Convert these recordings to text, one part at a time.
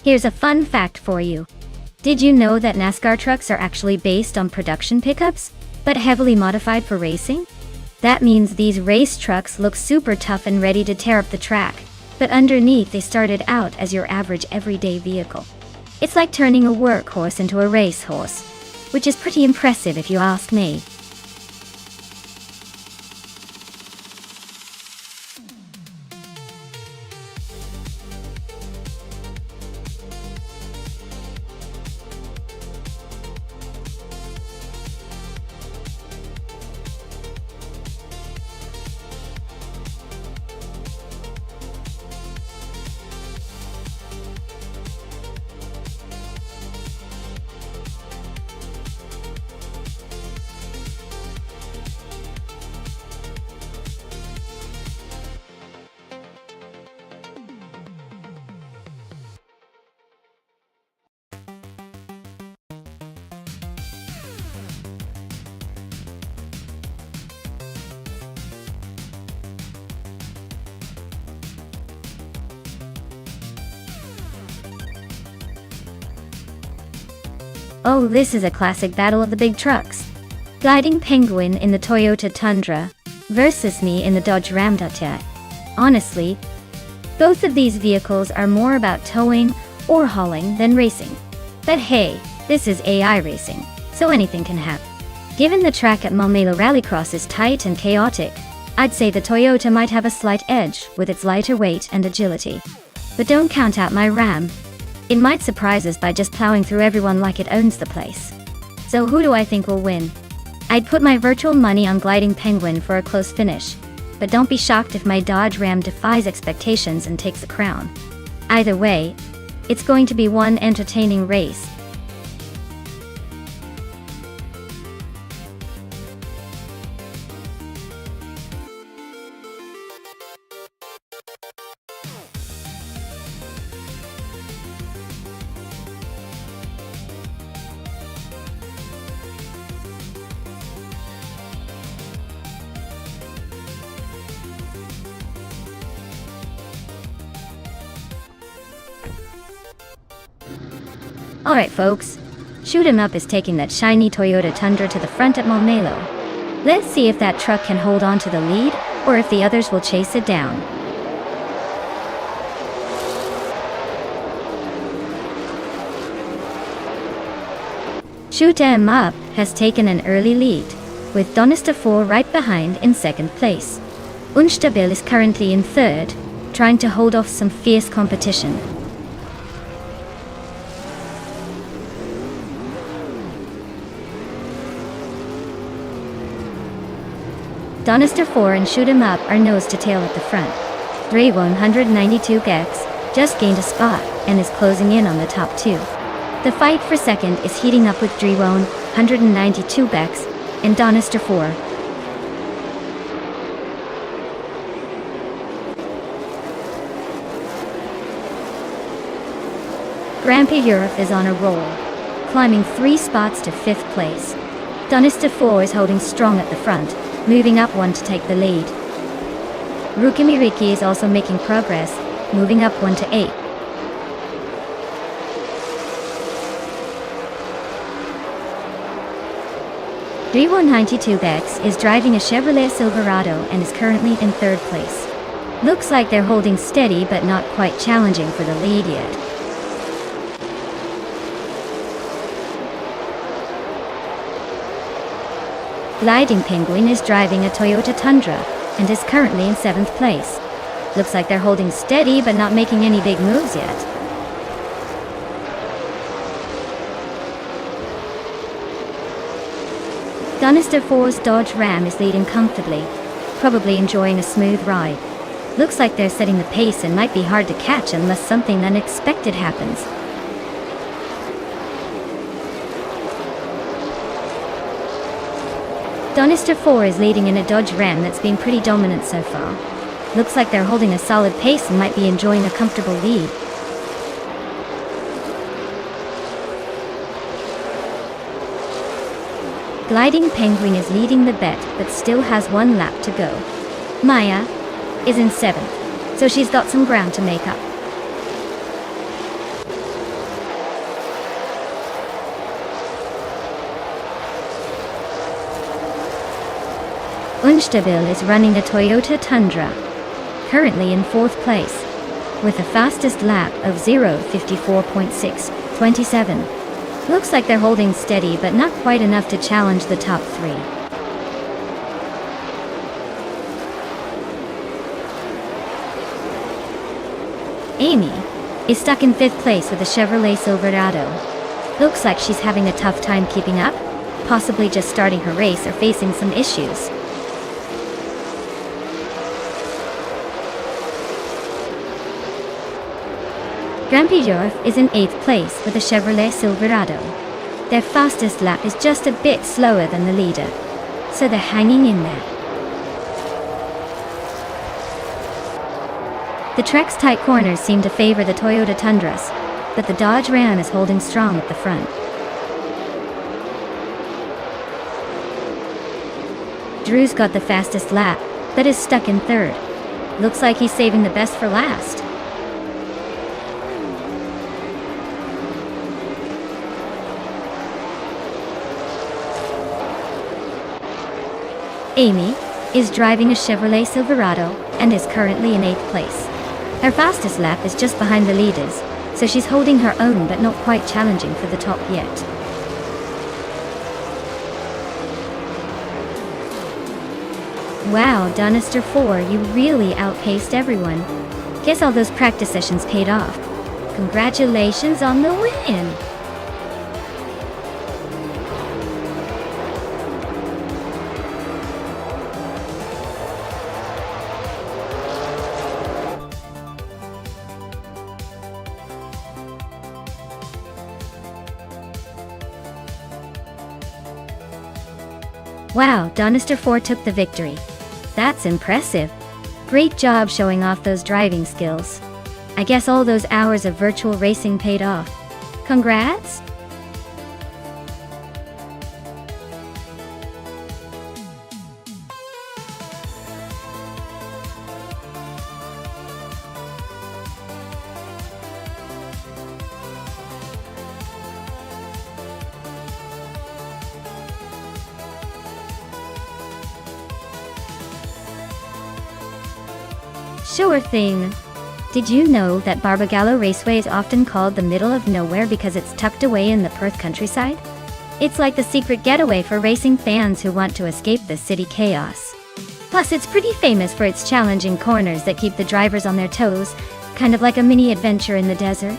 Here's a fun fact for you. Did you know that NASCAR trucks are actually based on production pickups, but heavily modified for racing? That means these race trucks look super tough and ready to tear up the track, but underneath they started out as your average everyday vehicle. It's like turning a workhorse into a racehorse, which is pretty impressive if you ask me. Oh, this is a classic battle of the big trucks. Gliding Penguin in the Toyota Tundra versus me in the Dodge Ram. Honestly, both of these vehicles are more about towing or hauling than racing. But hey, this is AI racing, so anything can happen. Given the track at Montmelo Rallycross is tight and chaotic, I'd say the Toyota might have a slight edge with its lighter weight and agility. But don't count out my Ram. It might surprise us by just plowing through everyone like it owns the place. So who do I think will win? I'd put my virtual money on Gliding Penguin for a close finish, but don't be shocked if my Dodge Ram defies expectations and takes the crown. Either way, it's going to be one entertaining race. Alright folks, Shoot 'em Up is taking that shiny Toyota Tundra to the front at Montmelo. Let's see if that truck can hold on to the lead, or if the others will chase it down. Shoot 'em Up has taken an early lead, with Nonstop right behind in second place. Unstabil is currently in third, trying to hold off some fierce competition. Nonstop and Shoot 'em Up are nose to tail at the front. 192 Gex just gained a spot and is closing in on the top two. The fight for second is heating up with 192 Gex and Nonstop. Grampy Europe is on a roll, climbing 3 spots to 5th place. Nonstop is holding strong at the front, moving up 1 to take the lead. Rukimiriki is also making progress, moving up 1 to 8. X is driving a Chevrolet Silverado and is currently in 3rd place. Looks like they're holding steady but not quite challenging for the lead yet. Gliding Penguin is driving a Toyota Tundra and is currently in 7th place. Looks like they're holding steady but not making any big moves yet. Nonstop's Dodge Ram is leading comfortably, probably enjoying a smooth ride. Looks like they're setting the pace and might be hard to catch unless something unexpected happens. Nonstop is leading in a Dodge Ram that's been pretty dominant so far. Looks like they're holding a solid pace and might be enjoying a comfortable lead. Gliding Penguin is leading the bet but still has 1 lap to go. Maya is in 7th, so she's got some ground to make up. Unstabil is running a Toyota Tundra, currently in 4th place, with a fastest lap of 0:54.627. Looks like they're holding steady but not quite enough to challenge the top 3. Amy is stuck in 5th place with a Chevrolet Silverado. Looks like she's having a tough time keeping up, possibly just starting her race or facing some issues. Grampijorf is in 8th place with a Chevrolet Silverado. Their fastest lap is just a bit slower than the leader, so they're hanging in there. The track's tight corners seem to favor the Toyota Tundras, but the Dodge Ram is holding strong at the front. Drew's got the fastest lap, but is stuck in 3rd. Looks like he's saving the best for last. Amy is driving a Chevrolet Silverado and is currently in 8th place. Her fastest lap is just behind the leaders, so she's holding her own but not quite challenging for the top yet. Wow, Donister 4, you really outpaced everyone. Guess all those practice sessions paid off. Congratulations on the win! Wow, Donister 4 took the victory. That's impressive. Great job showing off those driving skills. I guess all those hours of virtual racing paid off. Congrats! Sure thing. Did you know that Barbagallo Raceway is often called the middle of nowhere because it's tucked away in the Perth countryside? It's like the secret getaway for racing fans who want to escape the city chaos. Plus, it's pretty famous for its challenging corners that keep the drivers on their toes, kind of like a mini adventure in the desert.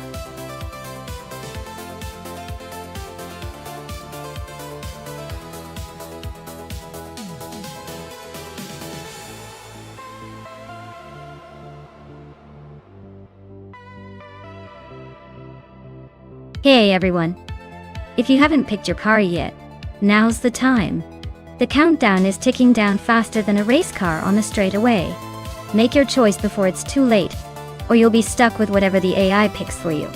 Hey everyone! If you haven't picked your car yet, now's the time. The countdown is ticking down faster than a race car on a straightaway. Make your choice before it's too late, or you'll be stuck with whatever the AI picks for you.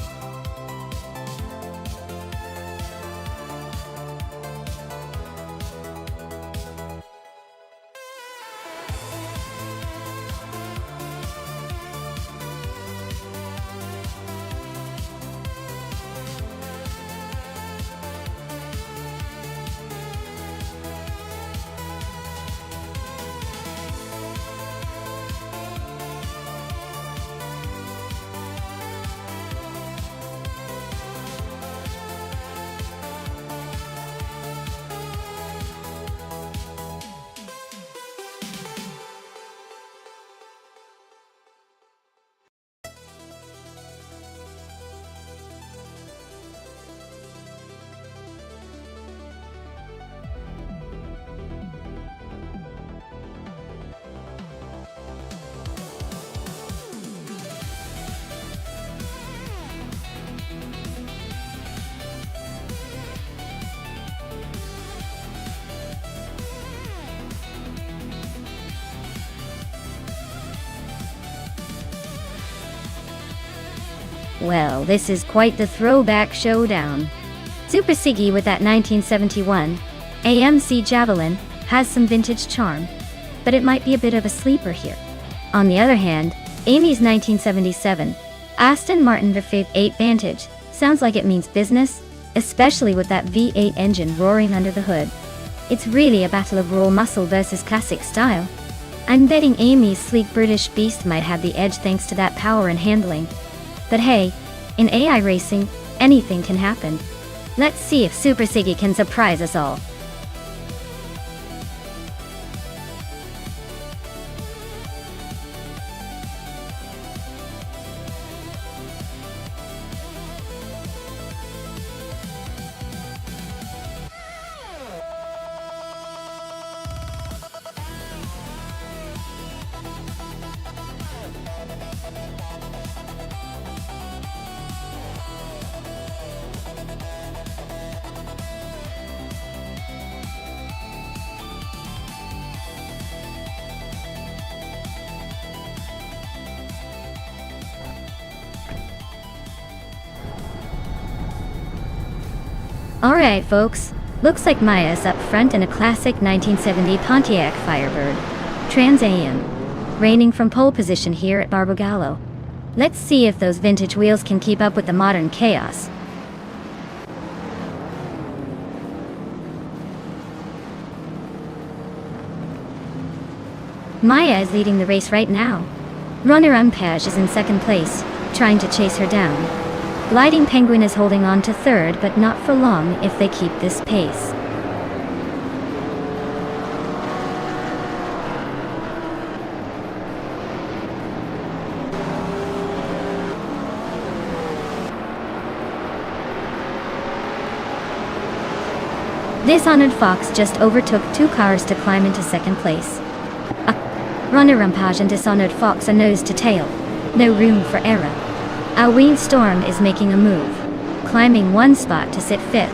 Well, this is quite the throwback showdown. Super Siggy with that 1971 AMC Javelin has some vintage charm, but it might be a bit of a sleeper here. On the other hand, Amy's 1977 Aston Martin V8 Vantage sounds like it means business, especially with that V8 engine roaring under the hood. It's really a battle of raw muscle versus classic style. I'm betting Amy's sleek British beast might have the edge thanks to that power and handling. But hey, in AI racing, anything can happen. Let's see if Super Siggy can surprise us all. Alright folks, looks like Maya's up front in a classic 1970 Pontiac Firebird Trans AM, reigning from pole position here at Barbagallo. Let's see if those vintage wheels can keep up with the modern chaos. Maya is leading the race right now. Runner Umpage is in second place, trying to chase her down. Gliding Penguin is holding on to third, but not for long if they keep this pace. Dishonored Fox just overtook 2 cars to climb into second place. Runner Rampage and Dishonored Fox are nose to tail. No room for error. Owing Storm is making a move, climbing 1 spot to sit 5th.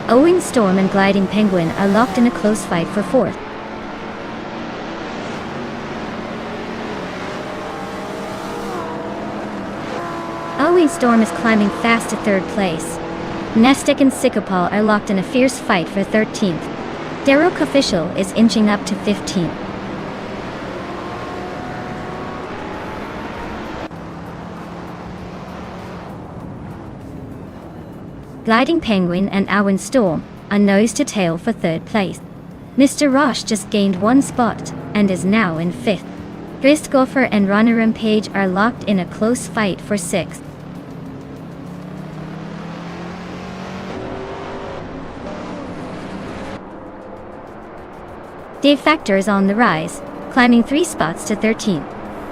Owing Storm and Gliding Penguin are locked in a close fight for 4th. Owing Storm is climbing fast to 3rd place. Nestic and Sycopal are locked in a fierce fight for 13th. Derek Official is inching up to 15th. Gliding Penguin and Owen Storm are nose to tail for 3rd place. Mr. Roche just gained 1 spot and is now in 5th. Gristgopher and Runner Rampage are locked in a close fight for 6th. Dave Factor is on the rise, climbing 3 spots to 13th.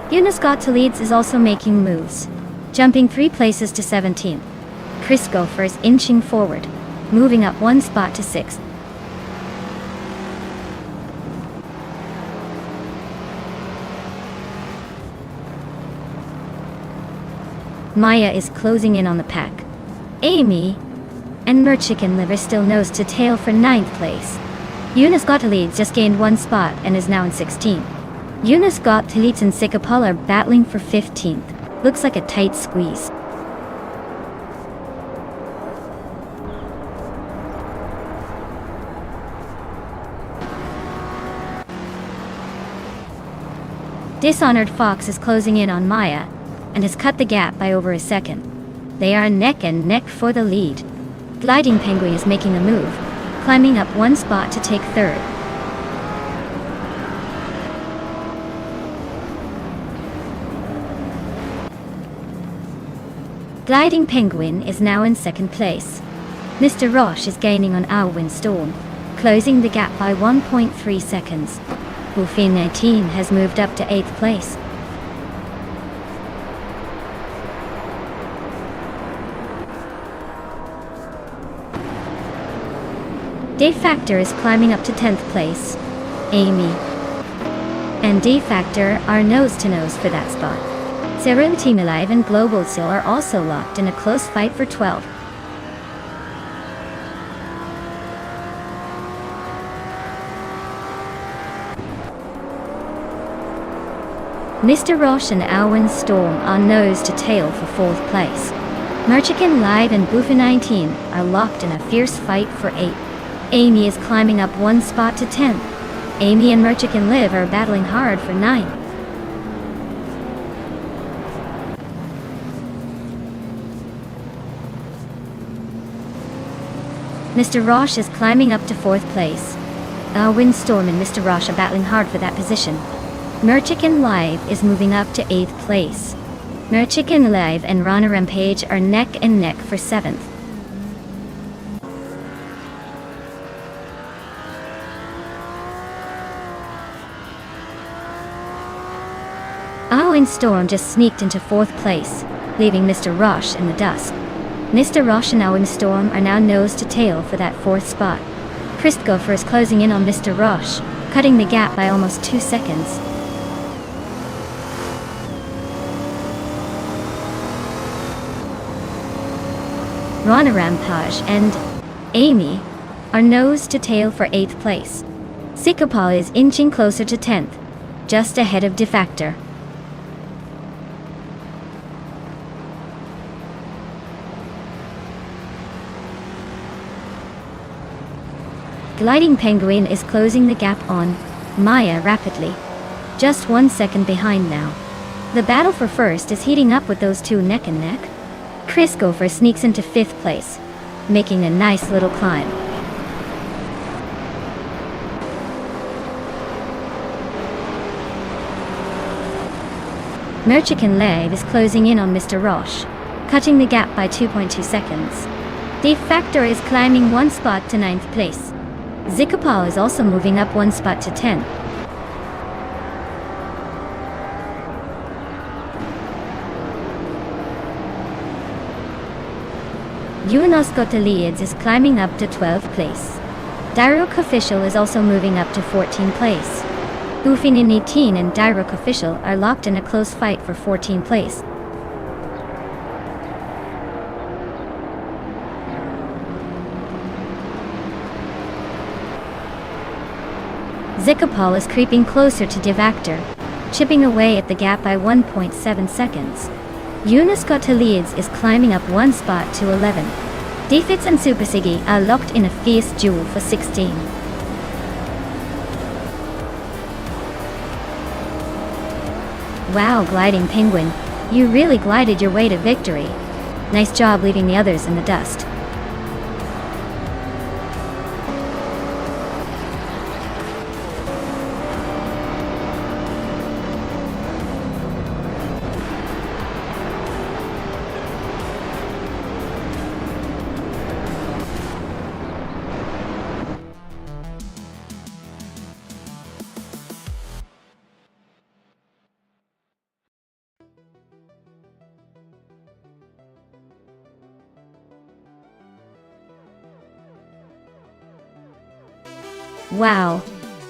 Uniscott to Leeds is also making moves, jumping 3 places to 17th. Chris Gopher is inching forward, moving up 1 spot to 6th. Maya is closing in on the pack. Amy and Merchicken Liver still nose to tail for 9th place. Uniscott to Leeds just gained 1 spot and is now in 16th. Uniscott to Leeds and Sycopal are battling for 15th. Looks like a tight squeeze. Dishonored Fox is closing in on Maya and has cut the gap by over a second. They are neck and neck for the lead. Gliding Penguin is making a move, climbing up 1 spot to take 3rd. Gliding Penguin is now in 2nd place. Mr. Roche is gaining on Alwyn Storm, closing the gap by 1.3 seconds. Wolfine 19 has moved up to 8th place. Dave Factor is climbing up to 10th place. Amy and Dave Factor are nose to nose for that spot. Cyril Team Alive and Global Seal are also locked in a close fight for 12th. Mr. Roche and Alwyn Storm are nose to tail for 4th place. Merchican Live and Boofa 19 are locked in a fierce fight for 8th. Amy is climbing up 1 spot to 10th. Amy and Merchican Live are battling hard for 9th. Mr. Roche is climbing up to 4th place. Windstorm and Mr. Roche are battling hard for that position. Merchicken Live is moving up to 8th place. Merchicken Live and Rana Rampage are neck and neck for 7th. Windstorm just sneaked into 4th place, leaving Mr. Roche in the dust. Mr. Roche and Windstorm are now nose to tail for that 4th spot. Christopher is closing in on Mr. Roche, cutting the gap by almost 2 seconds. Rana Rampage and Amy are nose to tail for 8th place. Sikapal is inching closer to 10th, just ahead of Defactor. Gliding Penguin is closing the gap on Maya rapidly. Just 1 second behind now. The battle for first is heating up with those two neck and neck. Chris Gopher sneaks into 5th place, making a nice little climb. Merchicken Lev is closing in on Mr. Roche, cutting the gap by 2.2 seconds. Defactor is climbing 1 spot to 9th place. Zikapal is also moving up 1 spot to 10th. Yunos Gotaliads is climbing up to 12th place. Dirok Official is also moving up to 14th place. Ufinin 18 and Dirok Official are locked in a close fight for 14th place. Zikapal is creeping closer to Defactor, chipping away at the gap by 1.7 seconds. Yunus Gotaliads is climbing up 1 spot to 11. Defits and Super Siggy are locked in a fierce duel for 16. Wow, Gliding Penguin, you really glided your way to victory. Nice job leaving the others in the dust. Wow,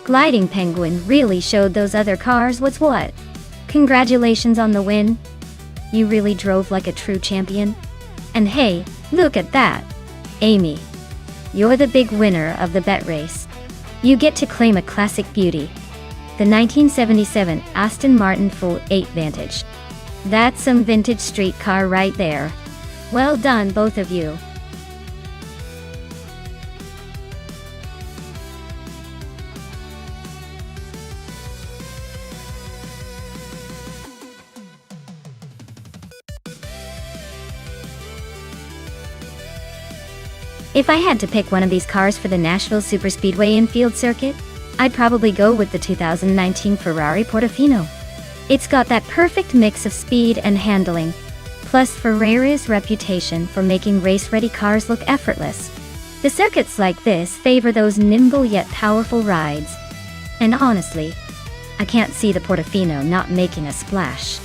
Gliding Penguin really showed those other cars what's what. Congratulations on the win. You really drove like a true champion. And hey, look at that. Amy, you're the big winner of the bet race. You get to claim a classic beauty, the 1977 Aston Martin Full 8 Vantage. That's some vintage street car right there. Well done, both of you. If I had to pick one of these cars for the Nashville Superspeedway infield circuit, I'd probably go with the 2019 Ferrari Portofino. It's got that perfect mix of speed and handling, plus Ferrari's reputation for making race-ready cars look effortless. The circuits like this favor those nimble yet powerful rides. And honestly, I can't see the Portofino not making a splash.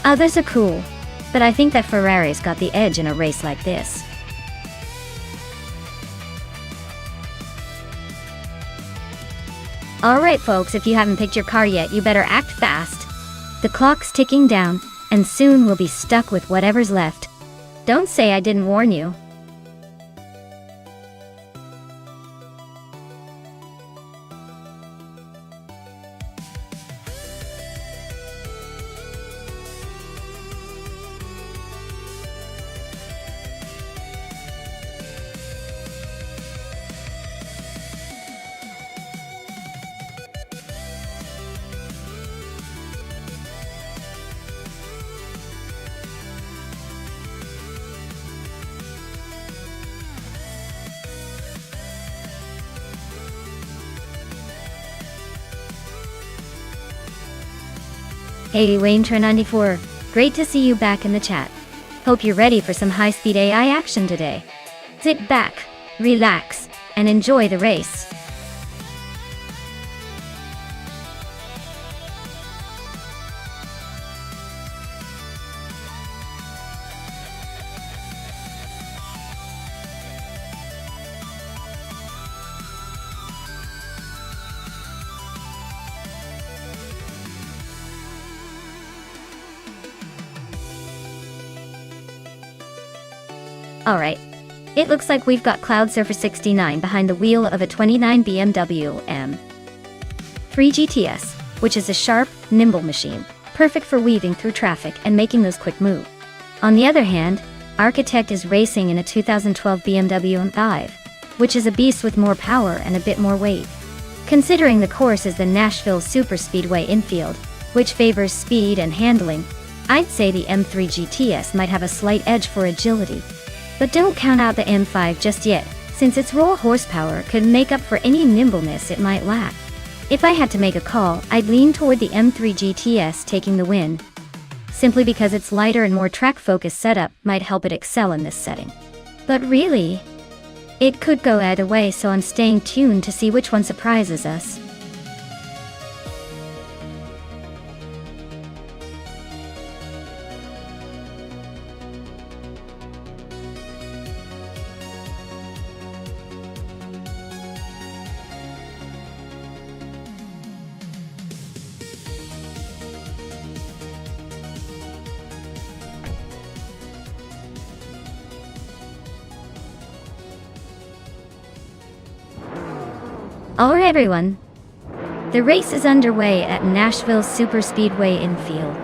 Others are cool, but I think that Ferrari's got the edge in a race like this. Alright folks, if you haven't picked your car yet, you better act fast. The clock's ticking down, and soon we'll be stuck with whatever's left. Don't say I didn't warn you. Hey Wayne94, great to see you back in the chat. Hope you're ready for some high-speed AI action today. Sit back, relax, and enjoy the race. Alright, it looks like we've got Cloudsurfer69 behind the wheel of a 29 BMW M3 GTS, which is a sharp, nimble machine, perfect for weaving through traffic and making those quick moves. On the other hand, Architect is racing in a 2012 BMW M5, which is a beast with more power and a bit more weight. Considering the course is the Nashville Superspeedway infield, which favors speed and handling, I'd say the M3 GTS might have a slight edge for agility. But don't count out the M5 just yet, since its raw horsepower could make up for any nimbleness it might lack. If I had to make a call, I'd lean toward the M3 GTS taking the win, simply because its lighter and more track-focused setup might help it excel in this setting. But really, it could go either way, so I'm staying tuned to see which one surprises us. Alright everyone, the race is underway at Nashville Superspeedway infield.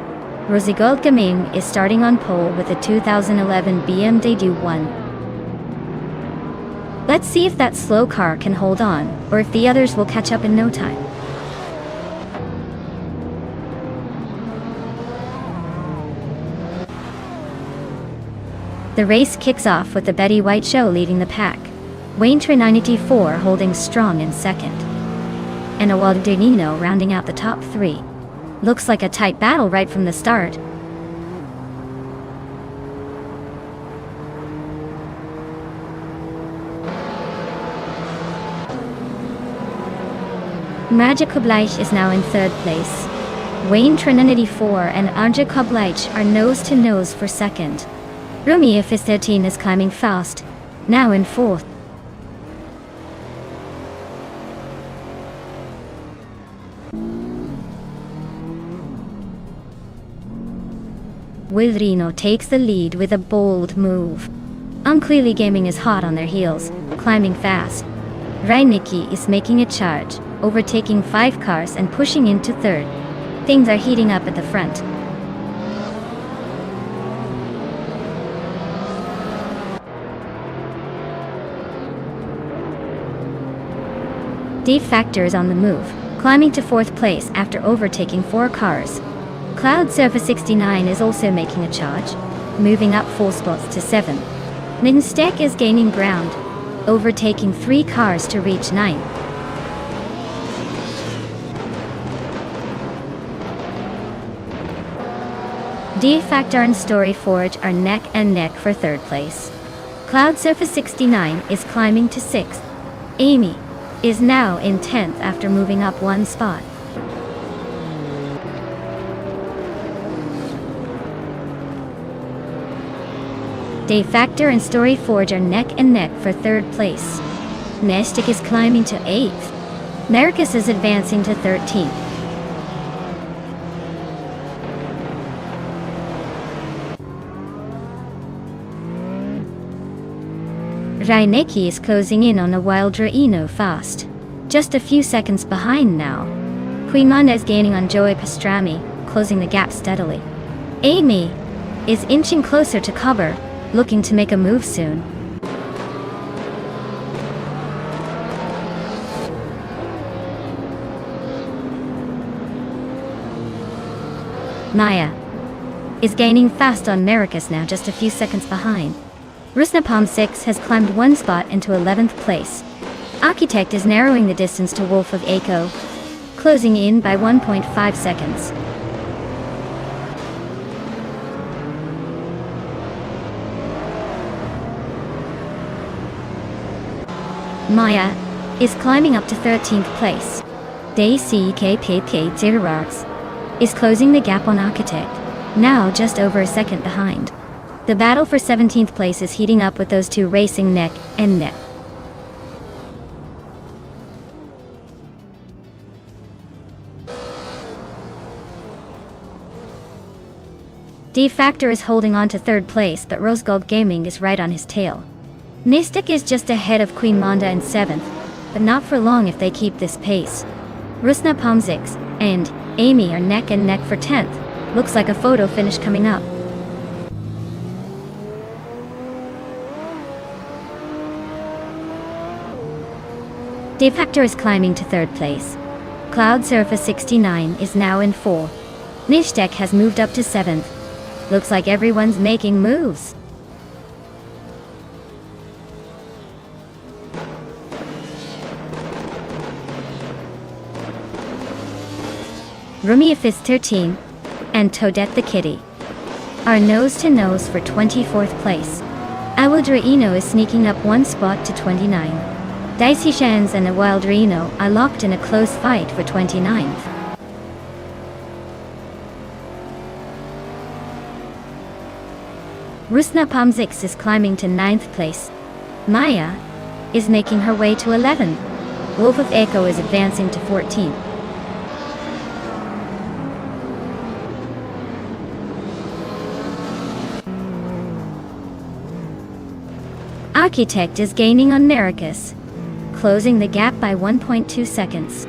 Rosie Gold Gaming is starting on pole with a 2011 BMW 1. Let's see if that slow car can hold on, or if the others will catch up in no time. The race kicks off with the Betty White Show leading the pack, Wayne94 holding strong in second, and Awaldernino rounding out the top three. Looks like a tight battle right from the start. Maja Koblych is now in third place. Wayne94 and Anja Koblych are nose-to-nose for second. Rumi F13 is climbing fast, now in fourth. Wilrino takes the lead with a bold move. Unclearly Gaming is hot on their heels, climbing fast. Reinecke is making a charge, overtaking 5 cars and pushing into third. Things are heating up at the front. D-Factor is on the move, climbing to 4th place after overtaking 4 cars. Cloudsurfer69 is also making a charge, moving up 4 spots to 7. Nonstop is gaining ground, overtaking 3 cars to reach 9. D-Factor and Storyforge are neck and neck for 3rd place. Cloudsurfer69 is climbing to 6th. Amy is now in 10th after moving up 1 spot. D-Factor and Storyforge are neck and neck for 3rd place. Nestic is climbing to 8th. Marcus is advancing to 13th. Reinecke is closing in on Awaldernino fast. Just a few seconds behind now. Quimana is gaining on Joey Pastrami, closing the gap steadily. Amy is inching closer to cover, looking to make a move soon. Maya is gaining fast on Marcus now, just a few seconds behind. Rusnapalm 6 has climbed 1 spot into 11th place. Architect is narrowing the distance to Wolf of Aco, closing in by 1.5 seconds. Maya is climbing up to 13th place. DCKPP is closing the gap on Architect, now just over a second behind. The battle for 17th place is heating up with those two racing neck and neck. D-Factor is holding on to 3rd place, but Rose Gold Gaming is right on his tail. Nonstop is just ahead of Queen Manda in 7th, but not for long if they keep this pace. Rusna Pomzix and Amy are neck and neck for 10th. Looks like a photo finish coming up. D-Factor is climbing to 3rd place. Cloud Surfer 69 is now in 4th. Nonstop has moved up to 7th. Looks like everyone's making moves. Rumia Fist 13 and Toadette the Kitty are nose to nose for 24th place. Awildraino is sneaking up one spot to 29. Dicey Shans and Awildraino are locked in a close fight for 29th. Rusna Pomzix is climbing to 9th place. Maya is making her way to 11th. Wolf of Echo is advancing to 14th. Architect is gaining on Maracus, closing the gap by 1.2 seconds.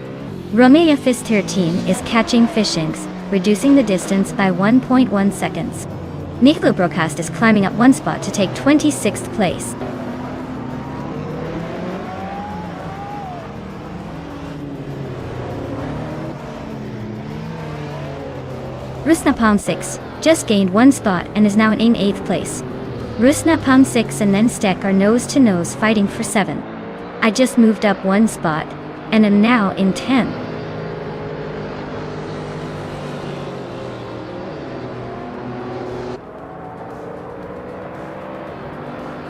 Romea Fist 13 is catching Fishinks, reducing the distance by 1.1 seconds. Niklo Broadcast is climbing up one spot to take 26th place. Rusna Palm 6 just gained one spot and is now in 8th place. Rusna Palm 6 and Nonstop are nose to nose fighting for 7. I just moved up one spot and am now in 10.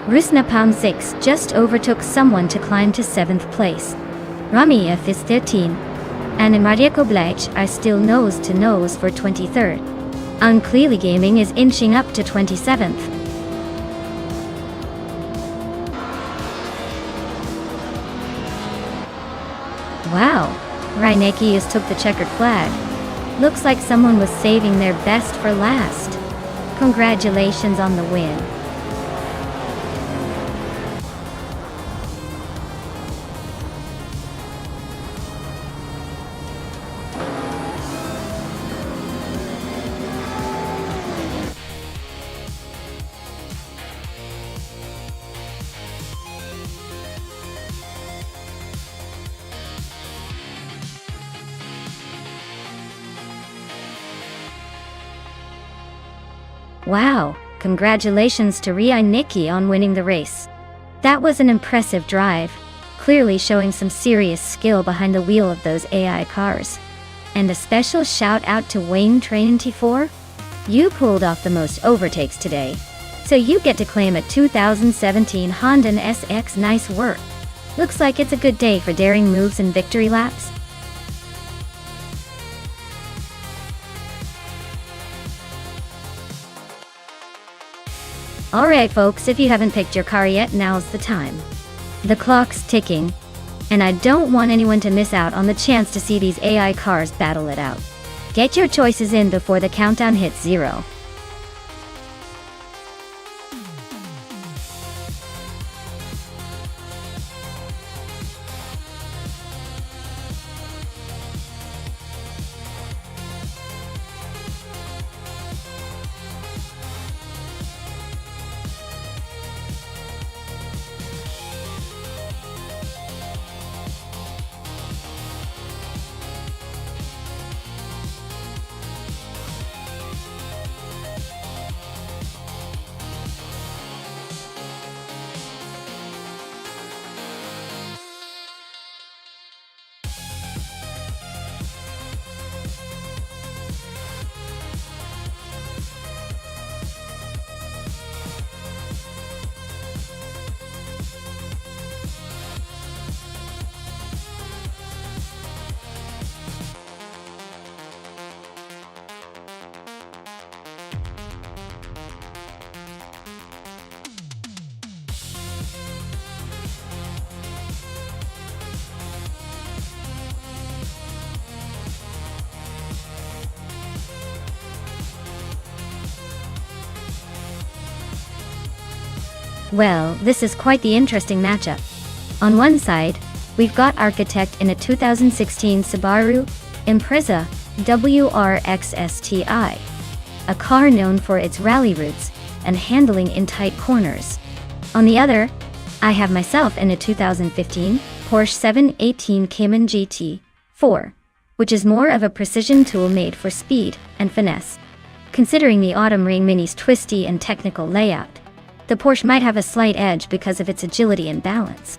Rusna Palm 6 just overtook someone to climb to 7th place. Ramia Fist 13 and Imariako Blech are still nose to nose for 23rd. Unclearly Gaming is inching up to 27th. Wow, Reineki has took the checkered flag. Looks like someone was saving their best for last. Congratulations on the win. Wow, congratulations to Reineki on winning the race. That was an impressive drive, clearly showing some serious skill behind the wheel of those AI cars. And a special shout out to Wayne Train24. You pulled off the most overtakes today, so you get to claim a 2017 Honda SX. Nice work. Looks like it's a good day for daring moves and victory laps. Alright folks, if you haven't picked your car yet, now's the time. The clock's ticking, and I don't want anyone to miss out on the chance to see these AI cars battle it out. Get your choices in before the countdown hits 0. Well, this is quite the interesting matchup. On one side, we've got Architect in a 2016 Subaru Impreza WRX-STI, a car known for its rally routes and handling in tight corners. On the other, I have myself in a 2015 Porsche 718 Cayman GT4, which is more of a precision tool made for speed and finesse. Considering the Autumn Ring Mini's twisty and technical layout, the Porsche might have a slight edge because of its agility and balance.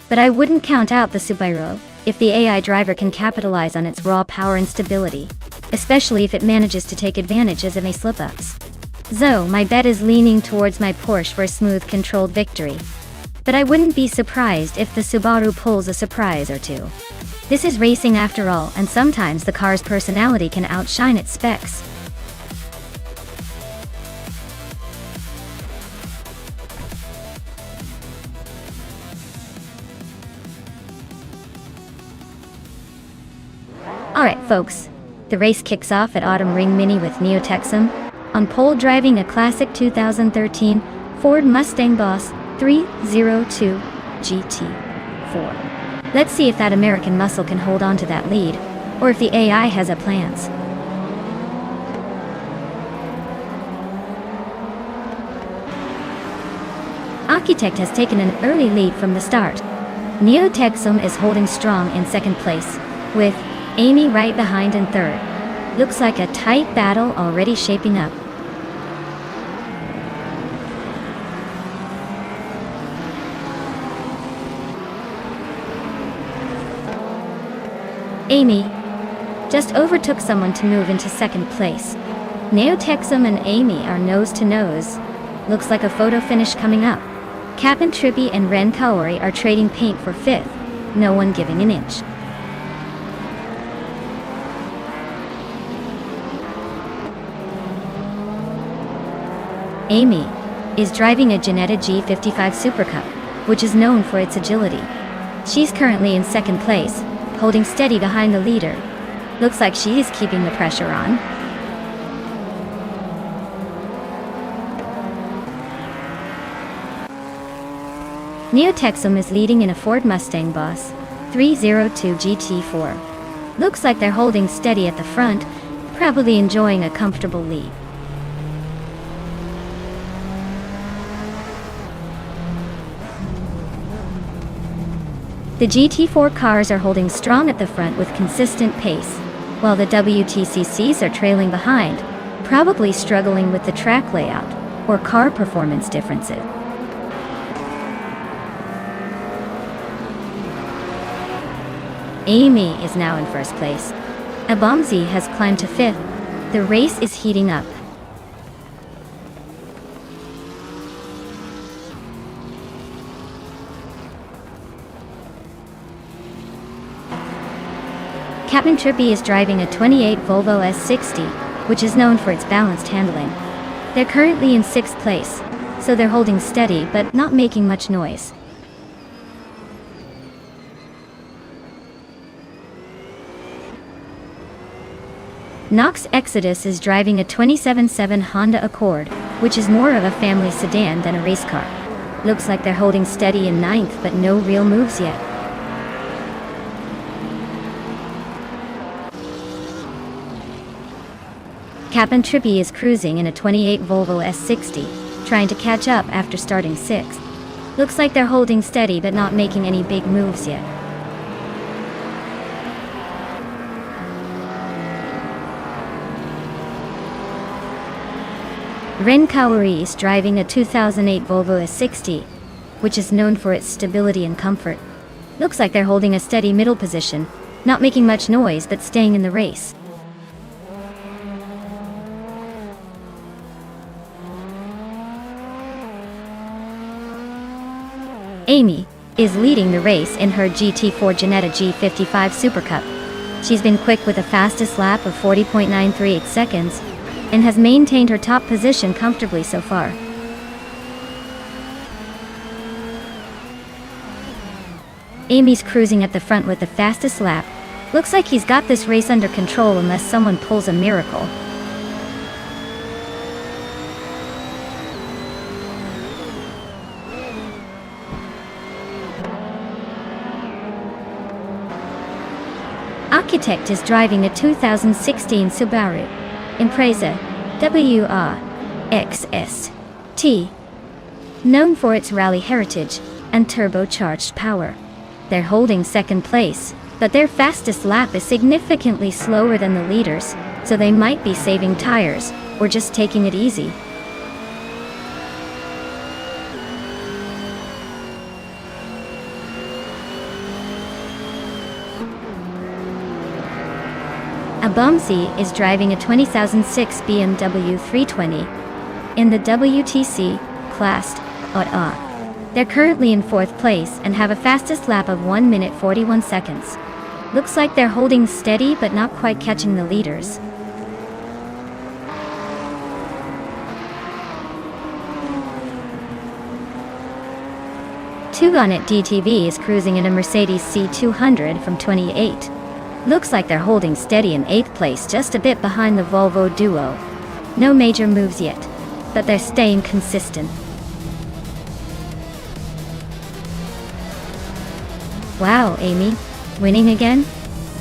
But I wouldn't count out the Subaru if the AI driver can capitalize on its raw power and stability, especially if it manages to take advantage of any slip-ups. So, my bet is leaning towards my Porsche for a smooth, controlled victory. But I wouldn't be surprised if the Subaru pulls a surprise or two. This is racing after all, and sometimes the car's personality can outshine its specs. Alright folks, the race kicks off at Autumn Ring Mini with Neo Texum on pole driving a classic 2013 Ford Mustang Boss 302 GT4. Let's see if that American muscle can hold on to that lead, or if the AI has a plans. Architect has taken an early lead from the start. Neo Texum is holding strong in second place, with Amy right behind in third. Looks like a tight battle already shaping up. Amy just overtook someone to move into second place. Neo Texum and Amy are nose to nose. Looks like a photo finish coming up. Captain Trippy and Ren Kaori are trading paint for fifth, no one giving an inch. Amy is driving a Ginetta G55 Super Cup, which is known for its agility. She's currently in second place, holding steady behind the leader. Looks like she is keeping the pressure on. Neo Texum is leading in a Ford Mustang Boss 302 GT4. Looks like they're holding steady at the front, probably enjoying a comfortable lead. The GT4 cars are holding strong at the front with consistent pace, while the WTCCs are trailing behind, probably struggling with the track layout or car performance differences. Amy is now in first place. Abomzi has climbed to fifth. The race is heating up. Captain Trippy is driving a 28 Volvo S60, which is known for its balanced handling. They're currently in sixth place, so they're holding steady but not making much noise. Knox Exodus is driving a 27.7 Honda Accord, which is more of a family sedan than a race car. Looks like they're holding steady in ninth, but no real moves yet. Captain Trippy is cruising in a 28 Volvo S60, trying to catch up after starting sixth. Looks like they're holding steady but not making any big moves yet. Ren Kaori is driving a 2008 Volvo S60, which is known for its stability and comfort. Looks like they're holding a steady middle position, not making much noise but staying in the race. Amy is leading the race in her GT4 Ginetta G55 Super Cup. She's been quick with a fastest lap of 40.938 seconds and has maintained her top position comfortably so far. Amy's cruising at the front with the fastest lap. Looks like he's got this race under control unless someone pulls a miracle. Architect is driving a 2016 Subaru Impreza WRXST, known for its rally heritage and turbocharged power. They're holding second place, but their fastest lap is significantly slower than the leaders, so they might be saving tires or just taking it easy. Abomsi is driving a 2006 BMW 320 in the WTC class AUT. They're currently in 4th place and have a fastest lap of 1 minute 41 seconds. Looks like they're holding steady but not quite catching the leaders. Tugonet DTV is cruising in a Mercedes C200 from 28. Looks like they're holding steady in 8th place, just a bit behind the Volvo duo. No major moves yet, but they're staying consistent. Wow, Amy, winning again?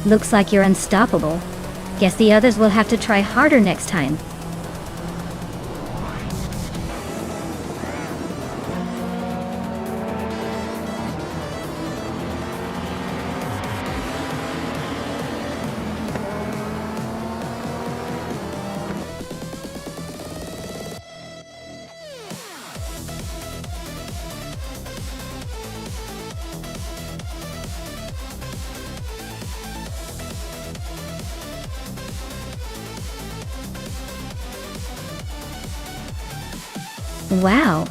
Looks like you're unstoppable. Guess the others will have to try harder next time. Wow,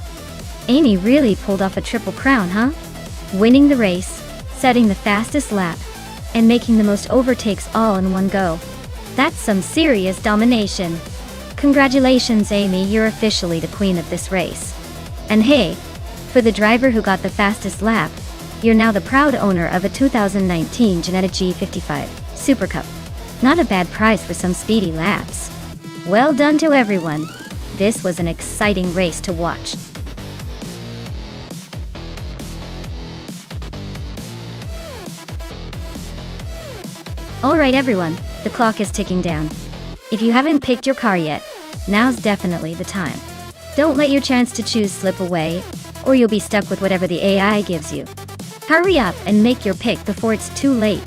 Amy really pulled off a triple crown, huh? Winning the race, setting the fastest lap, and making the most overtakes all in one go. That's some serious domination. Congratulations, Amy, you're officially the queen of this race. And hey, for the driver who got the fastest lap, you're now the proud owner of a 2019 Ginetta G55 Super Cup. Not a bad price for some speedy laps. Well done to everyone. This was an exciting race to watch. Alright everyone, the clock is ticking down. If you haven't picked your car yet, now's definitely the time. Don't let your chance to choose slip away, or you'll be stuck with whatever the AI gives you. Hurry up and make your pick before it's too late.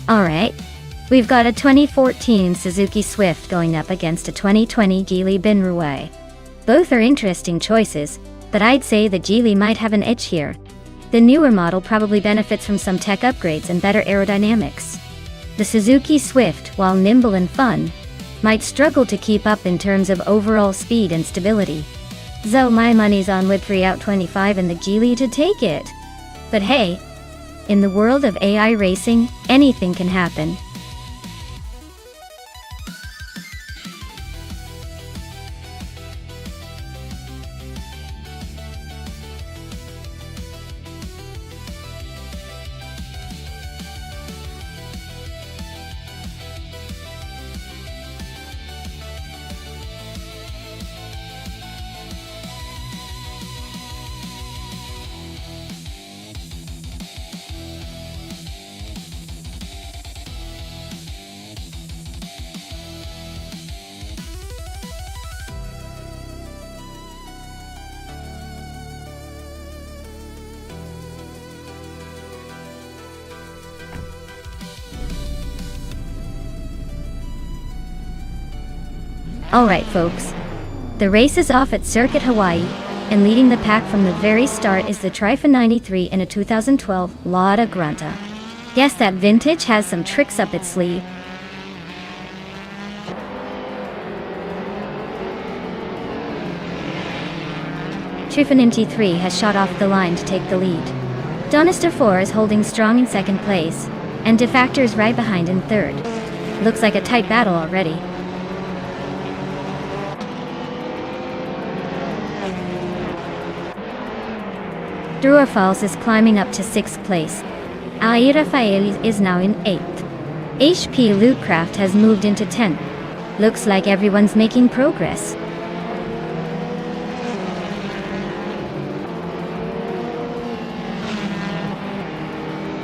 Alright, we've got a 2014 Suzuki Swift going up against a 2020 Geely Binruai. Both are interesting choices, but I'd say the Geely might have an edge here. The newer model probably benefits from some tech upgrades and better aerodynamics. The Suzuki Swift, while nimble and fun, might struggle to keep up in terms of overall speed and stability. So my money's on Web3 out 25 and the Geely to take it. But hey, in the world of AI racing, anything can happen. Alright folks, the race is off at Circuit Hawaii, and leading the pack from the very start is the Trifon 93 in a 2012 Lada Granta. Guess that vintage has some tricks up its sleeve. Trifon 93 has shot off the line to take the lead. Nonstop 4 is holding strong in second place, and Defactor is right behind in third. Looks like a tight battle already. Drua Falls is climbing up to 6th place. Ai Rafael is now in 8th. HP Lootcraft has moved into 10th. Looks like everyone's making progress.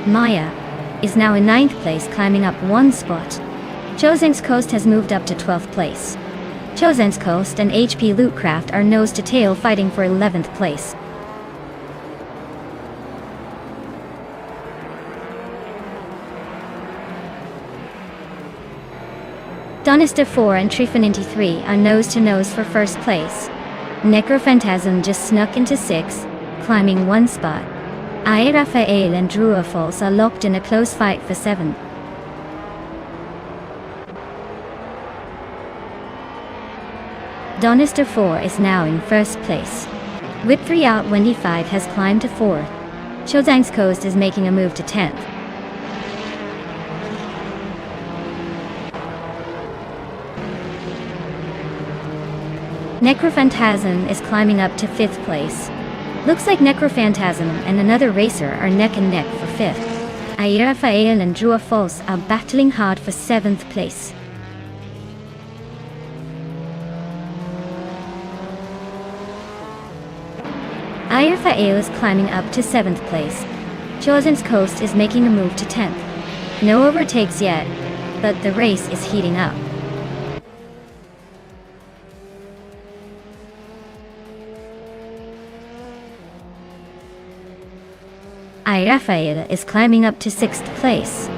Maya is now in 9th place, climbing up 1 spot. Chosen's Coast has moved up to 12th place. Chosen's Coast and HP Lootcraft are nose to tail fighting for 11th place. Nonstop 4 and Trifon 93 are nose to nose for 1st place. Necrophantasm just snuck into 6th, climbing 1 spot. Ai Rafael and Drua Falls are locked in a close fight for 7th. Nonstop 4 is now in 1st place. Whip 3 out Wendy 5 has climbed to 4th. Chosen's Coast is making a move to 10th. Necrophantasm is climbing up to 5th place. Looks like Necrophantasm and another racer are neck and neck for 5th. Ai Rafael and Drua Falls are battling hard for 7th place. Ai Rafael is climbing up to 7th place. Chosen's Coast is making a move to 10th. No overtakes yet, but the race is heating up. Ai Rafael is climbing up to 6th place.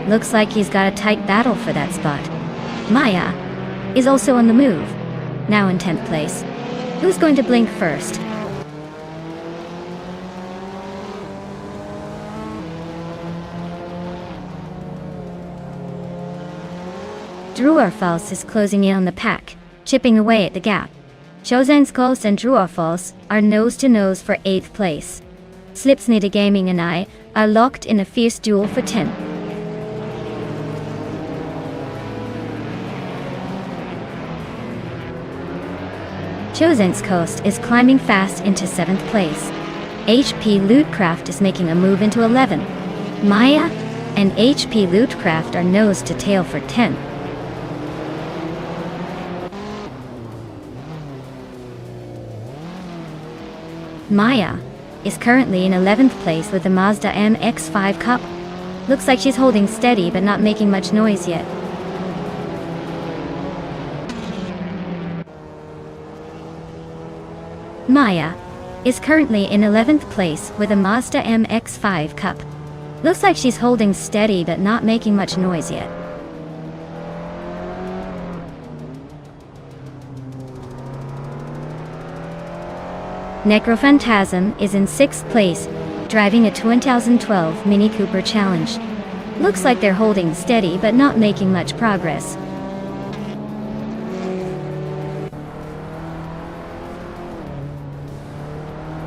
Looks like he's got a tight battle for that spot. Maya is also on the move, now in 10th place. Who's going to blink first? Drua Falls is closing in on the pack, chipping away at the gap. Chosen's Coast and Drua Falls are nose to nose for 8th place. Slipsnitty Gaming and I are locked in a fierce duel for 10th. Chosen's Coast is climbing fast into 7th place. HP Lootcraft is making a move into 11th. Maya and HP Lootcraft are nose to tail for 10th. Maya is currently in 11th place with the Mazda MX-5 Cup. Looks like she's holding steady but not making much noise yet. Maya is currently in 11th place with a Mazda MX-5 Cup. Looks like she's holding steady but not making much noise yet. Necrophantasm is in 6th place, driving a 2012 Mini Cooper Challenge. Looks like they're holding steady but not making much progress.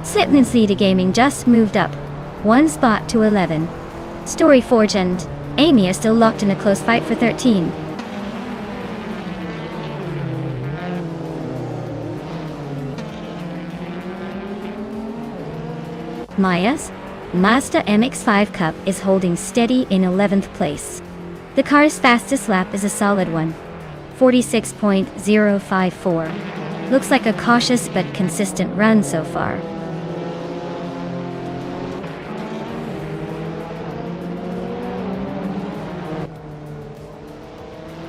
Slipsnitty Gaming just moved up 1 spot to 11. Storyforge and Amy are still locked in a close fight for 13. Maya's Mazda MX-5 Cup is holding steady in 11th place. The car's fastest lap is a solid one, 46.054. Looks like a cautious but consistent run so far.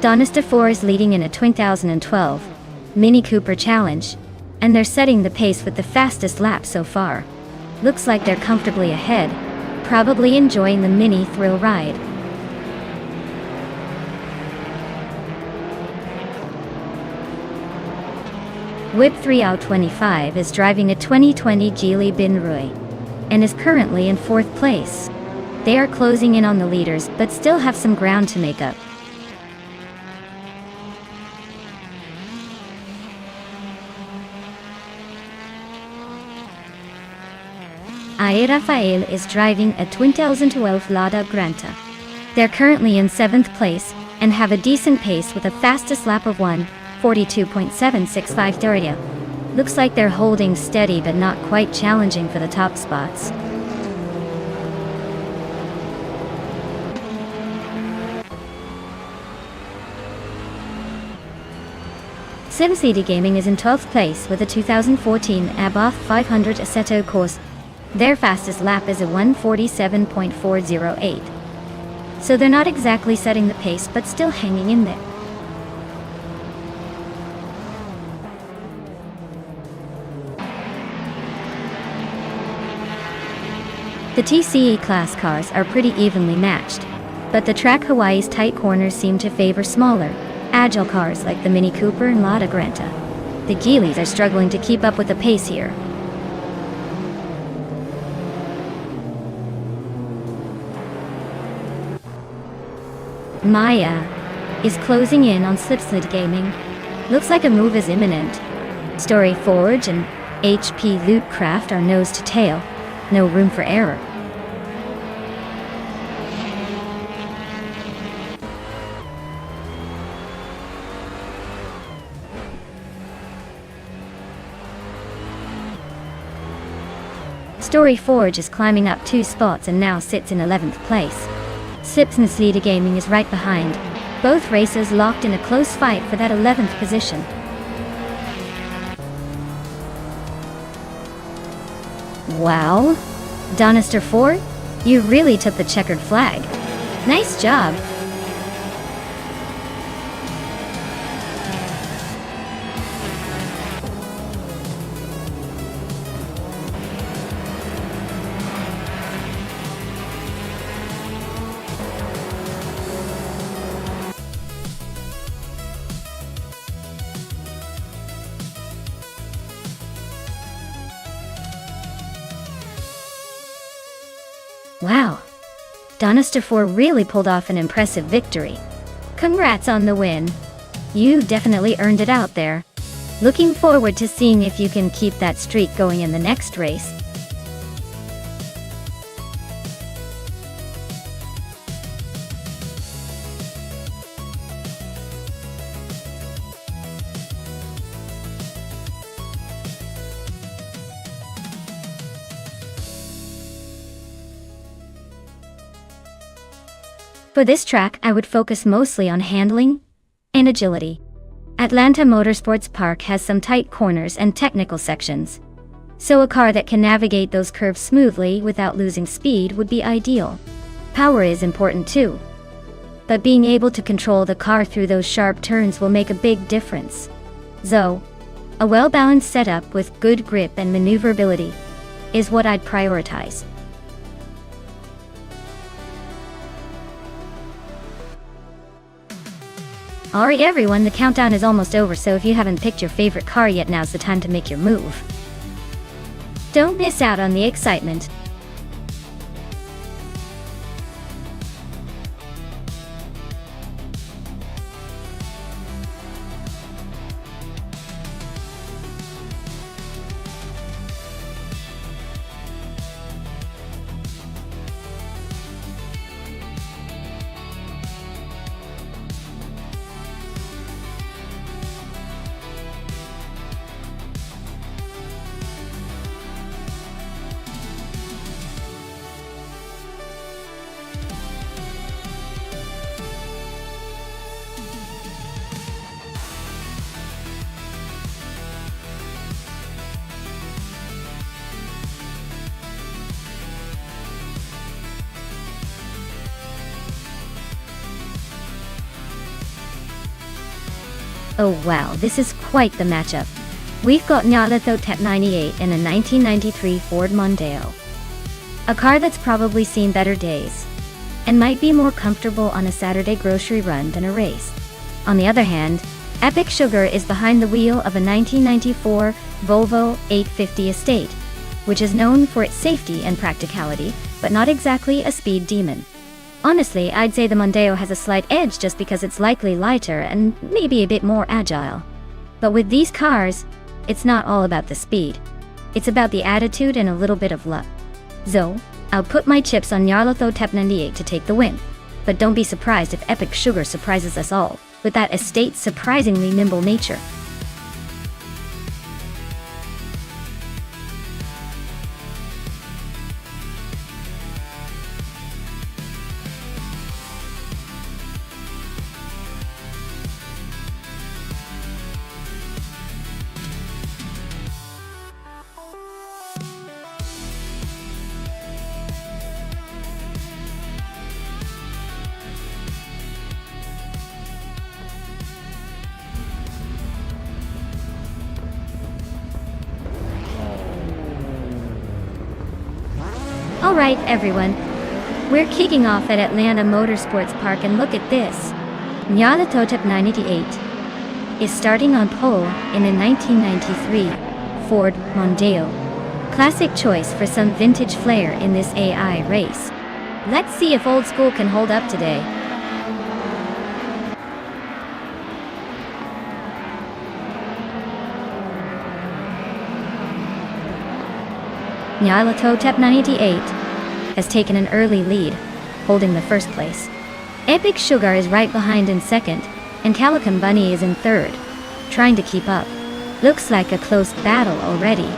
Nonstop 4 is leading in a 2012 Mini Cooper Challenge, and they're setting the pace with the fastest lap so far. Looks like they're comfortably ahead, probably enjoying the mini thrill ride. Whip 3out25 is driving a 2020 Geely Binrui and is currently in 4th place. They are closing in on the leaders but still have some ground to make up. Ae Rafael is driving a 2012 Lada Granta. They're currently in 7th place and have a decent pace with a fastest lap of 1:42.765 Doria. Looks like they're holding steady but not quite challenging for the top spots. SimCity Gaming is in 12th place with a 2014 Abarth 500 Assetto course. Their fastest lap is a 1:47.408. So they're not exactly setting the pace but still hanging in there. The TCE class cars are pretty evenly matched, but the track Hawaii's tight corners seem to favor smaller, agile cars like the Mini Cooper and Lada Granta. The Geelys are struggling to keep up with the pace here. Maya is closing in on Slipslide Gaming. Looks like a move is imminent. Story Forge and HP Lootcraft are nose to tail. No room for error. Story Forge is climbing up 2 spots and now sits in 11th place. Slipslide Gaming is right behind. Both races locked in a close fight for that 11th position. Wow, Donister 4, you really took the checkered flag. Nice job. Wow, Donister 4 really pulled off an impressive victory. Congrats on the win. You definitely earned it out there. Looking forward to seeing if you can keep that streak going in the next race. For this track, I would focus mostly on handling and agility. Atlanta Motorsports Park has some tight corners and technical sections, so a car that can navigate those curves smoothly without losing speed would be ideal. Power is important too, but being able to control the car through those sharp turns will make a big difference. So, a well-balanced setup with good grip and maneuverability is what I'd prioritize. Alright everyone, the countdown is almost over, so if you haven't picked your favorite car yet, now's the time to make your move. Don't miss out on the excitement. Oh wow, this is quite the matchup. We've got Nyarlathotep 98 and a 1993 Ford Mondeo. A car that's probably seen better days, and might be more comfortable on a Saturday grocery run than a race. On the other hand, Epic Sugar is behind the wheel of a 1994 Volvo 850 Estate, which is known for its safety and practicality, but not exactly a speed demon. Honestly, I'd say the Mondeo has a slight edge just because it's likely lighter and maybe a bit more agile. But with these cars, it's not all about the speed. It's about the attitude and a little bit of luck. So, I'll put my chips on Nonstop 98 to take the win. But don't be surprised if Epic Sugar surprises us all with that estate's surprisingly nimble nature. Alright everyone, we're kicking off at Atlanta Motorsports Park and look at this. Nonstop 98 is starting on pole in a 1993 Ford Mondeo. Classic choice for some vintage flair in this AI race. Let's see if old school can hold up today. Nonstop 98 has taken an early lead, holding the first place. Epic Sugar is right behind in second, and Calican Bunny is in third, trying to keep up. Looks like a close battle already.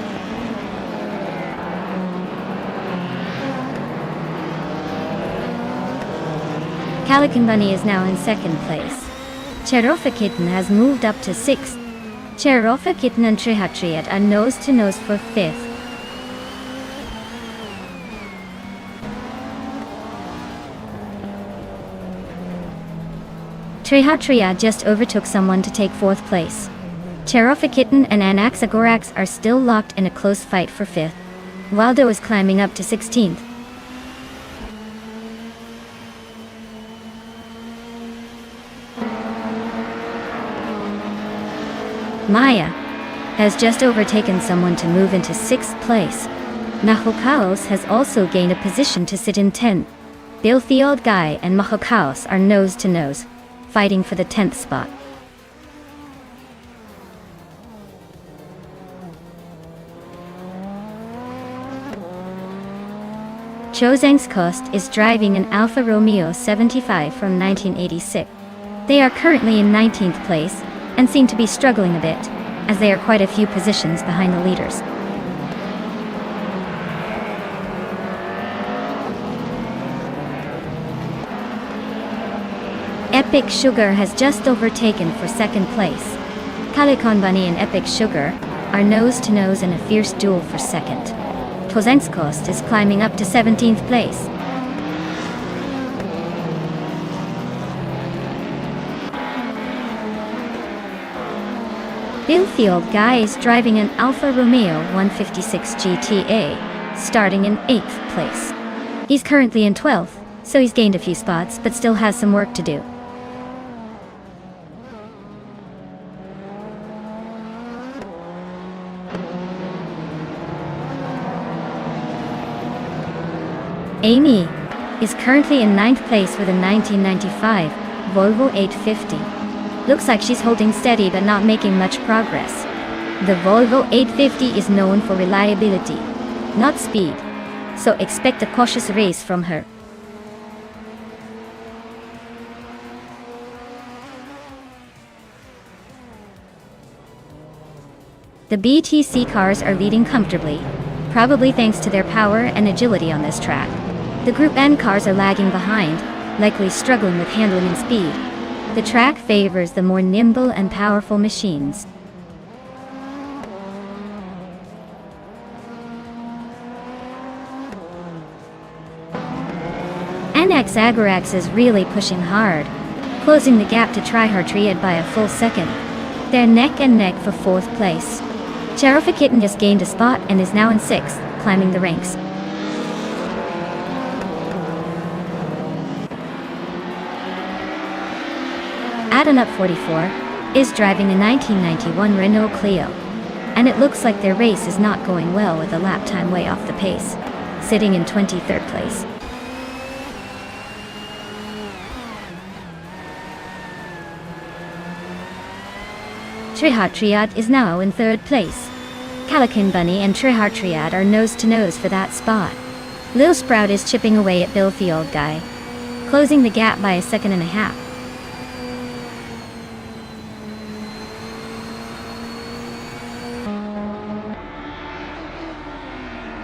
Calican Bunny is now in second place. Cherokee Kitten has moved up to sixth. Cherokee Kitten and Trihatriat are nose-to-nose for fifth. Trihatria just overtook someone to take fourth place. Cherokee Kitten and Anaxagorax are still locked in a close fight for fifth. Waldo is climbing up to 16th. Maya has just overtaken someone to move into 6th place. Mahokaos has also gained a position to sit in 10th. Filthy Old Guy and Mahokaos are nose-to-nose, fighting for the 10th spot. Chozangskost is driving an Alfa Romeo 75 from 1986. They are currently in 19th place and seem to be struggling a bit, as they are quite a few positions behind the leaders. Epic Sugar has just overtaken for second place. Calican Bunny and Epic Sugar are nose-to-nose in a fierce duel for second. Chozangskost is climbing up to 17th place. Billfield Guy is driving an Alfa Romeo 156 GTA, starting in 8th place. He's currently in 12th, so he's gained a few spots but still has some work to do. Amy is currently in 9th place with a 1995 Volvo 850. Looks like she's holding steady but not making much progress. The Volvo 850 is known for reliability, not speed, so expect a cautious race from her. The BTC cars are leading comfortably, probably thanks to their power and agility on this track. The Group N cars are lagging behind, likely struggling with handling and speed. The track favors the more nimble and powerful machines. Anaxagorax is really pushing hard, closing the gap to Trihartriad by a full second. They're neck and neck for 4th place. Cherokee Kitten just gained a spot and is now in 6th, climbing the ranks. At an up 44, is driving a 1991 Renault Clio, and it looks like their race is not going well with a lap time way off the pace, sitting in 23rd place. Triad is now in 3rd place. Calican Bunny and Triad are nose to nose for that spot. Lil Sprout is chipping away at Bill the Old Guy, closing the gap by a second and a half.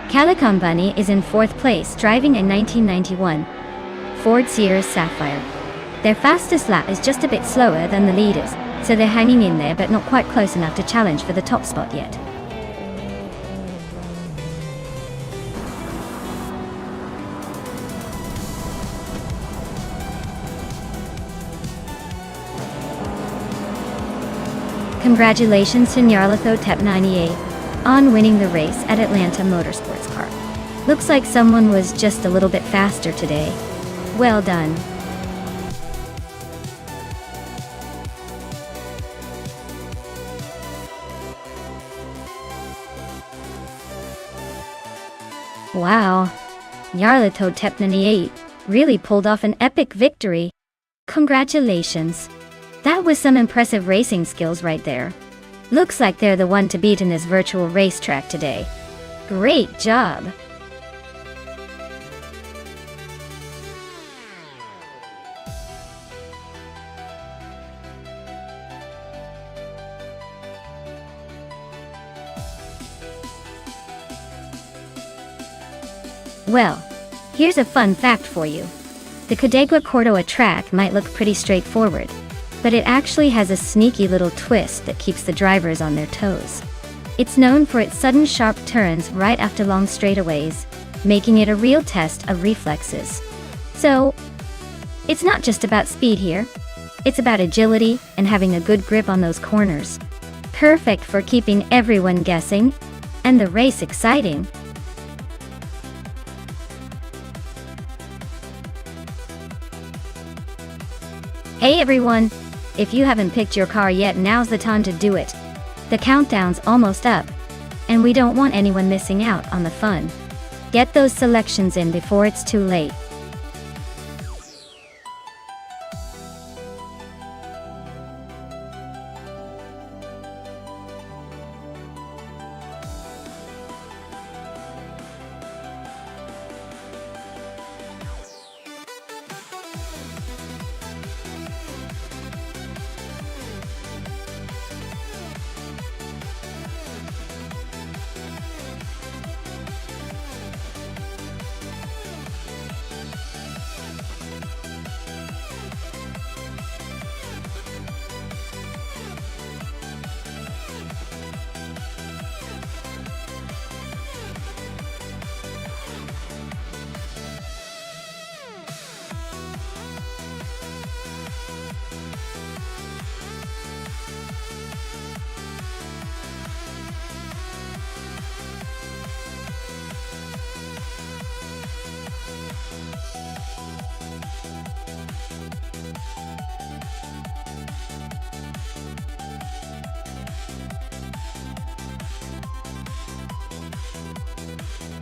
Calican Bunny is in 4th place, driving a 1991 Ford Sierra Sapphire. Their fastest lap is just a bit slower than the leaders, so they're hanging in there but not quite close enough to challenge for the top spot yet. Congratulations to Nyarlathotep 98 on winning the race at Atlanta Motorsports Car. Looks like someone was just a little bit faster today. Well done. Wow, Nyarlathotep 98 really pulled off an epic victory. Congratulations. That was some impressive racing skills right there. Looks like they're the one to beat in this virtual racetrack today. Great job! Well, here's a fun fact for you. The Cadegua Córdoba track might look pretty straightforward, but it actually has a sneaky little twist that keeps the drivers on their toes. It's known for its sudden sharp turns right after long straightaways, making it a real test of reflexes. So, it's not just about speed here. It's about agility and having a good grip on those corners. Perfect for keeping everyone guessing and the race exciting. Hey everyone! If you haven't picked your car yet, now's the time to do it. The countdown's almost up, and we don't want anyone missing out on the fun. Get those selections in before it's too late.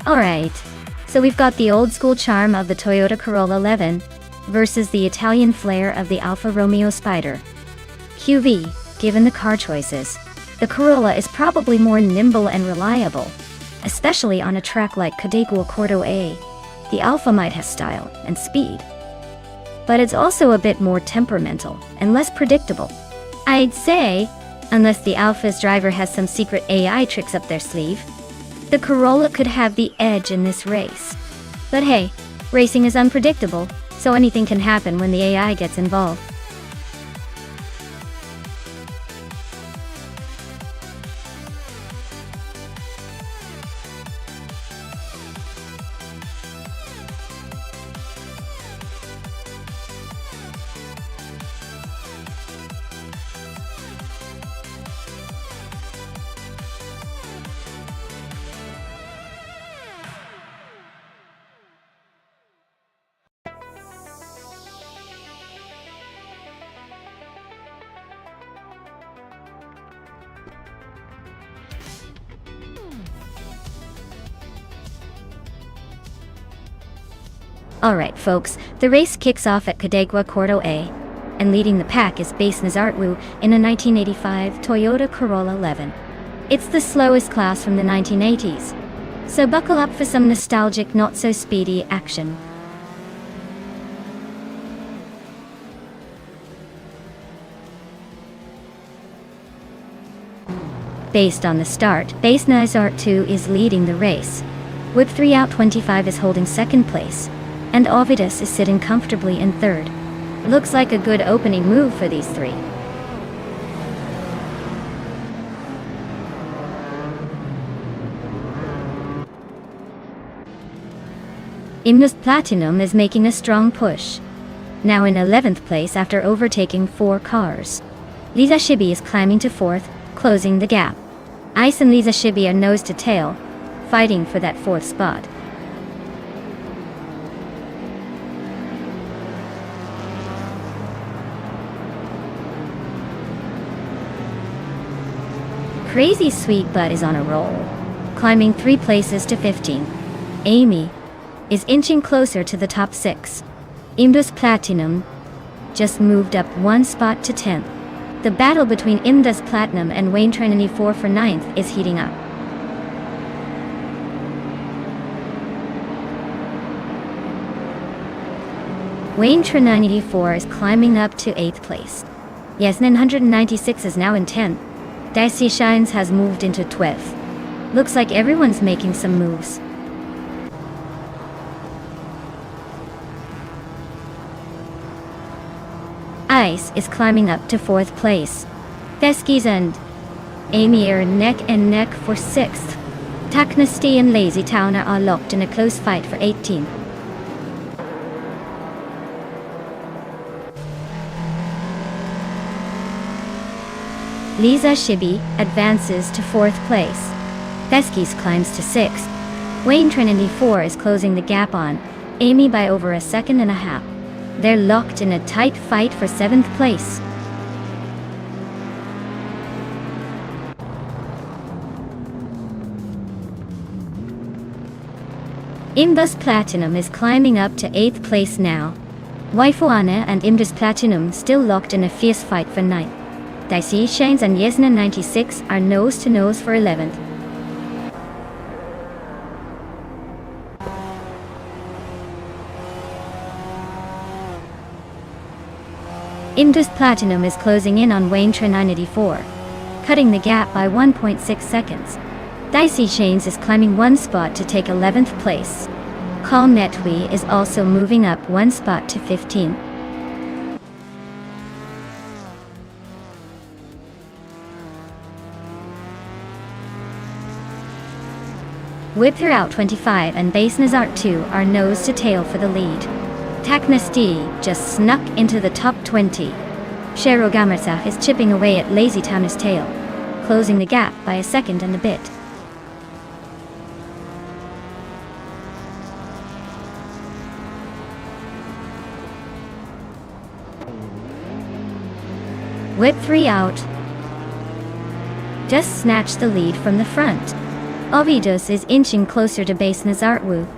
Alright, so we've got the old school charm of the Toyota Corolla 11 versus the Italian flair of the Alfa Romeo Spider. QV, given the car choices, the Corolla is probably more nimble and reliable, especially on a track like Cadegua Córdoba. The Alfa might have style and speed, but it's also a bit more temperamental and less predictable. I'd say, unless the Alfa's driver has some secret AI tricks up their sleeve, the Corolla could have the edge in this race. But hey, racing is unpredictable, so anything can happen when the AI gets involved. Alright folks, the race kicks off at Cadegua Cordo A, and leading the pack is Base Nazartwu in a 1985 Toyota Corolla 11. It's the slowest class from the 1980s, so buckle up for some nostalgic not-so-speedy action. Based on the start, Base Nazartwu is leading the race. Whip 3 out 25 is holding second place, and Ovidus is sitting comfortably in third. Looks like a good opening move for these three. Imnus Platinum is making a strong push, now in 11th place after overtaking 4 cars. Lisa Shibi is climbing to 4th, closing the gap. Ice and Lisa Shibi are nose to tail, fighting for that 4th spot. Crazy Sweet Butt is on a roll, climbing 3 places to 15. Amy is inching closer to the top 6. Imdus Platinum just moved up 1 spot to 10th. The battle between Imdus Platinum and Wayne Trinity 4 for 9th is heating up. Wayne Trinity 4 is climbing up to 8th place. Yasnin 196 is now in 10th. Dicey Shines has moved into 12th. Looks like everyone's making some moves. Ice is climbing up to 4th place. Feskies and Amy are neck and neck for 6th. Taknasty and Lazy Town are locked in a close fight for 18th. Lisa Shibi advances to 4th place. Feskies climbs to 6th. Wayne Trinity 4 is closing the gap on Amy by over a second and a half. They're locked in a tight fight for 7th place. Imdus Platinum is climbing up to 8th place now. Waifuana and Imdus Platinum still locked in a fierce fight for 9th. Dicey Shines and Yesna 96 are nose to nose for 11th. Imdus Platinum is closing in on Wayne Trinity 4, cutting the gap by 1.6 seconds. Dicey Shines is climbing 1 spot to take 11th place. Calm Netwi is also moving up 1 spot to 15. Whip out 25 and Base Nazartwu are nose to tail for the lead. Taknasty just snuck into the top 20. Shero Gamarsa is chipping away at Lazy Town's tail, closing the gap by a second and a bit. Whip 3 out just snatched the lead from the front. Ovidus is inching closer to Base Nazartwu,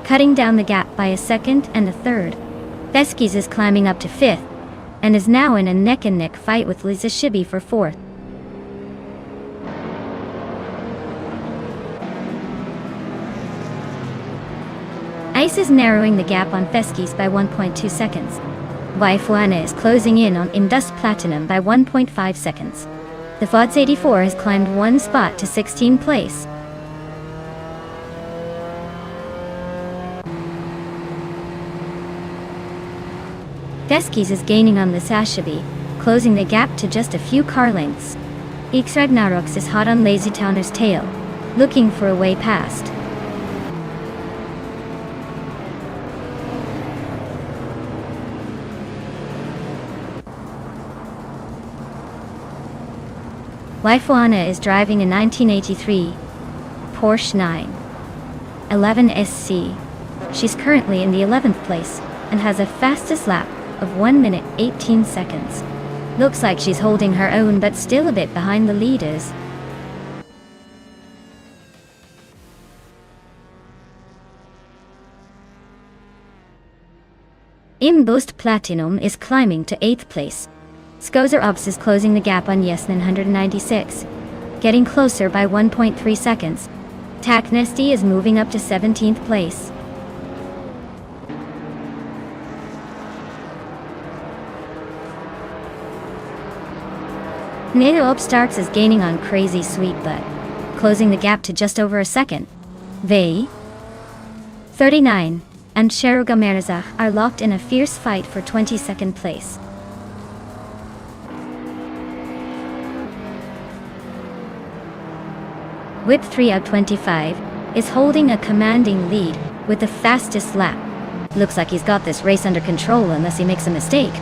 cutting down the gap by a second and a third. Feskies is climbing up to 5th, and is now in a neck-and-neck fight with Lisa Shibi for 4th. Ice is narrowing the gap on Feskies by 1.2 seconds. Waifuana is closing in on Imdus Platinum by 1.5 seconds. The Fods 84 has climbed 1 spot to 16th place. Feskies is gaining on Lisa Shibi, closing the gap to just a few car lengths. Ix Ragnaroks is hot on Lazy Town's tail, looking for a way past. Waifuana is driving a 1983 Porsche 911 SC. She's currently in the 11th place and has a fastest lap of 1 minute 18 seconds. Looks like she's holding her own but still a bit behind the leaders. Imboost Platinum is climbing to 8th place. Skozer Ops is closing the gap on Yes 996, getting closer by 1.3 seconds. Taknesty is moving up to 17th place. Nero Starks is gaining on Crazy Sweet Butt, closing the gap to just over a second. They 39 and Sheruga Merzach are locked in a fierce fight for 22nd place. Whip 3 out 25 is holding a commanding lead with the fastest lap. Looks like he's got this race under control unless he makes a mistake.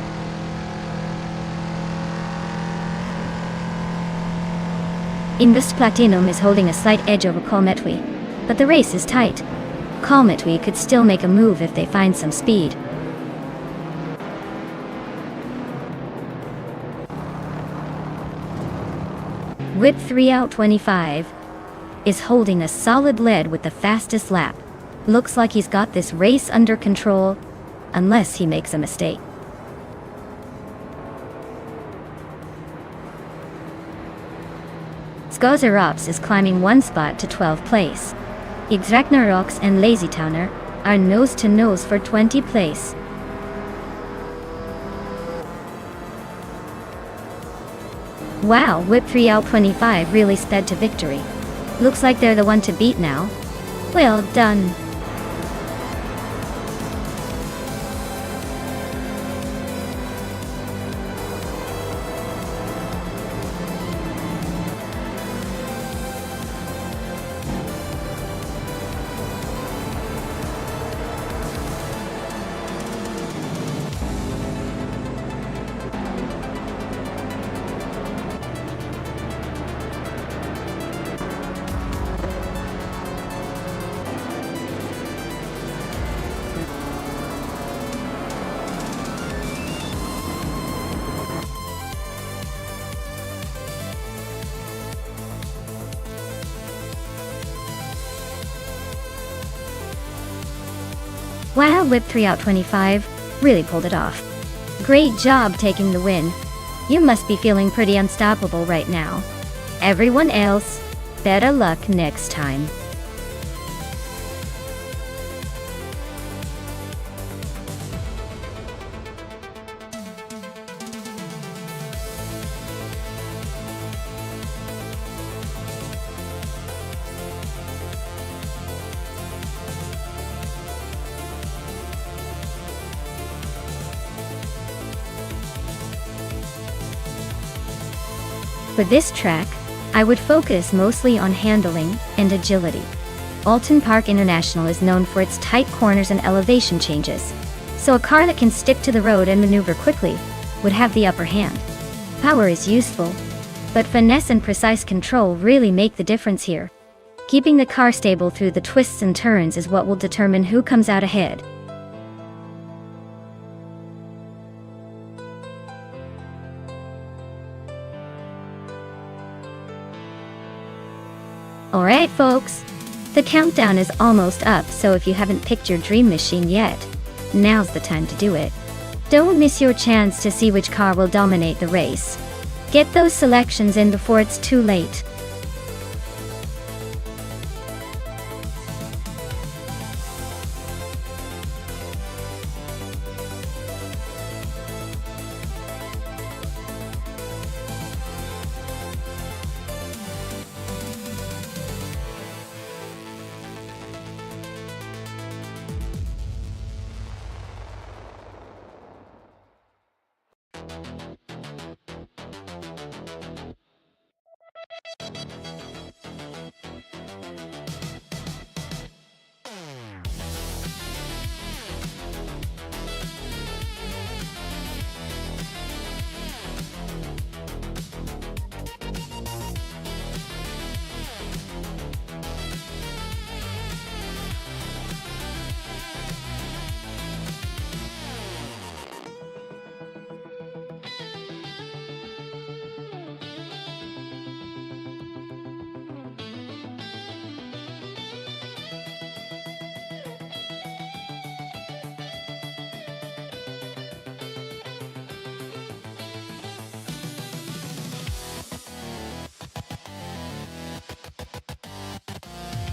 Invest Platinum is holding a slight edge over Kalmetwi, but the race is tight. Kalmetwi could still make a move if they find some speed. Whip 3 out 25 is holding a solid lead with the fastest lap. Looks like he's got this race under control, unless he makes a mistake. Skozer Ops is climbing one spot to 12th place. Igdragnarox and Lazy Towner are nose to nose for 20th place. Wow, Whip 3 out 25 really sped to victory. Looks like they're the one to beat now. Well done. Wow, Whip 3 out 25 really pulled it off. Great job taking the win. You must be feeling pretty unstoppable right now. Everyone else, better luck next time. For this track, I would focus mostly on handling and agility. Alton Park International is known for its tight corners and elevation changes, so a car that can stick to the road and maneuver quickly would have the upper hand. Power is useful, but finesse and precise control really make the difference here. Keeping the car stable through the twists and turns is what will determine who comes out ahead. Alright folks, the countdown is almost up, so if you haven't picked your dream machine yet, now's the time to do it. Don't miss your chance to see which car will dominate the race. Get those selections in before it's too late.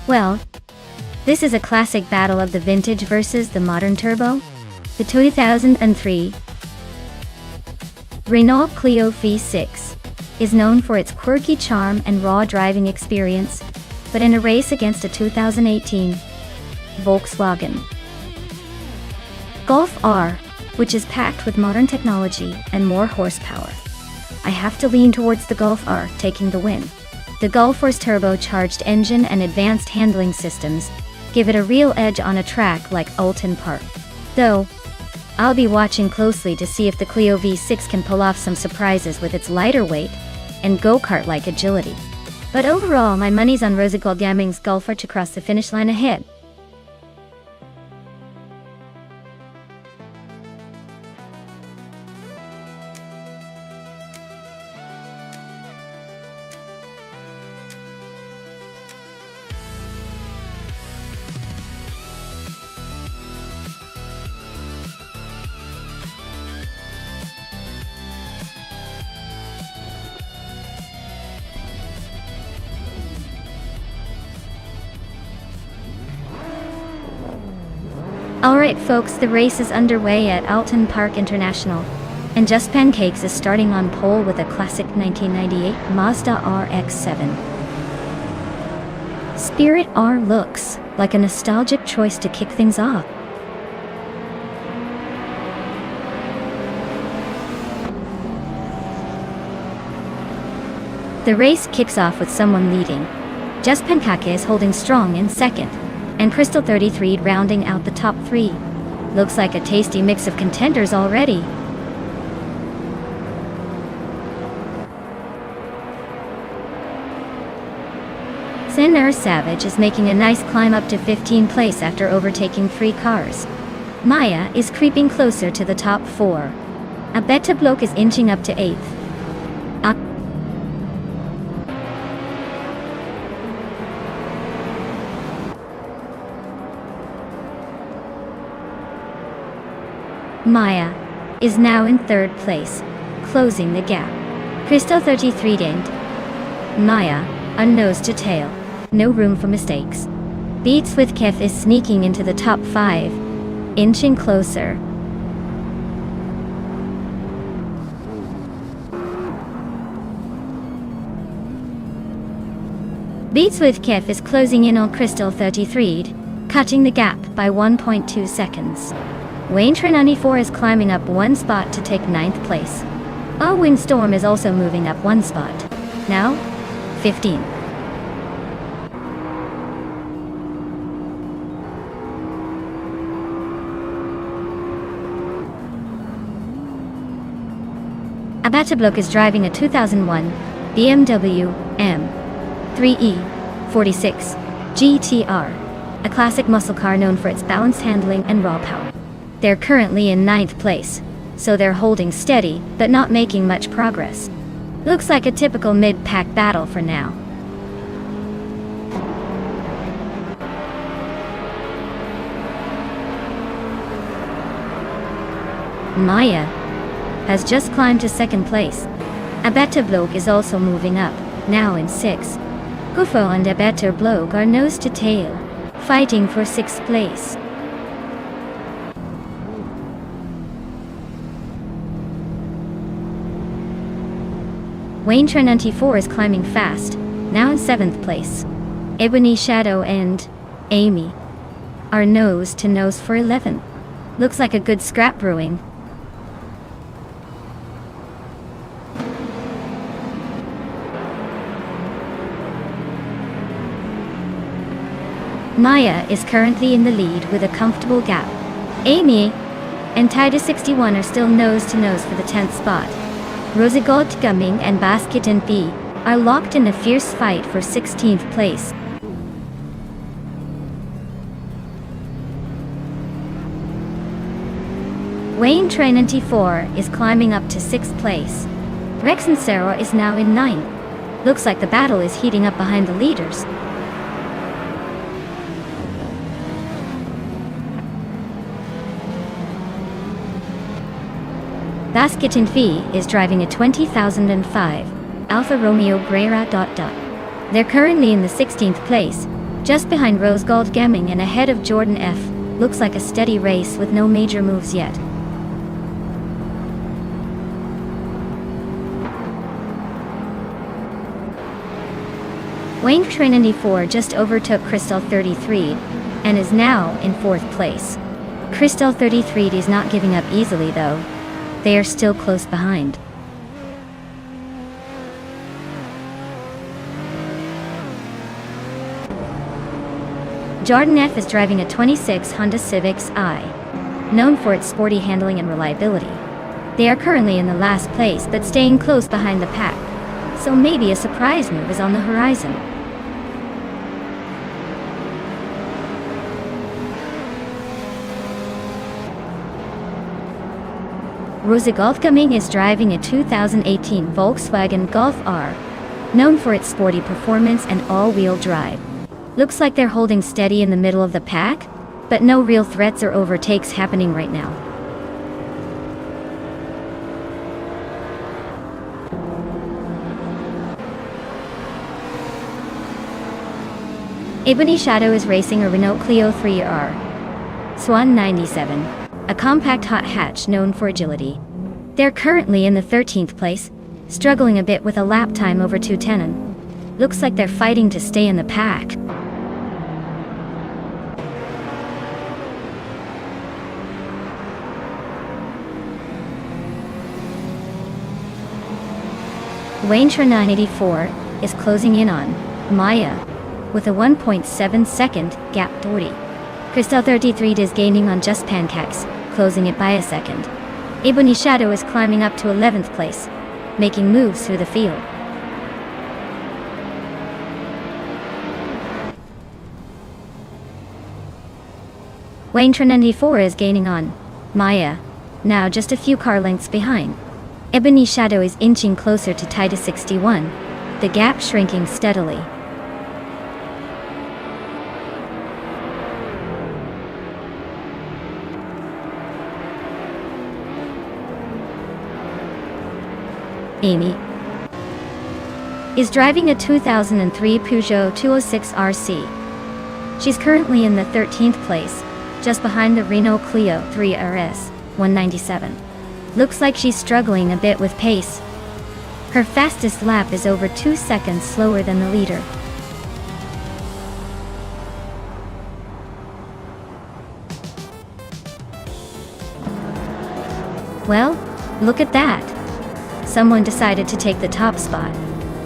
Well, this is a classic battle of the vintage versus the modern turbo. The 2003 Renault Clio V6 is known for its quirky charm and raw driving experience, but in a race against a 2018 Volkswagen Golf R, which is packed with modern technology and more horsepower, I have to lean towards the Golf R taking the win. The Golf R's turbocharged engine and advanced handling systems give it a real edge on a track like Alton Park. Though, I'll be watching closely to see if the Clio V6 can pull off some surprises with its lighter weight and go-kart-like agility. But overall, my money's on Rosie Goldgaming's Golf R to cross the finish line ahead. Alright folks, the race is underway at Alton Park International, and Just Pancakes is starting on pole with a classic 1998 Mazda RX-7. Spirit R looks like a nostalgic choice to kick things off. The race kicks off with someone leading. Just Pancakes holding strong in second, and Crystal 33 rounding out the top three. Looks like a tasty mix of contenders already. Senner Savage is making a nice climb up to 15th place after overtaking 3 cars. Maya is creeping closer to the top 4. A Beta Bloke is inching up to 8th. Maya is now in 3rd place, closing the gap. Crystal 33 and Maya are nose to tail, no room for mistakes. Beats with Kef is sneaking into the top 5, inching closer. Beats with Kef is closing in on Crystal 33, cutting the gap by 1.2 seconds. Wayne 94 is climbing up 1 spot to take 9th place. Oh, Windstorm is also moving up 1 spot. Now, 15. Abatabloke is driving a 2001 BMW M3E46 GTR, a classic muscle car known for its balanced handling and raw power. They're currently in 9th place, so they're holding steady, but not making much progress. Looks like a typical mid-pack battle for now. Maya has just climbed to 2nd place. Abeta Bloke is also moving up, now in 6th. Gufo and Abeta Bloke are nose to tail, fighting for 6th place. Wayne 94 is climbing fast, now in 7th place. Ebony Shadow and Amy are nose to nose for 11th. Looks like a good scrap brewing. Maya is currently in the lead with a comfortable gap. Amy and Titus 61 are still nose to nose for the 10th spot. Rosegold Gumming and Basket and B are locked in a fierce fight for 16th place. Wayne 94 is climbing up to 6th place. Rex and Sarah is now in 9th. Looks like the battle is heating up behind the leaders. Basket and Fee is driving a 2005 Alfa Romeo Brera. They're currently in the 16th place, Just behind Rose Gold Gemming and ahead of Jordan F. Looks like a steady race with no major moves yet. Wayne Trinity 4 just overtook Crystal 33 and is now in 4th place. Crystal 33 is not giving up easily though. They are still close behind. Jordan F is driving a 26 Honda Civic i, known for its sporty handling and reliability. They are currently in the last place but staying close behind the pack, so maybe a surprise move is on the horizon. Rosa Golfgaming is driving a 2018 Volkswagen Golf R, known for its sporty performance and all-wheel drive. Looks like they're holding steady in the middle of the pack, but no real threats or overtakes happening right now. Ebony Shadow is racing a Renault Clio 3R Swan 97, a compact hot hatch known for agility. They're currently in the 13th place, struggling a bit with a lap time over 2:10. Looks like they're fighting to stay in the pack. Wayne Trinity 84 is closing in on Maya with a 1.7 second gap 40. Crystal 33 is gaining on Just Pancakes, closing it by a second. Ebony Shadow is climbing up to 11th place, making moves through the field. Wayne Trinity 4 is gaining on Maya, now just a few car lengths behind. Ebony Shadow is inching closer to Titus 61, the gap shrinking steadily. Amy is driving a 2003 Peugeot 206 RC. She's currently in the 13th place, just behind the Renault Clio 3 RS 197. Looks like she's struggling a bit with pace. Her fastest lap is over 2 seconds slower than the leader. Well, look at that. Someone decided to take the top spot.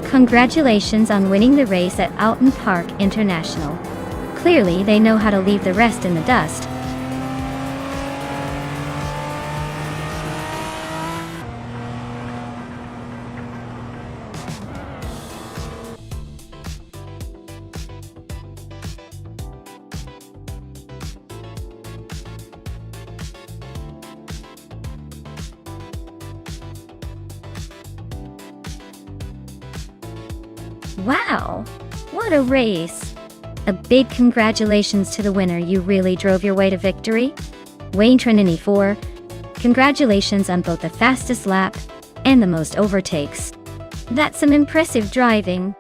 Congratulations on winning the race at Alton Park International. Clearly, they know how to leave the rest in the dust. Wow, what a race! A big congratulations to the winner. You really drove your way to victory. Wayne Trinity 4, congratulations on both the fastest lap and the most overtakes. That's some impressive driving.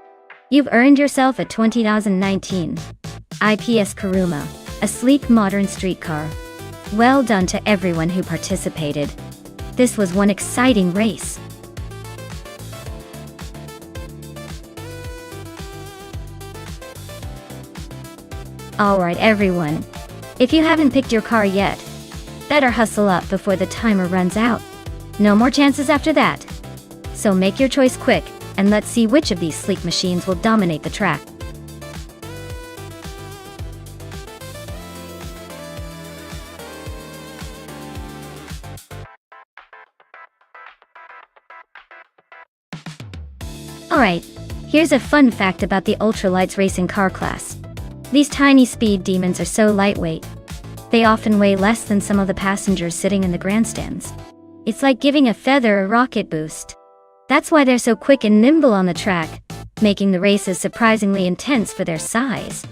You've earned yourself a 2019 IPS Kuruma, a sleek modern street car. Well done to everyone who participated. This was one exciting race. Alright everyone, if you haven't picked your car yet, better hustle up before the timer runs out. No more chances after that. So make your choice quick, and let's see which of these sleek machines will dominate the track. Alright, here's a fun fact about the ultralights racing car class. These tiny speed demons are so lightweight. They often weigh less than some of the passengers sitting in the grandstands. It's like giving a feather a rocket boost. That's why they're so quick and nimble on the track, making the races surprisingly intense for their size.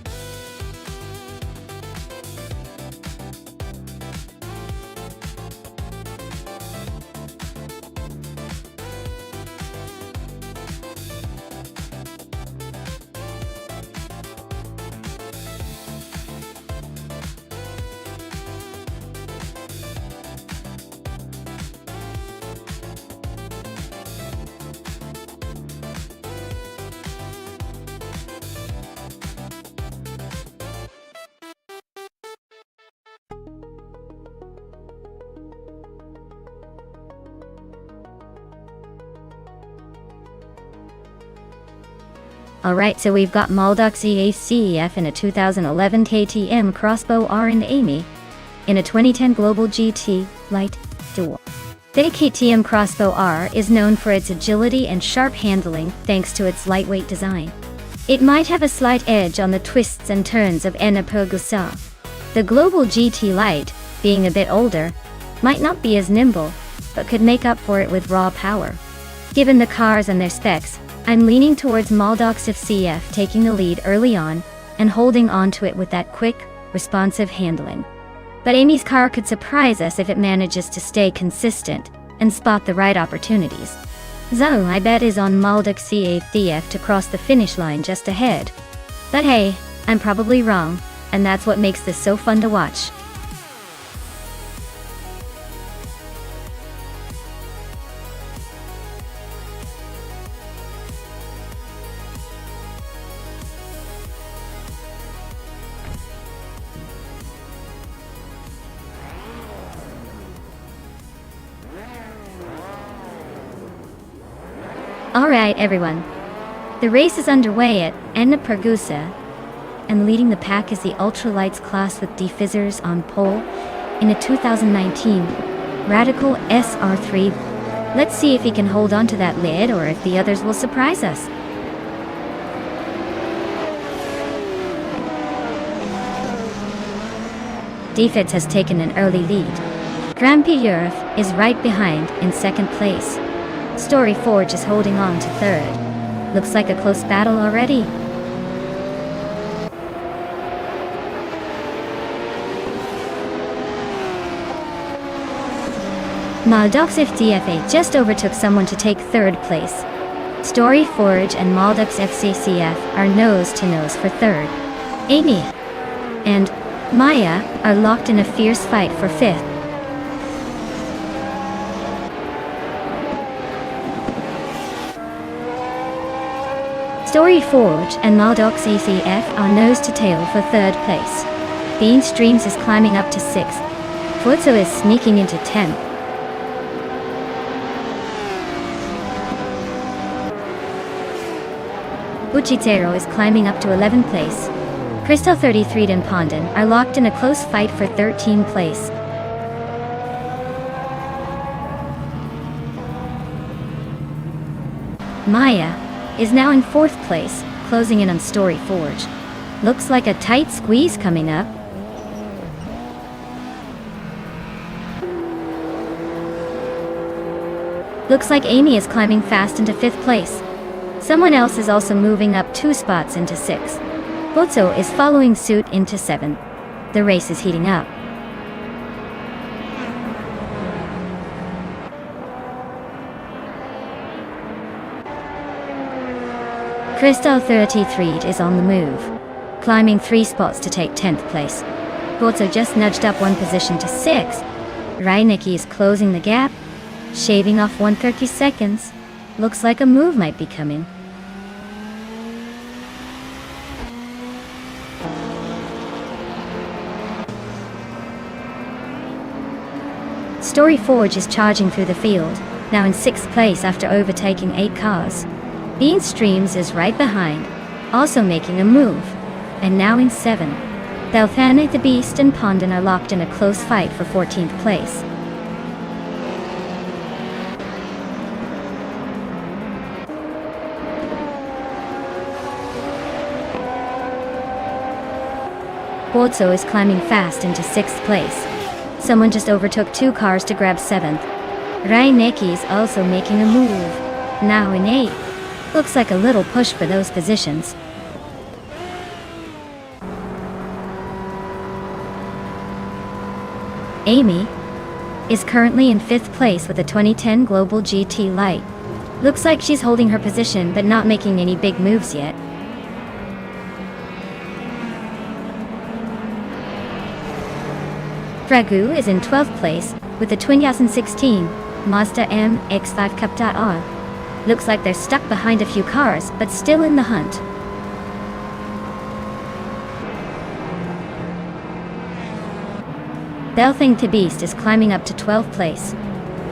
Alright, so we've got Maldox EACEF in a 2011 KTM Crossbow R and Amy in a 2010 Global GT Light Dual. The KTM Crossbow R is known for its agility and sharp handling thanks to its lightweight design. It might have a slight edge on the twists and turns of Enna Pergusa. The Global GT Light, being a bit older, might not be as nimble, but could make up for it with raw power. Given the cars and their specs, I'm leaning towards Maldox CF taking the lead early on and holding on to it with that quick, responsive handling. But Amy's car could surprise us if it manages to stay consistent and spot the right opportunities. So my bet is on Maldox CF to cross the finish line just ahead. But hey, I'm probably wrong, and that's what makes this so fun to watch. Alright everyone, the race is underway at Enna Pergusa, and leading the pack is the ultralights class with defizzers on pole in a 2019 Radical SR3. Let's see if he can hold on to that lead or if the others will surprise us. Defitz has taken an early lead. Grampy Europe is right behind in second place. Story Forge is holding on to third. Looks like a close battle already. Maldox FDFA just overtook someone to take third place. Story Forge and Maldox FCCF are nose to nose for third. Amy and Maya are locked in a fierce fight for fifth. Story Forge and Maldox ACF are nose to tail for third place. Bean Streams is climbing up to 6th. Forzo is sneaking into 10th. Buchitero is climbing up to 11th place. Crystal 33 and Pondon are locked in a close fight for 13th place. Maya is now in 4th place, closing in on Story Forge. Looks like a tight squeeze coming up. Looks like Amy is climbing fast into 5th place. Someone else is also moving up 2 spots into 6th. Bozo is following suit into 7th. The race is heating up. Crystal 33 is on the move, climbing 3 spots to take 10th place. Bozo just nudged up 1 position to 6th. Reinecke is closing the gap, shaving off 130 seconds. Looks like a move might be coming. Story Forge is charging through the field, now in 6th place after overtaking 8 cars. Bean Streams is right behind, also making a move, and now in 7th. Delphane the Beast and Pondon are locked in a close fight for 14th place. Bozo is climbing fast into 6th place. Someone just overtook 2 cars to grab 7th. Reinecke is also making a move, now in 8th. Looks like a little push for those positions. Amy is currently in 5th place with a 2010 Global GT Light. Looks like she's holding her position but not making any big moves yet. Dragu is in 12th place with the 2016 Mazda MX-5 Cup.R. Looks like they're stuck behind a few cars, but still in the hunt. Belthing to Beast is climbing up to 12th place.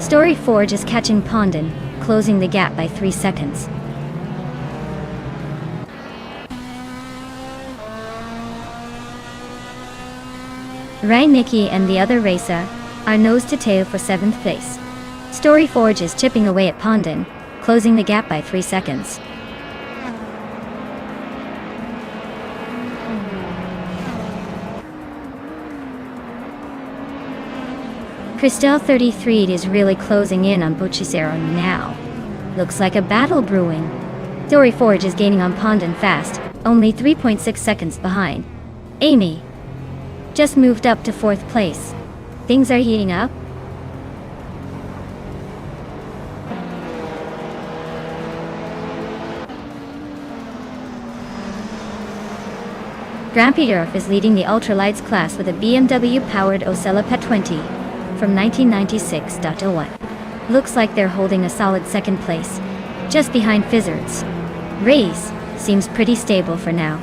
Story Forge is catching Pondon, closing the gap by 3 seconds. Ryan, Nikki, and the other racer are nose to tail for 7th place. Story Forge is chipping away at Pondon, closing the gap by 3 seconds. Cristal 33 is really closing in on Buchisero now. Looks like a battle brewing. Story Forge is gaining on Pondon fast, only 3.6 seconds behind. Amy just moved up to 4th place. Things are heating up. Grampierf is leading the ultralights class with a BMW-powered Osella Pet 20 from 1996.01. Looks like they're holding a solid 2nd place, just behind Fizzards. Race seems pretty stable for now.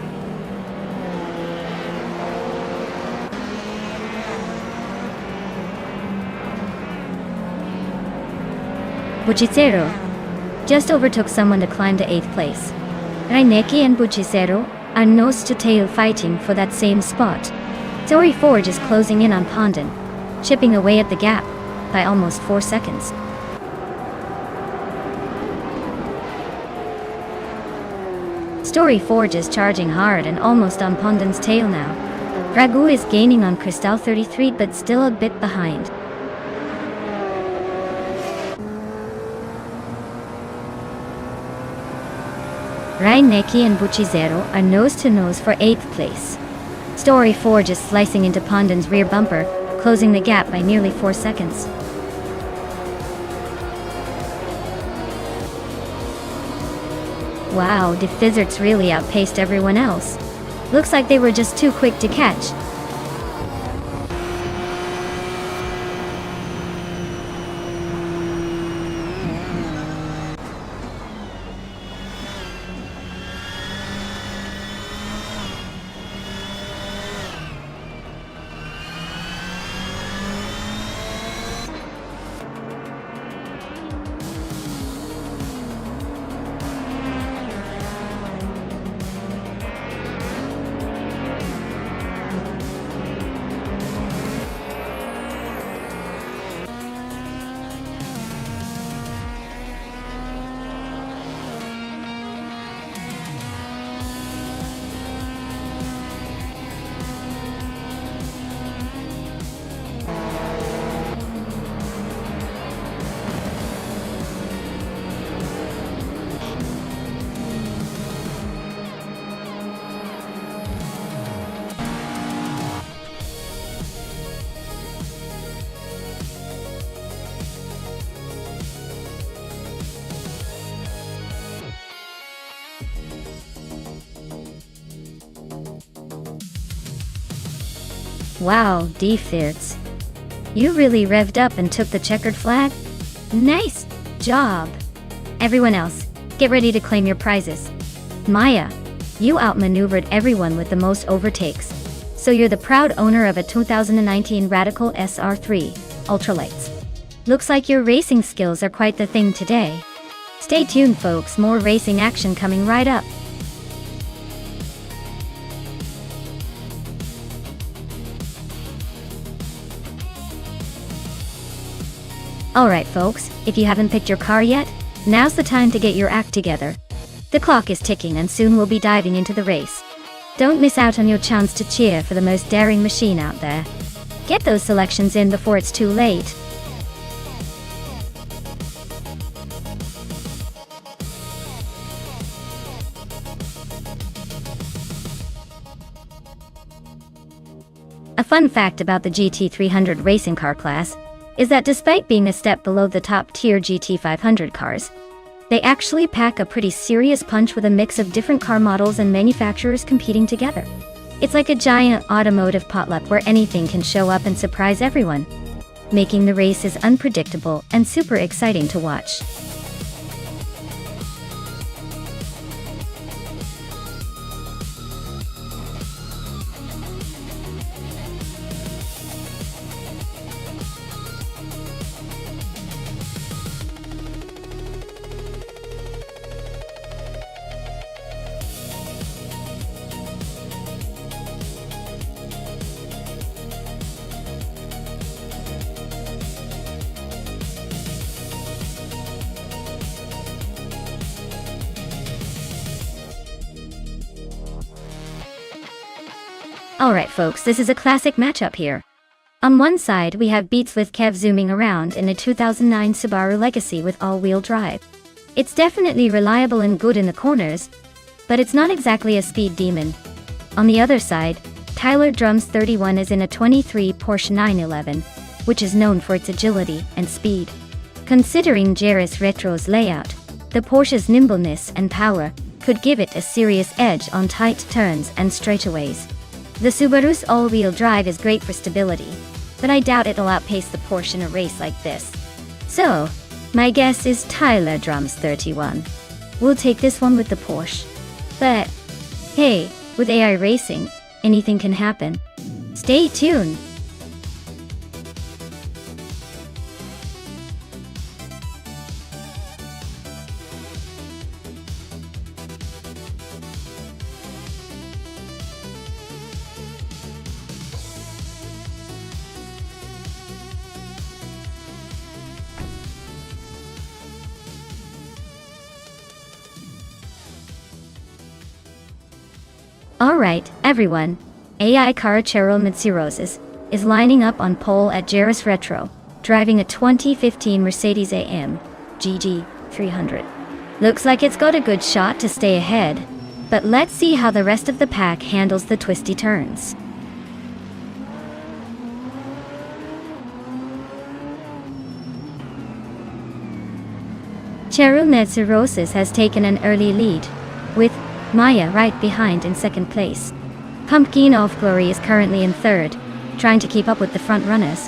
Buchisero just overtook someone to climb to 8th place. Reineki and Buchisero are nose to tail fighting for that same spot. Story Forge is closing in on Pondon, chipping away at the gap by almost 4 seconds. Story Forge is charging hard and almost on Pondon's tail now. Ragu is gaining on Cristal 33 but still a bit behind. Reineki and Buchisero are nose to nose for 8th place. Story Forge is slicing into Pondon's rear bumper, closing the gap by nearly 4 seconds. Wow, the Fizzards really outpaced everyone else. Looks like they were just too quick to catch. Wow, D-Fits. You really revved up and took the checkered flag? Nice job! Everyone else, get ready to claim your prizes. Maya, you outmaneuvered everyone with the most overtakes. So you're the proud owner of a 2019 Radical SR3 Ultralights. Looks like your racing skills are quite the thing today. Stay tuned folks, more racing action coming right up. Alright folks, if you haven't picked your car yet, now's the time to get your act together. The clock is ticking and soon we'll be diving into the race. Don't miss out on your chance to cheer for the most daring machine out there. Get those selections in before it's too late. A fun fact about the GT300 racing car class is that despite being a step below the top-tier GT500 cars, they actually pack a pretty serious punch with a mix of different car models and manufacturers competing together. It's like a giant automotive potluck where anything can show up and surprise everyone, making the races unpredictable and super exciting to watch. Alright folks, this is a classic matchup here. On one side, we have Beats with Kev zooming around in a 2009 Subaru Legacy with all-wheel drive. It's definitely reliable and good in the corners, but it's not exactly a speed demon. On the other side, Tyler Drums 31 is in a 23 Porsche 911, which is known for its agility and speed. Considering Jarvis Retro's layout, the Porsche's nimbleness and power could give it a serious edge on tight turns and straightaways. The Subaru's all-wheel drive is great for stability, but I doubt it'll outpace the Porsche in a race like this. So, my guess is Tyler Drums 31. We'll take this one with the Porsche. But, hey, with AI racing, anything can happen. Stay tuned! Alright, everyone. AI Carachero Mitsurosis is lining up on pole at Jarvis Retro, driving a 2015 Mercedes AM GG 300. Looks like it's got a good shot to stay ahead, but let's see how the rest of the pack handles the twisty turns. Cheru Mitsurosis has taken an early lead, with Maya right behind in second place. Pumpkin of Glory is currently in third, trying to keep up with the front runners.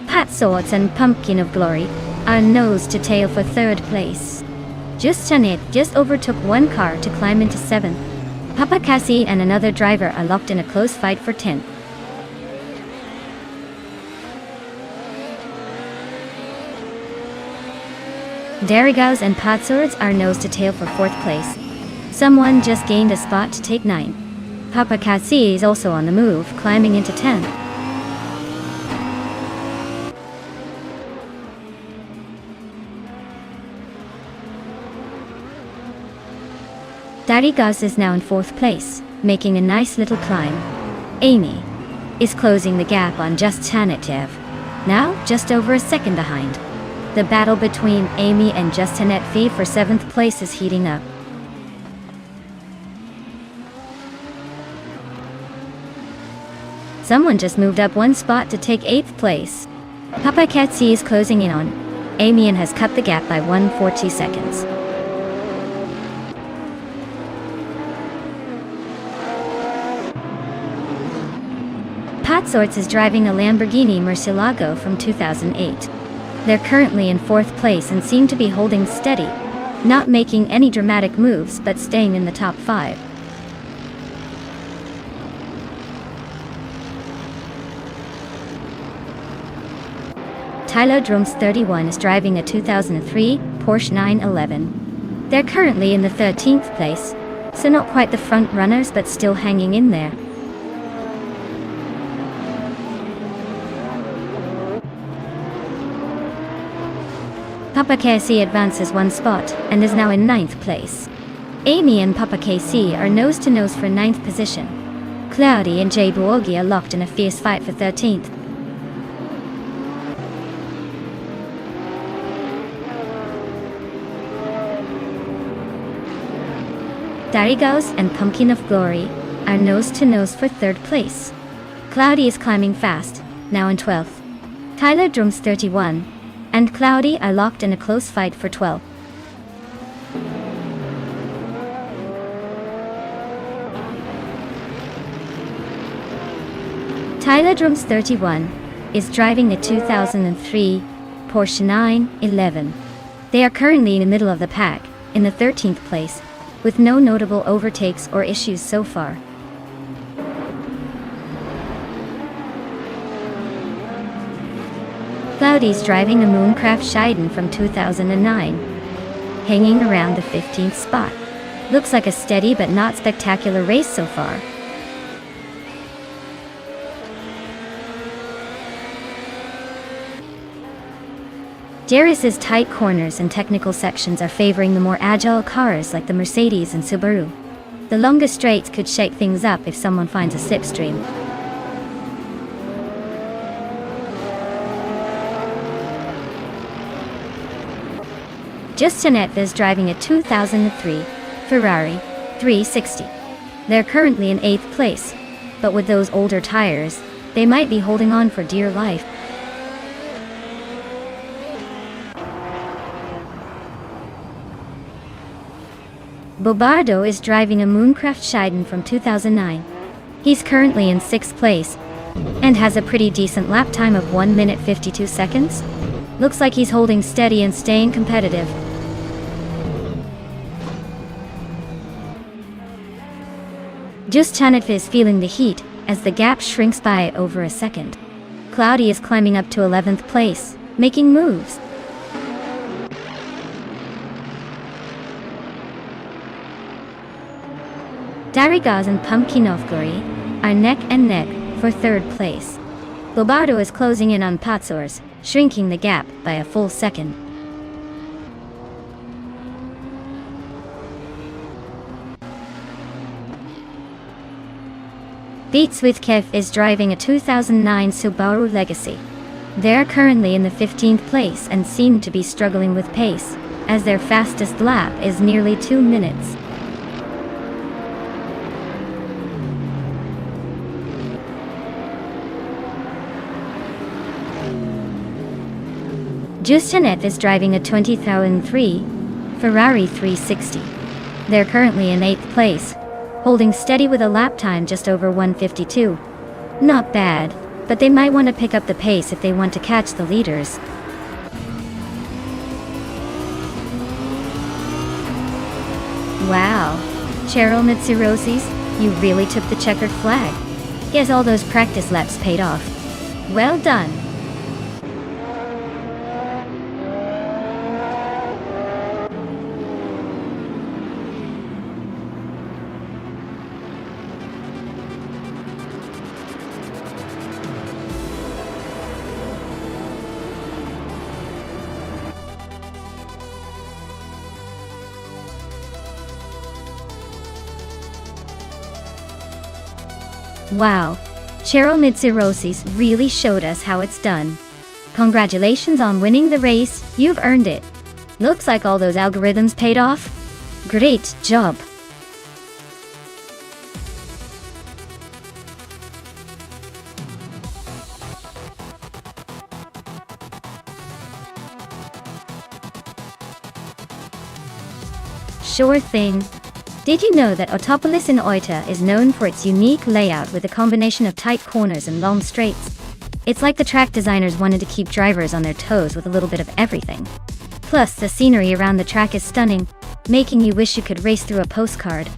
Pat Swords and Pumpkin of Glory are nose to tail for third place. Just Janet just overtook one car to climb into seventh. Papa Cassie and another driver are locked in a close fight for 10th. Darigaus and Patswords are nose to tail for 4th place. Someone just gained a spot to take 9. Papa Cassie is also on the move, climbing into 10th. Darigaus is now in 4th place, making a nice little climb. Amy is closing the gap on just Tanetev, now just over a second behind. The battle between Amy and Justinet Fee for 7th place is heating up. Someone just moved up one spot to take 8th place. Papa Katsi is closing in on Amy and has cut the gap by 140 seconds. Pat Sorts is driving a Lamborghini Murcielago from 2008. They're currently in 4th place and seem to be holding steady, not making any dramatic moves but staying in the top 5. Tyler Drums 31 is driving a 2003 Porsche 911. They're currently in the 13th place, so not quite the front runners but still hanging in there. Papa KC advances one spot and is now in 9th place. Amy and Papa KC are nose to nose for 9th position. Cloudy and Jay Buogi are locked in a fierce fight for 13th. Darigaus and Pumpkin of Glory are nose to nose for 3rd place. Cloudy is climbing fast, now in 12th. Tyler Drums 31 and Cloudy are locked in a close fight for 12th. Tyler Drums 31 is driving a 2003 Porsche 911. They are currently in the middle of the pack, in the 13th place, with no notable overtakes or issues so far. Cloudy's driving a Mooncraft Scheiden from 2009, hanging around the 15th spot. Looks like a steady but not spectacular race so far. Darius's tight corners and technical sections are favoring the more agile cars like the Mercedes and Subaru. The longer straights could shake things up if someone finds a slipstream. Justin is driving a 2003 Ferrari 360. They're currently in 8th place, but with those older tires, they might be holding on for dear life. Bobardo is driving a Mooncraft Scheiden from 2009. He's currently in 6th place, and has a pretty decent lap time of 1 minute 52 seconds. Looks like he's holding steady and staying competitive. Justanit is feeling the heat, as the gap shrinks by over a second. Cloudy is climbing up to 11th place, making moves. Darigaz and Pumpkinovgori are neck and neck for 3rd place. Bobardo is closing in on Patsors, shrinking the gap by a full second. Beatswithkev is driving a 2009 Subaru Legacy. They're currently in the 15th place and seem to be struggling with pace, as their fastest lap is nearly 2 minutes. Justanet is driving a 2003 Ferrari 360. They're currently in 8th place, holding steady with a lap time just over 1:52. Not bad, but they might want to pick up the pace if they want to catch the leaders. Wow, Cheryl Mitsurosis, you really took the checkered flag. Guess all those practice laps paid off. Well done. Wow, Cheryl Mitsurosis really showed us how it's done. Congratulations on winning the race, you've earned it. Looks like all those algorithms paid off. Great job. Sure thing. Did you know that Autopolis in Oita is known for its unique layout with a combination of tight corners and long straights? It's like the track designers wanted to keep drivers on their toes with a little bit of everything. Plus, the scenery around the track is stunning, making you wish you could race through a postcard.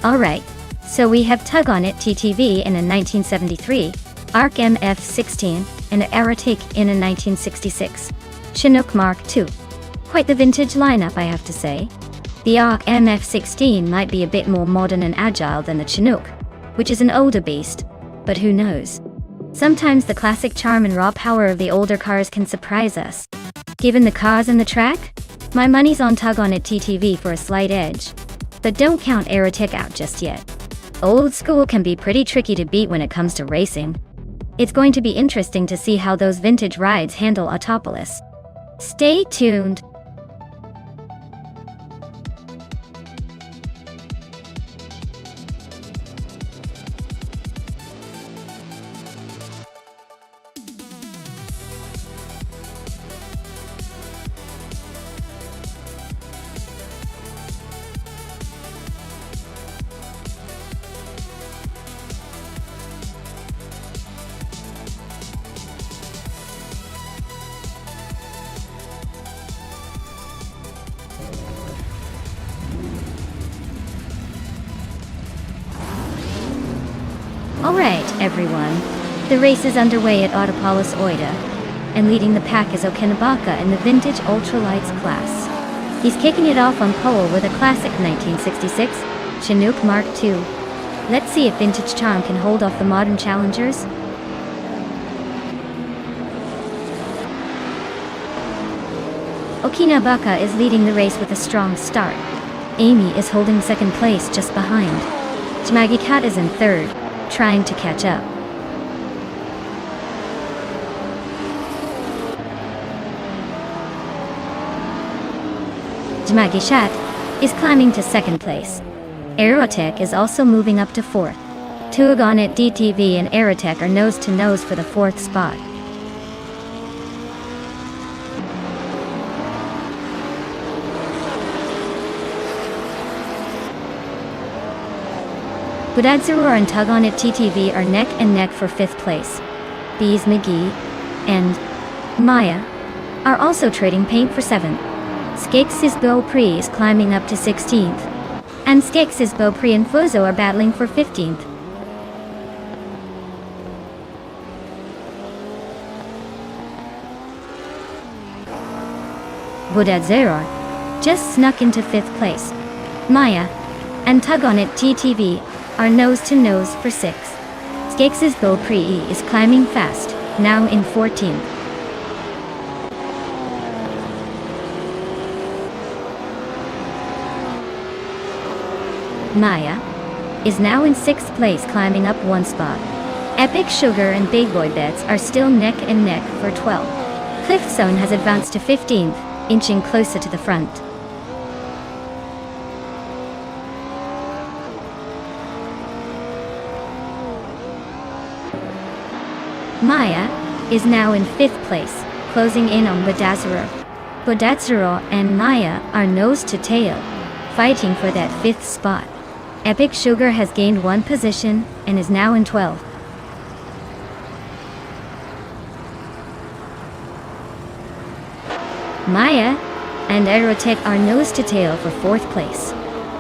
Alright, so we have Tug On It TTV in a 1973, ARC MF16, and Aerotic in a 1966. Chinook Mark II. Quite the vintage lineup, I have to say. The ARC MF16 might be a bit more modern and agile than the Chinook, which is an older beast, but who knows. Sometimes the classic charm and raw power of the older cars can surprise us. Given the cars and the track, my money's on Tug On It TTV for a slight edge. But don't count Aerotic out just yet. Old school can be pretty tricky to beat when it comes to racing. It's going to be interesting to see how those vintage rides handle Autopolis. Stay tuned. Alright, everyone. The race is underway at Autopolis Oida, and leading the pack is Okinabaka in the Vintage Ultralights class. He's kicking it off on pole with a classic 1966 Chinook Mark II. Let's see if Vintage Charm can hold off the modern challengers. Okinabaka is leading the race with a strong start. Amy is holding second place just behind. Jimagi Cat is in third, trying to catch up. Jimagi Cat is climbing to second place. Aerotech is also moving up to fourth. Tuagonet DTV and Aerotech are nose to nose for the fourth spot. Budadzeror and Tuagonet TTV are neck and neck for fifth place. Bees McGee and Maya are also trading paint for seventh. Skeksis Beaupré is climbing up to 16th, and Skeksis Beaupré and Fuzo are battling for 15th. Budadzeror just snuck into fifth place. Maya and Tuagonet TTV are nose to nose for sixth. Skeksis Beaupré is climbing fast, now in 14th. Maya is now in sixth place, climbing up one spot. Epic Sugar and Big Boy Bets are still neck and neck for 12th. Cliff Zone has advanced to 15th, inching closer to the front. Maya is now in fifth place, closing in on Budadzeror. Budadzeror and Maya are nose to tail, fighting for that fifth spot. Epic Sugar has gained one position and is now in 12th. Maya and Aerotech are nose to tail for fourth place.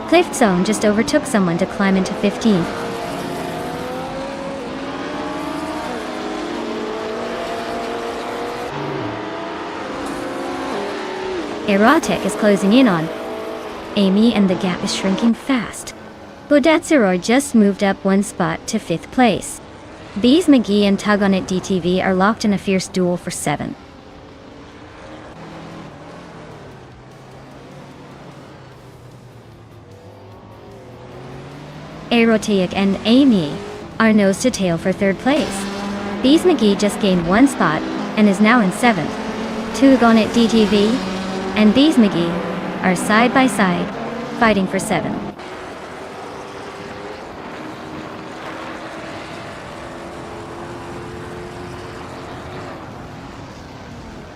Cliff Zone just overtook someone to climb into 15th. Aerotech is closing in on Amy, and the gap is shrinking fast. Budadzeror just moved up one spot to fifth place. Bees McGee and Tuagonet DTV are locked in a fierce duel for 7th. Aerotech and Amy are nose to tail for third place. Bees McGee just gained one spot and is now in 7th. Tuagonet DTV and Bees McGee are side by side, fighting for 7th.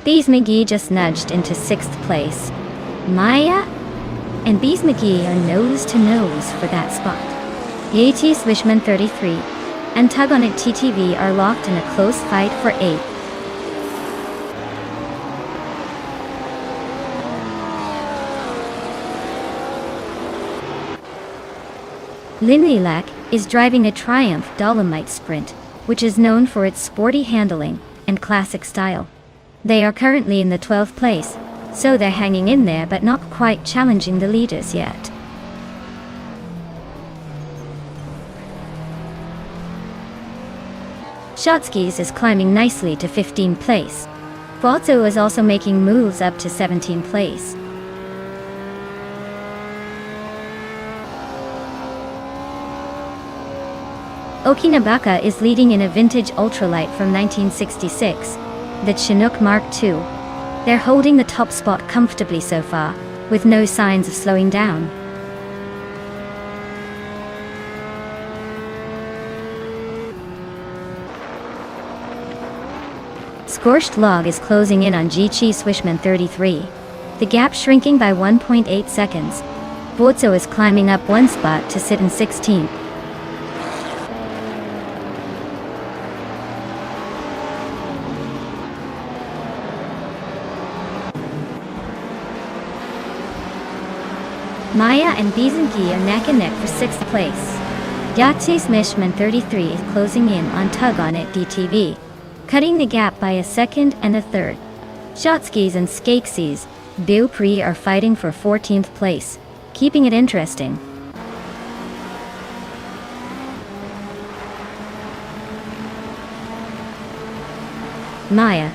Bees McGee just nudged into 6th place. Maya and Bees McGee are nose to nose for that spot. Yeti Swishman 33 and Tuagonet TTV are locked in a close fight for 8th. Linlilac is driving a Triumph Dolomite Sprint, which is known for its sporty handling and classic style. They are currently in the 12th place, so they're hanging in there but not quite challenging the leaders yet. Shotskis is climbing nicely to 15th place. Fuzo is also making moves up to 17th place. Okinabaka is leading in a vintage ultralight from 1966, the Chinook Mark II. They're holding the top spot comfortably so far, with no signs of slowing down. Scorched Log is closing in on Jichi Swishman 33. The gap shrinking by 1.8 seconds. Bozo is climbing up one spot to sit in 16th. Maya and Bizanki are neck and neck for 6th place. Yahtzee Smishman 33 is closing in on Tug on It DTV, cutting the gap by a second and a third. Shotskis and Skakesis, Beaupre are fighting for 14th place, keeping it interesting. Maya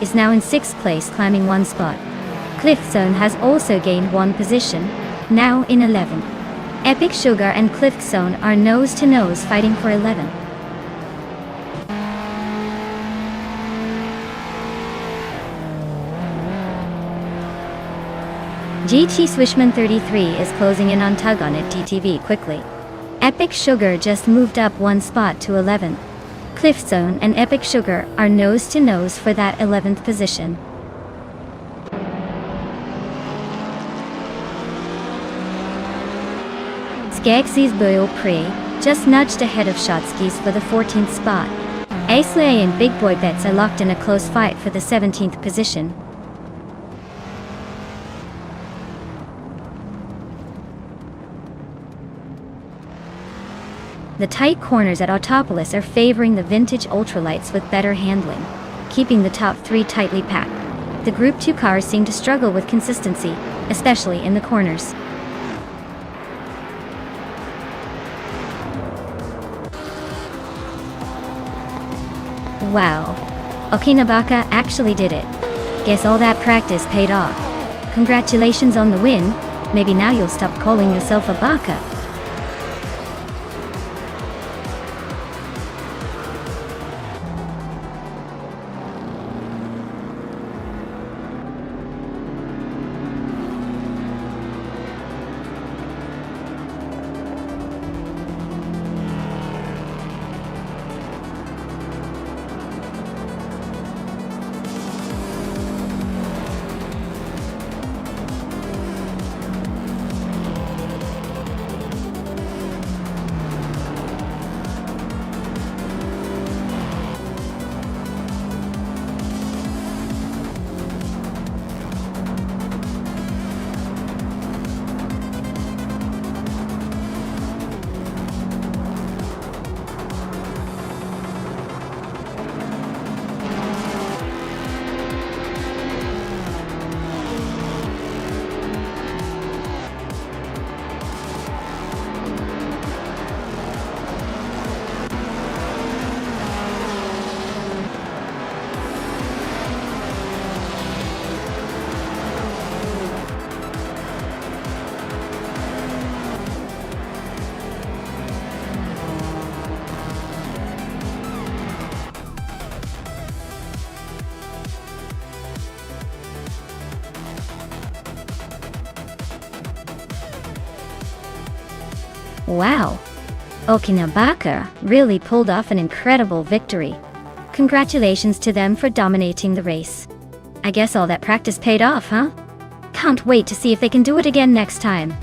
is now in 6th place, climbing one spot. Cliffzone has also gained one position, now in 11th. Epic Sugar and Cliffzone are nose to nose fighting for 11th. GT Swishman 33 is closing in on Tug on It DTV quickly. Epic Sugar just moved up one spot to 11th. Cliffzone and Epic Sugar are nose to nose for that 11th position. Skagsy's Beaupre just nudged ahead of Shotskis for the 14th spot. Aisley and Big Boy Bets are locked in a close fight for the 17th position. The tight corners at Autopolis are favoring the vintage ultralights with better handling, keeping the top 3 tightly packed. The Group 2 cars seem to struggle with consistency, especially in the corners. Wow. Okinabaka actually did it. Guess all that practice paid off. Congratulations on the win. Maybe now you'll stop calling yourself a baka. Wow! Okinabaka really pulled off an incredible victory. Congratulations to them for dominating the race. I guess all that practice paid off, huh? Can't wait to see if they can do it again next time.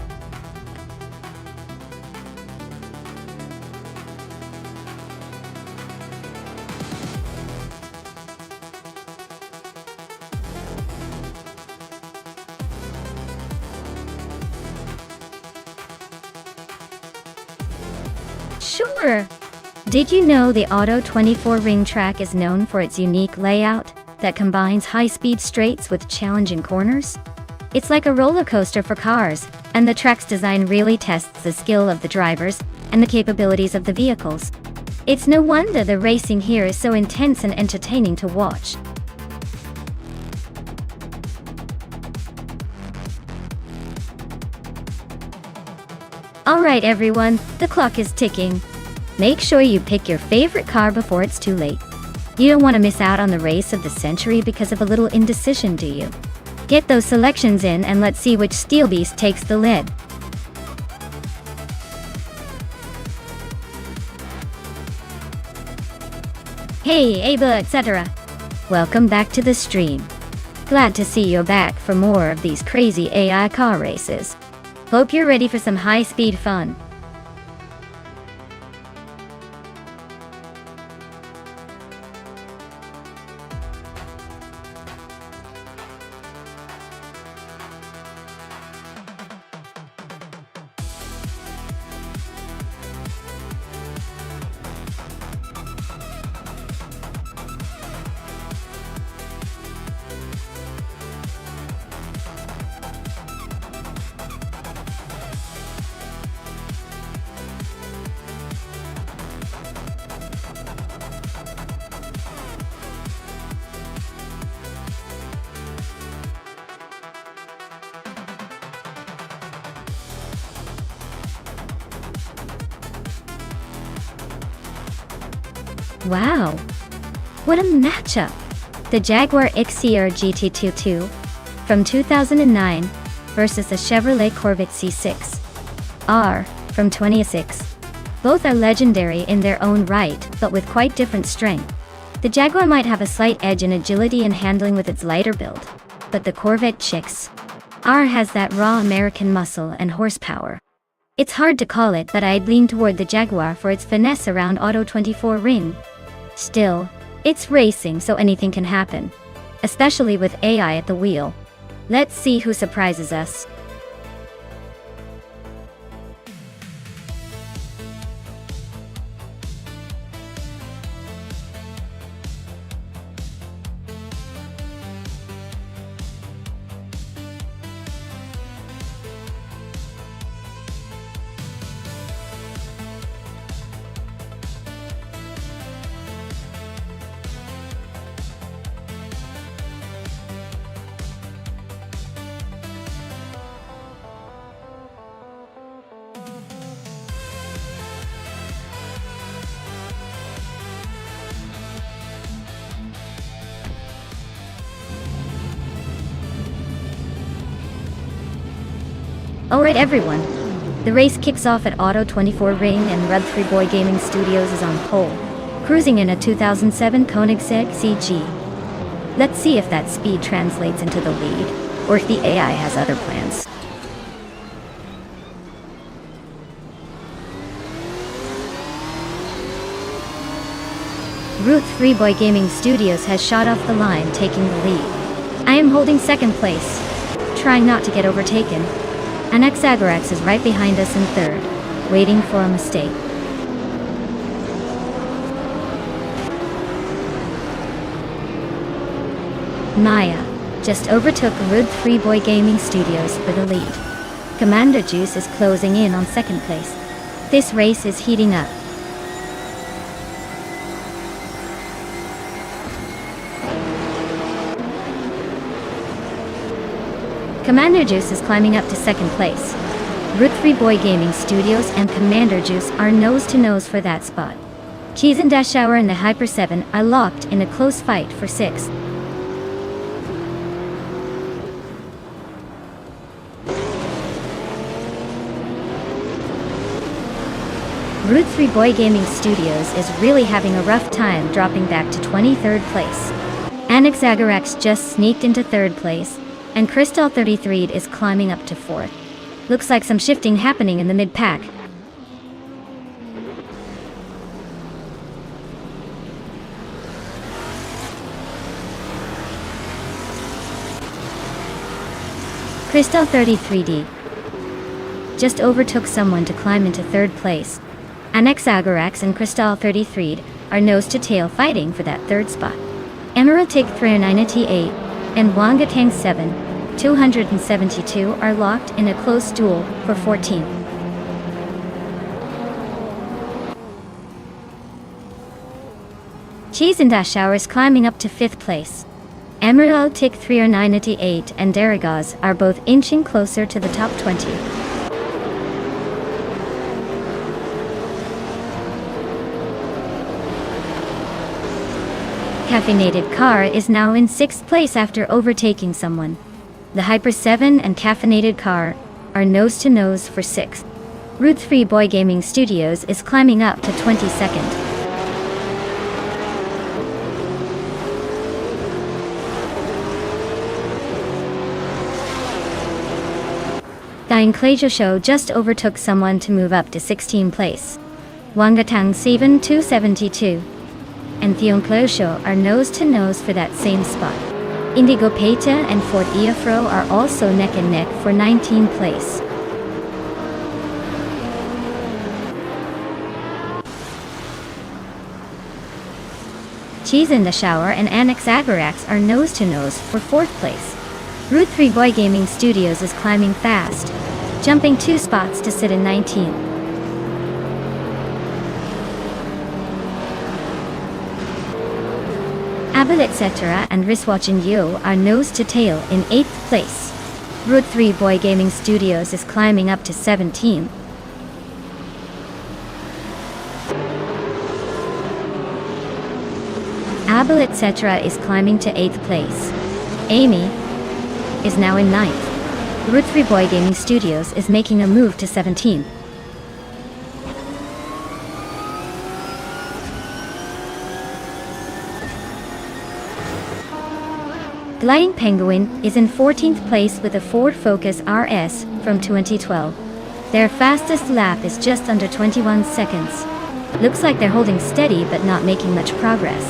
Sure! Did you know the Auto 24 ring track is known for its unique layout that combines high-speed straights with challenging corners? It's like a roller coaster for cars, and the track's design really tests the skill of the drivers and the capabilities of the vehicles. It's no wonder the racing here is so intense and entertaining to watch. Alright everyone, the clock is ticking. Make sure you pick your favorite car before it's too late. You don't want to miss out on the race of the century because of a little indecision, do you? Get those selections in and let's see which steel beast takes the lead. Hey, Ava, etc. Welcome back to the stream. Glad to see you're back for more of these crazy AI car races. Hope you're ready for some high-speed fun. Wow, what a matchup! The Jaguar XCR GT22 from 2009 versus the Chevrolet Corvette C6 R from 2006. Both are legendary in their own right, but with quite different strength. The Jaguar might have a slight edge in agility and handling with its lighter build, but the Corvette XCR has that raw American muscle and horsepower. It's hard to call it, but I'd lean toward the Jaguar for its finesse around Auto 24 ring. Still, it's racing, so anything can happen, especially with AI at the wheel. Let's see who surprises us. Alright everyone, the race kicks off at Auto 24 Ring and Rud3 Boy Gaming Studios is on pole, cruising in a 2007 Koenigsegg CG. Let's see if that speed translates into the lead, or if the AI has other plans. Rud3 Boy Gaming Studios has shot off the line, taking the lead. I am holding second place, trying not to get overtaken. And Exagerax is right behind us in third, waiting for a mistake. Maya just overtook Rud3 Boy Gaming Studios for the lead. Commander Juice is closing in on second place. This race is heating up. Commander Juice is climbing up to second place. Rud3 Boy Gaming Studios and Commander Juice are nose-to-nose for that spot. Cheese and Dash Shower and the Hyper 7 are locked in a close fight for sixth. Rud3 Boy Gaming Studios is really having a rough time, dropping back to 23rd place. Anexagarax just sneaked into third place, and Crystal 33 is climbing up to fourth. Looks like some shifting happening in the mid-pack. Crystal 33D just overtook someone to climb into third place. Anexagarax and Crystal 33 are nose-to-tail fighting for that third spot. Emerald Take 398 and Wangatang 7 272 are locked in a close duel for 14th. Cheese and Dash Shower is climbing up to 5th place. Emerald Tick 398 and Daragaz are both inching closer to the top 20. Caffeinated car is now in 6th place after overtaking someone. The Hyper 7 and Caffeinated car are nose to nose for 6th. Route 3 Boy Gaming Studios is climbing up to 22nd. Dying Clajo Show just overtook someone to move up to 16th place. Wangatang 7272 and Theon Clajo are nose to nose for that same spot. Indigo Peta and Fort Iafro are also neck and neck for 19th place. Cheese in the Shower and Annex Agarax are nose to nose for 4th place. Route 3 Boy Gaming Studios is climbing fast, jumping 2 spots to sit in 19th. Abel etc. and Wristwatch and Yo are nose to tail in 8th place. Route 3 Boy Gaming Studios is climbing up to 17th. Abel etc. is climbing to 8th place. Amy is now in 9th. Route 3 Boy Gaming Studios is making a move to 17th. Gliding Penguin is in 14th place with a Ford Focus RS from 2012. Their fastest lap is just under 21 seconds. Looks like they're holding steady but not making much progress.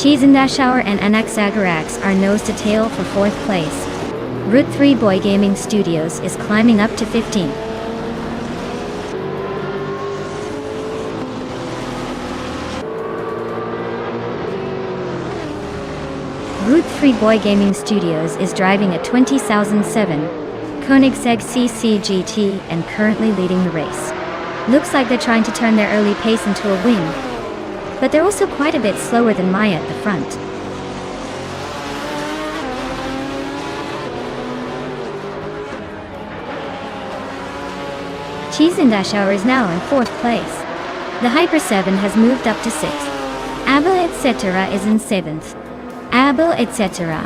Cheese in That Shower and Anaxagarax are nose to tail for 4th place. Route 3 Boy Gaming Studios is climbing up to 15th. Route 3 Boy Gaming Studios is driving a 2007 Koenigsegg CC GT and currently leading the race. Looks like they're trying to turn their early pace into a win, but they're also quite a bit slower than Maya at the front. Cheese in That Shower is now in 4th place. The Hyper 7 has moved up to 6th. Abel etc. is in 7th. Abel etc.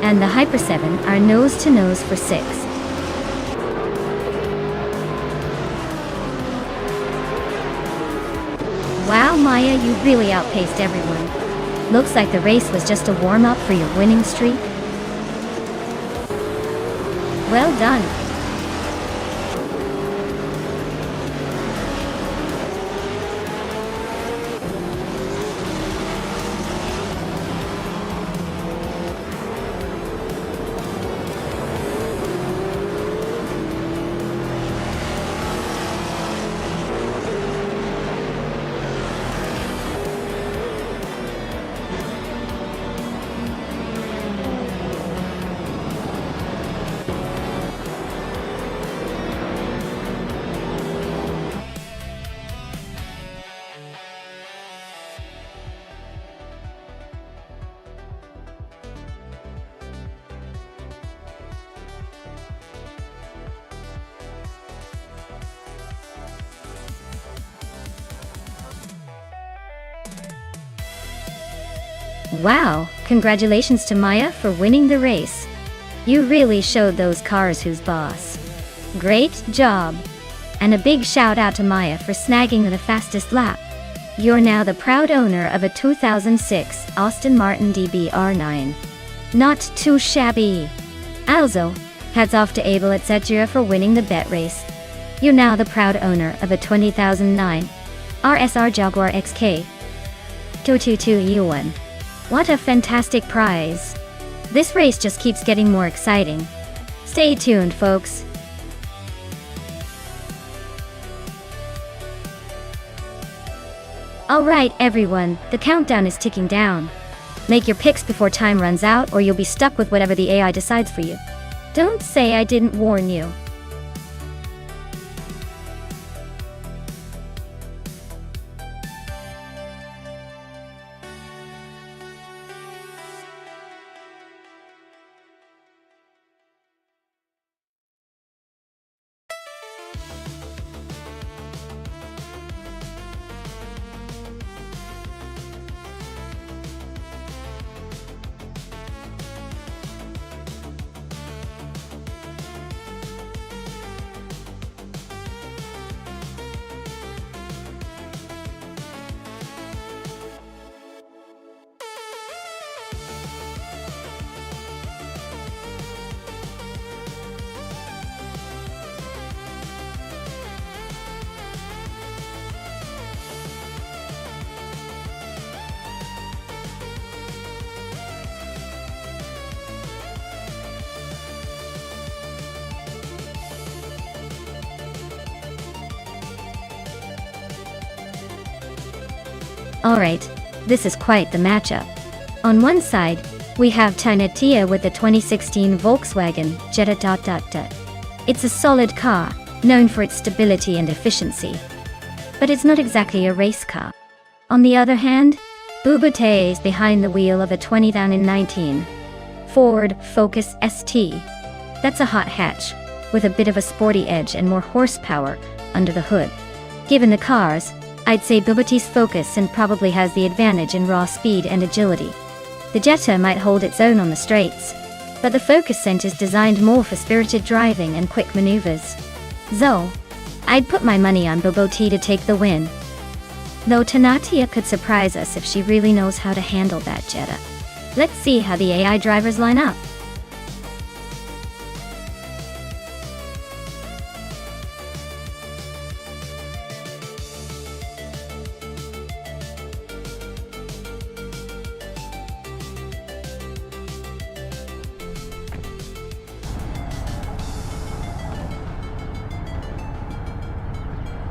and the Hyper 7 are nose to nose for 6th. Wow Maya, you really outpaced everyone. Looks like the race was just a warm-up for your winning streak. Well done. Wow, congratulations to Maya for winning the race. You really showed those cars who's boss. Great job. And a big shout out to Maya for snagging the fastest lap. You're now the proud owner of a 2006 Aston Martin DBR9. Not too shabby. Also, hats off to Abel etc. for winning the bet race. You're now the proud owner of a 2009 RSR Jaguar XK 222U1. What a fantastic prize. This race just keeps getting more exciting. Stay tuned, folks. Alright everyone, the countdown is ticking down. Make your picks before time runs out or you'll be stuck with whatever the AI decides for you. Don't say I didn't warn you. Alright, this is quite the matchup. On one side, we have Tinatia with the 2016 Volkswagen Jetta. It's a solid car, known for its stability and efficiency. But it's not exactly a race car. On the other hand, Bubate is behind the wheel of a 2019 Ford Focus ST. That's a hot hatch, with a bit of a sporty edge and more horsepower under the hood. Given the cars, I'd say Bubate's Focus and probably has the advantage in raw speed and agility. The Jetta might hold its own on the straights, but the Focus scent is designed more for spirited driving and quick maneuvers. So, I'd put my money on Bubate to take the win. Though Tinatia could surprise us if she really knows how to handle that Jetta. Let's see how the AI drivers line up.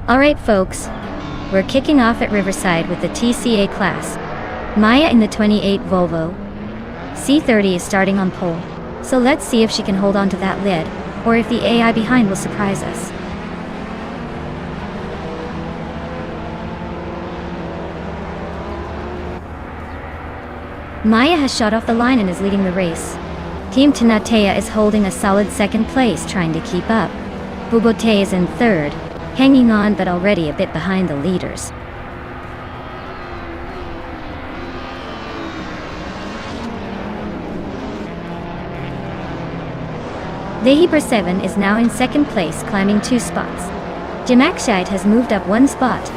Alright folks, we're kicking off at Riverside with the TCA class. Maya in the 28 Volvo C30 is starting on pole, so let's see if she can hold on to that lid, or if the AI behind will surprise us. Maya has shot off the line and is leading the race. Team Tinatea is holding a solid second place, trying to keep up. Bubate is in third, hanging on but already a bit behind the leaders. Vehiber 7 is now in second place, climbing 2 spots. Jimaxiate has moved up 1 spot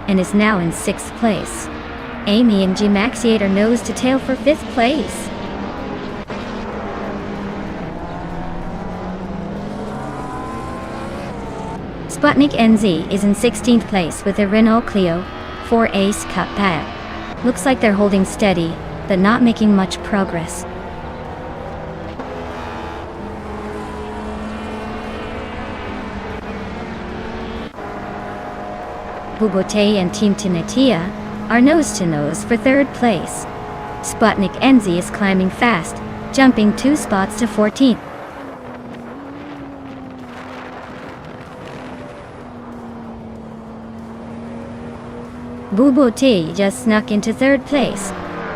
and is now in 6th place. Amy and Jimaxiate are nose to tail for 5th place. Sputnik NZ is in 16th place with a Renault Clio 4 Ace Cutback. Looks like they're holding steady, but not making much progress. Bubote and Team Tinatia are nose to nose for 3rd place. Sputnik NZ is climbing fast, jumping 2 spots to 14th. Bubote just snuck into 3rd place.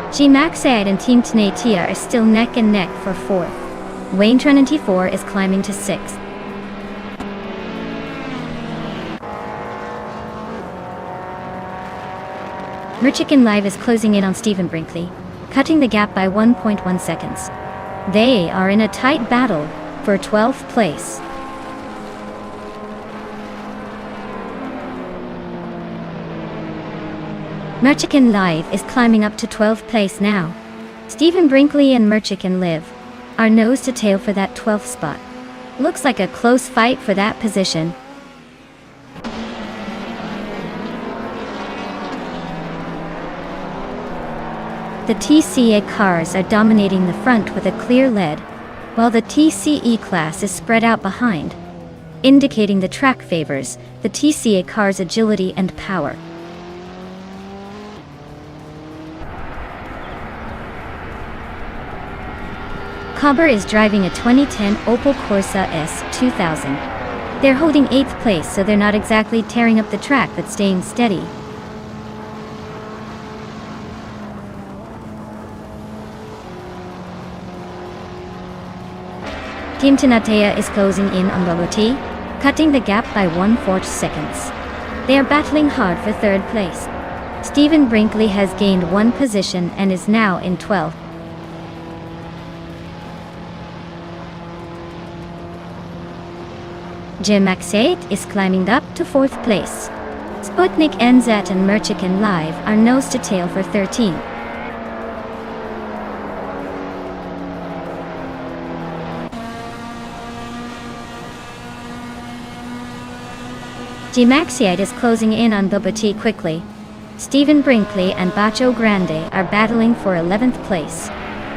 Jimaxiate and Team Tinatia are still neck and neck for 4th. Wayne Trinity 4 is climbing to 6th. Merchican Live is closing in on Stephen Brinkley, cutting the gap by 1.1 seconds. They are in a tight battle for 12th place. Merchican Live is climbing up to 12th place now. Stephen Brinkley and Merchican Live are nose to tail for that 12th spot. Looks like a close fight for that position. The TCA cars are dominating the front with a clear lead, while the TCE class is spread out behind, indicating the track favors the TCA car's agility and power. Cobber is driving a 2010 Opel Corsa S 2000. They're holding 8th place, so they're not exactly tearing up the track but staying steady. Team Tinatea is closing in on Bubote, cutting the gap by 1/4 seconds. They are battling hard for 3rd place. Stephen Brinkley has gained 1 position and is now in 12th. Jimaxiate is climbing up to 4th place. Sputnik NZ and Merchican Live are nose to tail for 13th. Jimaxiate is closing in on Bubote quickly. Stephen Brinkley and Bacho Grande are battling for 11th place.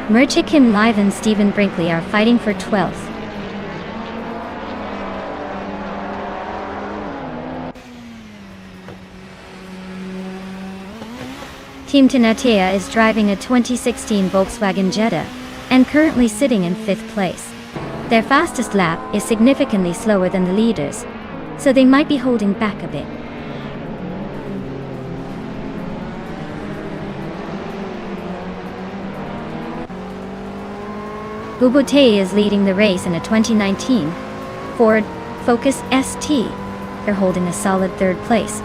Merchican Live and Stephen Brinkley are fighting for 12th. Team Tinatea is driving a 2016 Volkswagen Jetta and currently sitting in 5th place. Their fastest lap is significantly slower than the leaders, so they might be holding back a bit. Bubotei is leading the race in a 2019 Ford Focus ST. They're holding a solid 3rd place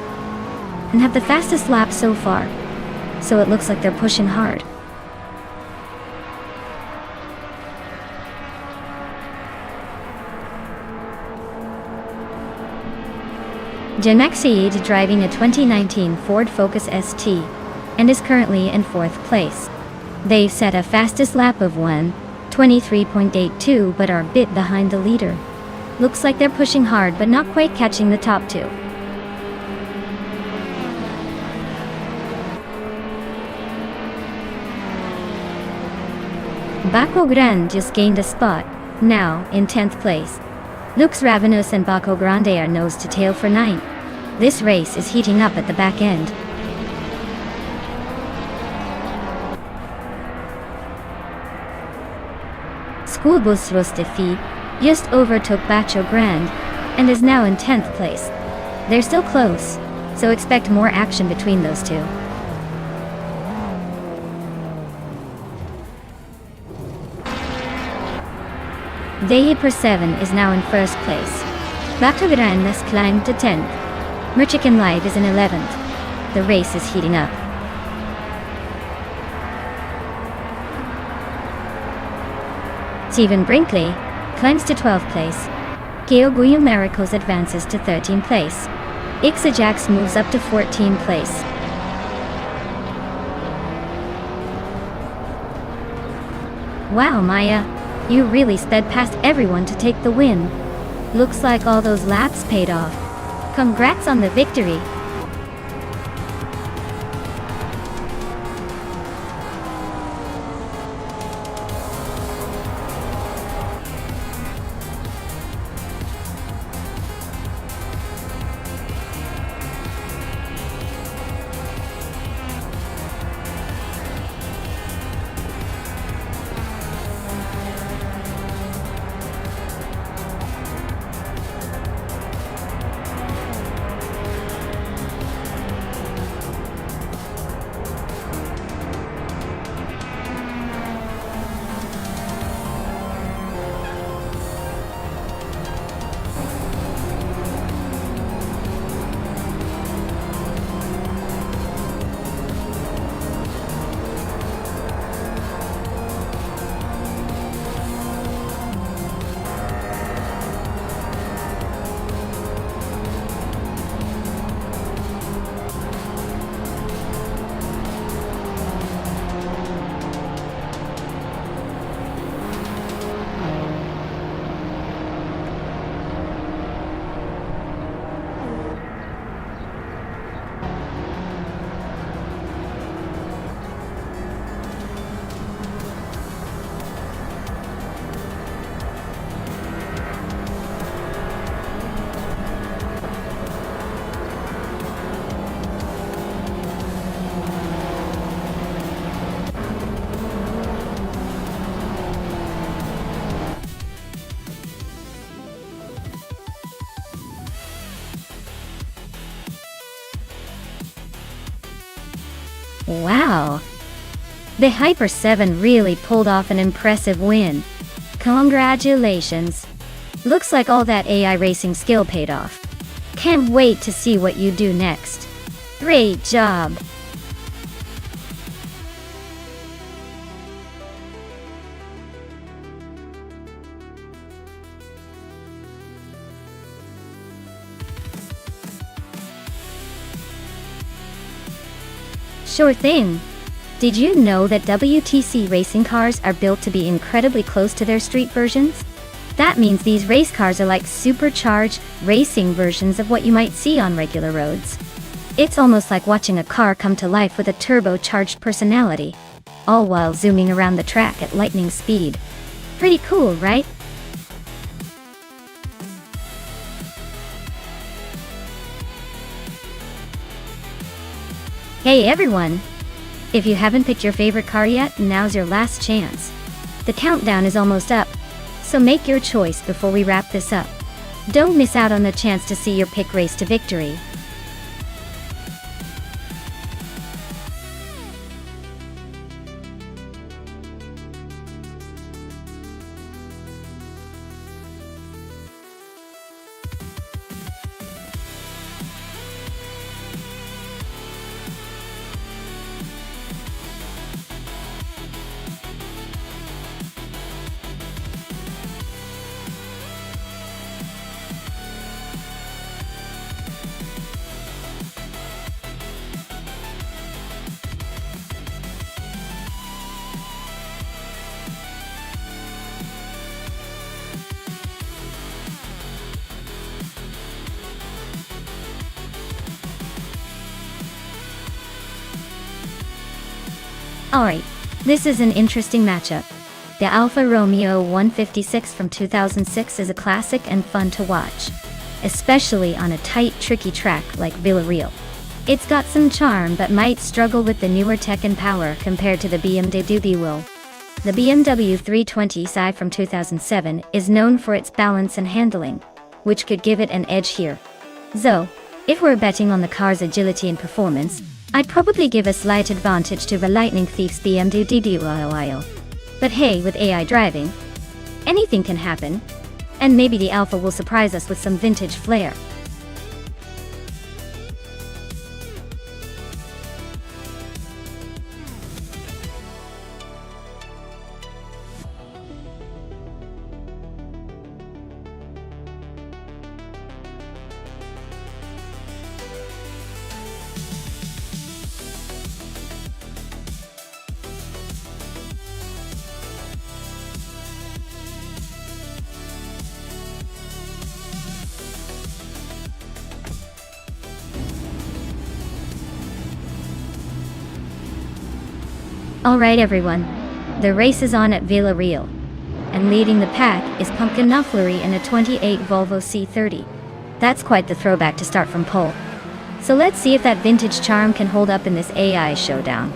and have the fastest lap so far, so it looks like they're pushing hard. Jemek Saeed driving a 2019 Ford Focus ST and is currently in 4th place. They've set a fastest lap of 1:23.82 but are a bit behind the leader. Looks like they're pushing hard but not quite catching the top 2. Bako Grande just gained a spot, now in 10th place. Lux Ravenous and Bako Grande are nose to tail for 9th. This race is heating up at the back end. Schoolbus Rostefi just overtook Bacho Grande and is now in 10th place. They're still close, so expect more action between those two. Dehi Per 7 is now in 1st place. Bacho Grande has climbed to 10th. Merchican Live is in 11th. The race is heating up. Stephen Brinkley climbs to 12th place. Geoguyu Miracles advances to 13th place. Ixajax moves up to 14th place. Wow, Maya, you really sped past everyone to take the win. Looks like all those laps paid off. Congrats on the victory. Wow! The Hyper 7 really pulled off an impressive win. Congratulations! Looks like all that AI racing skill paid off. Can't wait to see what you do next. Great job! Sure thing. Did you know that WTC racing cars are built to be incredibly close to their street versions? That means these race cars are like supercharged racing versions of what you might see on regular roads. It's almost like watching a car come to life with a turbocharged personality, all while zooming around the track at lightning speed. Pretty cool, right? Hey everyone! If you haven't picked your favorite car yet, now's your last chance. The countdown is almost up, so make your choice before we wrap this up. Don't miss out on the chance to see your pick race to victory. Alright, this is an interesting matchup. The Alfa Romeo 156 from 2006 is a classic and fun to watch, especially on a tight, tricky track like Villarreal. It's got some charm but might struggle with the newer tech and power compared to the BMW wheel. The BMW 320i from 2007 is known for its balance and handling, which could give it an edge here. So, if we're betting on the car's agility and performance, I'd probably give a slight advantage to the Lightning Thief's BMW. But hey, with AI driving, anything can happen, and maybe the Alfa will surprise us with some vintage flair. Alright everyone, the race is on at Villarreal, and leading the pack is Pumpkin Nufflery in a 28 Volvo C30. That's quite the throwback to start from pole. So let's see if that vintage charm can hold up in this AI showdown.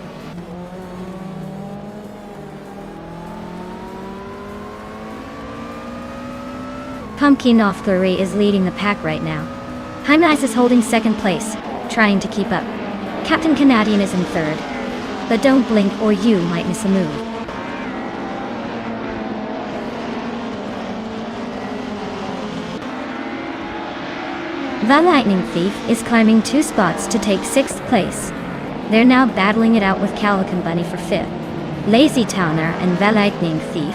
Pumpkin Nufflery is leading the pack right now. Heimnice is holding second place, trying to keep up. Captain Canadian is in third. But don't blink or you might miss a move. The Lightning Thief is climbing 2 spots to take 6th place. They're now battling it out with Calican Bunny for 5th. Lazy Towner and the Lightning Thief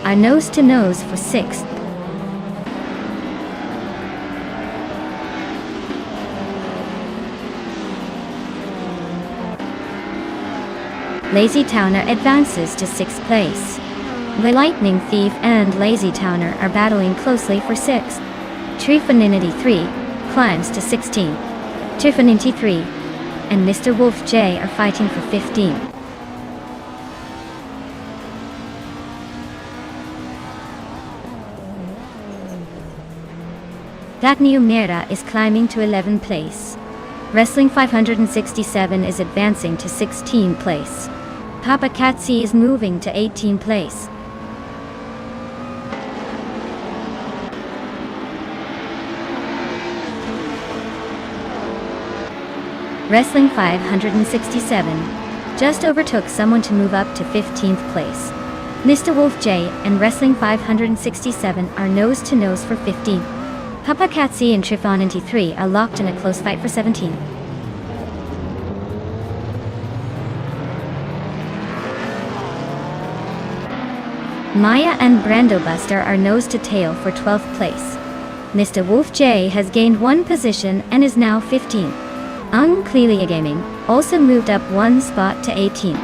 are nose to nose for 6th. Lazy Towner advances to 6th place. The Lightning Thief and Lazy Towner are battling closely for 6th. Trifinity 3 climbs to 16th. Trifinity 3 and Mr. Wolf J are fighting for 15th. That New Mera is climbing to 11th place. Wrestling 567 is advancing to 16th place. Papa Katsi is moving to 18th place. Wrestling 567 just overtook someone to move up to 15th place. Mr. Wolf J and Wrestling 567 are nose to nose for 15th. Papa Katsi and Trifinity 3 are locked in a close fight for 17th. Maya and Brando Buster are nose to tail for 12th place. Mr. Wolf J has gained 1 position and is now 15th. Unclelia Gaming also moved up 1 spot to 18th.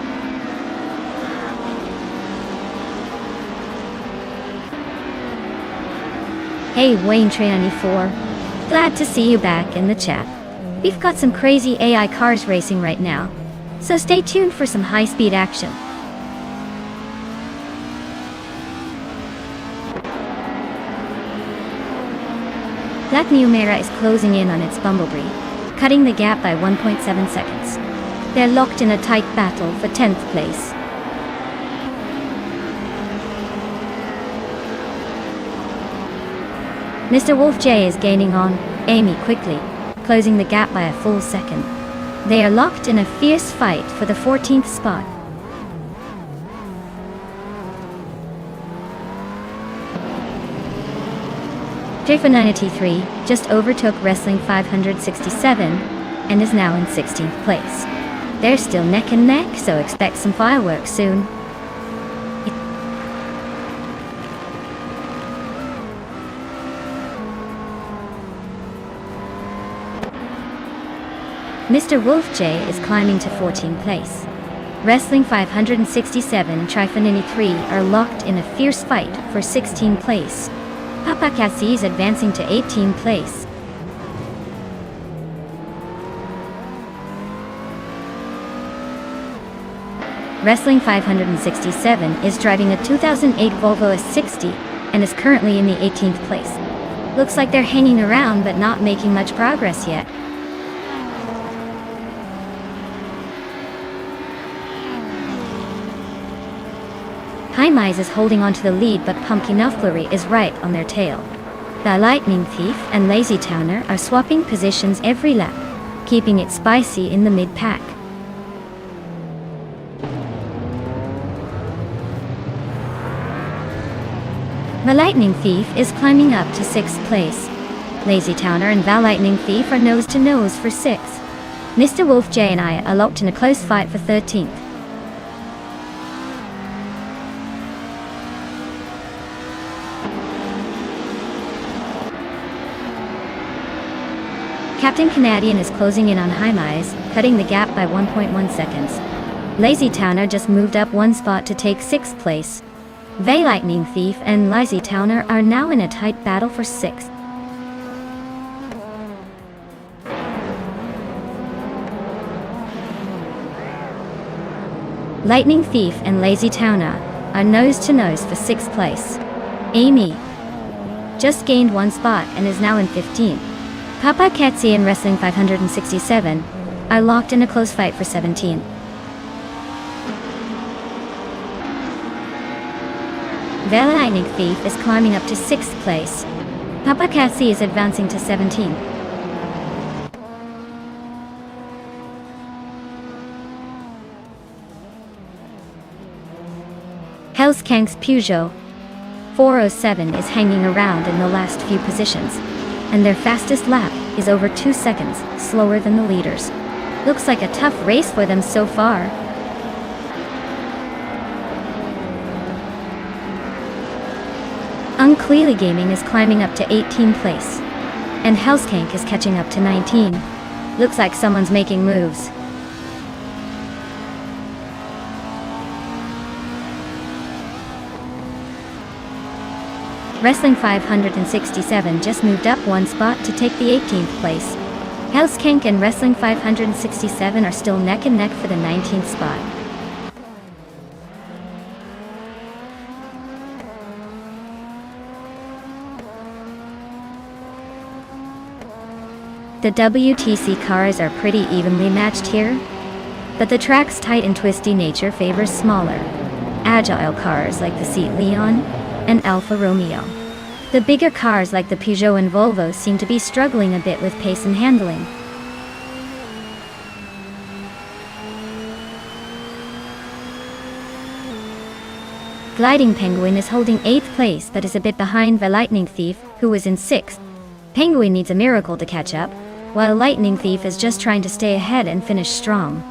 Hey Wayne Trey94, glad to see you back in the chat. We've got some crazy AI cars racing right now, so stay tuned for some high-speed action. Black New Mera is closing in on its Bumblebee, cutting the gap by 1.7 seconds. They're locked in a tight battle for 10th place. Mr. Wolf J is gaining on Amy quickly, closing the gap by a full second. They are locked in a fierce fight for the 14th spot. J493 just overtook Wrestling 567 and is now in 16th place. They're still neck and neck, so expect some fireworks soon. Mr. Wolf J is climbing to 14th place. Wrestling 567 and Trifanini 3 are locked in a fierce fight for 16th place. Papakasi is advancing to 18th place. Wrestling 567 is driving a 2008 Volvo S60 and is currently in the 18th place. Looks like they're hanging around but not making much progress yet. Highmise is holding onto the lead, but Pumpkin Flurry is right on their tail. The Lightning Thief and Lazy Towner are swapping positions every lap, keeping it spicy in the mid-pack. The Lightning Thief is climbing up to 6th place. Lazy Towner and Val Lightning Thief are nose to nose for 6th. Mr. Wolf J and I are locked in a close fight for 13th. Captain Canadian is closing in on Highmise, cutting the gap by 1.1 seconds. Lazy Towner just moved up one spot to take 6th place. Vay Lightning Thief and Lazy Towner are now in a tight battle for 6th. Lightning Thief and Lazy Towner are nose to nose for 6th place. Amy just gained one spot and is now in 15th. Papa Katsi and Wrestling 567 are locked in a close fight for 17th. Vela Lightning Thief is climbing up to 6th place. Papa Katsi is advancing to 17th. Hell's Kank's Peugeot 407 is hanging around in the last few positions, and their fastest lap is over 2 seconds slower than the leaders. Looks like a tough race for them so far. Unclearly Gaming is climbing up to 18th place, and Hellskank is catching up to 19. Looks like someone's making moves. Wrestling 567 just moved up one spot to take the 18th place. Hellskank and Wrestling 567 are still neck and neck for the 19th spot. The WTC cars are pretty evenly matched here, but the track's tight and twisty nature favors smaller, agile cars like the Seat Leon and Alfa Romeo. The bigger cars like the Peugeot and Volvo seem to be struggling a bit with pace and handling. Gliding Penguin is holding 8th place but is a bit behind the Lightning Thief, who is in 6th. Penguin needs a miracle to catch up, while Lightning Thief is just trying to stay ahead and finish strong.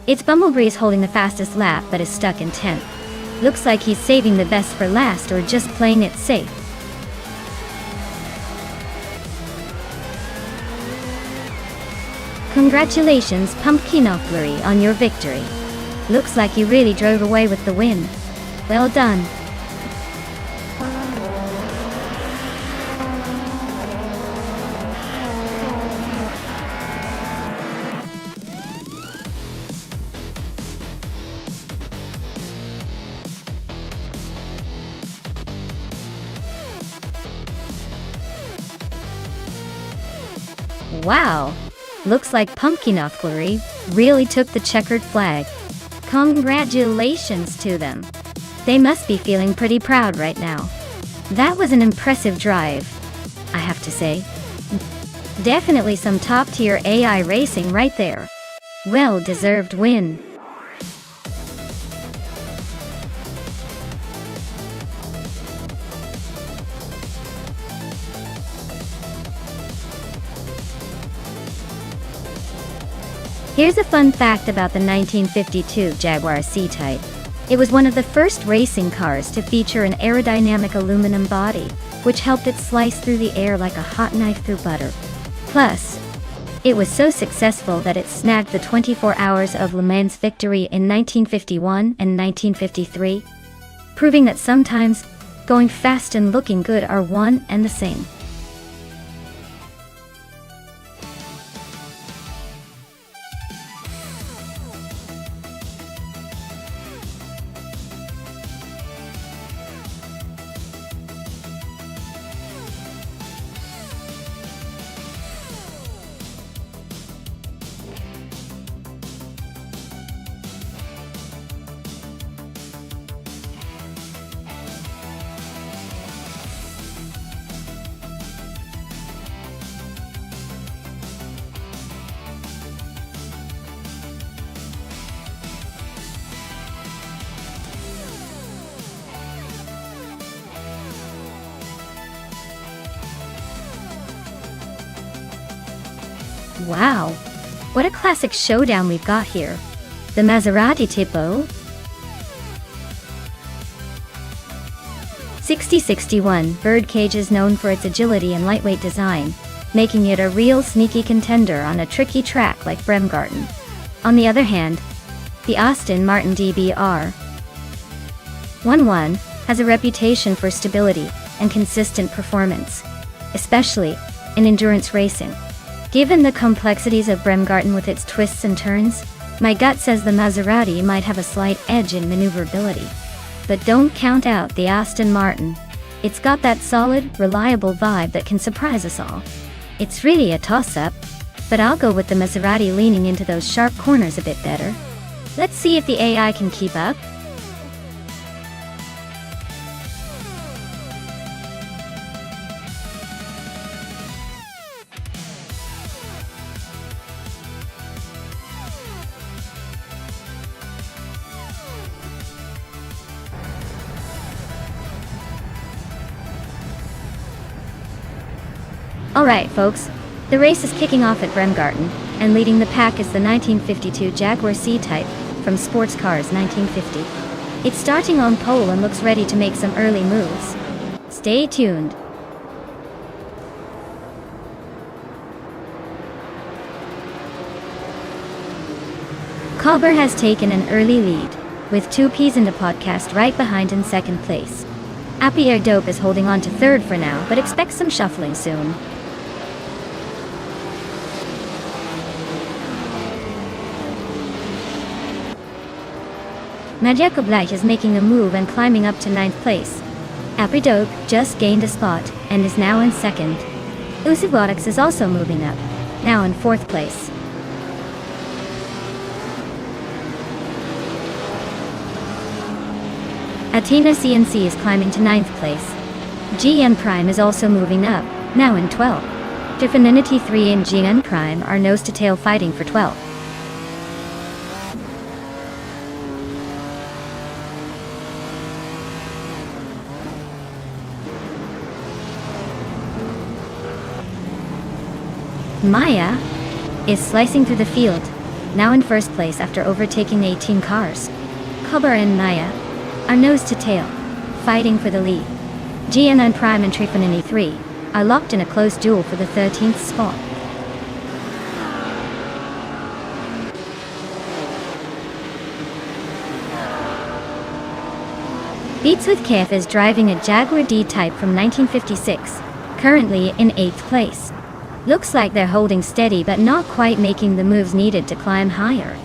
It's Bumblebreeze holding the fastest lap but is stuck in 10th. Looks like he's saving the best for last or just playing it safe. Congratulations Pumpkin Flurry on your victory. Looks like you really drove away with the win. Well done. Wow! Looks like Pumpkinoclery really took the checkered flag. Congratulations to them. They must be feeling pretty proud right now. That was an impressive drive, I have to say. Definitely some top-tier AI racing right there. Well-deserved win. Here's a fun fact about the 1952 Jaguar C-Type. It was one of the first racing cars to feature an aerodynamic aluminum body, which helped it slice through the air like a hot knife through butter. Plus, it was so successful that it snagged the 24 Hours of Le Mans victory in 1951 and 1953, proving that sometimes going fast and looking good are one and the same. Wow, what a classic showdown we've got here. The Maserati Tipo 6061 Birdcage is known for its agility and lightweight design, making it a real sneaky contender on a tricky track like Bremgarten. On the other hand, the Aston Martin DBR 11 has a reputation for stability and consistent performance, especially in endurance racing. Given the complexities of Bremgarten with its twists and turns, my gut says the Maserati might have a slight edge in maneuverability. But don't count out the Aston Martin. It's got that solid, reliable vibe that can surprise us all. It's really a toss-up, but I'll go with the Maserati leaning into those sharp corners a bit better. Let's see if the AI can keep up. Alright folks, the race is kicking off at Bremgarten, and leading the pack is the 1952 Jaguar C-Type from Sports Cars 1950. It's starting on pole and looks ready to make some early moves. Stay tuned. Culber has taken an early lead, with 2 Ps in the podcast right behind in second place. Appy Dope is holding on to third for now, but expect some shuffling soon. Madjako Blaich is making a move and climbing up to 9th place. Apridope just gained a spot and is now in 2nd. Usivotics is also moving up, now in 4th place. Athena CNC is climbing to 9th place. GN Prime is also moving up, now in 12th. Definity 3 and GN Prime are nose-to-tail fighting for 12th. Maya is slicing through the field, now in 1st place after overtaking 18 cars. Culber and Maya are nose to tail, fighting for the lead. GNN Prime and Trifonini 3 are locked in a close duel for the 13th spot. Beats with Kef is driving a Jaguar D-Type from 1956, currently in 8th place. Looks like they're holding steady but not quite making the moves needed to climb higher.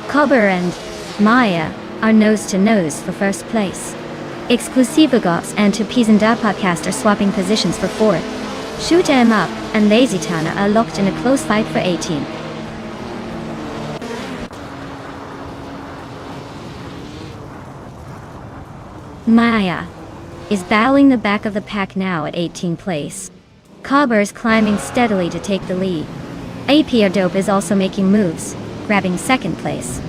Culber and Maya are nose to nose for 1st place. Exclusivagox and Tupizanda Podcast are swapping positions for 4th. Shoot 'em Up and Lazy Tana are locked in a close fight for 18. Maya is battling the back of the pack now at 18th place. Cobber is climbing steadily to take the lead. AP Dope is also making moves, grabbing 2nd place.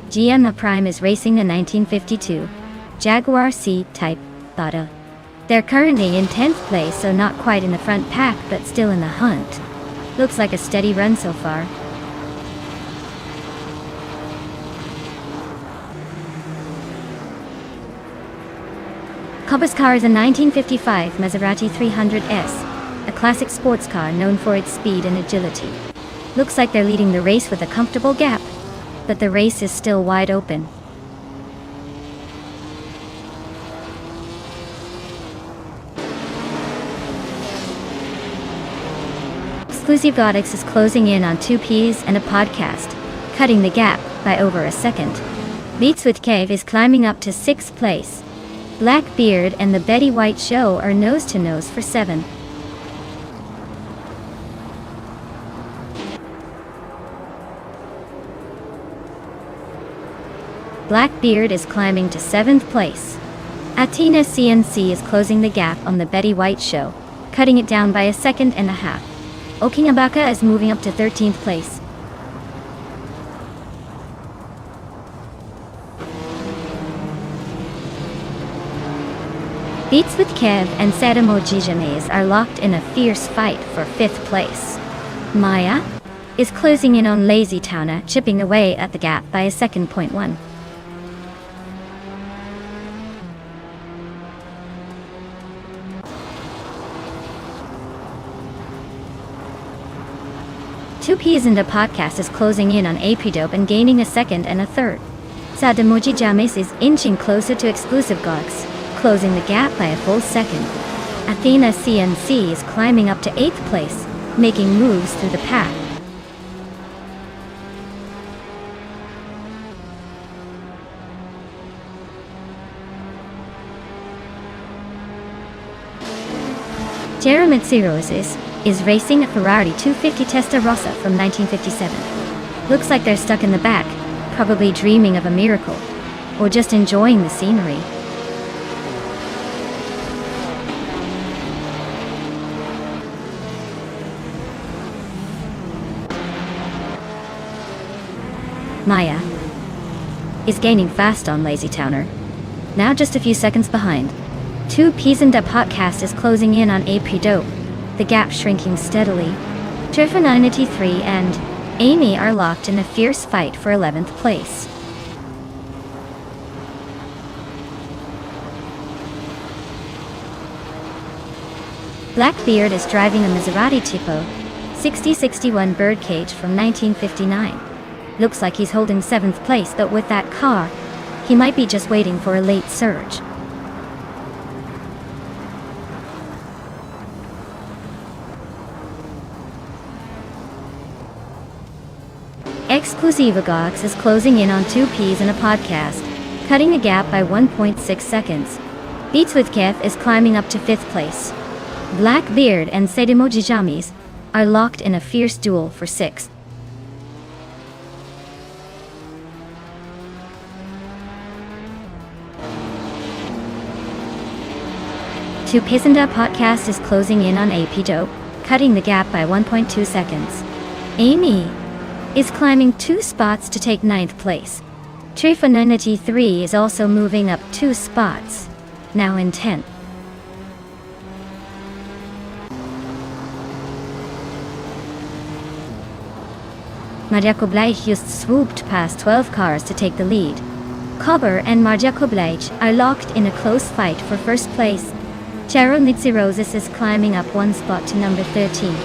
Gianna Prime is racing a 1952 Jaguar C-Type Thada. They're currently in 10th place, so not quite in the front pack, but still in the hunt. Looks like a steady run so far. Cobber's car is a 1955 Maserati 300S, a classic sports car known for its speed and agility. Looks like they're leading the race with a comfortable gap, but the race is still wide open. Exclusive Godix is closing in on 2 Ps and a podcast, cutting the gap by over a second. Beats with Cave is climbing up to 6th place. Blackbeard and the Betty White Show are nose to nose for 7. Blackbeard is climbing to 7th place. Athena CNC is closing the gap on the Betty White Show, cutting it down by a 1.5 seconds. Okingabaka is moving up to 13th place. Beats with Kev and Sadamo Jijames are locked in a fierce fight for 5th place. Maya is closing in on Lazy Tana, chipping away at the gap by a 1.1 seconds. Two Ps and a podcast is closing in on AP Dope and gaining a 2nd and a 3rd. Sadamoji James is inching closer to Exclusive Gogs, closing the gap by a full 2nd. Athena CNC is climbing up to 8th place, making moves through the pack. Jeremitsirosis is racing a Ferrari 250 Testarossa from 1957. Looks like they're stuck in the back, probably dreaming of a miracle, or just enjoying the scenery. Maya is gaining fast on Lazy Towner, now just a few seconds behind. 2 Ps and a podcast is closing in on AP Dope, the gap shrinking steadily. Trifanity3 and Amy are locked in a fierce fight for 11th place. Blackbeard is driving a Maserati Tipo 6061 Birdcage from 1959. Looks like he's holding 7th place, but with that car, he might be just waiting for a late surge. Exclusivagox is closing in on 2 Ps and a podcast, cutting the gap by 1.6 seconds. Beats with Kev is climbing up to 5th place. Blackbeard and Sedimoji Jamis are locked in a fierce duel for 6th. Two Pisanda podcast is closing in on AP Dope, cutting the gap by 1.2 seconds. Amy is climbing 2 spots to take 9th place. Trifanity 3 is also moving up 2 spots, now in 10th. Marjakoblaj just swooped past 12 cars to take the lead. Cobber and Marjakoblaj are locked in a close fight for 1st place. Charo Nitsirosis is climbing up 1 spot to number 13.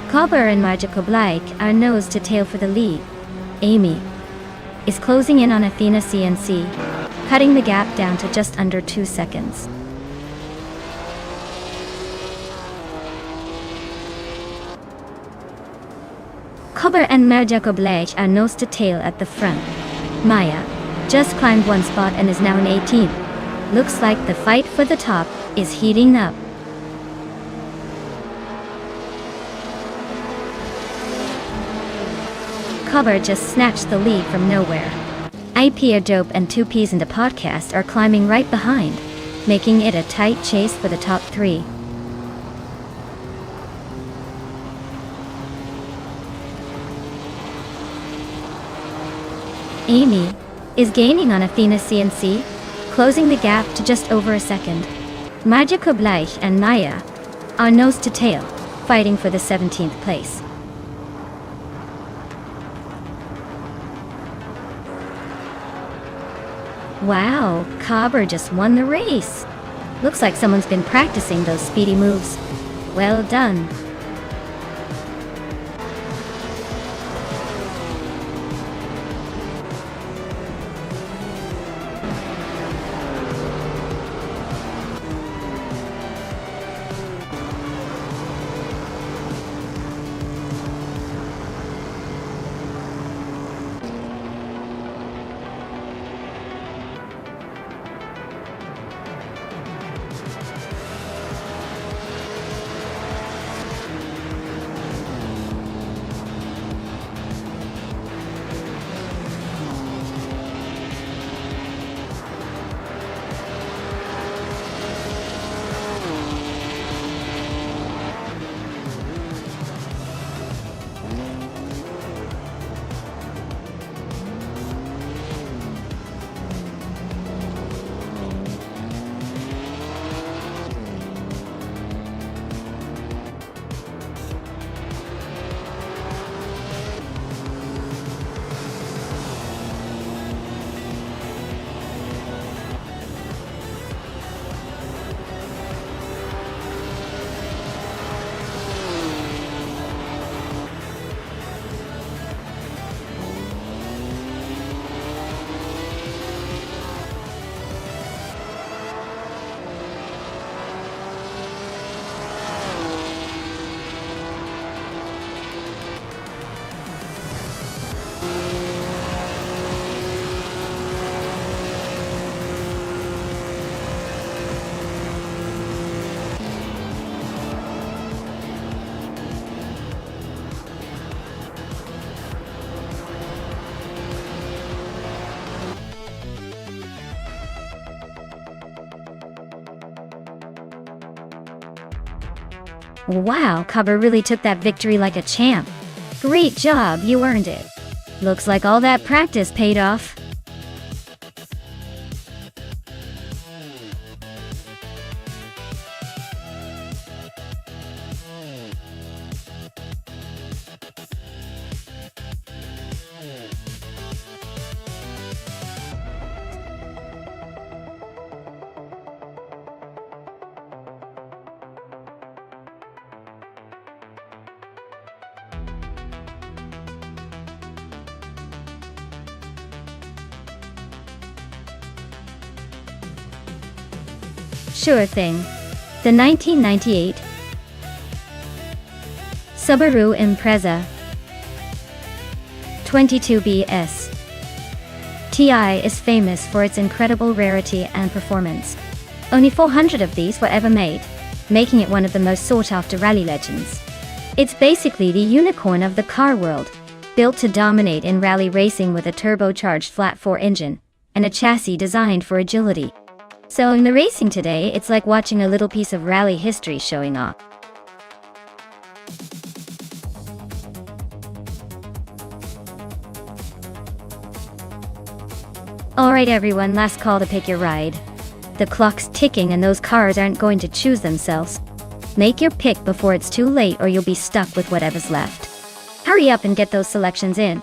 Cobber and Marjakoblaj are nose to tail for the lead. Amy is closing in on Athena CNC, cutting the gap down to just under 2 seconds. Cover and Merja Koblej are nose to tail at the front. Maya just climbed one spot and is now in 18th. Looks like the fight for the top is heating up. Cover just snatched the lead from nowhere. IP Dope and 2Ps in the podcast are climbing right behind, making it a tight chase for the top 3. Amy is gaining on Athena CNC, closing the gap to just over a second. Merja Koblej and Maya are nose to tail, fighting for the 17th place. Wow, Cover just won the race. Looks like someone's been practicing those speedy moves. Well done. Wow, Cover really took that victory like a champ. Great job, you earned it. Looks like all that practice paid off. Sure thing. The 1998 Subaru Impreza 22BS TI is famous for its incredible rarity and performance. Only 400 of these were ever made, making it one of the most sought-after rally legends. It's basically the unicorn of the car world, built to dominate in rally racing with a turbocharged flat-4 engine and a chassis designed for agility. So in the racing today, it's like watching a little piece of rally history showing off. Alright everyone, last call to pick your ride. The clock's ticking and those cars aren't going to choose themselves. Make your pick before it's too late or you'll be stuck with whatever's left. Hurry up and get those selections in.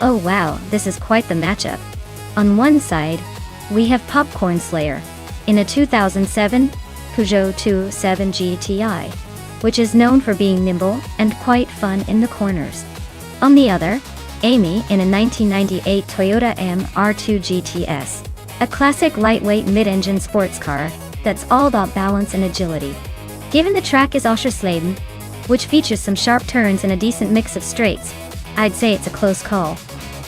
Oh wow, this is quite the matchup. On one side, we have Popcorn Slayer in a 2007 Peugeot 207 GTI, which is known for being nimble and quite fun in the corners. On the other, Amy in a 1998 Toyota R2 GTS, a classic lightweight mid-engine sports car that's all about balance and agility. Given the track is Oschersleben, which features some sharp turns and a decent mix of straights, I'd say it's a close call.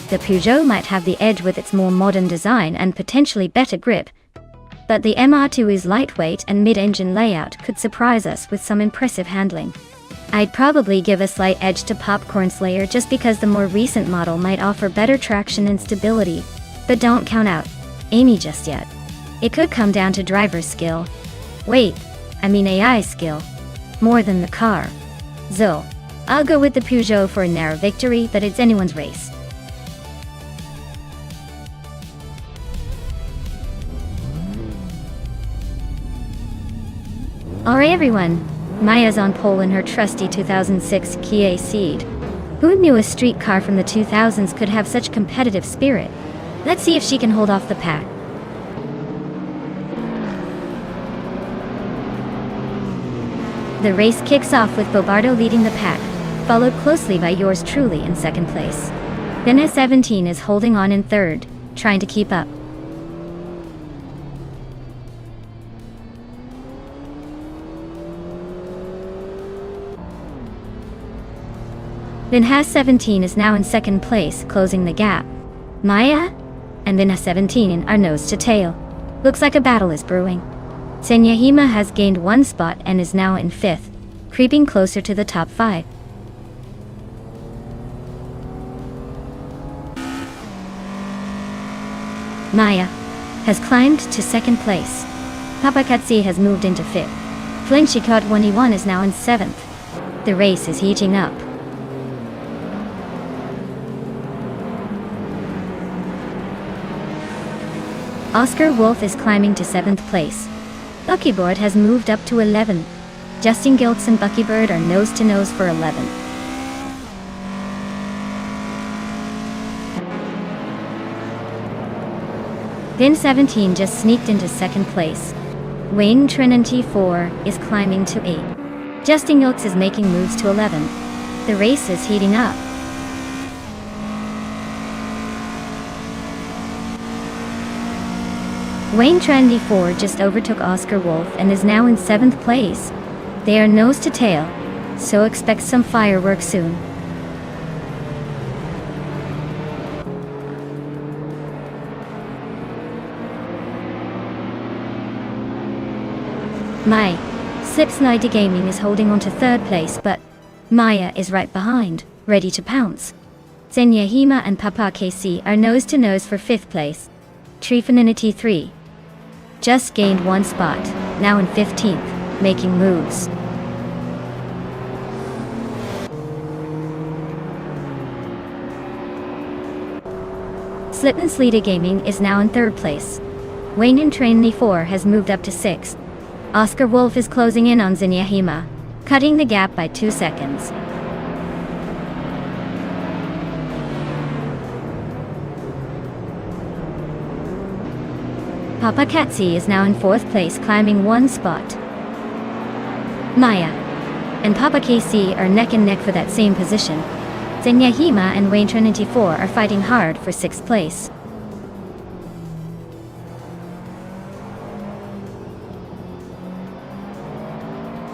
The Peugeot might have the edge with its more modern design and potentially better grip, but the MR2's lightweight and mid-engine layout could surprise us with some impressive handling. I'd probably give a slight edge to Popcorn Slayer just because the more recent model might offer better traction and stability, but don't count out Amy just yet. It could come down to driver's skill. AI skill. More than the car. So, I'll go with the Peugeot for a narrow victory, but it's anyone's race. Alright everyone, Maya's on pole in her trusty 2006 Kia Ceed. Who knew a street car from the 2000s could have such competitive spirit? Let's see if she can hold off the pack. The race kicks off with Bobardo leading the pack, followed closely by yours truly in second place. Then S17 is holding on in third, trying to keep up. Then S17 is now in second place, closing the gap. Maya and then S17 are nose to tail. Looks like a battle is brewing. Senyahima has gained one spot and is now in fifth, creeping closer to the top 5. Maya has climbed to second place. Papakatsi has moved into fifth. Flingshikot 21 is now in seventh. The race is heating up. Oscar Wolf is climbing to 7th place. Buckybird has moved up to 11th. Justin Giltz and Buckybird are nose to nose for 11th. Then 17 just sneaked into 2nd place. Wayne Trinity 4 is climbing to 8. Justin Giltz is making moves to 11th. The race is heating up. Wayne Trendy 4 just overtook Oscar Wolf and is now in 7th place. They are nose to tail, so expect some fireworks soon. Mai Slipslide Gaming is holding on to 3rd place, but Maya is right behind, ready to pounce. Senyahima and Papa KC are nose to nose for 5th place. Trifinity 3 just gained one spot, now in 15th, making moves. Slipslide Gaming is now in 3rd place. Wayne and Trainee 4 has moved up to 6th. Oscar Wolf is closing in on Senyahima, cutting the gap by 2 seconds. Papa Katsi is now in 4th place, climbing one spot. Maya and Papa KC are neck and neck for that same position. Senyahima and Wayne Trinity 4 are fighting hard for 6th place.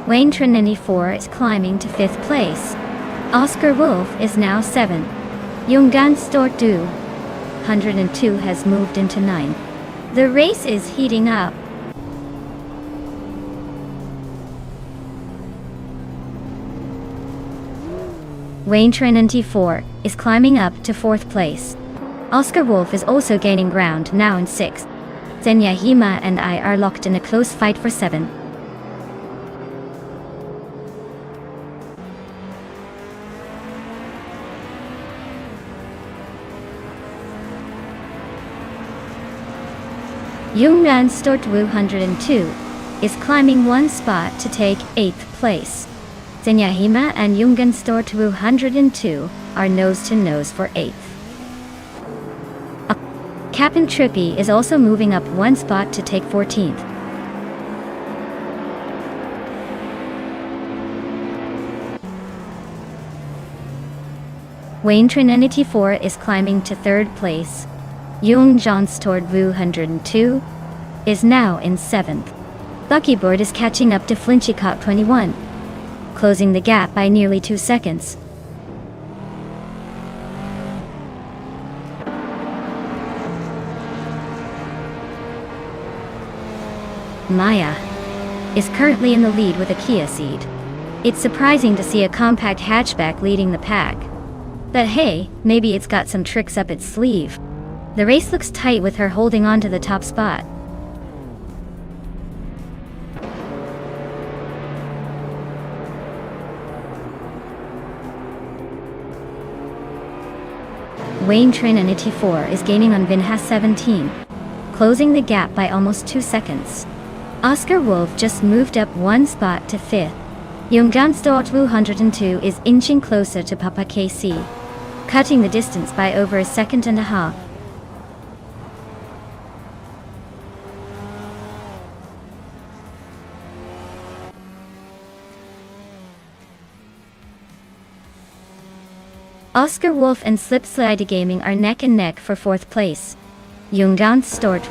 Wayne Trinity 4 is climbing to 5th place. Oscar Wolf is now 7th. Yungan Stortu 102 has moved into 9th. The race is heating up. Wayne Trinity 4 is climbing up to 4th place. Oscar Wolf is also gaining ground, now in 6th. Senyahima and I are locked in a close fight for 7th. Yungran Stortwu 102 is climbing one spot to take 8th place. Senyahima and Yungan Stortwu 102 are nose to nose for 8th. Captain Trippy is also moving up one spot to take 14th. Wayne Trinity 4 is climbing to 3rd place. Jung Johnstord Vu 102 is now in 7th. Buckyboard is catching up to Flinchycock 21, closing the gap by nearly 2 seconds. Maya is currently in the lead with a Kia Ceed. It's surprising to see a compact hatchback leading the pack. But hey, maybe it's got some tricks up its sleeve. The race looks tight with her holding on to the top spot. Wayne Trinity 4 is gaining on Vinhas 17, closing the gap by almost 2 seconds. Oscar Wolf just moved up one spot to 5th. Jungjansdort 102 is inching closer to Papa KC, cutting the distance by over a second and a half. Oscar Wolf and Slipslide Gaming are neck and neck for 4th place. Jungjansdort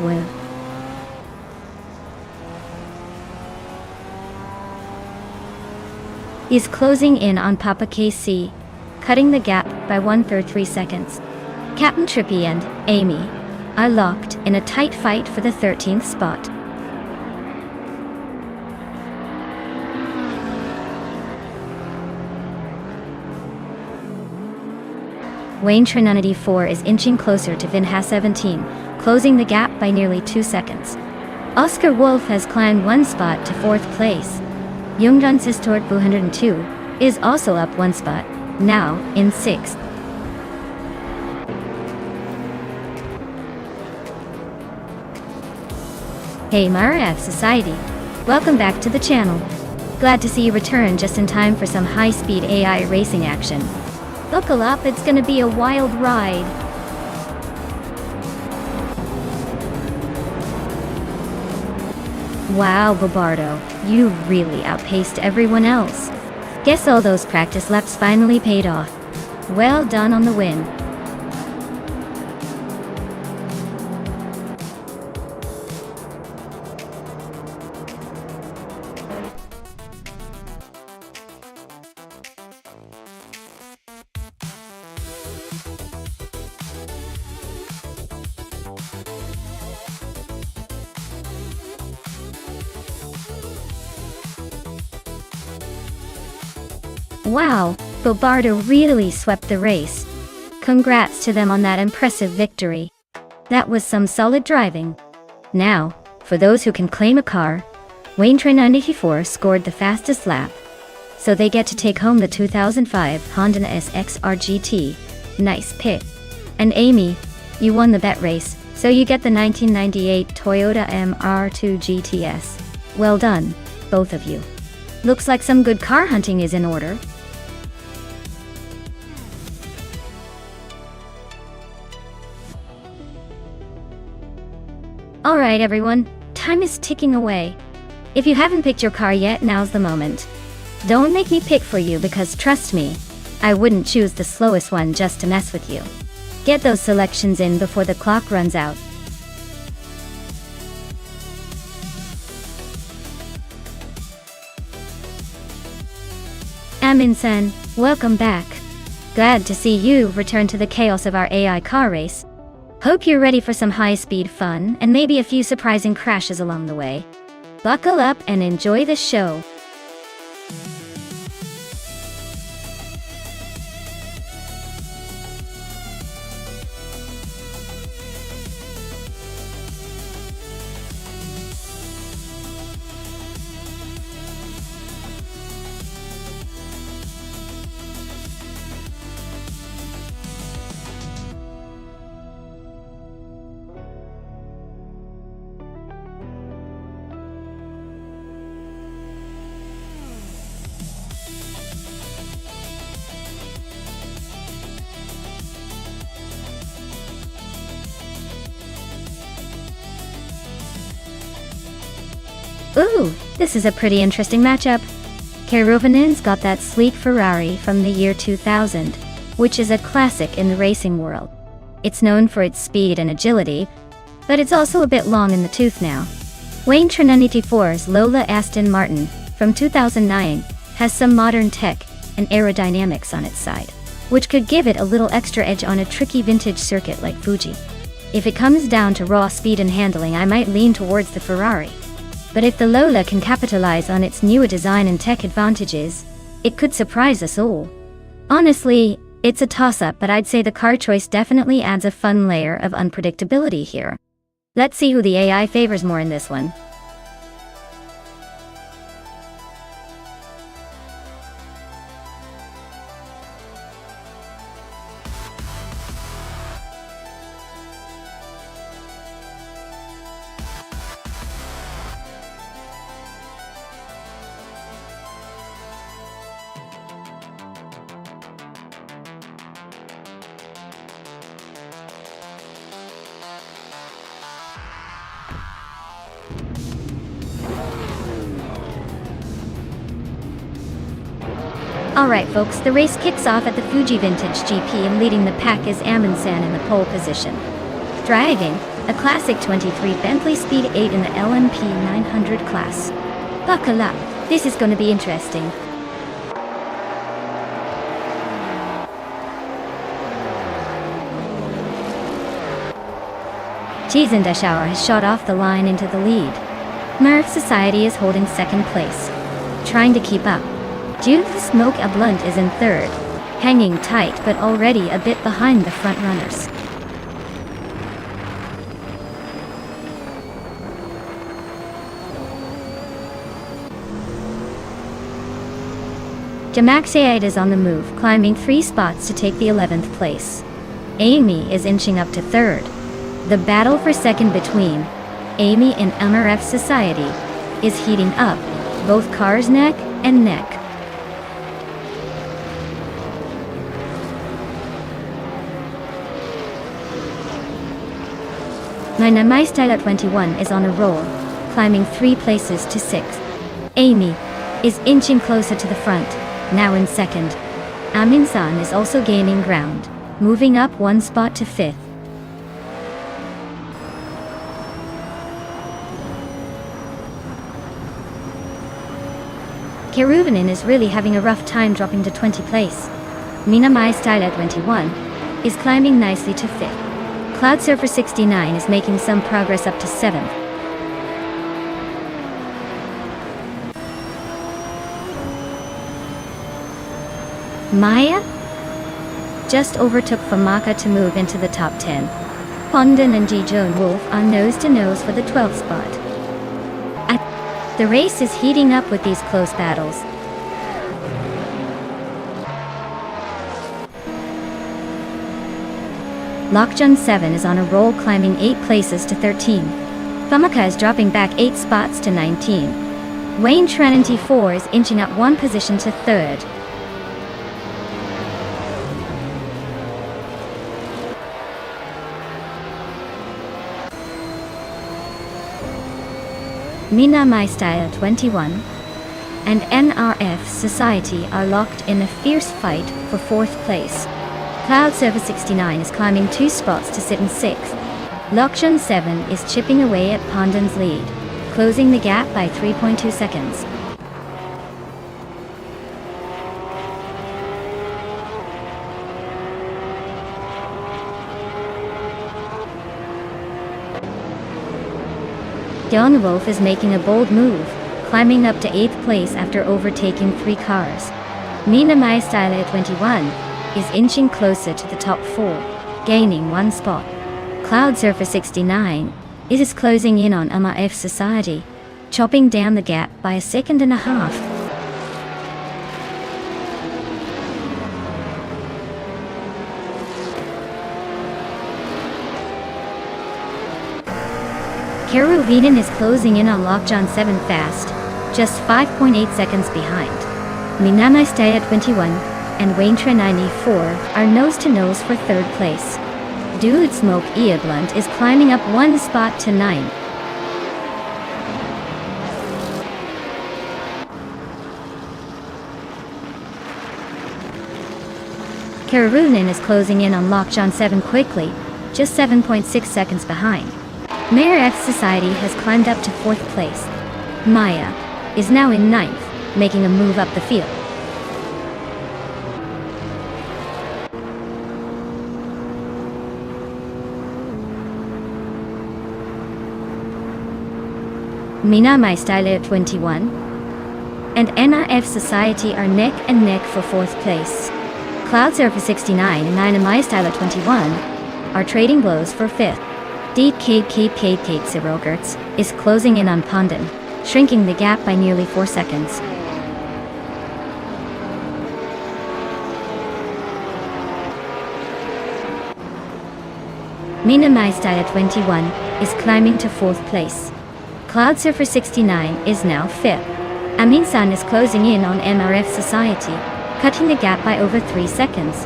is closing in on Papa KC, cutting the gap by 1/3 seconds. Captain Trippy and Amy are locked in a tight fight for the 13th spot. Wayne Trinity 4 is inching closer to Vinhas 17, closing the gap by nearly 2 seconds. Oscar Wolf has climbed one spot to 4th place. Jungjansdort 102 is also up one spot, now in 6th. Hey Mara F Society, welcome back to the channel. Glad to see you return just in time for some high-speed AI racing action. Buckle up, it's gonna be a wild ride. Wow, Bobardo, you really outpaced everyone else. Guess all those practice laps finally paid off. Well done on the win. Wow, Bobardo really swept the race. Congrats to them on that impressive victory. That was some solid driving. Now, for those who can claim a car, Wayne Trinity 4 scored the fastest lap, so they get to take home the 2005 Honda SXR GT. Nice pick. And Amy, you won the bet race, so you get the 1998 Toyota MR2 GTS. Well done, both of you. Looks like some good car hunting is in order. Alright everyone, time is ticking away. If you haven't picked your car yet, now's the moment. Don't make me pick for you because trust me, I wouldn't choose the slowest one just to mess with you. Get those selections in before the clock runs out. Amin-san, welcome back. Glad to see you return to the chaos of our AI car race. Hope you're ready for some high-speed fun and maybe a few surprising crashes along the way. Buckle up and enjoy the show. Ooh, this is a pretty interesting matchup. Kerouvanen's got that sleek Ferrari from the year 2000, which is a classic in the racing world. It's known for its speed and agility, but it's also a bit long in the tooth now. Wayne 94's Lola Aston Martin from 2009 has some modern tech and aerodynamics on its side, which could give it a little extra edge on a tricky vintage circuit like Fuji. If it comes down to raw speed and handling, I might lean towards the Ferrari. But if the Lola can capitalize on its newer design and tech advantages, it could surprise us all. Honestly, it's a toss-up, but I'd say the car choice definitely adds a fun layer of unpredictability here. Let's see who the AI favors more in this one. Alright folks, the race kicks off at the Fuji Vintage GP, and leading the pack is Amundsen in the pole position. Driving a classic 23 Bentley Speed 8 in the LMP 900 class. Buckle up, this is going to be interesting. Chiesendashauer has shot off the line into the lead. Murph Society is holding second place, trying to keep up. Jude Smoke a Blunt is in third, hanging tight but already a bit behind the front runners. Jamaxiade is on the move, climbing 3 spots to take the 11th place. Amy is inching up to third. The battle for second between Amy and MRF Society is heating up, both cars neck and neck. Nina Maistela 21 is on a roll, climbing 3 places to 6th. Amy is inching closer to the front, now in second. Amin-san is also gaining ground, moving up 1 spot to 5th. Kerouvanen is really having a rough time dropping to 20th place. Mina Maistela 21 is climbing nicely to 5th. Cloud Surfer 69 is making some progress up to 7th. Maya just overtook Famaka to move into the top 10. Pondon and Ji Joan Wolf are nose-to-nose for the 12th spot. The race is heating up with these close battles. Lokjun 7 is on a roll, climbing 8 places to 13. Famaka is dropping back 8 spots to 19. Wayne Trinity 4 is inching up 1 position to 3rd. Mina Maistyle 21 and NRF Society are locked in a fierce fight for 4th place. Cloud Surfer 69 is climbing 2 spots to sit in 6th. Lokjun 7 is chipping away at Pondon's lead, closing the gap by 3.2 seconds. Jan Wolf is making a bold move, climbing up to 8th place after overtaking 3 cars. Mina Maistyle 21 is inching closer to the top 4, gaining 1 spot. Cloud Surfer 69 is closing in on MRF Society, chopping down the gap by 1.5 seconds. Kerouvanen is closing in on Lokjun 7 fast, just 5.8 seconds behind. Minami Stay at 21 and Waintra 94 are nose-to-nose for 3rd place. Dude Smoke Eablunt is climbing up 1 spot to 9. Kararunen is closing in on Lockjaw 7 quickly, just 7.6 seconds behind. Mayor F Society has climbed up to 4th place. Maya is now in 9th, making a move up the field. Mina My Style at 21 and NIF Society are neck and neck for 4th place. Cloud Surfer 69 and Nina My Style at 21 are trading blows for 5th. Deep Kate Sirogertz is closing in on Pondon, shrinking the gap by nearly 4 seconds. Mina My Style at 21 is climbing to 4th place. Cloud Surfer 69 is now 5th. Amin San is closing in on MRF Society, cutting the gap by over 3 seconds.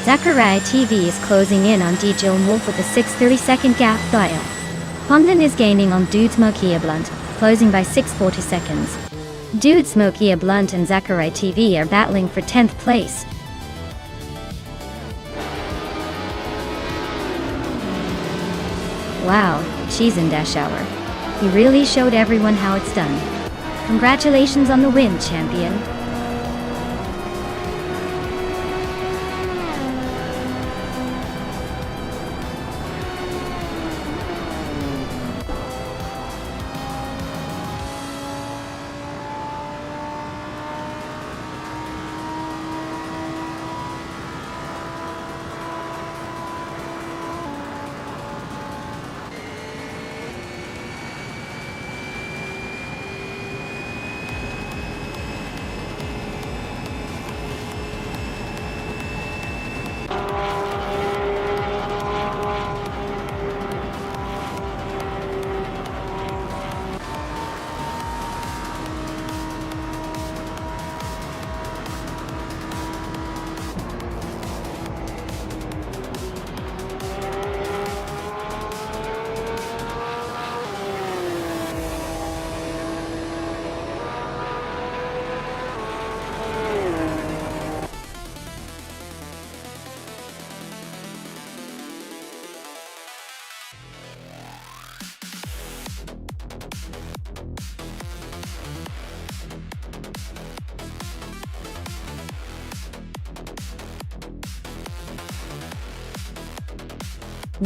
Zachariah TV is closing in on DJ Wolf with a 6/32 gap dial. Pondon is gaining on Dude Smokia Blunt, closing by 6/40 seconds. Dude Smokia Blunt and Zachariah TV are battling for 10th place. Wow, she's in Dash Hour. You really showed everyone how it's done. Congratulations on the win, champion.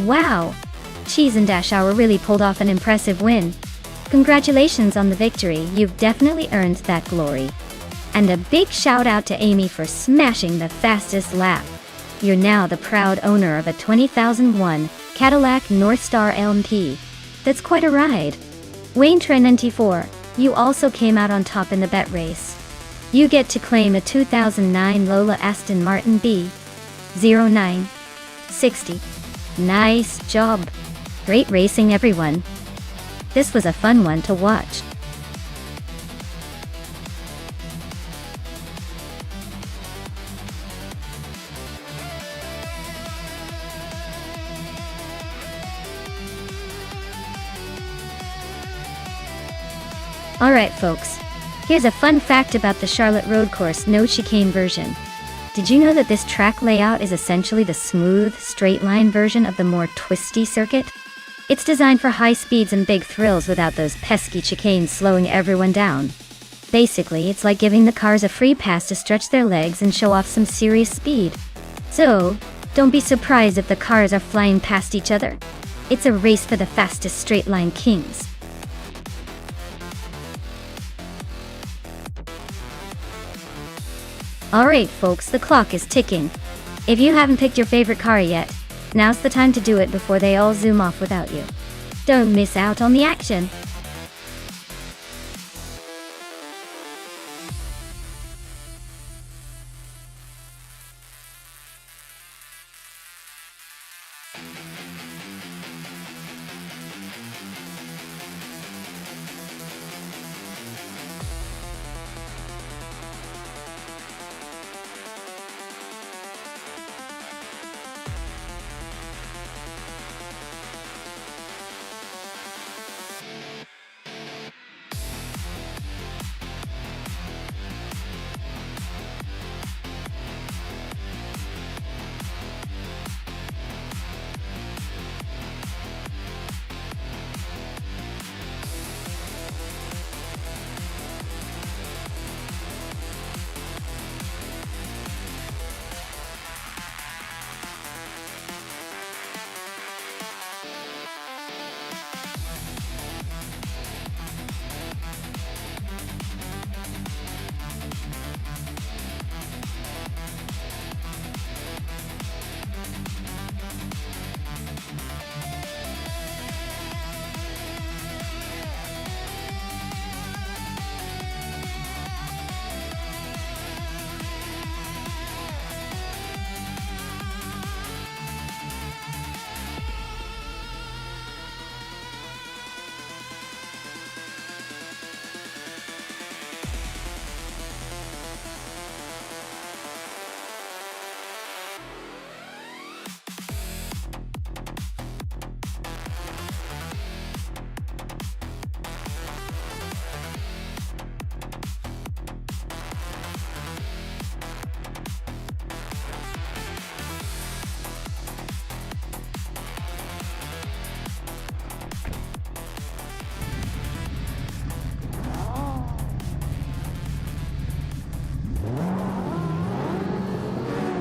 Wow! Cheese and Dash Hour really pulled off an impressive win. Congratulations on the victory, you've definitely earned that glory. And a big shout out to Amy for smashing the fastest lap. You're now the proud owner of a 2001 Cadillac Northstar LMP. That's quite a ride. Wayne Tren 94, you also came out on top in the bet race. You get to claim a 2009 Lola Aston Martin B0960. Nice job. Great racing, everyone. This was a fun one to watch. Alright folks, here's a fun fact about the Charlotte Road Course no chicane version. Did you know that this track layout is essentially the smooth, straight-line version of the more twisty circuit? It's designed for high speeds and big thrills without those pesky chicanes slowing everyone down. Basically, it's like giving the cars a free pass to stretch their legs and show off some serious speed. So, don't be surprised if the cars are flying past each other. It's a race for the fastest straight-line kings. Alright folks, the clock is ticking. If you haven't picked your favorite car yet, now's the time to do it before they all zoom off without you. Don't miss out on the action.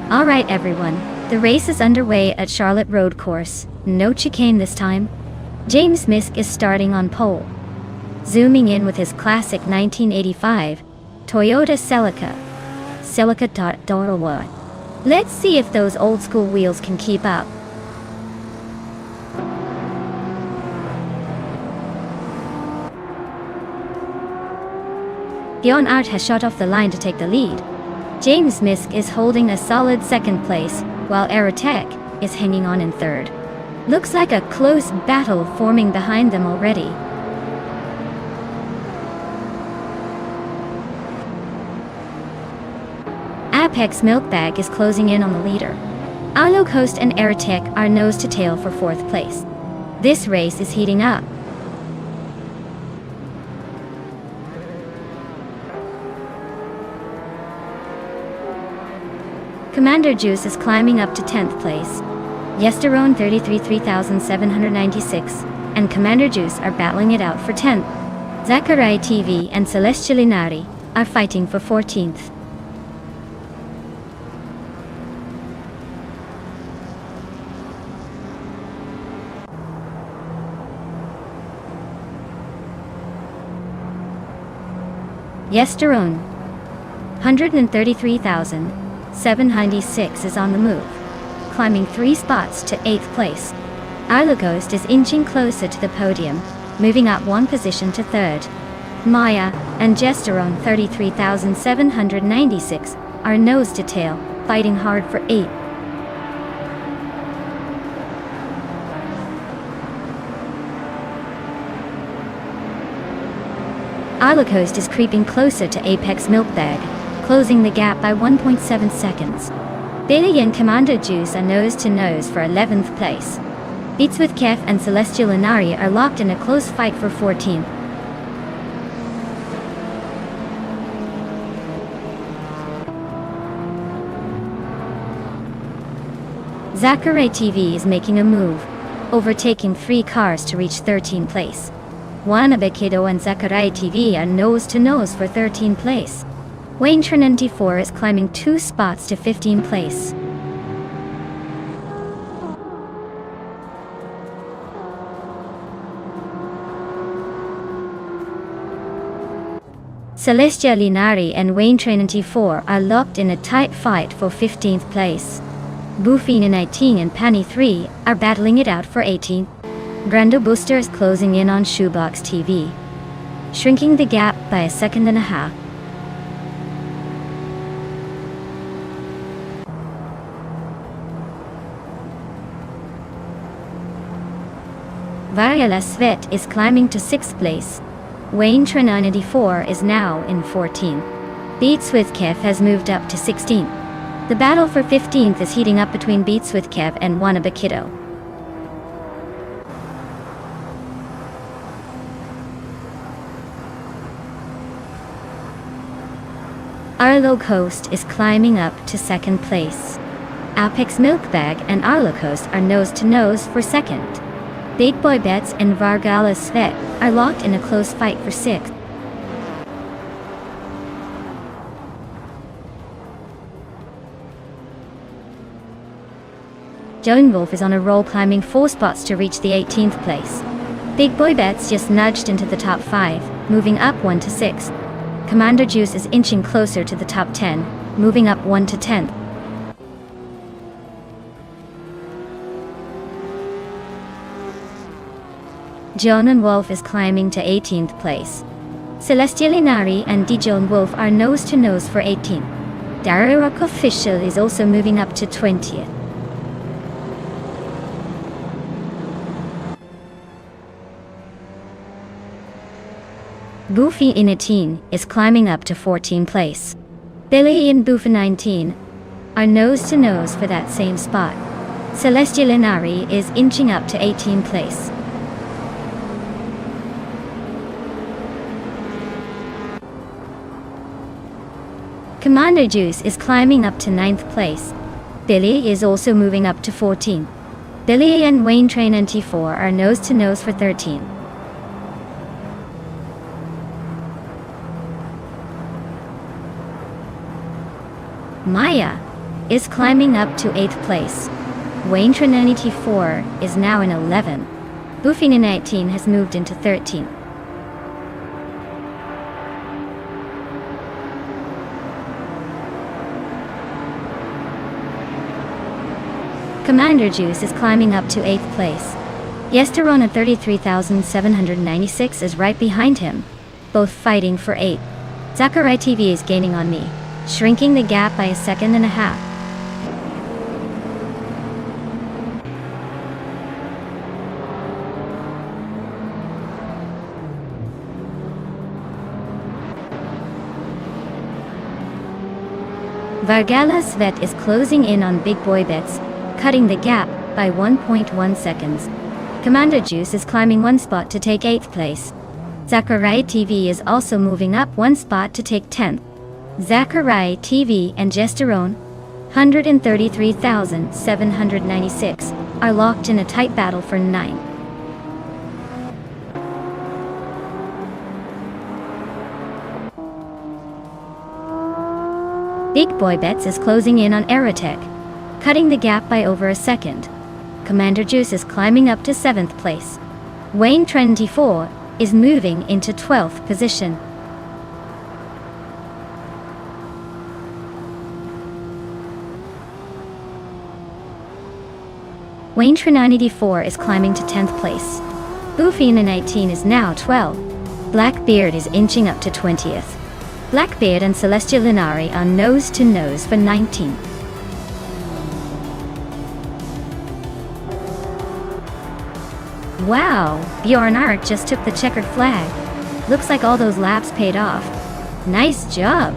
Alright everyone, the race is underway at Charlotte Road Course. No chicane this time. James Misk is starting on pole. Zooming in with his classic 1985 Toyota Celica. Celica.1. Let's see if those old school wheels can keep up. Bjorn Art has shot off the line to take the lead. James Misk is holding a solid second place, while Aerotech is hanging on in third. Looks like a close battle forming behind them already. Apex Milkbag is closing in on the leader. Arlo Coast and Aerotech are nose to tail for fourth place. This race is heating up. Commander Juice is climbing up to 10th place. Yesterone 33,796 and Commander Juice are battling it out for 10th. Zachary TV and Celestial Inari are fighting for 14th. Yesterone 133,796 is on the move, climbing 3 spots to 8th place. Arlo Coast is inching closer to the podium, moving up 1 position to 3rd. Maya and Gesterone 33,796 are nose to tail, fighting hard for 8th. Arlo Coast is creeping closer to Apex Milkbag, closing the gap by 1.7 seconds. Billy and Commander Juice are nose to nose for 11th place. Beats with Kef and Celestial Inari are locked in a close fight for 14th. Zachary TV is making a move, overtaking 3 cars to reach 13th place. Wanabekido and Zachary TV are nose to nose for 13th place. Wayne Trinity 4 is climbing 2 spots to 15th place. Celestia Linari and Wayne Trinity 4 are locked in a tight fight for 15th place. Goofy 19 and Penny 3 are battling it out for 18th. Brando Booster is closing in on Shoebox TV, shrinking the gap by 1.5 seconds. Variala Svet is climbing to 6th place. Wayne Trinity 4 is now in 14th. Beats with Kev has moved up to 16th. The battle for 15th is heating up between Beats with Kev and Wanabekido. Arlo Coast is climbing up to 2nd place. Apex Milkbag and Arlo Coast are nose to nose for 2nd. Big Boy Bets and Vargala Svet are locked in a close fight for 6th. Joan Wolf is on a roll, climbing 4 spots to reach the 18th place. Big Boy Bets just nudged into the top 5, moving up 1 to 6th. Commander Juice is inching closer to the top 10, moving up 1 to 10th. Joan Wolf is climbing to 18th place. Celestial Inari and Dijon Wolf are nose to nose for 18th. Darrock Official is also moving up to 20th. Goofy in 18 is climbing up to 14th place. Billy and Boofa 19 are nose to nose for that same spot. Celestial Inari is inching up to 18th place. Commander Juice is climbing up to 9th place. Billy is also moving up to 14th. Billy and Wayne Train NT4 are nose to nose for 13th. Maya is climbing up to 8th place. Wayne Trinity 4 is now in 11. Buffini 19 has moved into 13. Commander Juice is climbing up to 8th place. Yesteron at 33,796 is right behind him, both fighting for 8. Zacharai TV is gaining on me, shrinking the gap by a second and a half. Vargala Svet is closing in on Big Boy Bets, cutting the gap by 1.1 seconds. Commander Juice is climbing 1 spot to take 8th place. Zacharai TV is also moving up 1 spot to take 10th. Zacharai TV and Gesterone, 133,796, are locked in a tight battle for 9. Big Boy Bets is closing in on Aerotech, cutting the gap by over a second. Commander Juice is climbing up to 7th place. Wayne 24 is moving into 12th position. Wayne 94 is climbing to 10th place. Buffina 19 is now 12. Blackbeard is inching up to 20th. Blackbeard and Celestia Linari are nose to nose for 19. Wow, Bjorn Art just took the checkered flag. Looks like all those laps paid off. Nice job.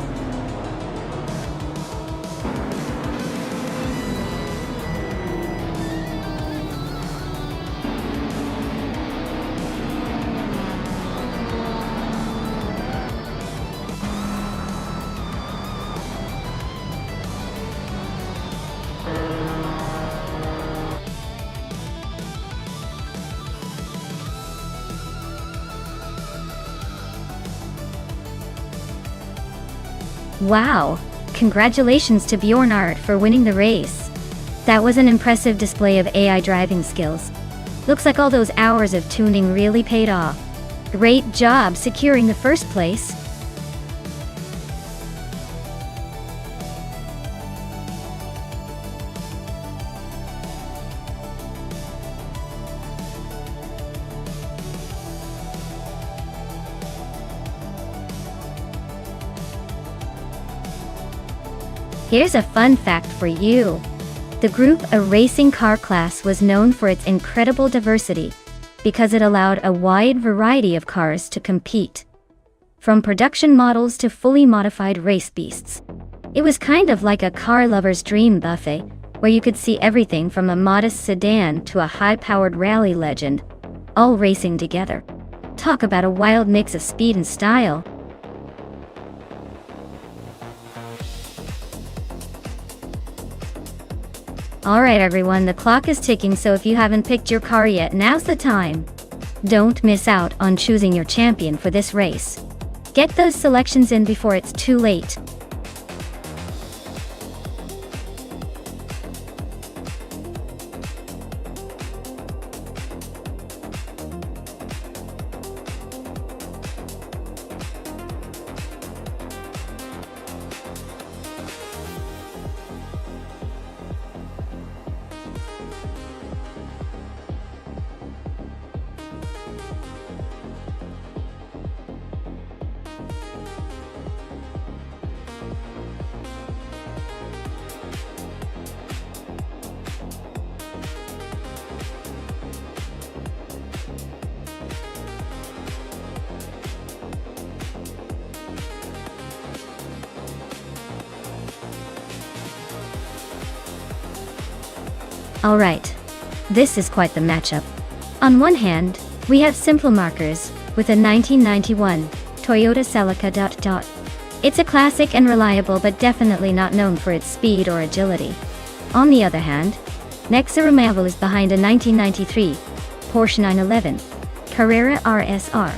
Wow, congratulations to Bjorn Art for winning the race. That was an impressive display of AI driving skills. Looks like all those hours of tuning really paid off. Great job securing the first place. Here's a fun fact for you. The Group A racing car class was known for its incredible diversity because it allowed a wide variety of cars to compete. From production models to fully modified race beasts. It was kind of like a car lover's dream buffet, where you could see everything from a modest sedan to a high-powered rally legend, all racing together. Talk about a wild mix of speed and style. Alright everyone, the clock is ticking, so if you haven't picked your car yet, now's the time. Don't miss out on choosing your champion for this race. Get those selections in before it's too late. Alright, this is quite the matchup. On one hand, we have simple markers, with a 1991 Toyota Celica ... It's a classic and reliable, but definitely not known for its speed or agility. On the other hand, Nexa Removal is behind a 1993 Porsche 911 Carrera RSR,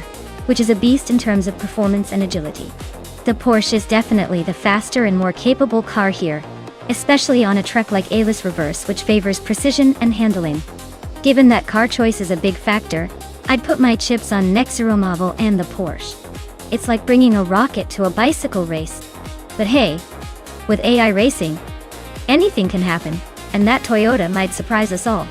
which is a beast in terms of performance and agility. The Porsche is definitely the faster and more capable car here, especially on a truck like A-list reverse, which favors precision and handling. Given that car choice is a big factor, I'd put my chips on Nexaromoval and the Porsche. It's like bringing a rocket to a bicycle race. But hey, with AI racing, anything can happen, and that Toyota might surprise us all.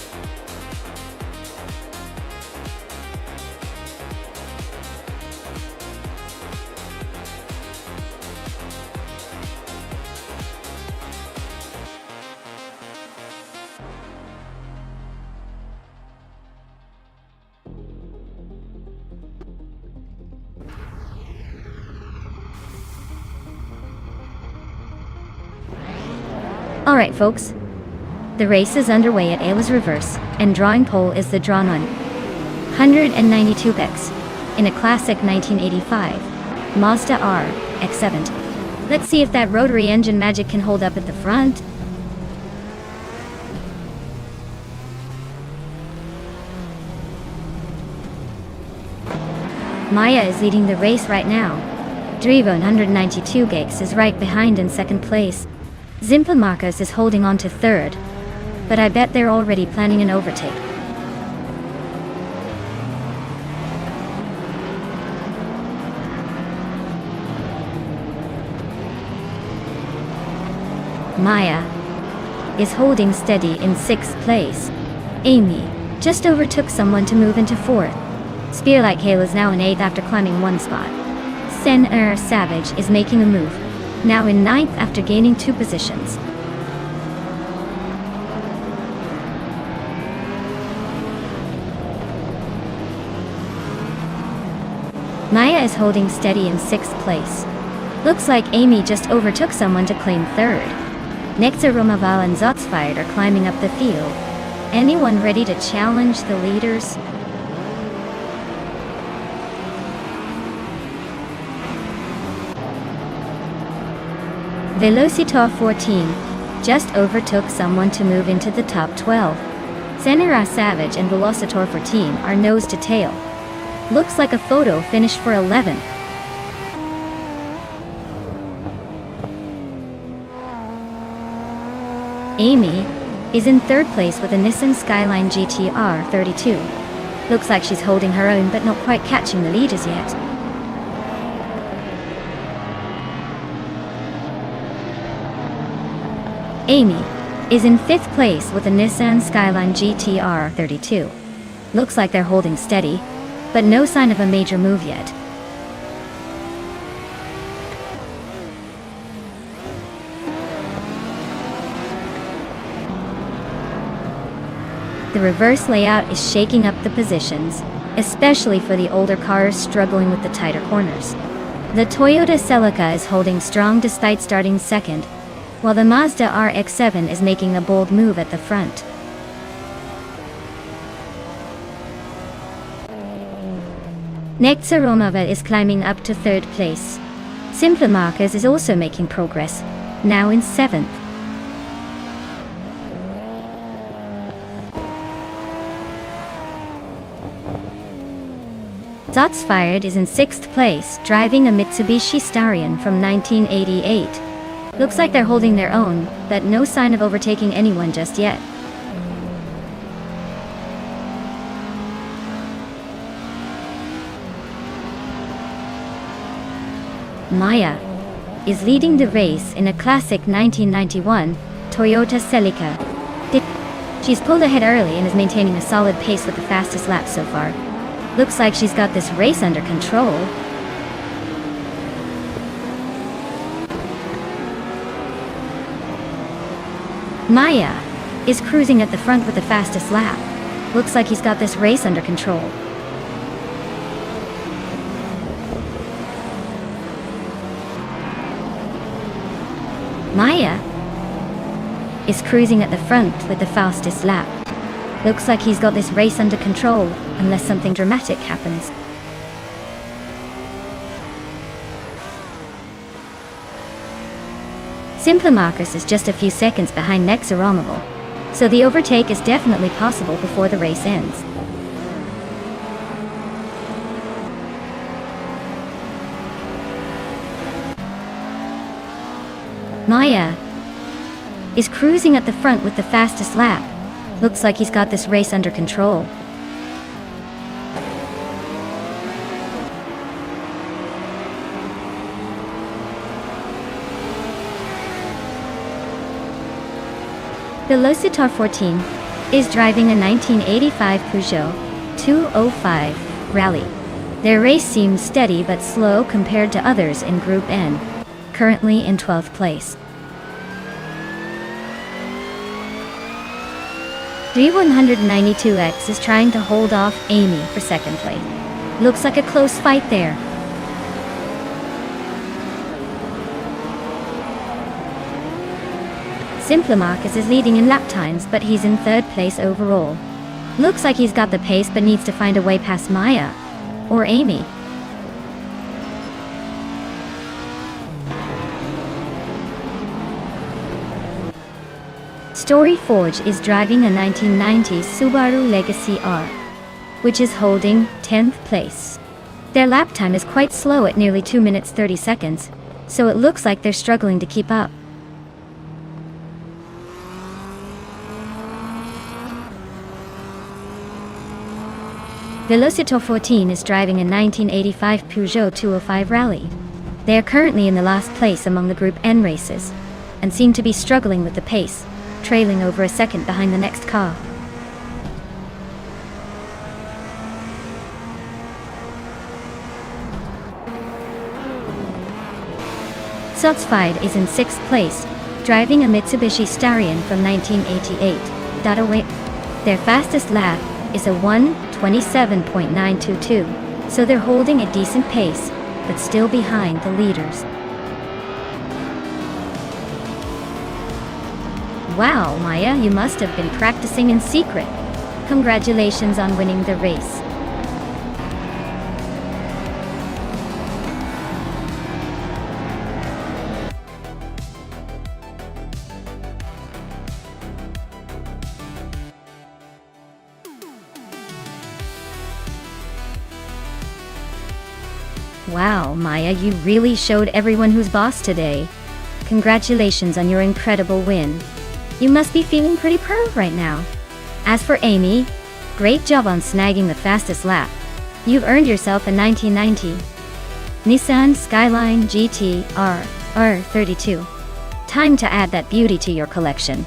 Alright folks, the race is underway at Ayla's reverse, and drawing pole is the drawn one. 192 X, in a classic 1985 Mazda R X7. Let's see if that rotary engine magic can hold up at the front. Maya is leading the race right now. Drivo 192 Gex is right behind in second place. Zimpa Marcos is holding on to third, but I bet they're already planning an overtake. Maya is holding steady in sixth place. Amy just overtook someone to move into fourth. Spearlight Kale is now in eighth after climbing one spot. Sen Savage is making a move, now in ninth after gaining 2 positions. Maya is holding steady in 6th place. Looks like Amy just overtook someone to claim 3rd. Nexa Romaval and Zotsfired are climbing up the field. Anyone ready to challenge the leaders? Velocitor 14 just overtook someone to move into the top 12. Senera Savage and Velocitor 14 are nose to tail. Looks like a photo finish for 11th. Amy is in 3rd place with a Nissan Skyline GT-R 32. Looks like she's holding her own but not quite catching the leaders yet. Amy is in 5th place with a Nissan Skyline GT-R 32. Looks like they're holding steady, but no sign of a major move yet. The reverse layout is shaking up the positions, especially for the older cars struggling with the tighter corners. The Toyota Celica is holding strong despite starting second, while the Mazda RX-7 is making a bold move at the front. Nexa Romava is climbing up to 3rd place. Simple Marcos is also making progress, now in 7th. Zotsfired is in 6th place, driving a Mitsubishi Starion from 1988. Looks like they're holding their own, but no sign of overtaking anyone just yet. Maya is leading the race in a classic 1991 Toyota Celica. She's pulled ahead early and is maintaining a solid pace with the fastest lap so far. Looks like she's got this race under control. Maya is cruising at the front with the fastest lap. Looks like he's got this race under control. Maya is cruising at the front with the fastest lap. Looks like he's got this race under control, unless something dramatic happens. Simple Marcus is just a few seconds behind Nexa Romaval, so the overtake is definitely possible before the race ends. Maya is cruising at the front with the fastest lap. Looks like he's got this race under control. Velocitar 14 is driving a 1985 Peugeot 205 Rally. Their race seems steady but slow compared to others in Group N, currently in 12th place. 3192X is trying to hold off Amy for second place. Looks like a close fight there. Simplamarcus is leading in lap times, but he's in third place overall. Looks like he's got the pace but needs to find a way past Maya or Amy. Storyforge is driving a 1990s Subaru Legacy R, which is holding 10th place. Their lap time is quite slow at nearly 2 minutes 30 seconds, so it looks like they're struggling to keep up. Velocitar 14 is driving a 1985 Peugeot 205 Rally. They are currently in the last place among the Group N races, and seem to be struggling with the pace, trailing over a second behind the next car. Sotsfied is in 6th place, driving a Mitsubishi Starion from 1988. Their fastest lap is a 1:27.922, so they're holding a decent pace, but still behind the leaders. Wow, Maya, you must have been practicing in secret. Congratulations on winning the race. Wow, Maya, you really showed everyone who's boss today. Congratulations on your incredible win. You must be feeling pretty proud right now. As for Amy, great job on snagging the fastest lap. You've earned yourself a 1990 Nissan Skyline GT R32. Time to add that beauty to your collection.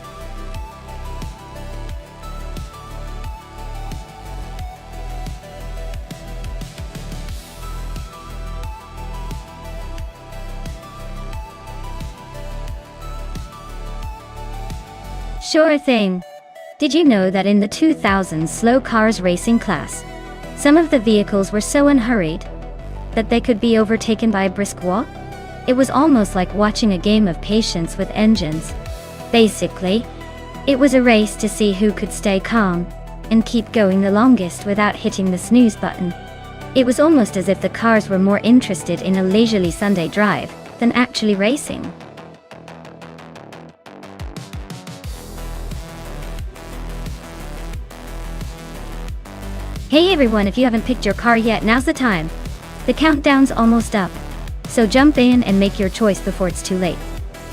Sure thing. Did you know that in the 2000s slow cars racing class, some of the vehicles were so unhurried that they could be overtaken by a brisk walk? It was almost like watching a game of patience with engines. Basically, it was a race to see who could stay calm and keep going the longest without hitting the snooze button. It was almost as if the cars were more interested in a leisurely Sunday drive than actually racing. Hey everyone, if you haven't picked your car yet, now's the time. The countdown's almost up, so jump in and make your choice before it's too late.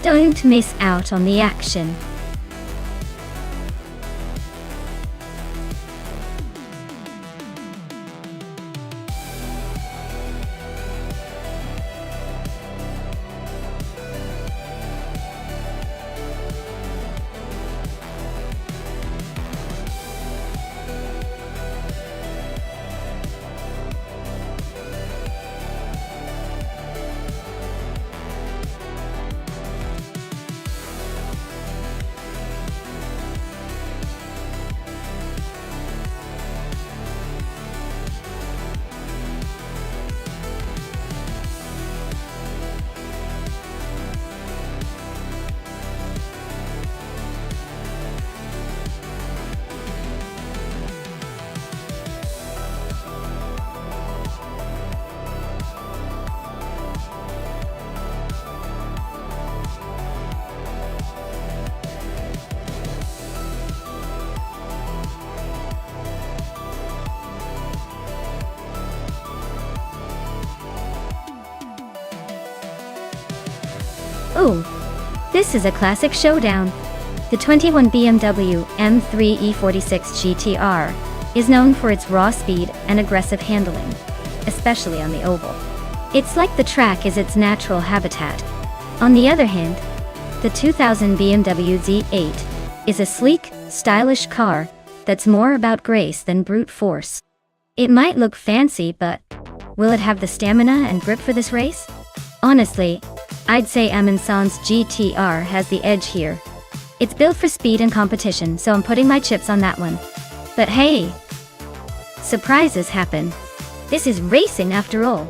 Don't miss out on the action. Oh, this is a classic showdown. The 21 BMW M3 E46 GTR is known for its raw speed and aggressive handling, especially on the oval. It's like the track is its natural habitat. On the other hand, the 2000 BMW Z8 is a sleek, stylish car that's more about grace than brute force. It might look fancy, but will it have the stamina and grip for this race? Honestly, I'd say Amundsen's GTR has the edge here. It's built for speed and competition, so I'm putting my chips on that one. But hey, surprises happen. This is racing after all.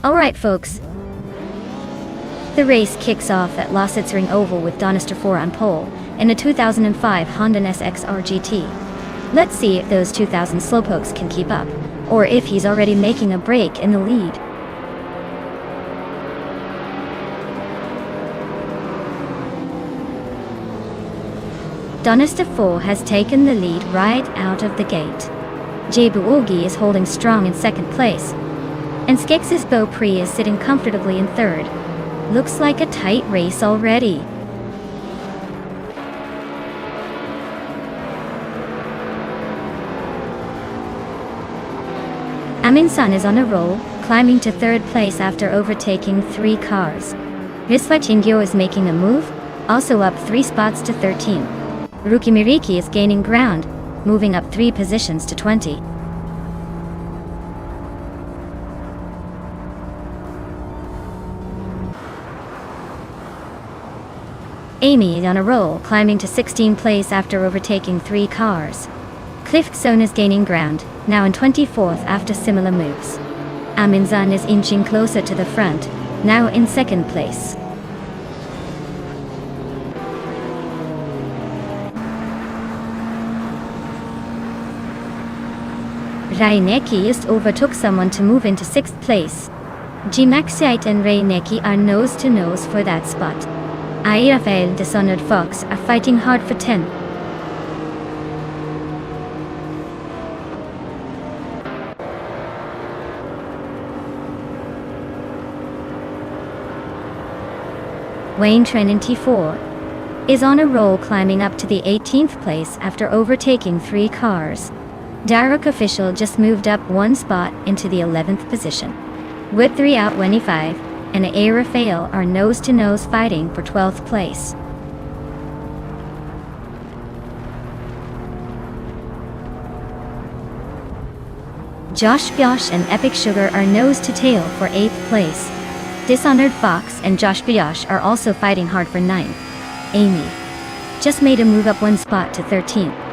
Alright folks, the race kicks off at Lausitzring Oval with Nonstop on pole in a 2005 Honda SXR GT. Let's see if those 2000 slowpokes can keep up, or if he's already making a break in the lead. Nonstop has taken the lead right out of the gate. Jabuogi is holding strong in second place, and Skex's Beaupré is sitting comfortably in third. Looks like a tight race already. Amundsen is on a roll, climbing to third place after overtaking 3 cars. Visvatingyo is making a move, also up 3 spots to 13. Rukimiriki is gaining ground, moving up 3 positions to 20. Amy is on a roll, climbing to 16th place after overtaking 3 cars. Cliffzone is gaining ground, now in 24th after similar moves. Amundsen is inching closer to the front, now in 2nd place. Reinecke just overtook someone to move into 6th place. Gimaxiite and Reinecke are nose to nose for that spot. Rafael Dishonored Fox are fighting hard for 10. Wayne Tren T4 is on a roll, climbing up to the 18th place after overtaking 3 cars. Daruk Official just moved up 1 spot into the 11th position. With 3 out 25, and A. Rafael are nose-to-nose fighting for 12th place. Josh Biosh and Epic Sugar are nose-to-tail for 8th place. Dishonored Fox and Josh Biosh are also fighting hard for 9th. Amy just made a move up 1 spot to 13th.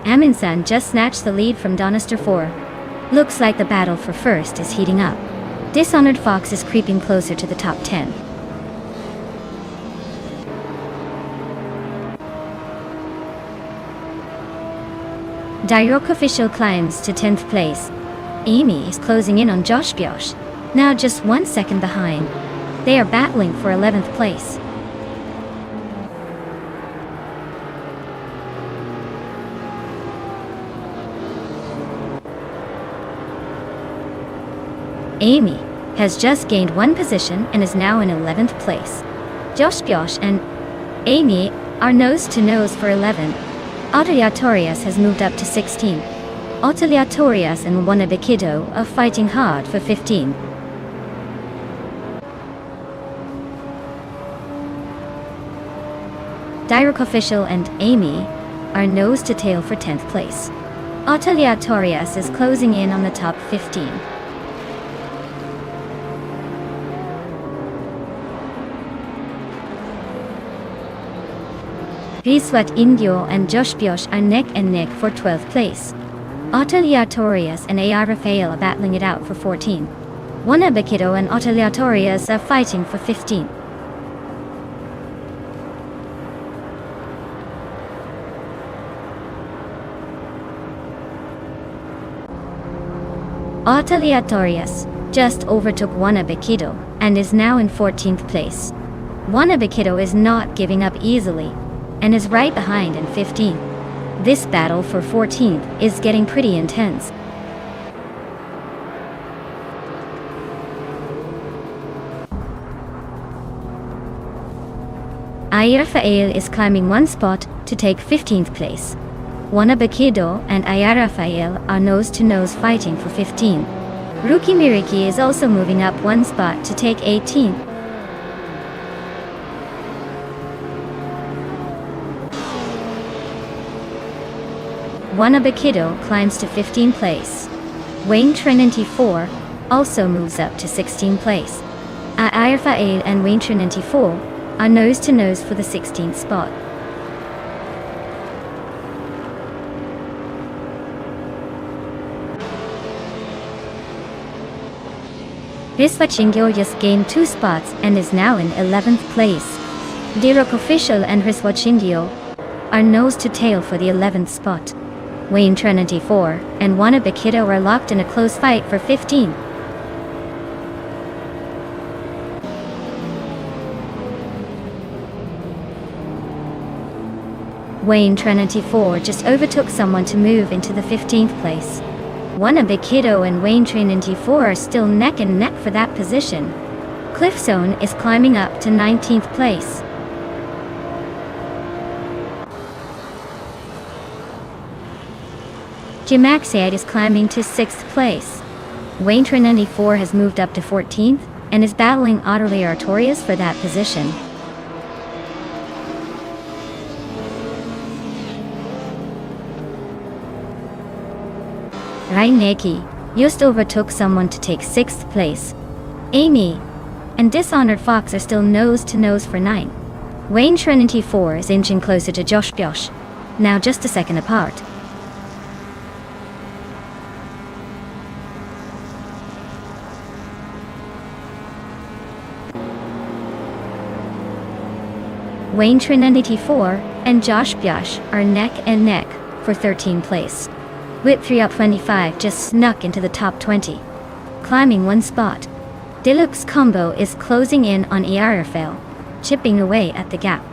Amundsen just snatched the lead from Nonstop. Looks like the battle for first is heating up. Dishonored Fox is creeping closer to the top 10. Daruk Official climbs to 10th place. Amy is closing in on Josh Biosh, now just 1 second behind. They are battling for 11th place. Amy has just gained 1 position and is now in 11th place. Josh Biosh and Amy are nose-to-nose for 11. Otoliatorias has moved up to 16. Otoliatorias and Wanabikido are fighting hard for 15. Daruk Official and Amy are nose-to-tail for 10th place. Otoliatorias is closing in on the top 15. Riswat Indio and Josh Biosh are neck and neck for 12th place. Oteliatorius and AR Rafael are battling it out for 14. Juana Baquito and Oteliatorius are fighting for 15. Oteliatorius just overtook Juana Baquito and is now in 14th place. Juana Baquito is not giving up easily and is right behind in 15th. This battle for 14th is getting pretty intense. Rafael is climbing one spot to take 15th place. Juana Baquito and Rafael are nose-to-nose fighting for 15. Rookie Miriki is also moving up one spot to take 18. Juana Baquito climbs to 15th place. Wayne Trinity 4 also moves up to 16th place. Rafael and Wayne Trinity 4 are nose-to-nose for the 16th spot. Riswachingyo just gained 2 spots and is now in 11th place. Dirok Official and Riswachingyo are nose-to-tail for the 11th spot. Wayne Trinity 4 and Juana Baquito are locked in a close fight for 15. Wayne Trinity 4 just overtook someone to move into the 15th place. Juana Baquito and Wayne Trinity 4 are still neck and neck for that position. Cliffzone is climbing up to 19th place. Jimaxiad is climbing to 6th place. Wayne Trinity 4 has moved up to 14th and is battling Otterly Artorias for that position. Raineki just overtook someone to take 6th place. Amy and Dishonored Fox are still nose-to-nose for 9. Wayne Trinity 4 is inching closer to Josh Biosh, now just a second apart. Wayne Trinity 4 and Josh Biosh are neck and neck for 13th place. Whip 3 up 25 just snuck into the top 20, climbing one spot. Deluxe Combo is closing in on Rafael, chipping away at the gap.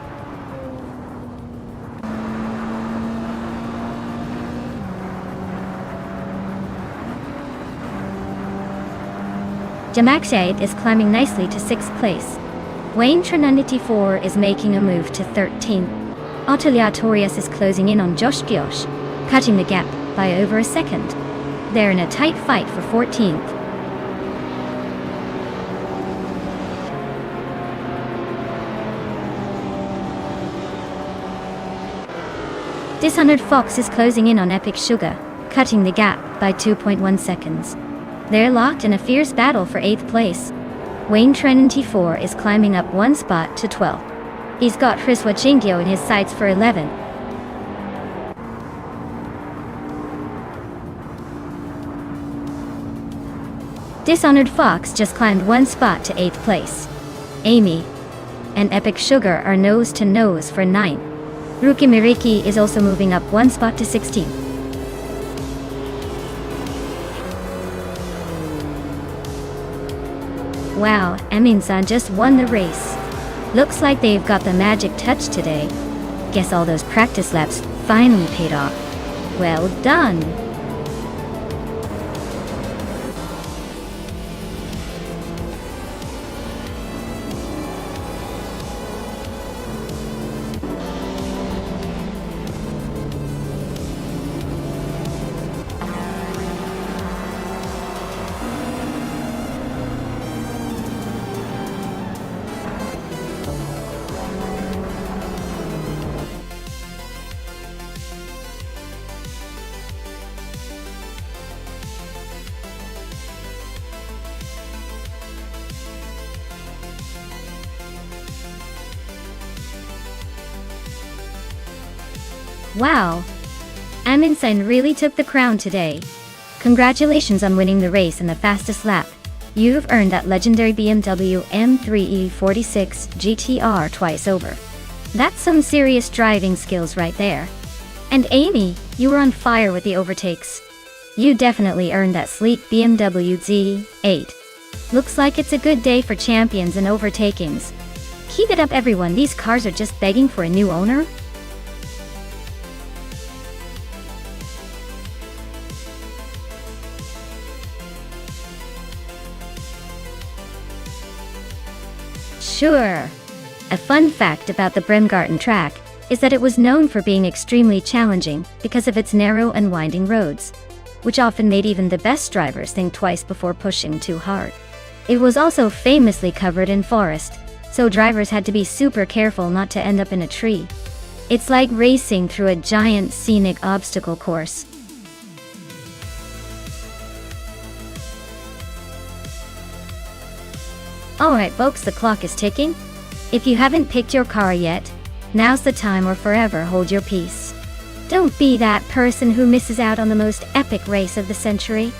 Jamaxiate is climbing nicely to 6th place. Wayne Trinity 4 is making a move to 13. Oteliatorius is closing in on Josh Biosh, cutting the gap by over a second. They're in a tight fight for 14th. Dishonored Fox is closing in on Epic Sugar, cutting the gap by 2.1 seconds. They're locked in a fierce battle for 8th place. Wayne Trinity 4 is climbing up one spot to 12. He's got Riswachingyo in his sights for 11. Dishonored Fox just climbed one spot to 8th place. Amy and Epic Sugar are nose-to-nose for 9. Rookie Miriki is also moving up one spot to 16. Wow, Emin-san just won the race. Looks like they've got the magic touch today. Guess all those practice laps finally paid off. Well done! Wow! Amundsen really took the crown today. Congratulations on winning the race in the fastest lap. You've earned that legendary BMW M3E46 GTR twice over. That's some serious driving skills right there. And Amy, you were on fire with the overtakes. You definitely earned that sleek BMW Z8. Looks like it's a good day for champions and overtakings. Keep it up, everyone. These cars are just begging for a new owner. Sure. A fun fact about the Bremgarten track is that it was known for being extremely challenging because of its narrow and winding roads, which often made even the best drivers think twice before pushing too hard. It was also famously covered in forest, so drivers had to be super careful not to end up in a tree. It's like racing through a giant scenic obstacle course. Alright folks, the clock is ticking. If you haven't picked your car yet, now's the time or forever hold your peace. Don't be that person who misses out on the most epic race of the century.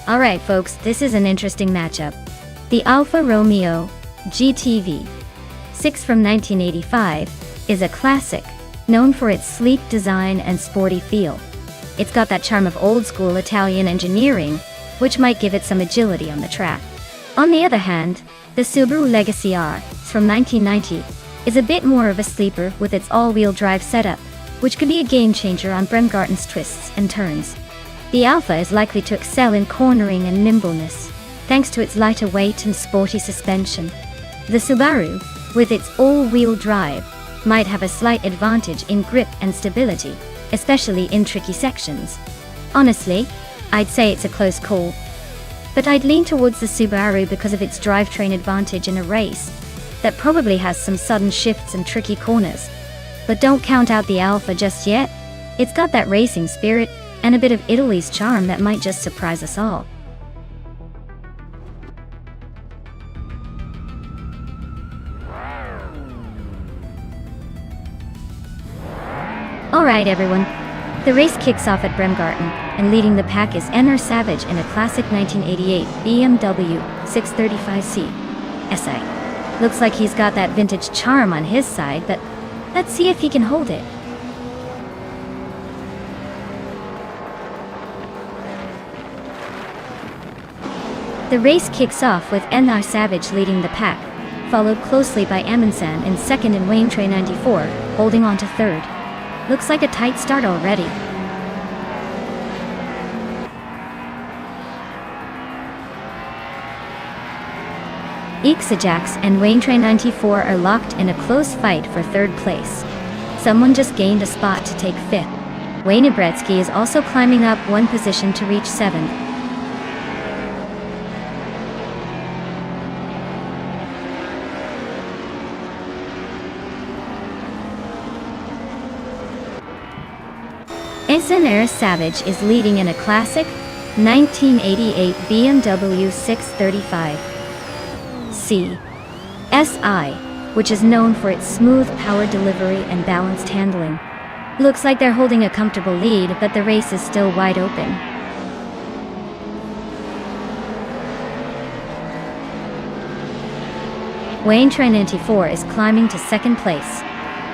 Alright folks, this is an interesting matchup. The Alfa Romeo GTV 6 from 1985 is a classic, known for its sleek design and sporty feel. It's got that charm of old-school Italian engineering, which might give it some agility on the track. On the other hand, the Subaru Legacy R from 1990 is a bit more of a sleeper with its all-wheel drive setup, which could be a game-changer on Bremgarten's twists and turns. The Alfa is likely to excel in cornering and nimbleness, thanks to its lighter weight and sporty suspension. The Subaru, with its all-wheel drive, might have a slight advantage in grip and stability, especially in tricky sections. Honestly, I'd say it's a close call. But I'd lean towards the Subaru because of its drivetrain advantage in a race that probably has some sudden shifts and tricky corners. But don't count out the Alfa just yet. It's got that racing spirit and a bit of Italy's charm that might just surprise us all. Alright everyone, the race kicks off at Bremgarten, and leading the pack is Enner Savage in a classic 1988 BMW 635C SI. Looks like he's got that vintage charm on his side, but let's see if he can hold it. The race kicks off with Enner Savage leading the pack, followed closely by Amundsen in second and Waintrain 94, holding on to third. Looks like a tight start already. Ixajax and Waintrain 94 are locked in a close fight for third place. Someone just gained a spot to take fifth. Wayne Ibretsky is also climbing up one position to reach seventh. Enner Savage is leading in a classic 1988 BMW 635C SI, which is known for its smooth power delivery and balanced handling. Looks like they're holding a comfortable lead, but the race is still wide open. Waintrain 94 is climbing to second place.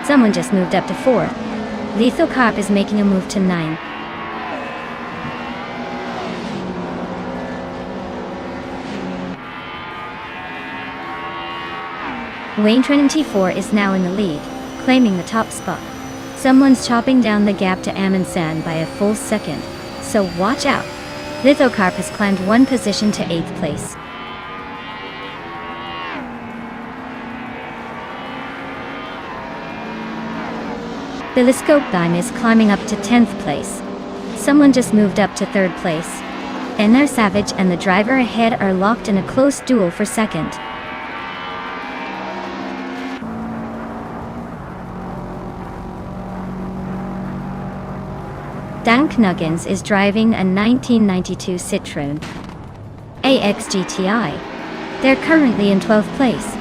Someone just moved up to fourth. Lithocarp is making a move to 9. Wayne Trinity 4 is now in the lead, claiming the top spot. Someone's chopping down the gap to Amundsen by a full second, so watch out. Lithocarp has climbed one position to 8th place. Telescope Dime is climbing up to 10th place. Someone just moved up to 3rd place. NR Savage and the driver ahead are locked in a close duel for 2nd. Dan Knuggins is driving a 1992 Citroën AX GTI. They're currently in 12th place,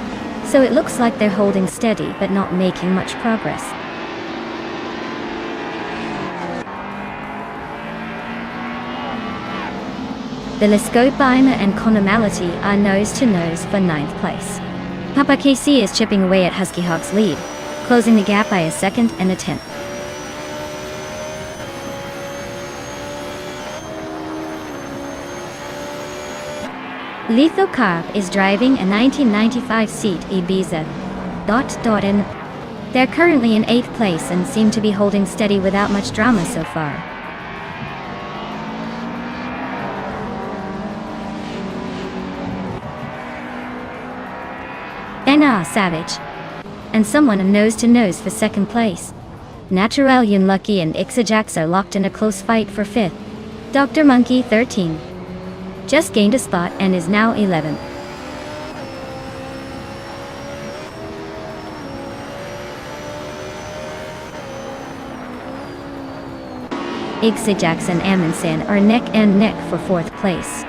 so it looks like they're holding steady but not making much progress. Telescope Dime and Conomality are nose-to-nose for 9th place. Papa KC is chipping away at Husky Hawk's lead, closing the gap by a 2nd and a 10th. Lithocarp is driving a 1995 Seat Ibiza. They're currently in 8th place and seem to be holding steady without much drama so far. NR Savage and someone a nose-to-nose for 2nd place. Natural Unlucky and Ixajax are locked in a close fight for 5th. Dr. Monkey 13 just gained a spot and is now 11th. Ixajax and Amundsen are neck and neck for 4th place.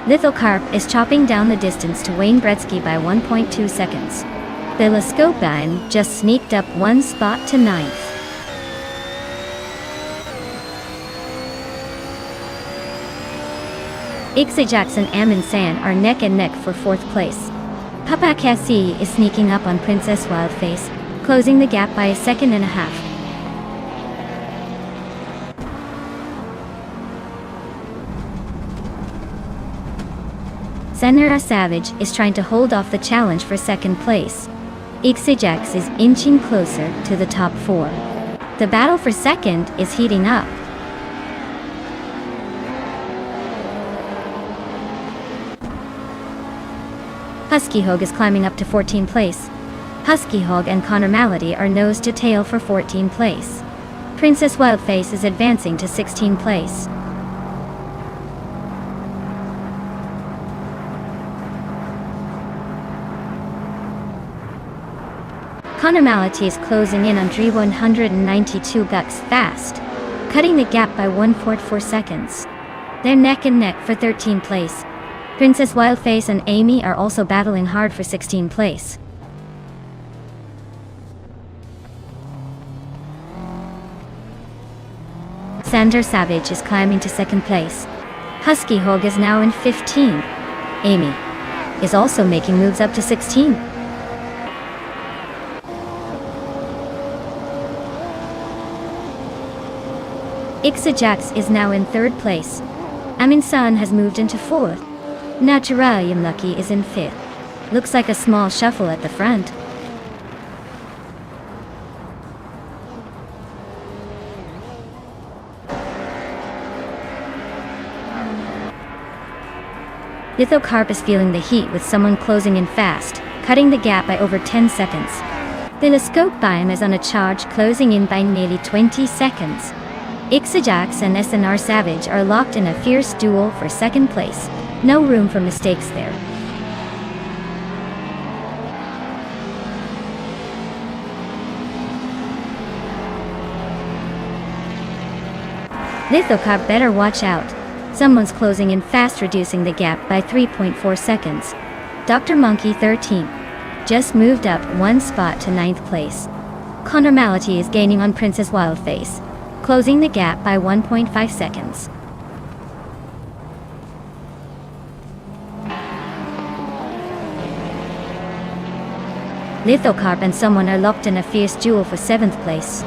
Lithocarp is chopping down the distance to Wayne Gretzky by 1.2 seconds. Telescope Dime just sneaked up one spot to 9th. Ixajax and Amundsen are neck and neck for 4th place. Papa Cassie is sneaking up on Princess Wildface, closing the gap by a 2.5 seconds. Senra Savage is trying to hold off the challenge for 2nd place. Ixajax is inching closer to the top 4. The battle for 2nd is heating up. Husky Hog is climbing up to 14th place. Husky Hog and Connor Malady are nose to tail for 14th place. Princess Wildface is advancing to 16th place. Conomality is closing in on 192 bucks fast, cutting the gap by 1.4 seconds. They're neck and neck for 13th place. Princess Wildface and Amy are also battling hard for 16th place. Sander Savage is climbing to 2nd place. Husky Hog is now in 15. Amy is also making moves up to 16. Ixajax is now in 3rd place. Amundsen has moved into 4th. Natural Unlucky is in 5th. Looks like a small shuffle at the front. Lithocarp is feeling the heat with someone closing in fast, cutting the gap by over 10 seconds. Telescope Dime is on a charge, closing in by nearly 20 seconds. Ixajax and SNR Savage are locked in a fierce duel for 2nd place. No room for mistakes there. Lithocarp better watch out. Someone's closing in fast, reducing the gap by 3.4 seconds. Dr. Monkey 13 just moved up one spot to 9th place. Conomality is gaining on Princess Wildface, closing the gap by 1.5 seconds. Lithocarp and someone are locked in a fierce duel for 7th place.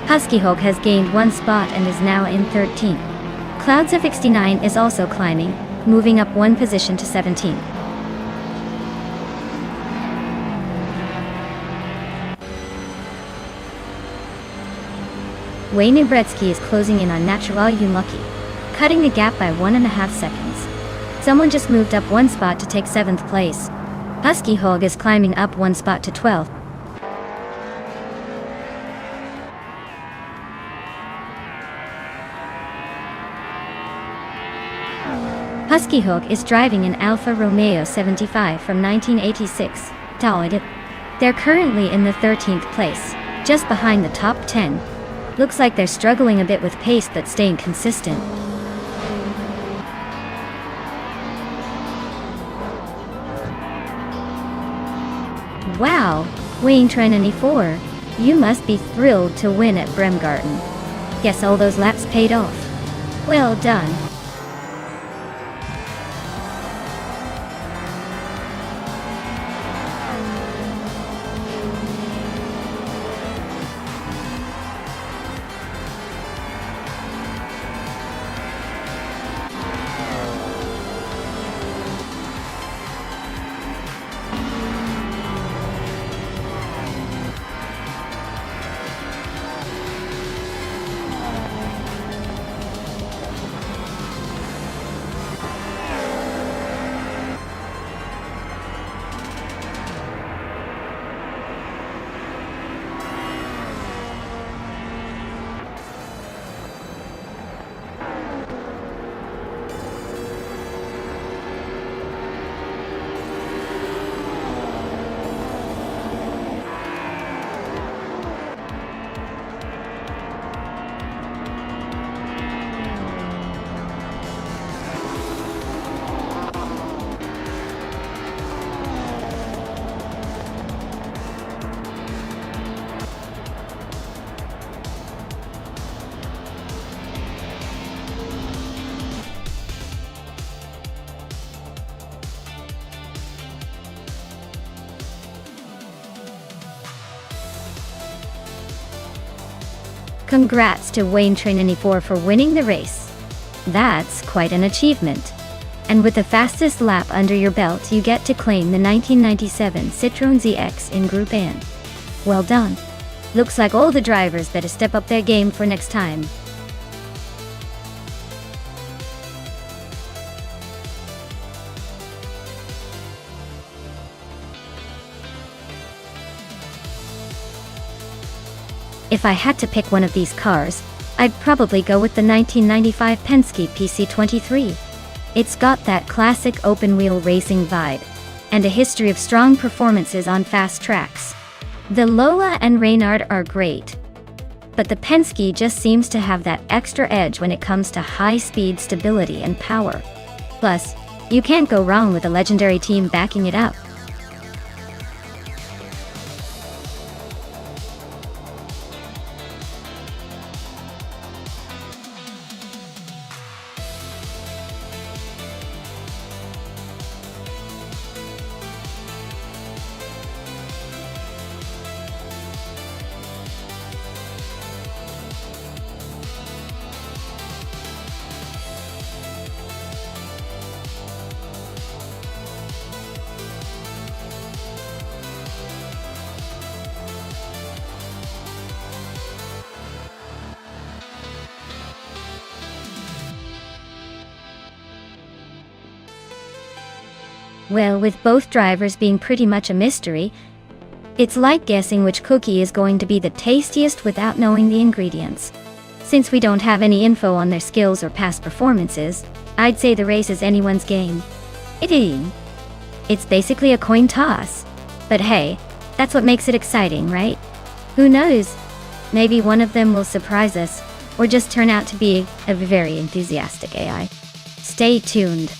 Husky Hulk has gained 1 spot and is now in 13th. Clouds of 69 is also climbing, moving up 1 position to 17th. Wayne Ibretsky is closing in on Natural Unlucky, cutting the gap by 1.5 seconds. Someone just moved up 1 spot to take 7th place. Husky Hulk is climbing up 1 spot to 12th. Husky Hulk is driving an Alfa Romeo 75 from 1986. They're currently in the 13th place, just behind the top 10. Looks like they're struggling a bit with pace but staying consistent. Wow, Wayne Trinity 4, you must be thrilled to win at Bremgarten. Guess all those laps paid off. Well done. Congrats to Wayne Trinity 4 for winning the race. That's quite an achievement. And with the fastest lap under your belt, you get to claim the 1997 Citroën ZX in Group N. Well done. Looks like all the drivers better step up their game for next time. If I had to pick one of these cars, I'd probably go with the 1995 Penske PC23. It's got that classic open-wheel racing vibe, and a history of strong performances on fast tracks. The Lola and Reynard are great, but the Penske just seems to have that extra edge when it comes to high-speed stability and power. Plus, you can't go wrong with a legendary team backing it up. Well, with both drivers being pretty much a mystery, it's like guessing which cookie is going to be the tastiest without knowing the ingredients. Since we don't have any info on their skills or past performances, I'd say the race is anyone's game. It's basically a coin toss. But hey, that's what makes it exciting, right? Who knows? Maybe one of them will surprise us, or just turn out to be a very enthusiastic AI. Stay tuned.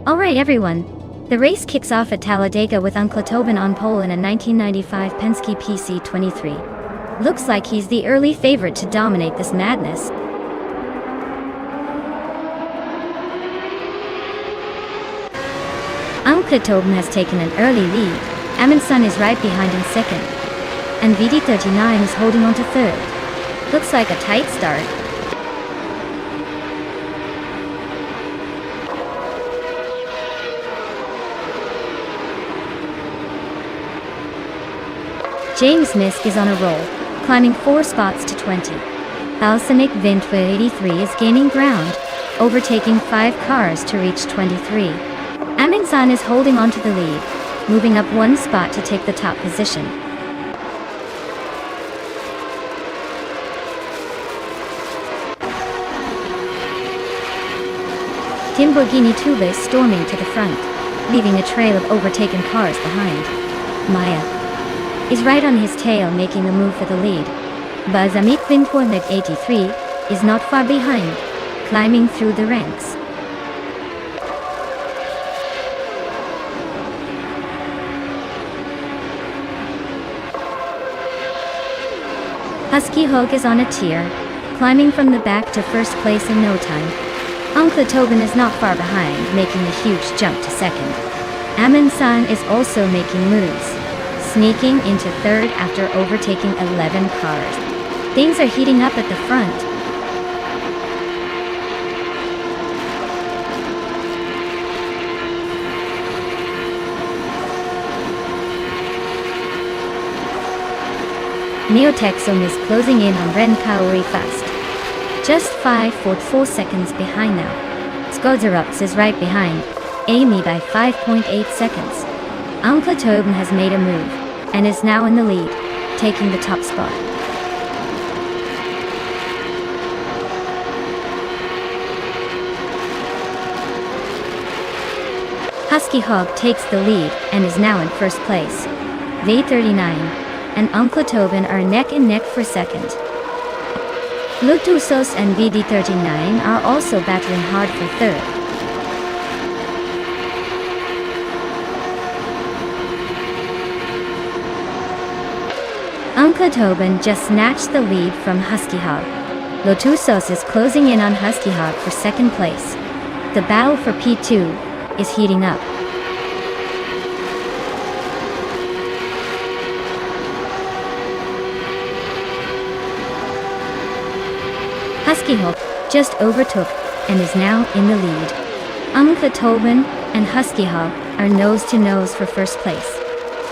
Alright everyone, the race kicks off at Talladega with Uncle Tobin on pole in a 1995 Penske PC23. Looks like he's the early favorite to dominate this madness. Uncle Tobin has taken an early lead. Amundsen is right behind in second, and VD39 is holding on to third. Looks like a tight start. James Misk is on a roll, climbing 4 spots to 20. Balsamic Vintwer 83 is gaining ground, overtaking 5 cars to reach 23. Amundsen is holding on to the lead, moving up 1 spot to take the top position. Lamborghini Tuba is storming to the front, leaving a trail of overtaken cars behind. Maya is right on his tail, making a move for the lead. Balsamic Vintwer 83 is not far behind, climbing through the ranks. Husky Hog is on a tear, climbing from the back to first place in no time. Uncle Tobin is not far behind, making a huge jump to second. Amundsen is also making moves, sneaking into third after overtaking 11 cars. Things are heating up at the front. Neotexum is closing in on Ren Kaori fast. Just 5.4 seconds behind now. Skodzerups is right behind, Amy by 5.8 seconds. Uncle Tobin has made a move, and is now in the lead, taking the top spot. Husky Hog takes the lead, and is now in first place. V39 and Uncle Tobin are neck and neck for second. Lotusos and VD39 are also battling hard for third. Uncle Tobin just snatched the lead from Husky Hog. Lotusos is closing in on Husky Hog for second place. The battle for P2 is heating up. Husky Hog just overtook and is now in the lead. Uncle Tobin and Husky Hog are nose to nose for first place.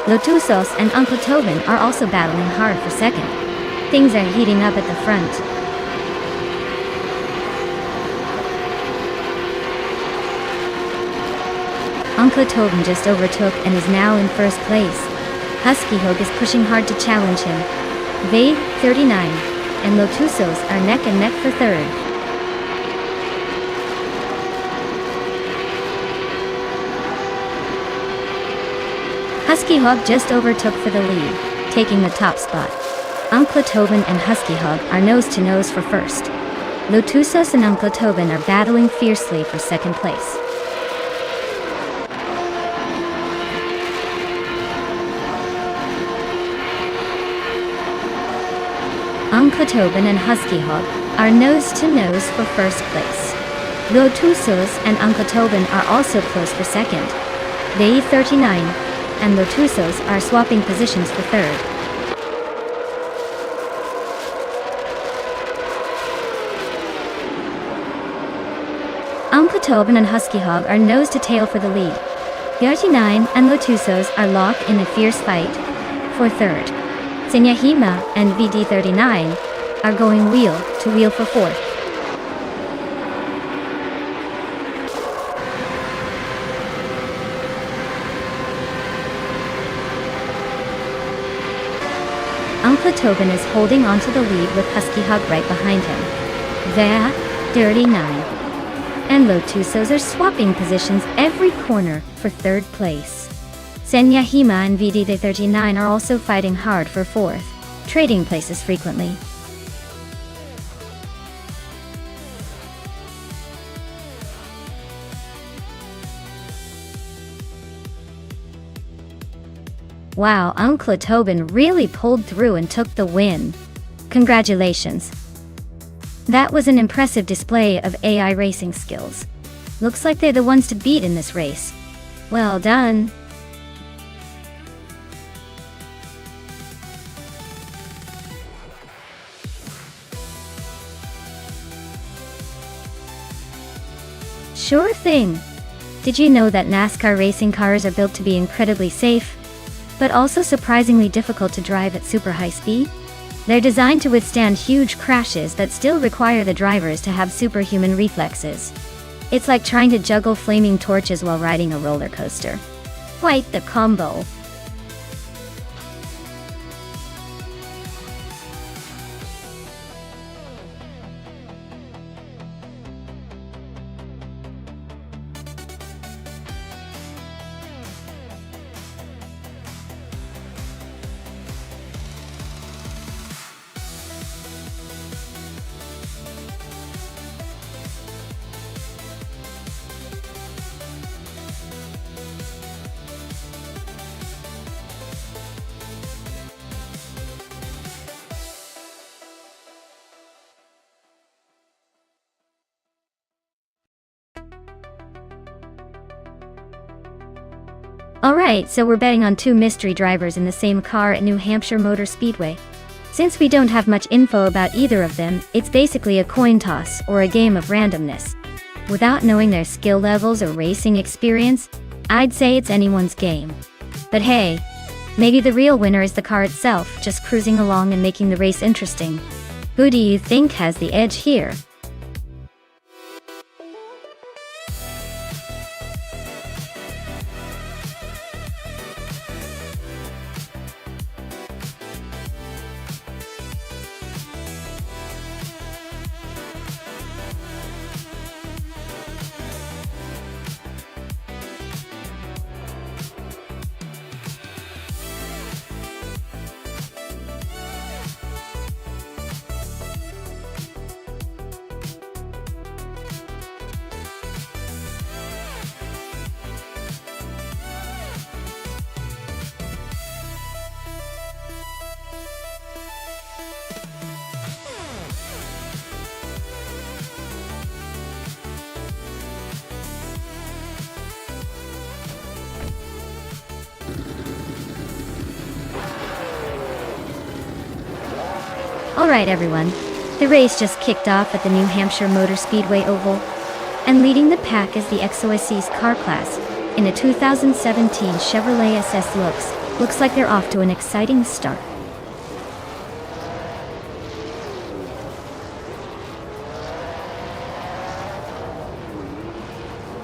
Lotusos and Uncle Tobin are also battling hard for second. Things are heating up at the front. Uncle Tobin just overtook and is now in first place. Husky Hog is pushing hard to challenge him. V39 and Lotusos are neck and neck for third. Husky Hog just overtook for the lead, taking the top spot. Uncle Tobin and Husky Hog are nose to nose for first. Lotusos and Uncle Tobin are battling fiercely for second place. Uncle Tobin and Husky Hog are nose to nose for first place. Lotusos and Uncle Tobin are also close for second. V39 and Lotusos are swapping positions for third. Uncle Tobin and Husky Hog are nose to tail for the lead. 39 and Lotusos are locked in a fierce fight for third. Senyahima and VD39 are going wheel to wheel for fourth. Uncle Tobin is holding onto the lead with Husky Hog right behind him. VD39 and Lotusos are swapping positions every corner for third place. Senyahima and VD39 are also fighting hard for fourth, trading places frequently. Wow, Uncle Tobin really pulled through and took the win. Congratulations. That was an impressive display of AI racing skills. Looks like they're the ones to beat in this race. Well done. Sure thing. Did you know that NASCAR racing cars are built to be incredibly safe, but also surprisingly difficult to drive at super high speed? They're designed to withstand huge crashes that still require the drivers to have superhuman reflexes. It's like trying to juggle flaming torches while riding a roller coaster. Quite the combo. Alright, so we're betting on two mystery drivers in the same car at New Hampshire Motor Speedway. Since we don't have much info about either of them, it's basically a coin toss or a game of randomness. Without knowing their skill levels or racing experience, I'd say it's anyone's game. But hey, maybe the real winner is the car itself, just cruising along and making the race interesting. Who do you think has the edge here? Alright everyone, the race just kicked off at the New Hampshire Motor Speedway Oval, and leading the pack is the XOSC's car class, in a 2017 Chevrolet SS looks like they're off to an exciting start.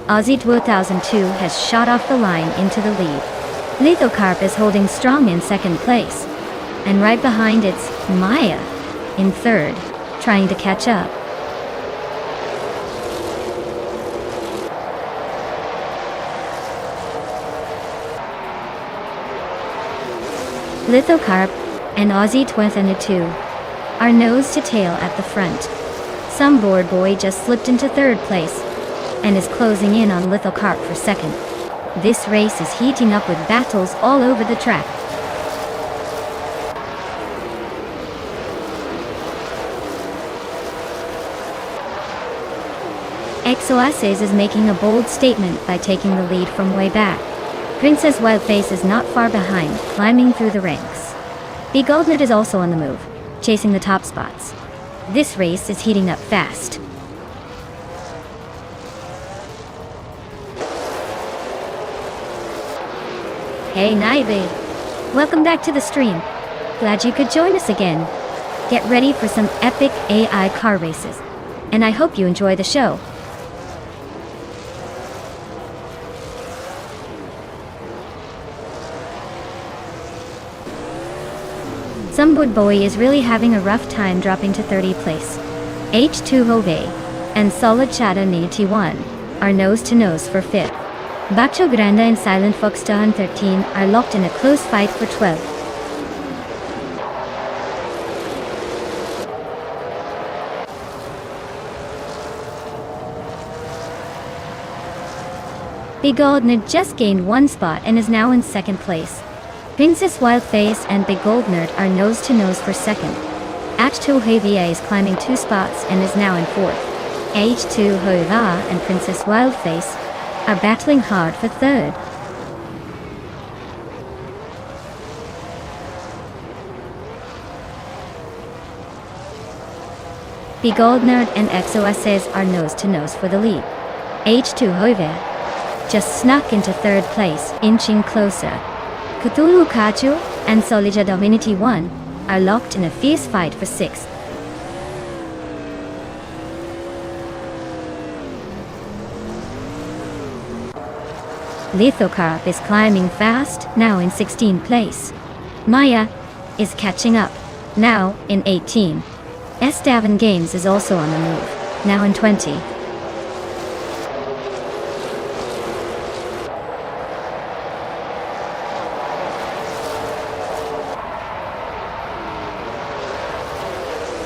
Aussie 2002 has shot off the line into the lead. Lithocarp is holding strong in second place, and right behind it's Maya in third, trying to catch up. Lithocarp and Aussie 2002 are nose to tail at the front. Some board boy just slipped into third place and is closing in on Lithocarp for second. This race is heating up with battles all over the track. XOSC's is making a bold statement by taking the lead from way back. Princess Wildface is not far behind, climbing through the ranks. B Goldnut is also on the move, chasing the top spots. This race is heating up fast. Hey Naive! Welcome back to the stream. Glad you could join us again. Get ready for some epic AI car races, and I hope you enjoy the show. Some board boy is really having a rough time dropping to 30 place. H2 Hove and Solid Chata T1 are nose to nose for 5th. Bacho Grande and Silent Fox 13 are locked in a close fight for 12th. Bigoldner just gained one spot and is now in second place. Princess Wildface and Big Gold Nerd are nose to nose for second. H2 Hoivia is climbing 2 spots and is now in fourth. H2 Hoiva and Princess Wildface are battling hard for third. Big Gold Nerd and XOSs are nose to nose for the lead. H2 Hoiva just snuck into third place, inching closer. Cthulhu Kachu and Solija Dominity 1 are locked in a fierce fight for sixth. Lithocarp is climbing fast, now in 16th place. Maya is catching up, now in 18. Estavan Games is also on the move, now in 20.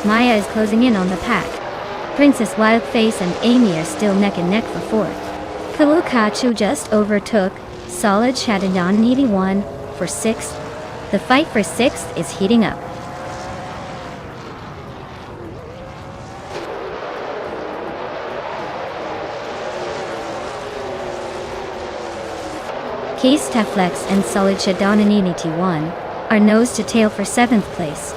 Maya is closing in on the pack. Princess Wildface and Amy are still neck and neck for fourth. Kalukachu just overtook Solid Shadowdown 81 for sixth. The fight for sixth is heating up. Case Teflex and Solid Shadowdown 81 are nose to tail for 7th place.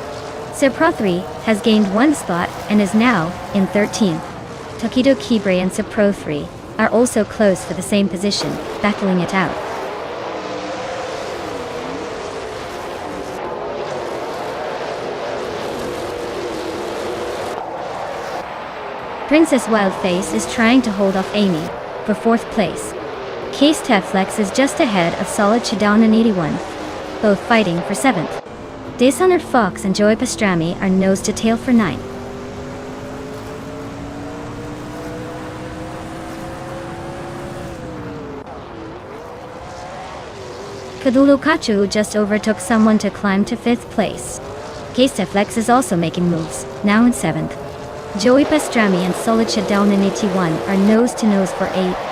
Sir Pro 3 has gained 1 spot and is now in 13th. Tokido Kibre and Sir Pro 3 are also close for the same position, battling it out. Princess Wildface is trying to hold off Amy for 4th place. Case Teflex is just ahead of Solid Shadowdown 81, both fighting for 7th. Dishonored Fox and Joy Pastrami are nose to tail for 9th. Cthulhu Kachu just overtook someone to climb to 5th place. Case Teflex is also making moves, now in 7th. Joey Pastrami and Solid Shadowdown 81 are nose to nose for 8th.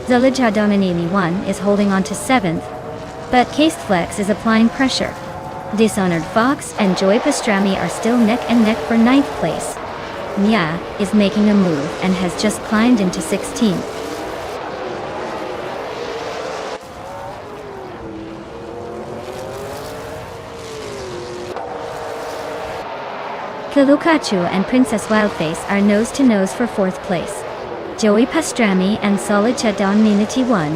Solid Shadowdown 81 is holding on to 7th, but Case Flex is applying pressure. Dishonored Fox and Joy Pastrami are still neck and neck for 9th place. Mia is making a move and has just climbed into 16th. Kalukachu and Princess Wildface are nose to nose for 4th place. Joey Pastrami and Solid Shadowdown 81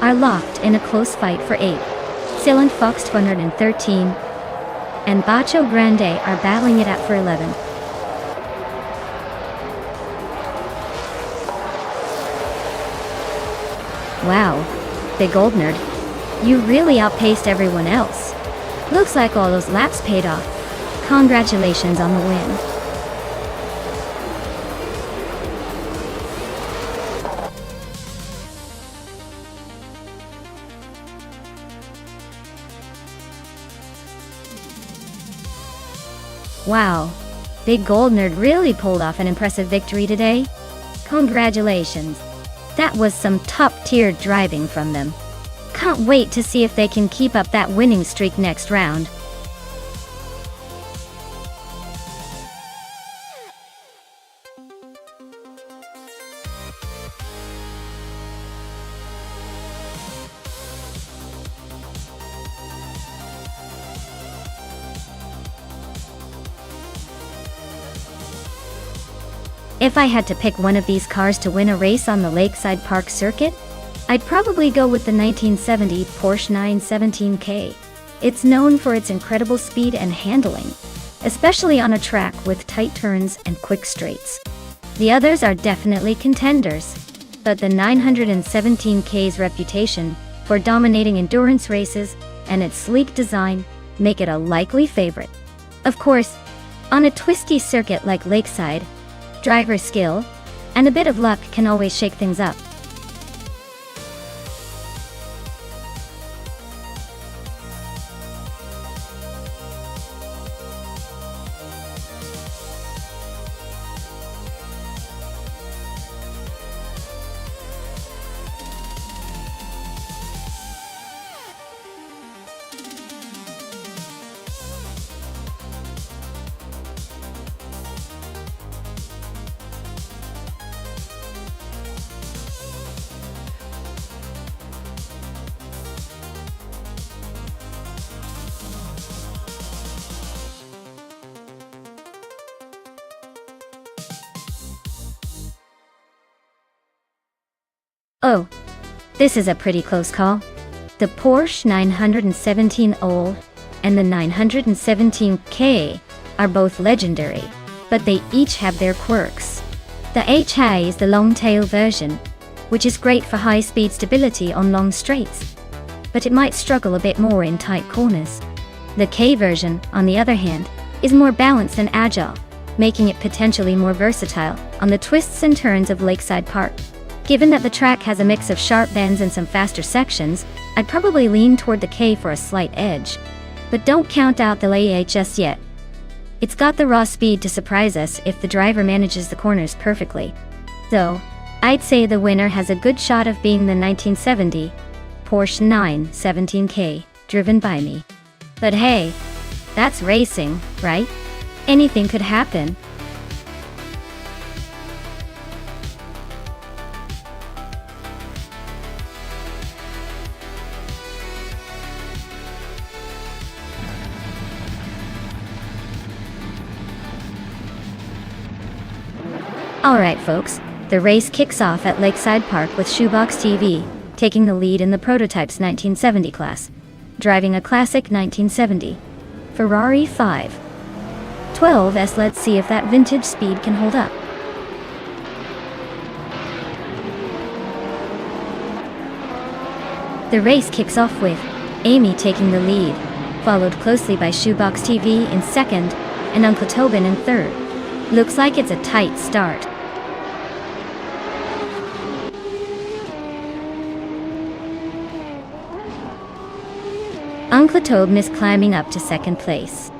are locked in a close fight for 8th. Silent Fox 213 and Bacho Grande are battling it out for 11th. Wow, Big Gold Nerd, you really outpaced everyone else. Looks like all those laps paid off. Congratulations on the win. Wow, Big Gold Nerd really pulled off an impressive victory today. Congratulations. That was some top-tier driving from them. Can't wait to see if they can keep up that winning streak next round. If I had to pick one of these cars to win a race on the Lakeside Park circuit, I'd probably go with the 1970 Porsche 917K. It's known for its incredible speed and handling, especially on a track with tight turns and quick straights. The others are definitely contenders, but the 917K's reputation for dominating endurance races and its sleek design make it a likely favorite. Of course, on a twisty circuit like Lakeside, driver skill and a bit of luck can always shake things up. Oh, this is a pretty close call. The Porsche 917 Old and the 917K are both legendary, but they each have their quirks. The HI is the long-tail version, which is great for high-speed stability on long straights, but it might struggle a bit more in tight corners. The K version, on the other hand, is more balanced and agile, making it potentially more versatile on the twists and turns of Lakeside Park. Given that the track has a mix of sharp bends and some faster sections, I'd probably lean toward the K for a slight edge. But don't count out the AH just yet. It's got the raw speed to surprise us if the driver manages the corners perfectly. So, I'd say the winner has a good shot of being the 1970 Porsche 917K, driven by me. But hey, that's racing, right? Anything could happen. Alright folks, the race kicks off at Lakeside Park with Shoebox TV taking the lead in the prototype's 1970 class, driving a classic 1970 Ferrari 512S. Let's see if that vintage speed can hold up. The race kicks off with Amy taking the lead, followed closely by Shoebox TV in second and Uncle Tobin in third. Looks like it's a tight start. Uncle Tobin is climbing up to second place.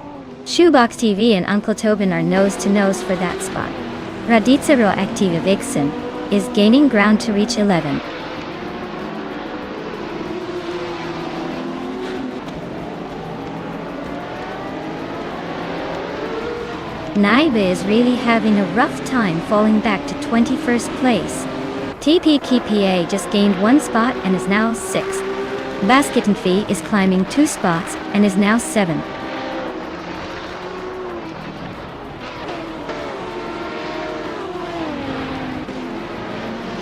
Shoebox TV and Uncle Tobin are nose to nose for that spot. Radicero Activa Vixen is gaining ground to reach 11. Naive is really having a rough time falling back to 21st place. TP KPA just gained 1 spot and is now 6th. Basket Fee is climbing 2 spots and is now 7th.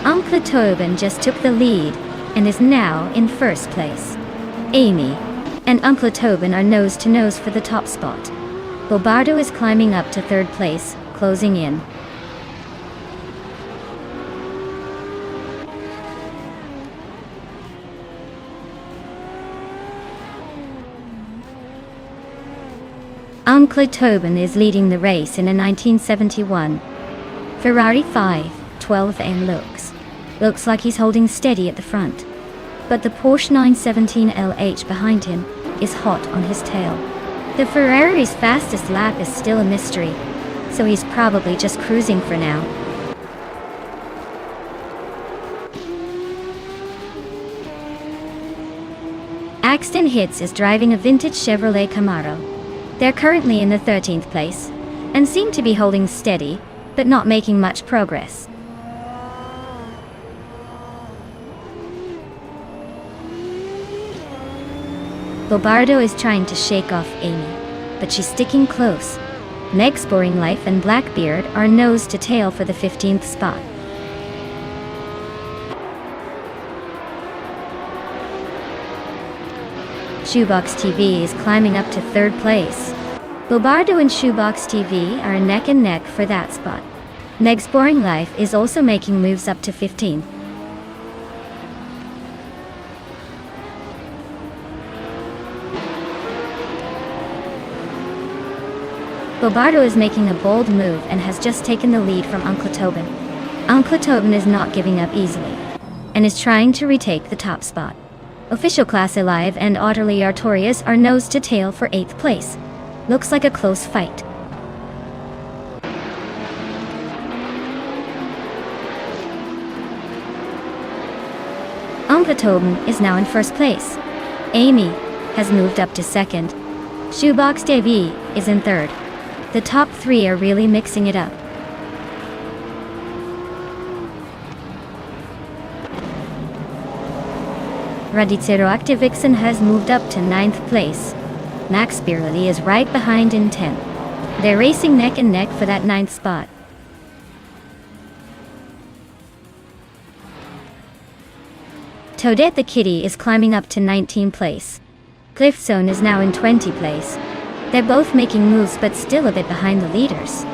Uncle Tobin just took the lead and is now in first place. Amy and Uncle Tobin are nose to nose for the top spot. Bobardo is climbing up to third place, closing in. Uncle Tobin is leading the race in a 1971 Ferrari 512M. Looks like he's holding steady at the front. But the Porsche 917LH behind him is hot on his tail. The Ferrari's fastest lap is still a mystery, so he's probably just cruising for now. Axton Hits is driving a vintage Chevrolet Camaro. They're currently in the 13th place, and seem to be holding steady, but not making much progress. Bobardo is trying to shake off Amy, but she's sticking close. Meg's Boring Life and Blackbeard are nose to tail for the 15th spot. Shoebox TV is climbing up to third place. Bobardo and Shoebox TV are neck and neck for that spot. Meg's Boring Life is also making moves up to 15. Bobardo is making a bold move and has just taken the lead from Uncle Tobin. Uncle Tobin is not giving up easily, and is trying to retake the top spot. Official Class Alive and Otterly Artorias are nose to tail for 8th place. Looks like a close fight. Uncle Tobin is now in first place. Amy has moved up to second. Shoebox Davy is in third. The top 3 are really mixing it up. Radicero Activixen has moved up to 9th place. Max Birley is right behind in 10th. They're racing neck and neck for that 9th spot. Toadette the kitty is climbing up to 19th place. Cliffzone is now in 20th place. They're both making moves but still a bit behind the leaders.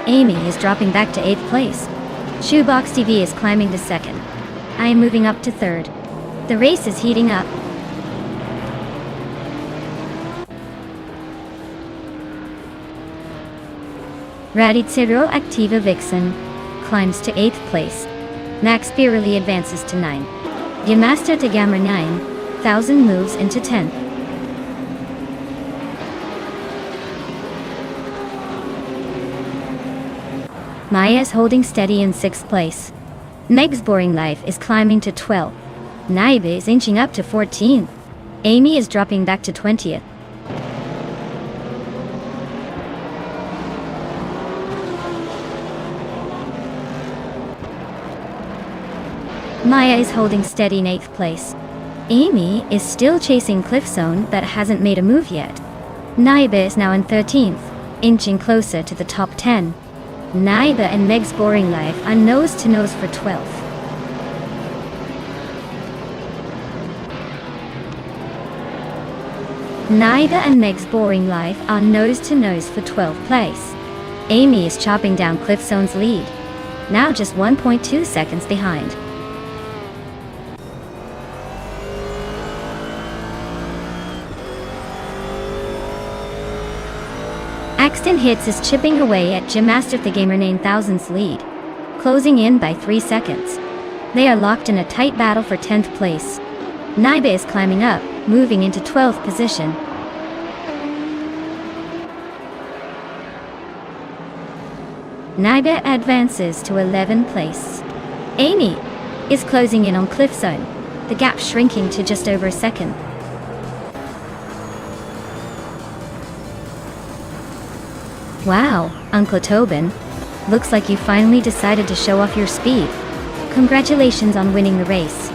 Amy is dropping back to 8th place. Shoebox TV is climbing to 2nd. I am moving up to 3rd. The race is heating up. Radicero Activa Vixen climbs to 8th place. Max Spirally advances to 9. Yamaster to Gamma 9,000 moves into 10th. Maya is holding steady in 6th place. Meg's Boring Life is climbing to 12th. Naiba is inching up to 14th. Amy is dropping back to 20th. Maya is holding steady in 8th place. Amy is still chasing Cliffzone but hasn't made a move yet. Naiba is now in 13th, inching closer to the top 10. Naiba and Meg's Boring Life are nose to nose for 12th. Naiba and Meg's Boring Life are nose to nose for 12th place. Amy is chopping down Cliffzone's lead, now just 1.2 seconds behind. Axton Hits is chipping away at Gymmaster the Gamer 9000's lead, closing in by 3 seconds. They are locked in a tight battle for 10th place. Naiba is climbing up, moving into 12th position. Naiba advances to 11th place. Amy is closing in on Cliffzone, the gap shrinking to just over a second. Wow, Uncle Tobin. Looks like you finally decided to show off your speed. Congratulations on winning the race.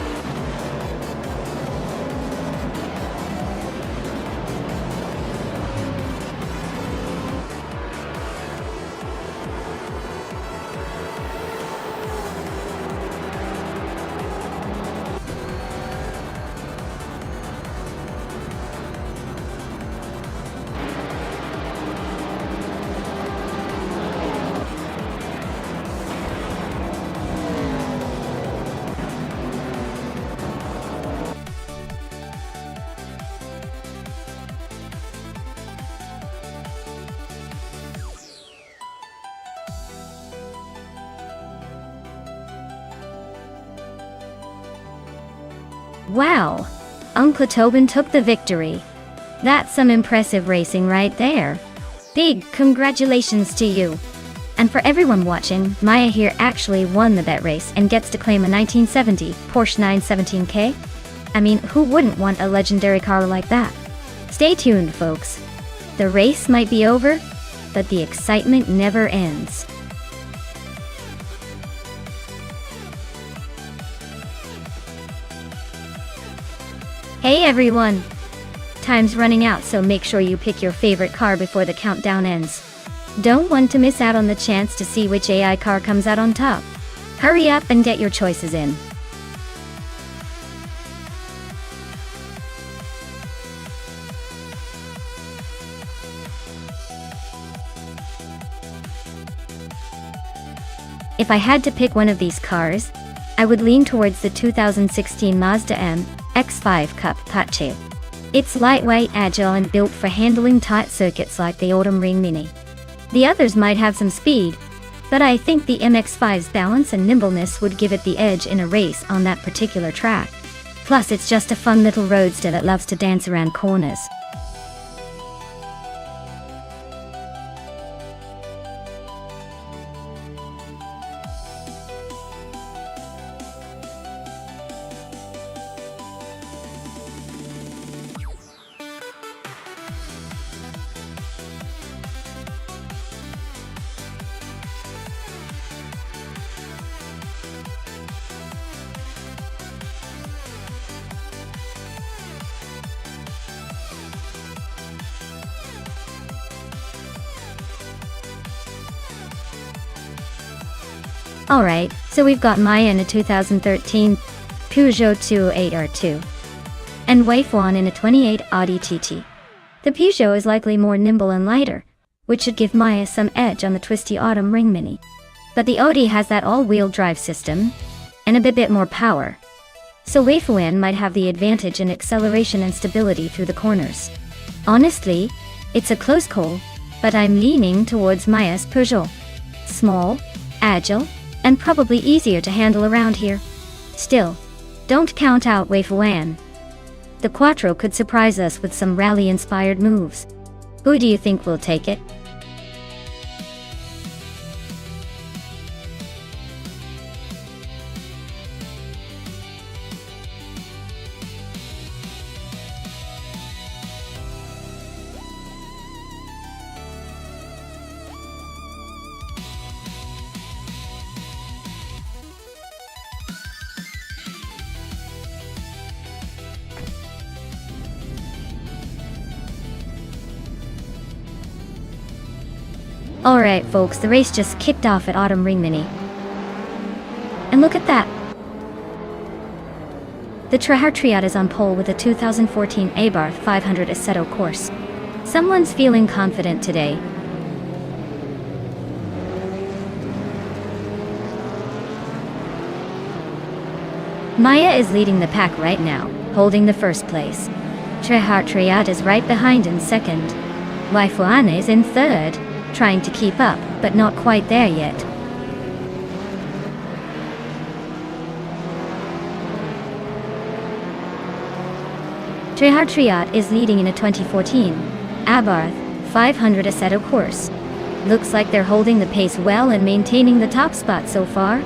Wow, Uncle Tobin took the victory. That's some impressive racing right there. Big congratulations to you. And for everyone watching, Maya here actually won the bet race and gets to claim a 1970 Porsche 917K. I mean, who wouldn't want a legendary car like that? Stay tuned, folks. The race might be over, but the excitement never ends. Hey everyone! Time's running out, so make sure you pick your favorite car before the countdown ends. Don't want to miss out on the chance to see which AI car comes out on top. Hurry up and get your choices in. If I had to pick one of these cars, I would lean towards the 2016 Mazda MX-5 Cup Pache. It's lightweight, agile, and built for handling tight circuits like the Autumn Ring Mini. The others might have some speed, but I think the MX-5's balance and nimbleness would give it the edge in a race on that particular track. Plus, it's just a fun little roadster that loves to dance around corners. Alright, so we've got Maya in a 2013 Peugeot 208R2 and Wei-Fuan in a 28 Audi TT. The Peugeot is likely more nimble and lighter, which should give Maya some edge on the twisty autumn Ring Mini. But the Audi has that all-wheel drive system and a bit more power, so Wei-Fuan might have the advantage in acceleration and stability through the corners. Honestly, it's a close call, but I'm leaning towards Maya's Peugeot. Small, agile, and probably easier to handle around here. Still, don't count out Wei-Fuan. The Quattro could surprise us with some rally-inspired moves. Who do you think will take it? Alright folks, the race just kicked off at Autumn Ring Mini. And look at that! The Trahar Triad is on pole with a 2014 Abarth 500 Assetto course. Someone's feeling confident today. Maya is leading the pack right now, holding the first place. Trahar Triad is right behind in second. Wei-Fuan is in third, trying to keep up, but not quite there yet. Trahar Triad is leading in a 2014 Abarth 500 Assetto course. Looks like they're holding the pace well and maintaining the top spot so far.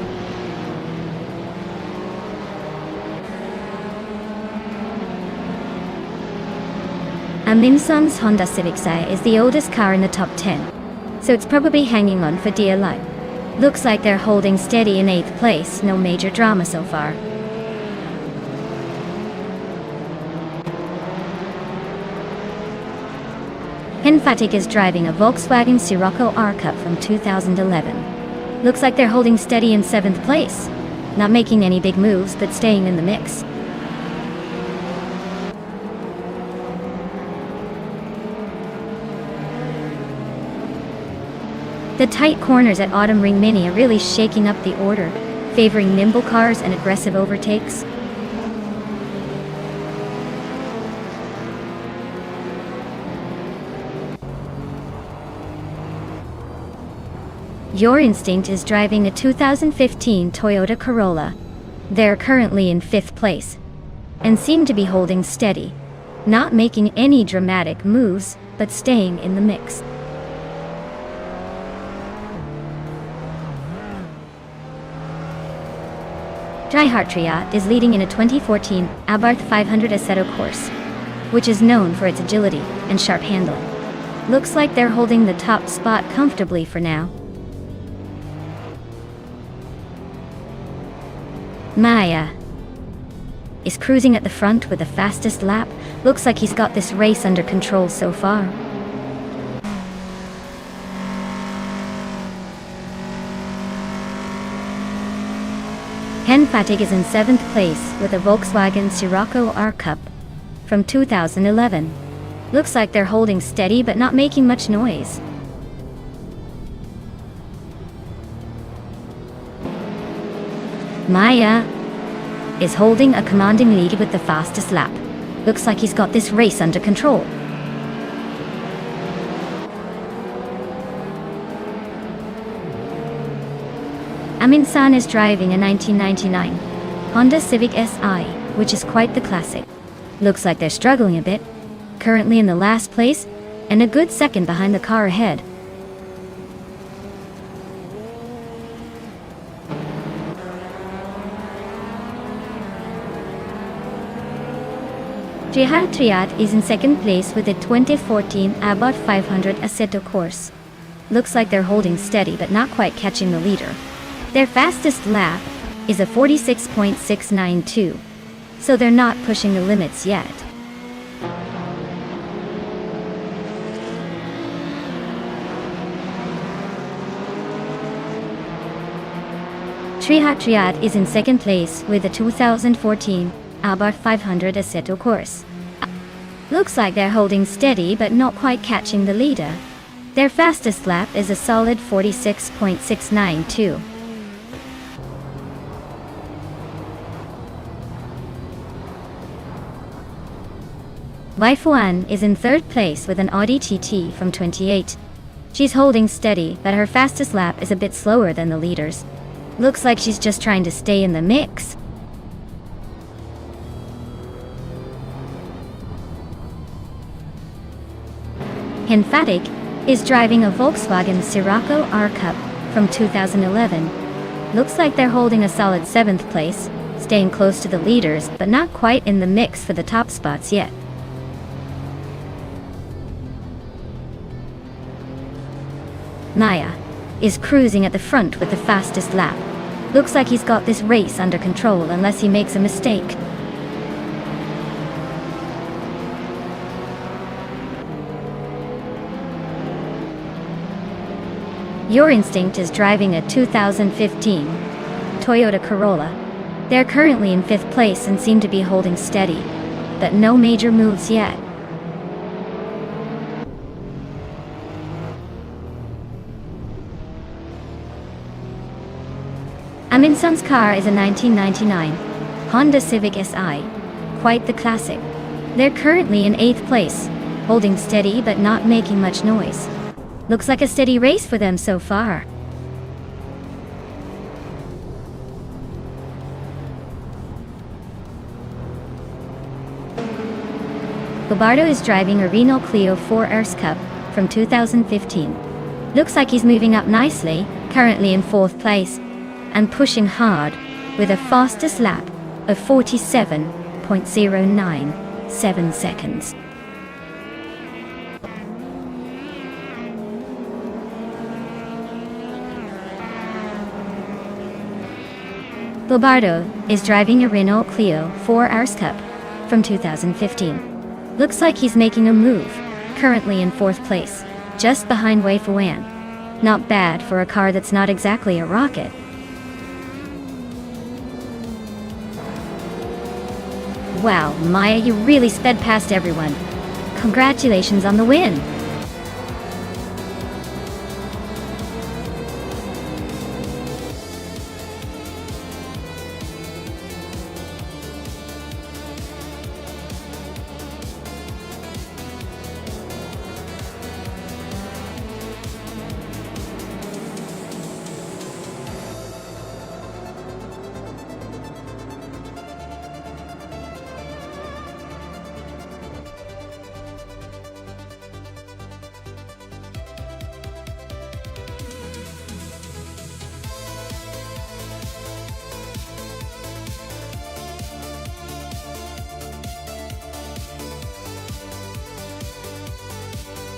Aminsan's Honda Civic Sai is the oldest car in the top 10. So it's probably hanging on for dear life. Looks like they're holding steady in 8th place, no major drama so far. Henfatik is driving a Volkswagen Scirocco R-Cup from 2011. Looks like they're holding steady in 7th place. Not making any big moves, but staying in the mix. The tight corners at Autumn Ring Mini are really shaking up the order, favoring nimble cars and aggressive overtakes. Your Instinct is driving a 2015 Toyota Corolla. They're currently in 5th place, and seem to be holding steady, not making any dramatic moves, but staying in the mix. Trahar Triad is leading in a 2014 Abarth 500 Assetto course, which is known for its agility and sharp handling. Looks like they're holding the top spot comfortably for now. Maya is cruising at the front with the fastest lap. Looks like he's got this race under control so far. Henfatik is in 7th place with a Volkswagen Scirocco R-Cup from 2011. Looks like they're holding steady but not making much noise. Maya is holding a commanding lead with the fastest lap. Looks like he's got this race under control. Aminsan is driving a 1999 Honda Civic Si, which is quite the classic. Looks like they're struggling a bit, currently in the last place, and a good second behind the car ahead. Trahar Triad is in 2nd place with a 2014 Abarth 500 Assetto course. Looks like they're holding steady but not quite catching the leader. Their fastest lap is a 46.692, so they're not pushing the limits yet. Trihat is in second place with the 2014 Abarth 500 Assetto course. Looks like they're holding steady but not quite catching the leader. Their fastest lap is a solid 46.692. Wife 1 is in third place with an Audi TT from 28. She's holding steady, but her fastest lap is a bit slower than the leaders. Looks like she's just trying to stay in the mix. Emphatic is driving a Volkswagen Scirocco R Cup from 2011. Looks like they're holding a solid 7th place, staying close to the leaders but not quite in the mix for the top spots yet. Maya is cruising at the front with the fastest lap. Looks like he's got this race under control unless he makes a mistake. Your Instinct is driving a 2015 Toyota Corolla. They're currently in 5th place and seem to be holding steady, but no major moves yet. Aminson's car is a 1999 Honda Civic Si, quite the classic. They're currently in 8th place, holding steady but not making much noise. Looks like a steady race for them so far. Gobardo is driving a Renault Clio 4RS Cup from 2015. Looks like he's moving up nicely, currently in 4th place, and pushing hard with a fastest lap of 47.097 seconds. Gobardo is driving a Renault Clio 4RS Cup from 2015. Looks like he's making a move, currently in 4th place, just behind Wei Fuan. Not bad for a car that's not exactly a rocket. Wow, Maya, you really sped past everyone. Congratulations on the win!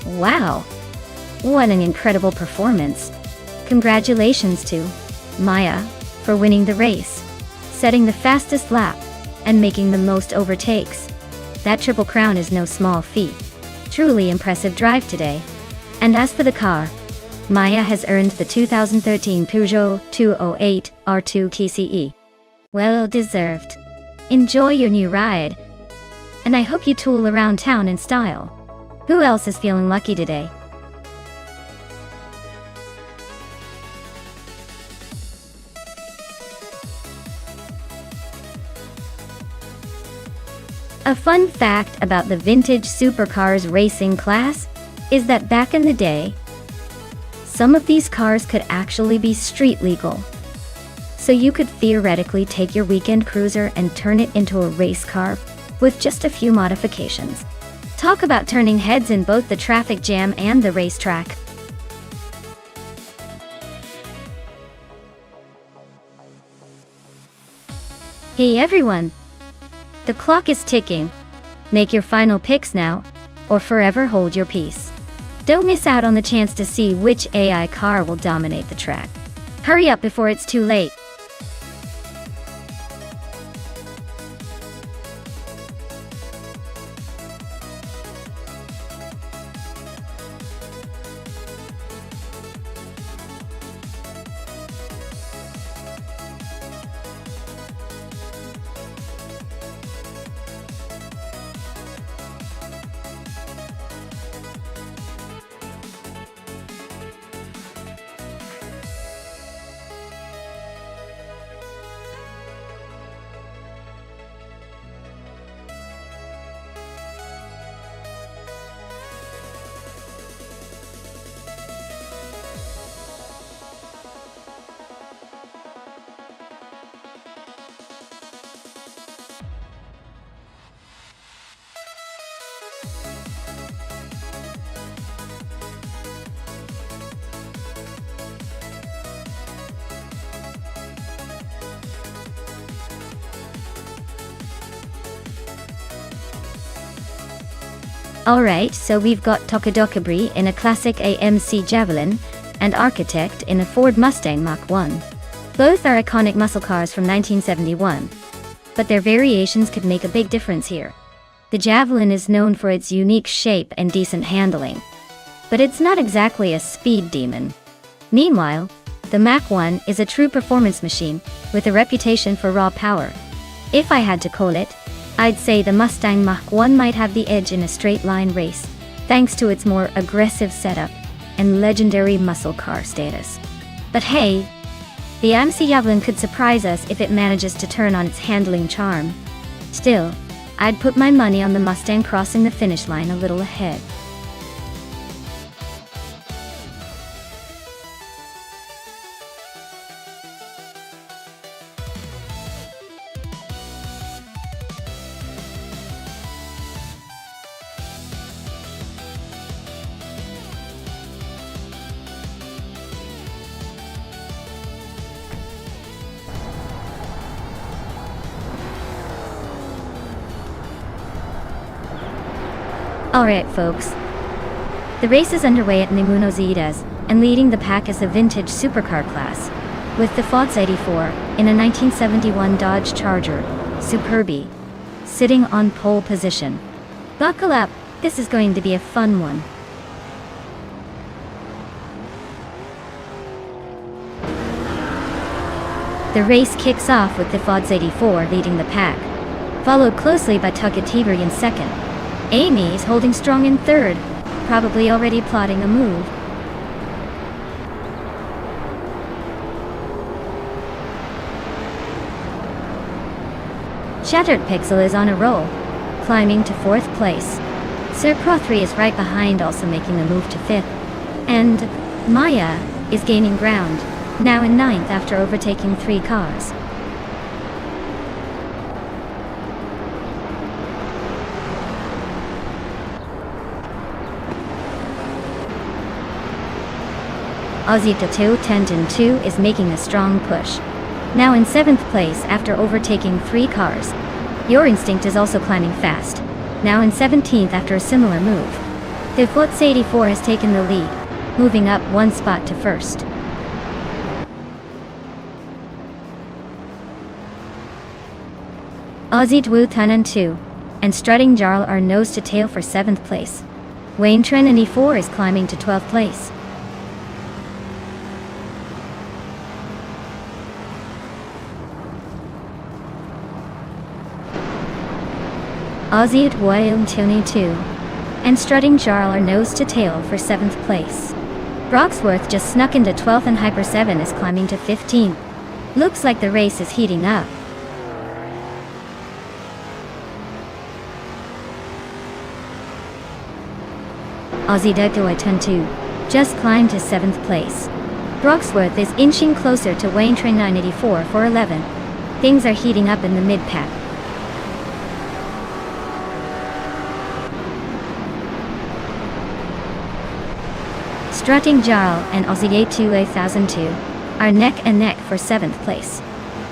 Wow, what an incredible performance. Congratulations to Maya for winning the race, setting the fastest lap, and making the most overtakes. That triple crown is no small feat. Truly impressive drive today. And as for the car, Maya has earned the 2013 Peugeot 208 R2 TCE. Well deserved. Enjoy your new ride. And I hope you tool around town in style. Who else is feeling lucky today? A fun fact about the vintage supercars racing class is that back in the day, some of these cars could actually be street legal. So you could theoretically take your weekend cruiser and turn it into a race car with just a few modifications. Talk about turning heads in both the traffic jam and the racetrack. Hey everyone! The clock is ticking. Make your final picks now, or forever hold your peace. Don't miss out on the chance to see which AI car will dominate the track. Hurry up before it's too late. Alright, so we've got Tokadokabri in a classic AMC Javelin, and Architect in a Ford Mustang Mach 1. Both are iconic muscle cars from 1971. But their variations could make a big difference here. The Javelin is known for its unique shape and decent handling. But it's not exactly a speed demon. Meanwhile, the Mach 1 is a true performance machine, with a reputation for raw power. If I had to call it, I'd say the Mustang Mach 1 might have the edge in a straight-line race, thanks to its more aggressive setup and legendary muscle car status. But hey, the AMC Javelin could surprise us if it manages to turn on its handling charm. Still, I'd put my money on the Mustang crossing the finish line a little ahead. Alright folks, the race is underway at Nimunozidas, and leading the pack is the vintage supercar class, with the Ford's 84 in a 1971 Dodge Charger, Superbie, sitting on pole position. Buckle up, this is going to be a fun one. The race kicks off with the Ford's 84 leading the pack, followed closely by Tokatibri in second. Amy is holding strong in third, probably already plotting a move. Shattered Pixel is on a roll, climbing to fourth place. Sir Pro3 is right behind, also making the move to fifth. And Maya is gaining ground, now in ninth after overtaking 3 cars. Aussie Tattoo Tendon 2 is making a strong push, now in 7th place after overtaking 3 cars. Your Instinct is also climbing fast, now in 17th after a similar move. The Ford's 84 has taken the lead, moving up 1 spot to first. Aussie Dwu Tunan 2 and Strutting Jarl are nose to tail for 7th place. Wayne Trinity 4 is climbing to 12th place. Aussie at William Tony 2 and Strutting Jarl are nose to tail for 7th place. Broxworth just snuck into 12th and Hyper 7 is climbing to 15th. Looks like the race is heating up. Aussie Degdoi 10-2 just climbed to 7th place. Broxworth is inching closer to Wayne Train 984 for 11. Things are heating up in the mid-pack. Strutting Jarl and Aussie A2 A1002 are neck and neck for 7th place.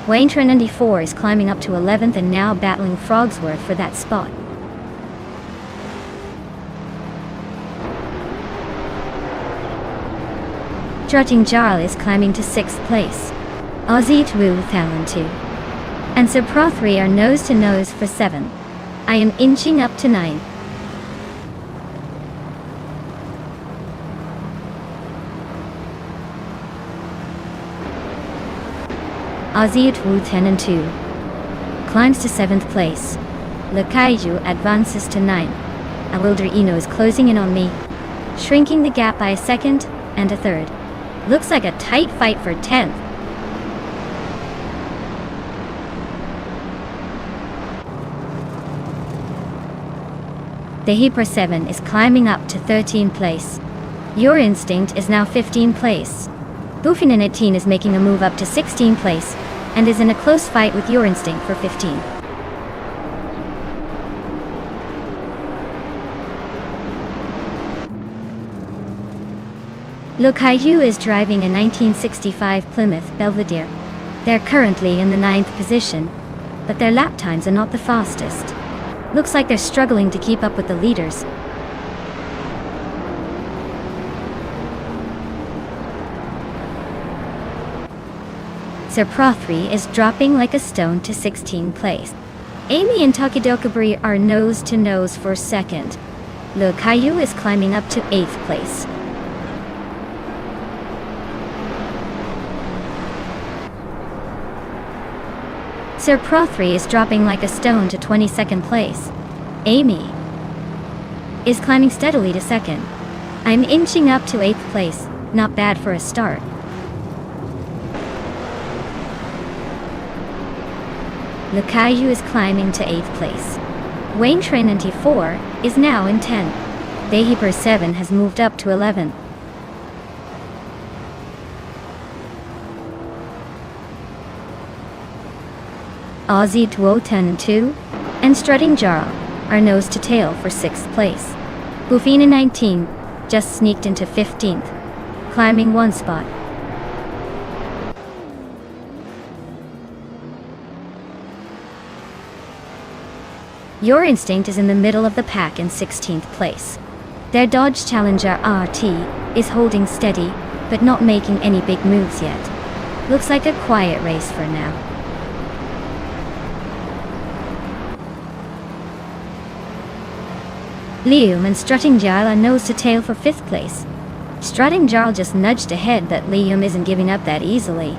Wayne Train 94 is climbing up to 11th and now battling Frogsworth for that spot. Strutting Jarl is climbing to 6th place. Aussie Twu Thalon 2 and Sir Pro 3 are nose to nose for 7th. I am inching up to 9th. Aussie at Wu 10 and 2 climbs to 7th place. Le Kaiju advances to 9th. Awilder Eno is closing in on me, shrinking the gap by a 2nd and a 3rd. Looks like a tight fight for 10th. The Hyper 7 is climbing up to 13th place. Your Instinct is now 15th place. Buffin 18 is making a move up to 16th place, and is in a close fight with Your Instinct for 15th. Le Kaiju is driving a 1965 Plymouth Belvedere. They're currently in the 9th position, but their lap times are not the fastest. Looks like they're struggling to keep up with the leaders. Sir Pro 3 is dropping like a stone to 16th place. Amy and Takidokabri are nose to nose for 2nd. Le Caillou is climbing up to 8th place. Sir Pro 3 is dropping like a stone to 22nd place. Amy is climbing steadily to 2nd. I'm inching up to 8th place, not bad for a start. Le Caillou is climbing to 8th place. Wayne Trinity 4 is now in 10th. Dehiper 7 has moved up to 11th. Aussie Duo 10 2 and Strutting Jarl are nose to tail for 6th place. Bufina 19 just sneaked into 15th, climbing 1 spot. Your Instinct is in the middle of the pack in 16th place. Their Dodge Challenger RT is holding steady, but not making any big moves yet. Looks like a quiet race for now. Liam and Strutting Jarl are nose to tail for 5th place. Strutting Jarl just nudged ahead, but Liam isn't giving up that easily.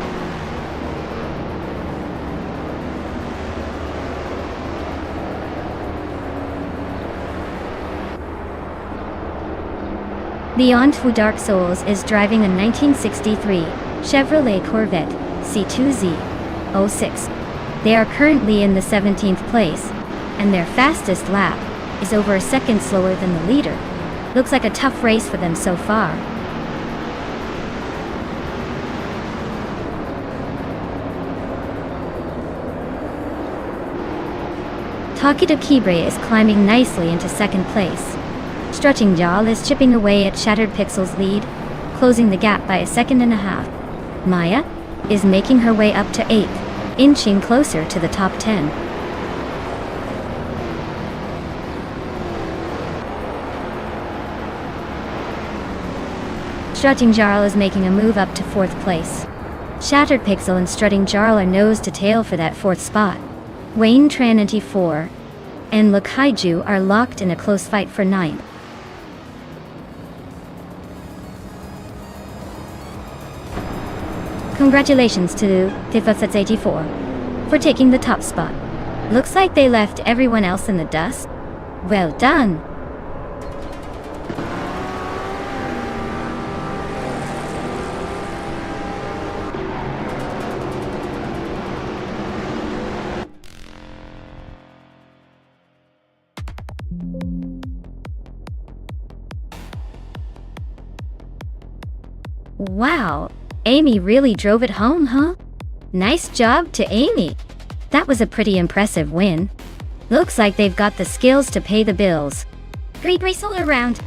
Beyond Fu Dark Souls is driving a 1963 Chevrolet Corvette C2Z06. They are currently in the 17th place, and their fastest lap is over a second slower than the leader. Looks like a tough race for them so far. Takido Kibre is climbing nicely into 2nd place. Strutting Jarl is chipping away at Shattered Pixel's lead, closing the gap by a 1.5 seconds. Maya is making her way up to 8th, inching closer to the top 10. Strutting Jarl is making a move up to 4th place. Shattered Pixel and Strutting Jarl are nose to tail for that 4th spot. Wayne Trinity 4 and Le Caillou are locked in a close fight for 9th. Congratulations to Tifafets84 for taking the top spot. Looks like they left everyone else in the dust. Well done! Wow, Amy really drove it home, huh? Nice job to Amy. That was a pretty impressive win. Looks like they've got the skills to pay the bills. Great race all around.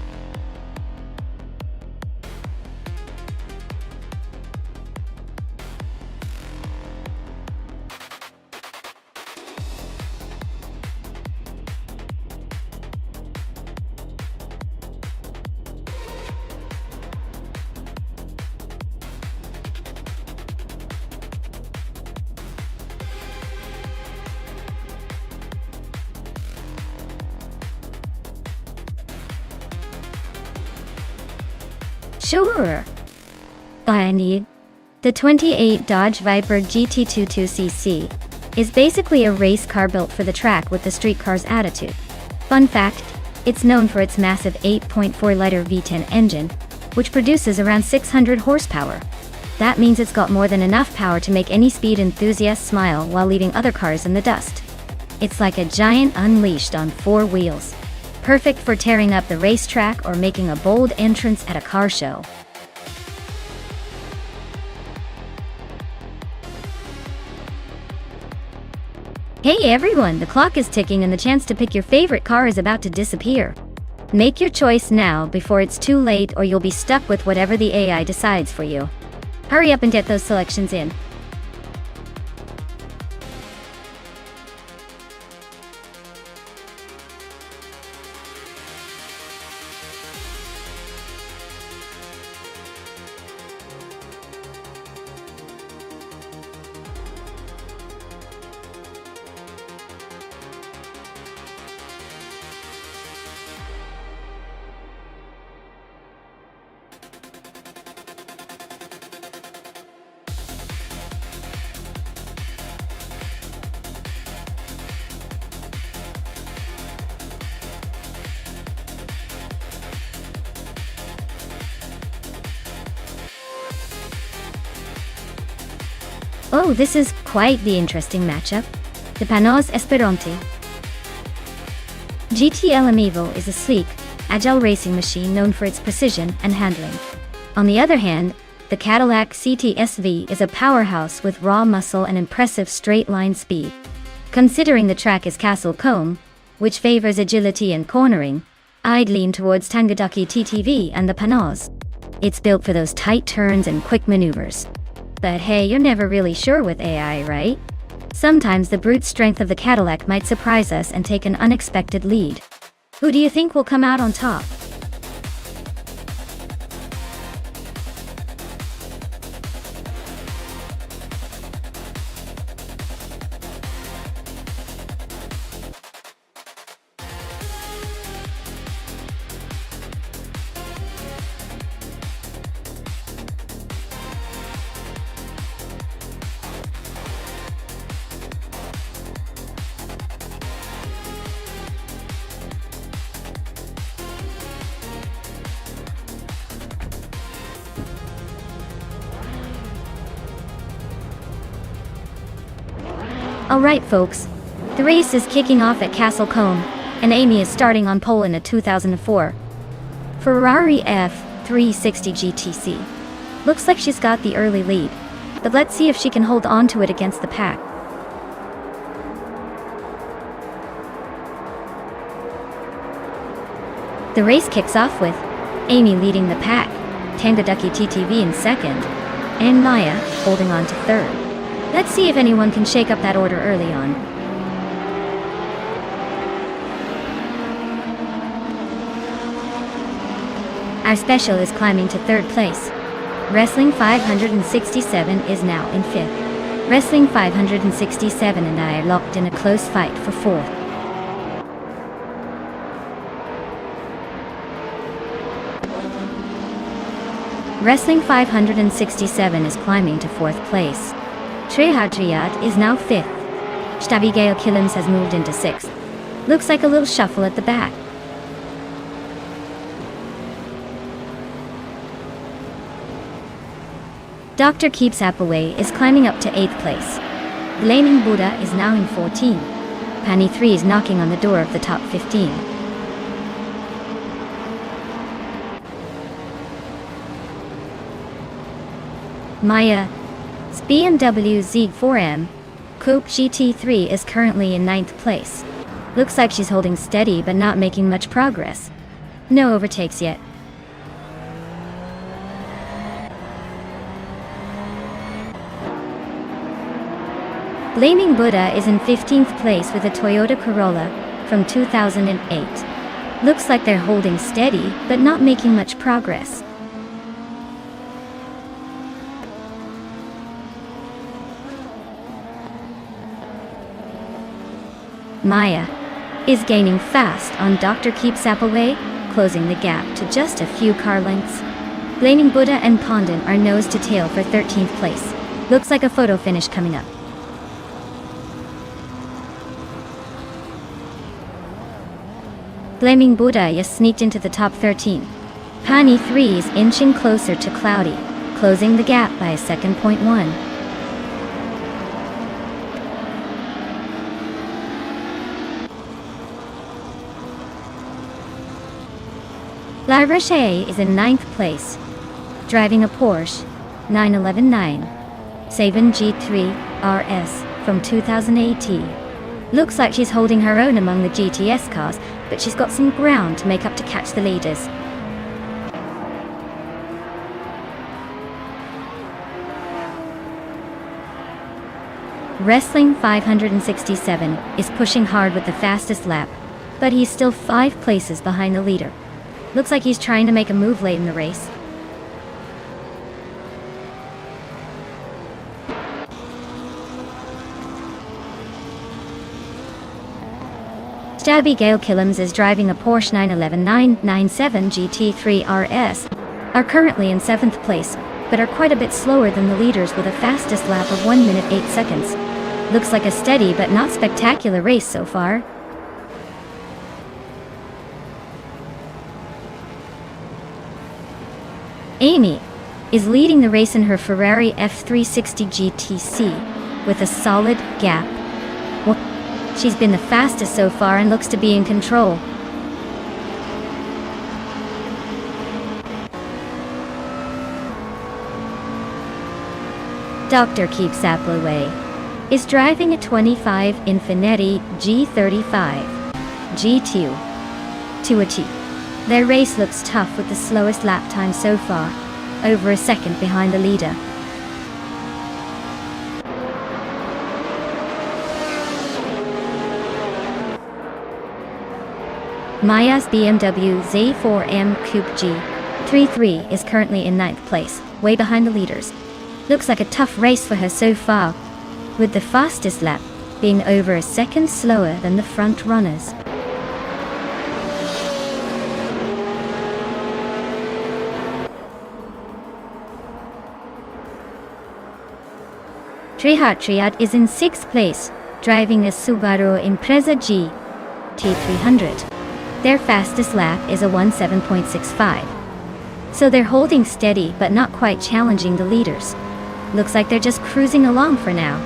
Sure. I need. The 28 Dodge Viper GT22cc is basically a race car built for the track with the street car's attitude. Fun fact, it's known for its massive 8.4-liter V10 engine, which produces around 600 horsepower. That means it's got more than enough power to make any speed enthusiast smile while leaving other cars in the dust. It's like a giant unleashed on 4 wheels. Perfect for tearing up the racetrack or making a bold entrance at a car show. Hey everyone, the clock is ticking and the chance to pick your favorite car is about to disappear. Make your choice now before it's too late, or you'll be stuck with whatever the AI decides for you. Hurry up and get those selections in. Oh, this is quite the interesting matchup. The Panos Esperante. GT Evo is a sleek, agile racing machine known for its precision and handling. On the other hand, the Cadillac CT-SV is a powerhouse with raw muscle and impressive straight-line speed. Considering the track is Castle Combe, which favors agility and cornering, I'd lean towards Tangadaki TTV and the Panos. It's built for those tight turns and quick maneuvers. But hey, you're never really sure with AI, right? Sometimes the brute strength of the Cadillac might surprise us and take an unexpected lead. Who do you think will come out on top? Alright folks, the race is kicking off at Castle Combe, and Amy is starting on pole in a 2004 Ferrari F360 GTC. Looks like she's got the early lead, but let's see if she can hold on to it against the pack. The race kicks off with Amy leading the pack, Tangadaki TTV in second, and Maya holding on to third. Let's see if anyone can shake up that order early on. Our special is climbing to third place. Wrestling 567 is now in fifth. Wrestling 567 and I are locked in a close fight for fourth. Wrestling 567 is climbing to fourth place. Trehadriad is now fifth. Abigail Killens has moved into sixth. Looks like a little shuffle at the back. Dr. Keeps Appaway is climbing up to 8th place. Blaming Buddha is now in 14. Pani 3 is knocking on the door of the top 15. Maya BMW Z4M Coupe GT3 is currently in 9th place. Looks like she's holding steady but not making much progress. No overtakes yet. Blaming Buddha is in 15th place with a Toyota Corolla from 2008. Looks like they're holding steady but not making much progress. Maya is gaining fast on Dr. Keeps Appaway, closing the gap to just a few car lengths. Blaming Buddha and Condon are nose to tail for 13th place. Looks like a photo finish coming up. Blaming Buddha is sneaked into the top 13. Pani 3 is inching closer to Cloudy, closing the gap by a second. .1. La Roche is in 9th place, driving a Porsche 911 9 G3 RS from 2018. Looks like she's holding her own among the GTS cars, but she's got some ground to make up to catch the leaders. Wrestling 567 is pushing hard with the fastest lap, but he's still 5 places behind the leader. Looks like he's trying to make a move late in the race. Abigail Killens is driving a Porsche 911 997 GT3 RS, are currently in 7th place, but are quite a bit slower than the leaders with a fastest lap of 1 minute 8 seconds. Looks like a steady but not spectacular race so far. Amy is leading the race in her Ferrari F360 GTC with a solid gap. Well, she's been the fastest so far and looks to be in control. Dr. Keeps Appleway is driving a 25 Infiniti G35 G2 to a T. Their race looks tough with the slowest lap time so far, over a second behind the leader. Maya's BMW Z4M Coupe G33 is currently in 9th place, way behind the leaders. Looks like a tough race for her so far, with the fastest lap being over a second slower than the front runners. Trihat is in 6th place, driving a Subaru Impreza GT300. Their fastest lap is a 17.65. So they're holding steady but not quite challenging the leaders. Looks like they're just cruising along for now.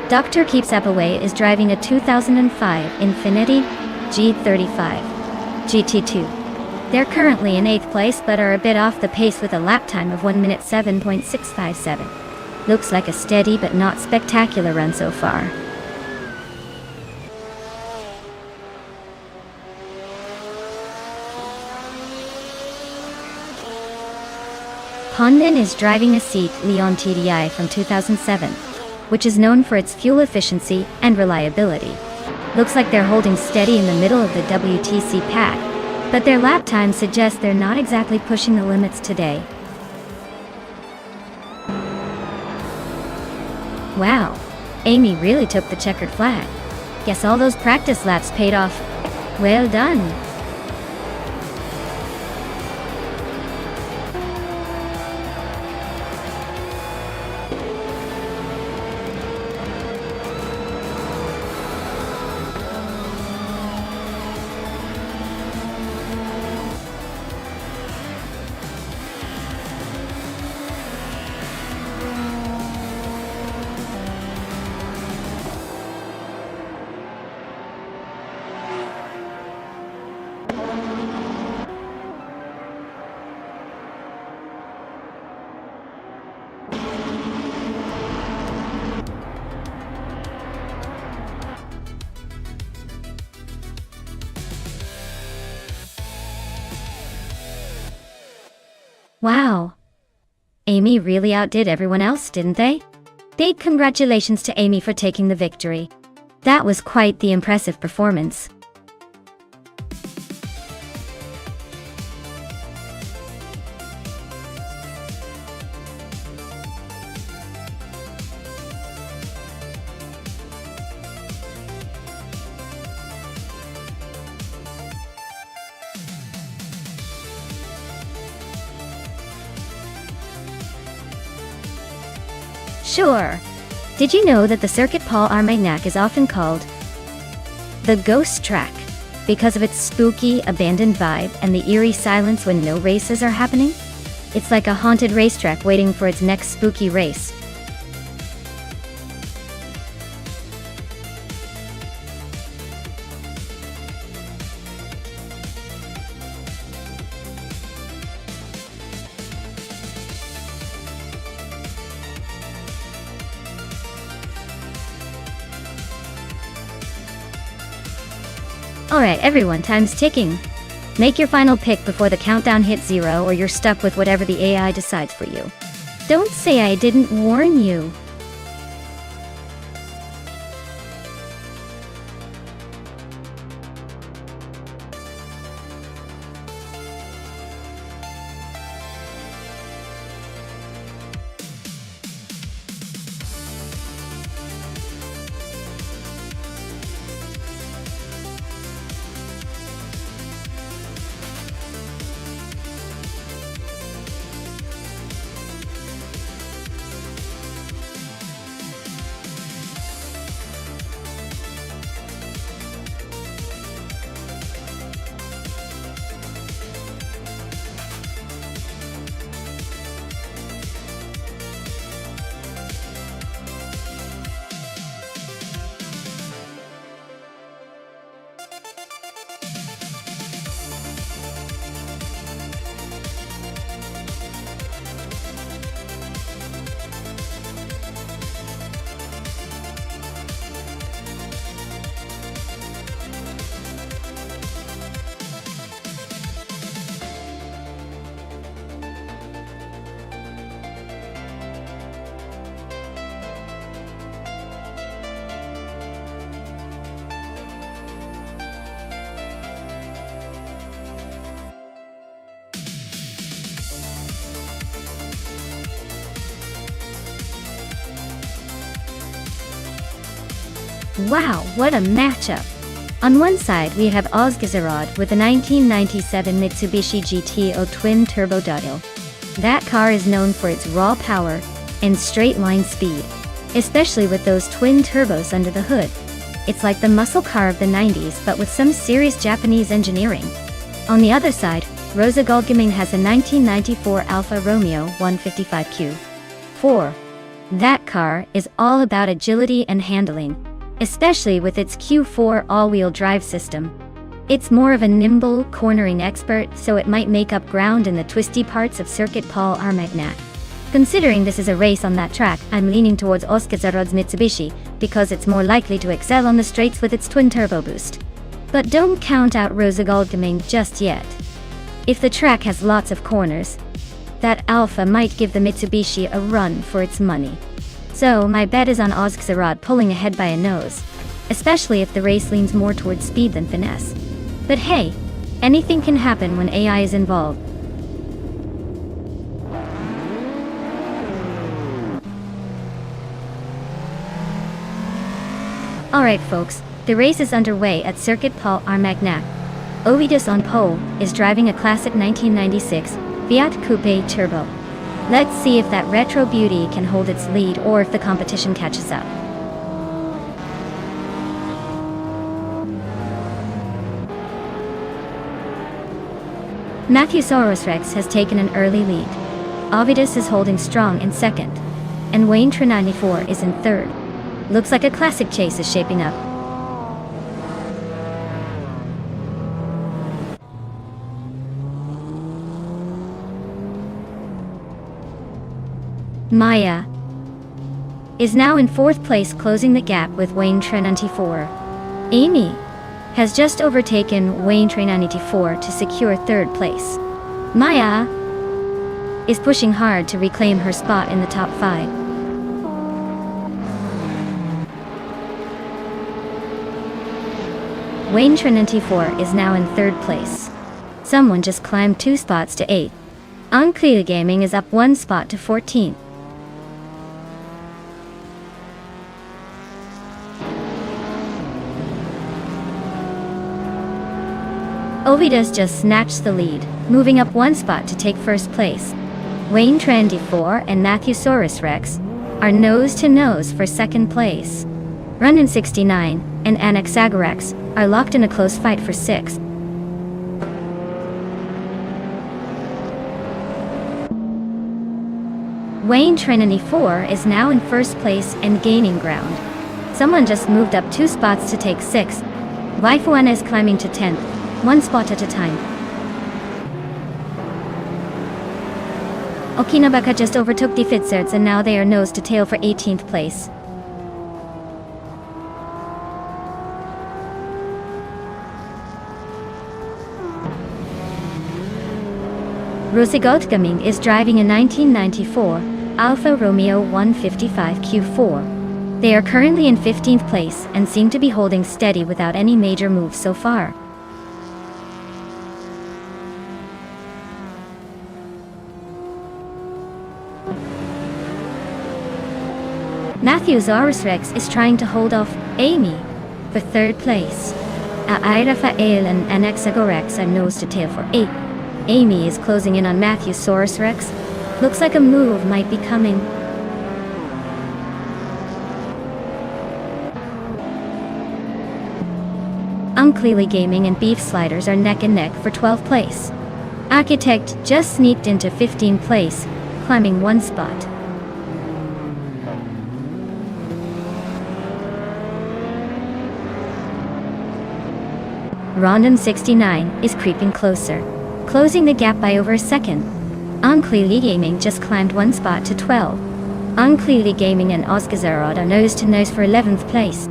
Dr. Keeps Appleway is driving a 2005 Infiniti G35 GT2. They're currently in 8th place but are a bit off the pace with a lap time of 1 minute 7.657. Looks like a steady but not spectacular run so far. Honda is driving a Seat Leon TDI from 2007, which is known for its fuel efficiency and reliability. Looks like they're holding steady in the middle of the WTC pack, but their lap time suggests they're not exactly pushing the limits today. Wow, Amy really took the checkered flag. Guess all those practice laps paid off. Well done. Wow. Amy really outdid everyone else, didn't they? Big congratulations to Amy for taking the victory. That was quite the impressive performance. Sure. Did you know that the Circuit Paul Armagnac is often called the ghost track because of its spooky, abandoned vibe and the eerie silence when no races are happening? It's like a haunted racetrack waiting for its next spooky race. Alright everyone, time's ticking. Make your final pick before the countdown hits 0 or you're stuck with whatever the AI decides for you. Don't say I didn't warn you. Wow, what a matchup! On one side we have Ozgazarod with a 1997 Mitsubishi GTO twin-turbo Dodo. That car is known for its raw power and straight-line speed, especially with those twin turbos under the hood. It's like the muscle car of the 90s but with some serious Japanese engineering. On the other side, Rosa Guldgaming has a 1994 Alfa Romeo 155Q4. That car is all about agility and handling, especially with its Q4 all-wheel drive system. It's more of a nimble, cornering expert, so it might make up ground in the twisty parts of Circuit Paul Armagnac. Considering this is a race on that track, I'm leaning towards Ozgazarod's Mitsubishi, because it's more likely to excel on the straights with its twin-turbo boost. But don't count out Rosa Guldgaming just yet. If the track has lots of corners, that Alpha might give the Mitsubishi a run for its money. So my bet is on Ozgazarod pulling ahead by a nose, especially if the race leans more towards speed than finesse. But hey, anything can happen when AI is involved. Alright folks, the race is underway at Circuit Paul Armagnac. Ovidus on pole is driving a classic 1996 Fiat Coupe Turbo. Let's see if that retro beauty can hold its lead or if the competition catches up. Matthewsaurus Rex has taken an early lead. Ovidus is holding strong in second, and Wayne 94 is in third. Looks like a classic chase is shaping up. Maya is now in fourth place, closing the gap with Wayne 94. Amy has just overtaken Wayne 94 to secure third place. Maya is pushing hard to reclaim her spot in the top 5. Wayne 94 is now in third place. Someone just climbed 2 spots to 8. Unclear Gaming is up 1 spot to 14. Ovidus just snatched the lead, moving up 1 spot to take first place. Wayne 94 and Matthewsaurus Rex are nose-to-nose for second place. Runin 69 and Anaxagorax are locked in a close fight for 6th. Wayne 94 is now in first place and gaining ground. Someone just moved up 2 spots to take 6th. Waifuana is climbing to 10th, 1 spot at a time. Okinabaka just overtook the Fitzerts and now they are nose to tail for 18th place. Rosa Guldgaming is driving a 1994 Alfa Romeo 155Q4. They are currently in 15th place and seem to be holding steady without any major moves so far. Matthewsaurus Rex is trying to hold off Amy for third place. Rafael and Anaxagorax are nose to tail for 8. Amy is closing in on Matthewsaurus Rex. Looks like a move might be coming. Unclearly Gaming and Beef Sliders are neck and neck for 12th place. Architect just sneaked into 15th place, climbing 1 spot. Rondon 69 is creeping closer, closing the gap by over a second. Unclearly Gaming just climbed 1 spot to 12. Unclearly Gaming and Ozgazarod are nose to nose for 11th place.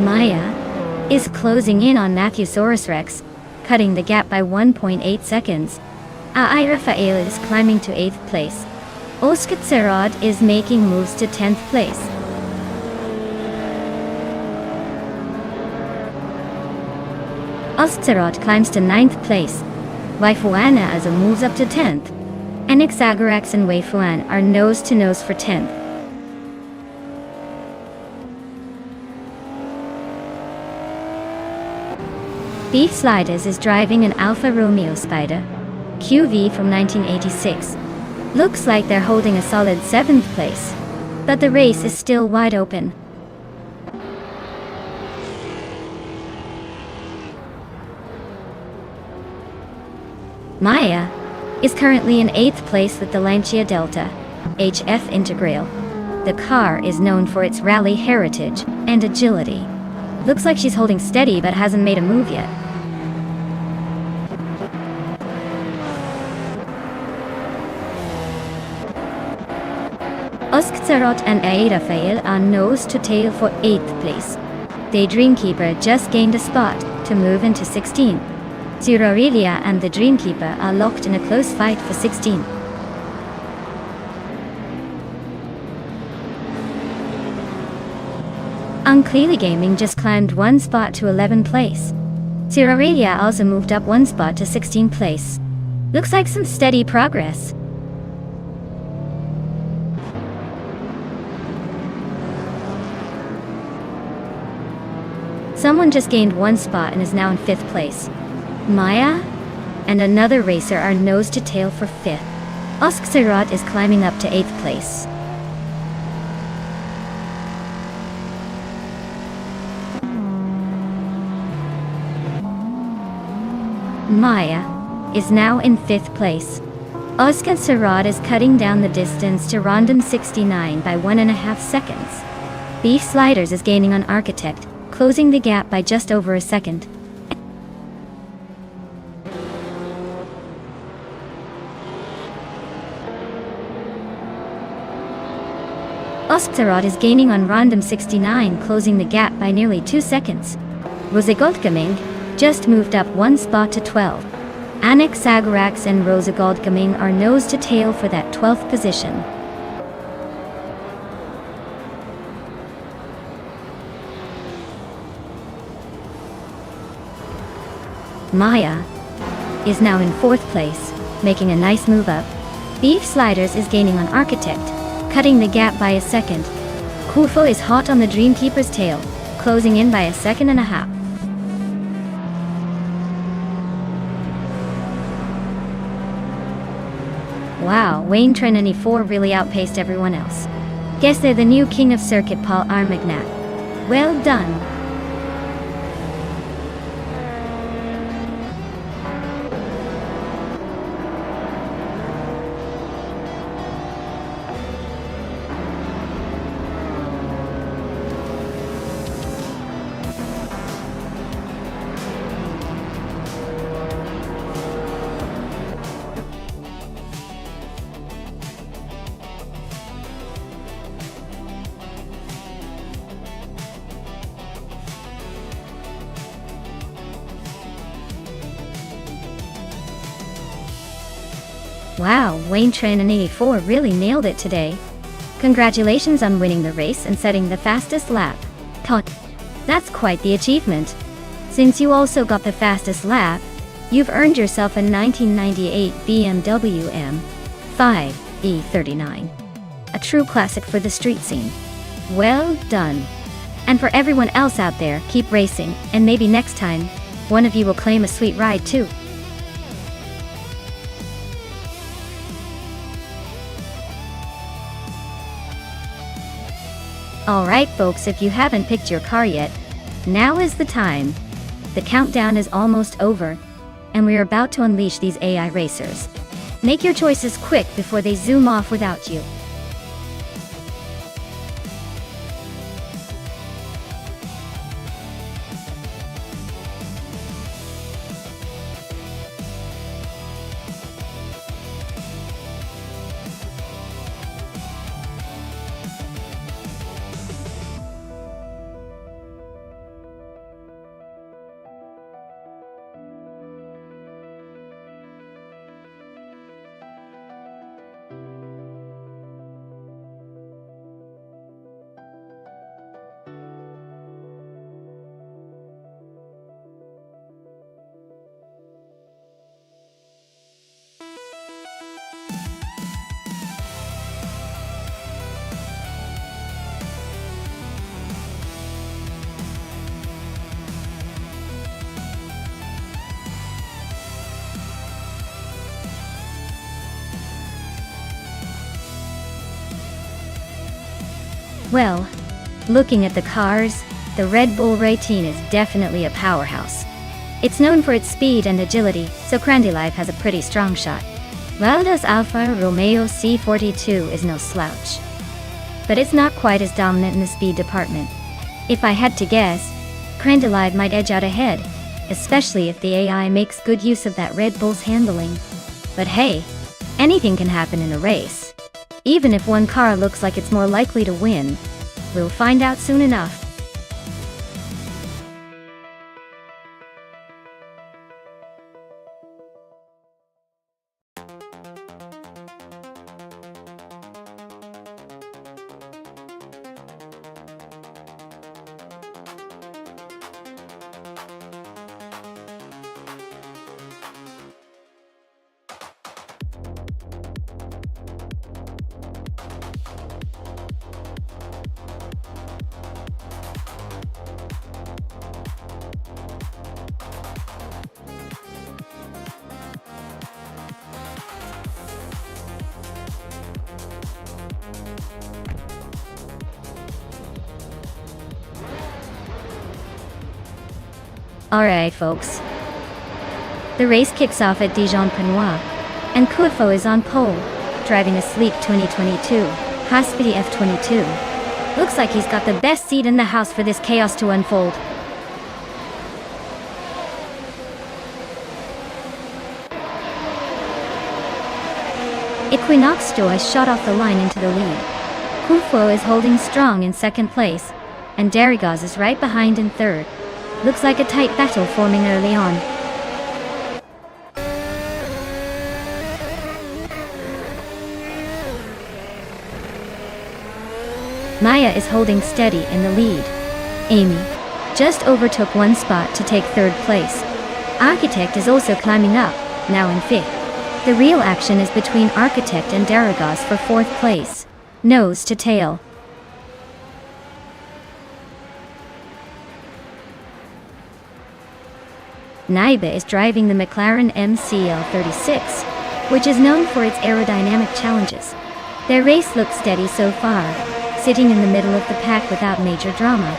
Maya is closing in on Matthewsaurus Rex, cutting the gap by 1.8 seconds. Rafael is climbing to 8th place. Ozgazarod is making moves to 10th place. Ozgazarod climbs to 9th place. Waifuan Aza moves up to 10th. NX Agarax and Waifuan are nose to nose for 10th. Beef Sliders is driving an Alfa Romeo Spider QV from 1986. Looks like they're holding a solid 7th place, but the race is still wide open. Maya is currently in 8th place with the Lancia Delta HF Integral. The car is known for its rally heritage and agility. Looks like she's holding steady but hasn't made a move yet. Oskzarot and Airafael are nose to tail for 8th place. The Dreamkeeper just gained a spot to move into 16th. Zurarelia and the Dreamkeeper are locked in a close fight for 16th. Unclearly Gaming just climbed one spot to 11th place. Zurarelia also moved up one spot to 16th place. Looks like some steady progress. Someone just gained one spot and is now in 5th place. Maya and another racer are nose to tail for 5th. Oskzarot is climbing up to 8th place. Maya is now in 5th place. Oskzarot is cutting down the distance to Rondon 69 by 1.5 seconds. Beef Sliders is gaining on Architect, closing the gap by just over a second. Oskzarot is gaining on Rondon 69, closing the gap by nearly 2 seconds. Rosegoldgaming just moved up one spot to 12. Annex Sagarax and Rosegoldgaming are nose to tail for that 12th position. Maya is now in 4th place, making a nice move up. Beef Sliders is gaining on Architect, cutting the gap by a second. Kufo is hot on the Dreamkeeper's tail, closing in by 1.5 seconds. Wow, Wayne Trinity 4 really outpaced everyone else. Guess they're the new king of circuit, Paul Armagnat. Well done. Wow, Wayne Trinity 4 really nailed it today. Congratulations on winning the race and setting the fastest lap. That's quite the achievement. Since you also got the fastest lap, you've earned yourself a 1998 BMW M5 E39. A true classic for the street scene. Well done. And for everyone else out there, keep racing, and maybe next time, one of you will claim a sweet ride too. Alright folks, if you haven't picked your car yet, now is the time. The countdown is almost over, and we're about to unleash these AI racers. Make your choices quick before they zoom off without you. Well, looking at the cars, the Red Bull Racing is definitely a powerhouse. It's known for its speed and agility, so Crandilive has a pretty strong shot. Valda's Alfa Romeo C42 is no slouch. But it's not quite as dominant in the speed department. If I had to guess, Crandilive might edge out ahead, especially if the AI makes good use of that Red Bull's handling. But hey, anything can happen in a race. Even if one car looks like it's more likely to win, we'll find out soon enough. Alright folks. The race kicks off at Dijon-Prenois, and Coifo is on pole, driving a sleek 2022 High-Speedy F22. Looks like he's got the best seat in the house for this chaos to unfold. Equinox Joy shot off the line into the lead. Coifo is holding strong in second place, and Darrigoz is right behind in third. Looks like a tight battle forming early on. Maya is holding steady in the lead. Amy just overtook one spot to take third place. Architect is also climbing up, now in fifth. The real action is between Architect and Darrigoz for fourth place, nose to tail. Naiba is driving the McLaren MCL36, which is known for its aerodynamic challenges. Their race looks steady so far, sitting in the middle of the pack without major drama.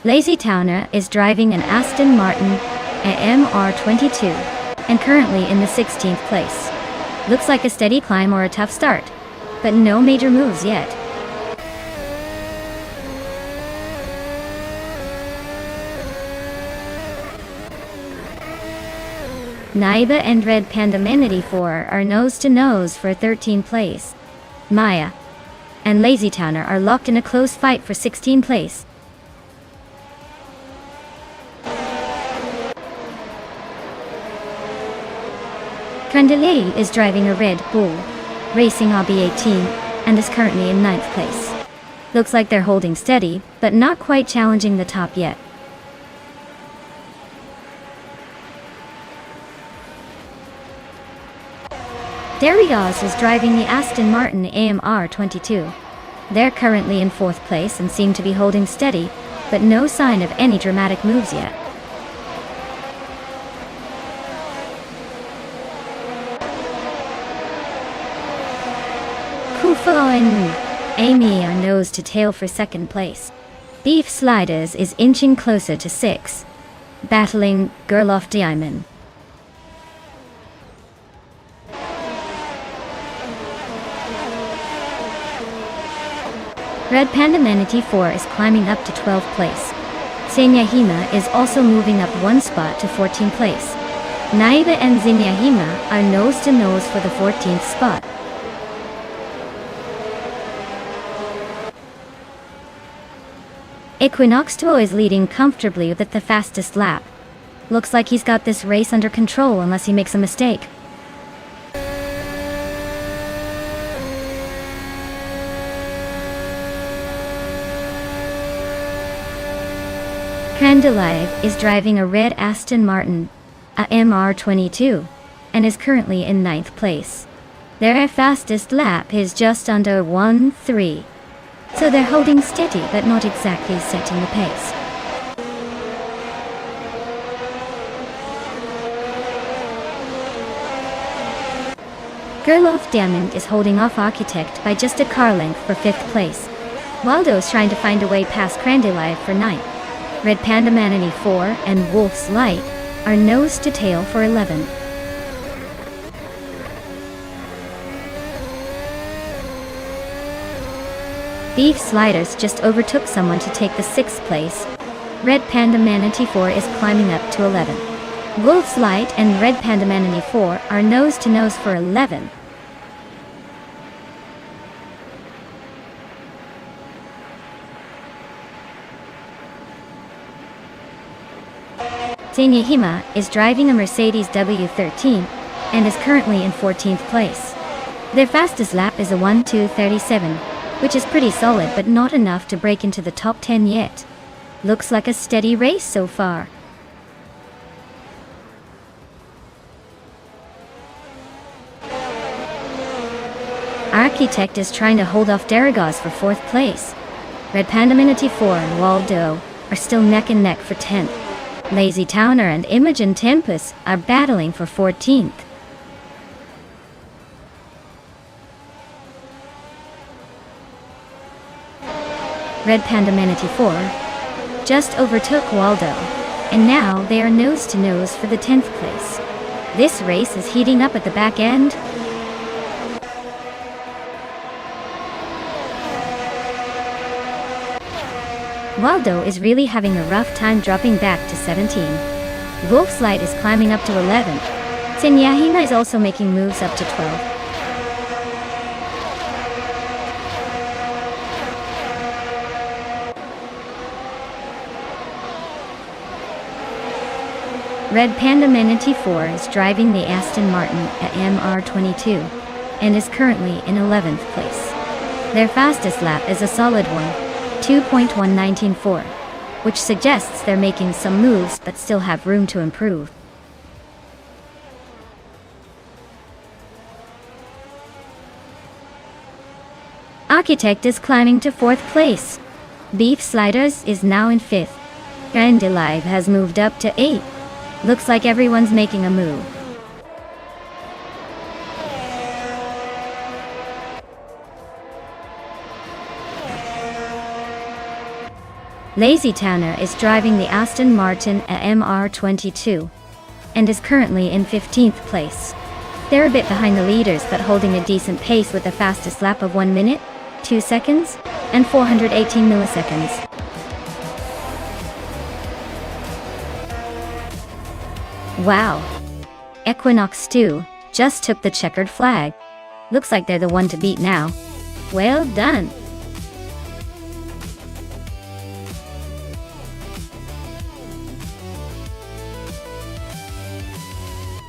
Lazy Towner is driving an Aston Martin AMR22, and currently in the 16th place. Looks like a steady climb or a tough start, but no major moves yet. Naiba and Red Panda Manatee 4 are nose to nose for 13th place. Maya and Lazy Towner are locked in a close fight for 16th place. Candelet is driving a Red Bull Racing RB18 and is currently in 9th place. Looks like they're holding steady, but not quite challenging the top yet. Darrigoz is driving the Aston Martin AMR22. They're currently in 4th place and seem to be holding steady, but no sign of any dramatic moves yet. Coifo and Amy are nose to tail for 2nd place. Beef Sliders is inching closer to 6, battling Gerloff Diamond. Red Panda Manatee 4 is climbing up to 12th place. Senyahima is also moving up one spot to 14th place. Naiba and Zinyahima are nose to nose for the 14th spot. Equinox Duo is leading comfortably with the fastest lap. Looks like he's got this race under control unless he makes a mistake. Crandilive is driving a red Aston Martin, a MR22, and is currently in 9th place. Their fastest lap is just under 1:3. So they're holding steady but not exactly setting the pace. Gerloff Diamond is holding off Architect by just a car length for 5th place. Waldo's trying to find a way past Crandelive for 9th. Red Panda Manini 4 and Wolf's Light are nose to tail for 11th. Beef Sliders just overtook someone to take the 6th place. Red Panda Manatee 4 is climbing up to 11th. Wolf's Light and Red Panda Manatee 4 are nose to nose for 11th. Senyahima is driving a Mercedes W13 and is currently in 14th place. Their fastest lap is a 1:2:37, which is pretty solid but not enough to break into the top 10 yet. Looks like a steady race so far. Architect is trying to hold off Daragaz for 4th place. Red Panda Minity 4 and Waldo are still neck and neck for 10th. Lazy Towner and Imogen Tempest are battling for 14th. Red Panda Manatee 4 just overtook Waldo, and now they are nose to nose for the 10th place. This race is heating up at the back end. Waldo is really having a rough time dropping back to 17. Wolf's Light is climbing up to 11th. Senyahima is also making moves up to 12th. Red Panda Manatee 4 is driving the Aston Martin at MR22 and is currently in 11th place. Their fastest lap is a solid one, 2.194, which suggests they're making some moves but still have room to improve. Architect is climbing to 4th place. Beef Sliders is now in 5th. Grandelive has moved up to 8th. Looks like everyone's making a move. Lazy Towner is driving the Aston Martin at MR22 and is currently in 15th place. They're a bit behind the leaders but holding a decent pace with the fastest lap of 1 minute, 2 seconds, and 418 milliseconds. Wow! Equinox 2 just took the checkered flag. Looks like they're the one to beat now. Well done!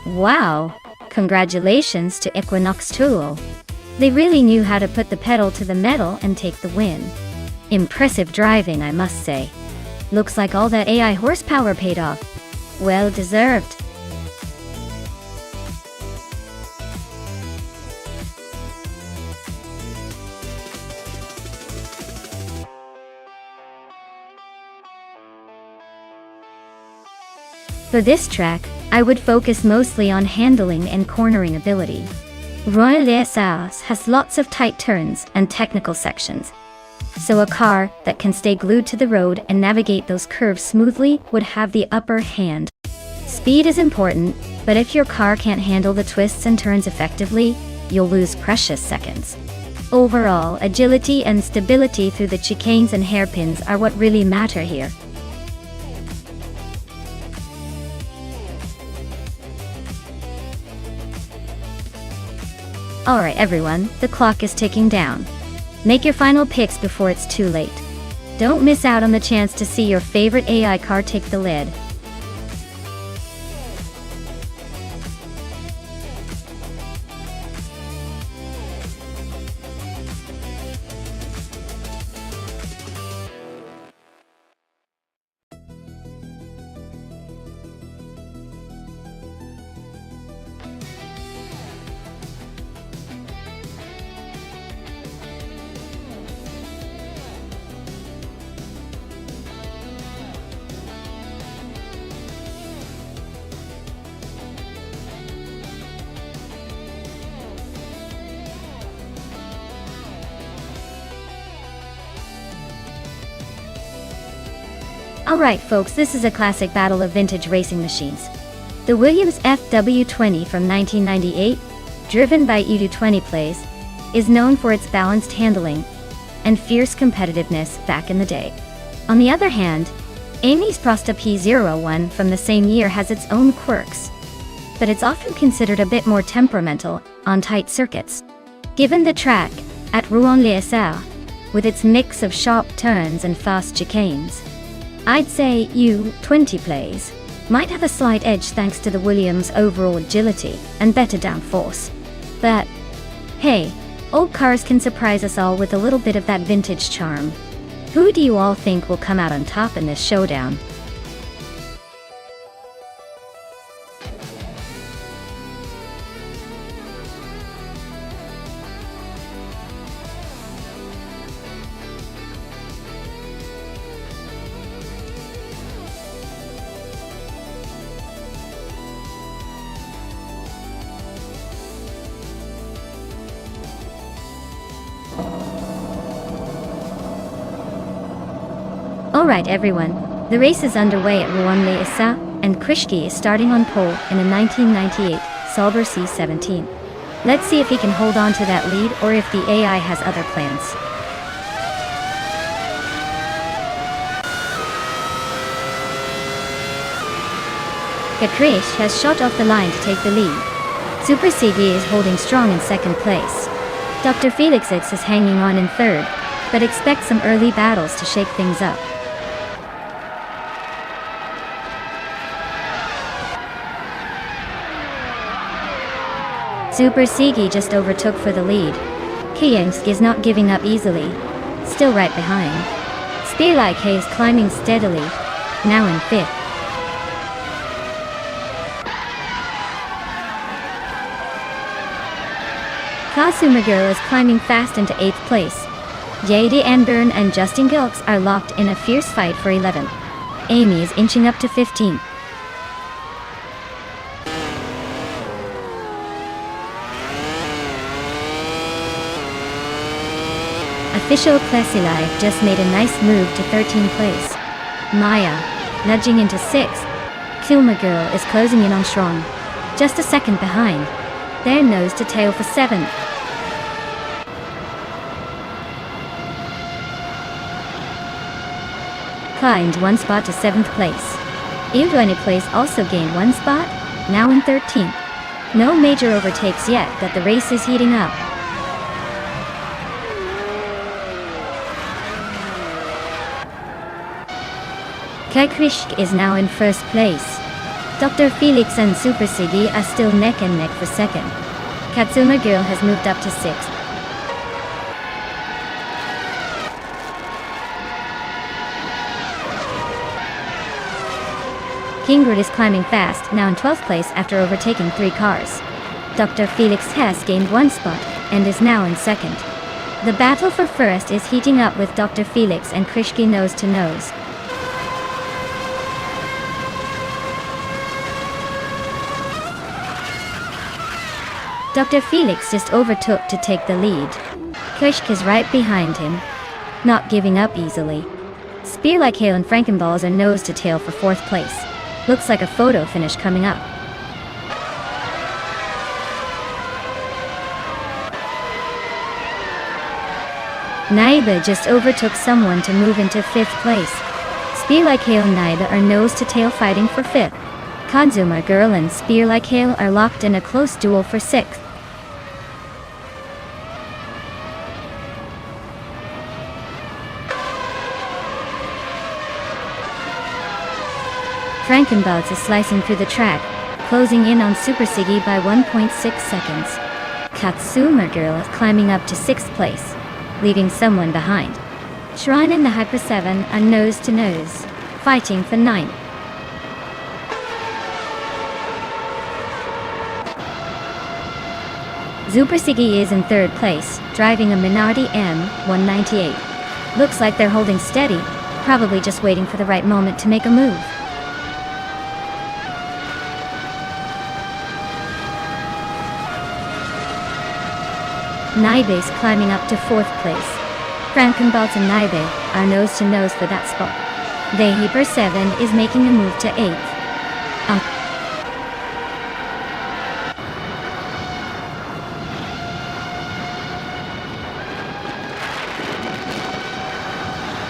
Wow! Congratulations to Equinox 2. They really knew how to put the pedal to the metal and take the win. Impressive driving, I must say. Looks like all that AI horsepower paid off. Well deserved. For this track, I would focus mostly on handling and cornering ability. Royal SAS has lots of tight turns and technical sections, so a car that can stay glued to the road and navigate those curves smoothly would have the upper hand. Speed is important, but if your car can't handle the twists and turns effectively, you'll lose precious seconds. Overall, agility and stability through the chicanes and hairpins are what really matter here. Alright everyone, the clock is ticking down. Make your final picks before it's too late. Don't miss out on the chance to see your favorite AI car take the lead. Alright folks, this is a classic battle of vintage racing machines. The Williams FW20 from 1998, driven by Edu20 plays, is known for its balanced handling and fierce competitiveness back in the day. On the other hand, Amy's Prosta P01 from the same year has its own quirks, but it's often considered a bit more temperamental on tight circuits. Given the track at Rouen-les-Essarts, with its mix of sharp turns and fast chicanes, I'd say U20 plays might have a slight edge thanks to the Williams' overall agility and better downforce. But hey, old cars can surprise us all with a little bit of that vintage charm. Who do you all think will come out on top in this showdown? Alright everyone, the race is underway at Rouen-les-Essarts, and Krishki is starting on pole in a 1998 Sauber C17. Let's see if he can hold on to that lead or if the AI has other plans. Katrish has shot off the line to take the lead. Super Sigi is holding strong in second place. Dr. Felixix is hanging on in third, but expect some early battles to shake things up. Super Sigi just overtook for the lead. Kiyansk is not giving up easily, still right behind. Spearlike is climbing steadily, now in fifth. Kasumer Girl is climbing fast into 8th place. Jade Anburn and Justin Gilks are locked in a fierce fight for 11th. Amy is inching up to 15th. Official Klesilai just made a nice move to 13th place. Maya, nudging into 6th. Kilma Girl is closing in on Strong, just a second behind. They're nose to tail for 7th. Climbed 1 spot to 7th place. Edu20 Place also gained 1 spot, now in 13th. No major overtakes yet, but the race is heating up. Kakrishk is now in 1st place. Dr. Felix and Super Sigi are still neck and neck for 2nd. Katsuma Girl has moved up to 6th. Kingrid is climbing fast, now in 12th place after overtaking 3 cars. Dr. Felix has gained 1 spot, and is now in 2nd. The battle for 1st is heating up with Dr. Felix and Krishki nose to nose. Dr. Felix just overtook to take the lead. Krishk is right behind him, not giving up easily. Spearlike Hale and Frankenballs are nose to tail for 4th place. Looks like a photo finish coming up. Naiba just overtook someone to move into 5th place. Spearlike Hale and Naiba are nose to tail fighting for 5th. Kanzuma Girl and Spearlike Hale are locked in a close duel for 6th. Frankenbouts is slicing through the track, closing in on Super Sigi by 1.6 seconds. Katsuma Girl is climbing up to 6th place, leaving someone behind. Shrine and the Hyper 7 are nose to nose, fighting for 9th. Super Sigi is in 3rd place, driving a Minardi M198. Looks like they're holding steady, probably just waiting for the right moment to make a move. Naibe is climbing up to 4th place. Frankenbalt and Naibe are nose to nose for that spot. The Hyper 7 is making a move to 8th.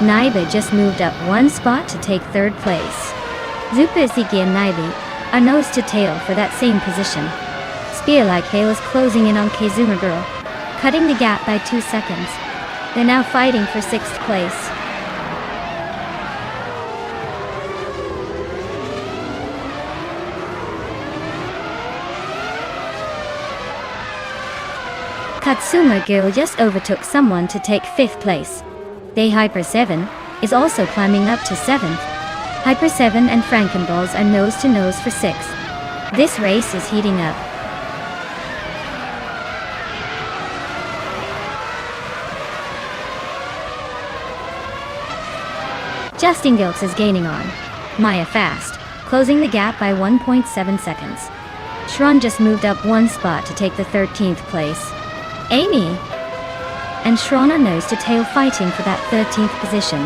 Naibe just moved up one spot to take 3rd place. Zupasiki and Naibe are nose to tail for that same position. Spear-like hail is closing in on Kazuma Girl, cutting the gap by 2 seconds. They're now fighting for 6th place. Katsuma Girl just overtook someone to take 5th place. The Hyper 7 is also climbing up to 7th. Hyper 7 and Frankenballs are nose to nose for 6th. This race is heating up. Justin Giltz is gaining on Maya fast, closing the gap by 1.7 seconds. Shron just moved up one spot to take the 13th place. Amy and Shron are nose to tail fighting for that 13th position.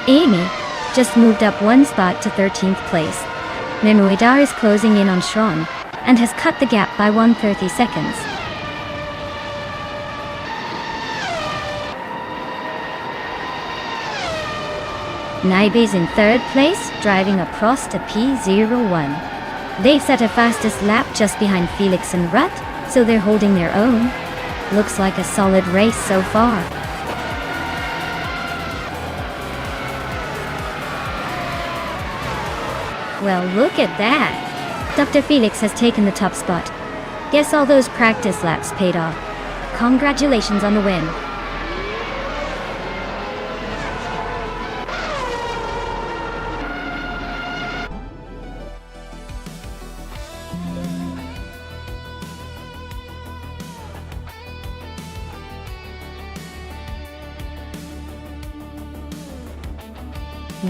Amy just moved up one spot to 13th place. Memoidar is closing in on Shron and has cut the gap by 130 seconds. Naibe's in 3rd place, driving across to P01. They've set a fastest lap just behind Felix and Rut, so they're holding their own. Looks like a solid race so far. Well, look at that! Dr. Felix has taken the top spot. Guess all those practice laps paid off. Congratulations on the win.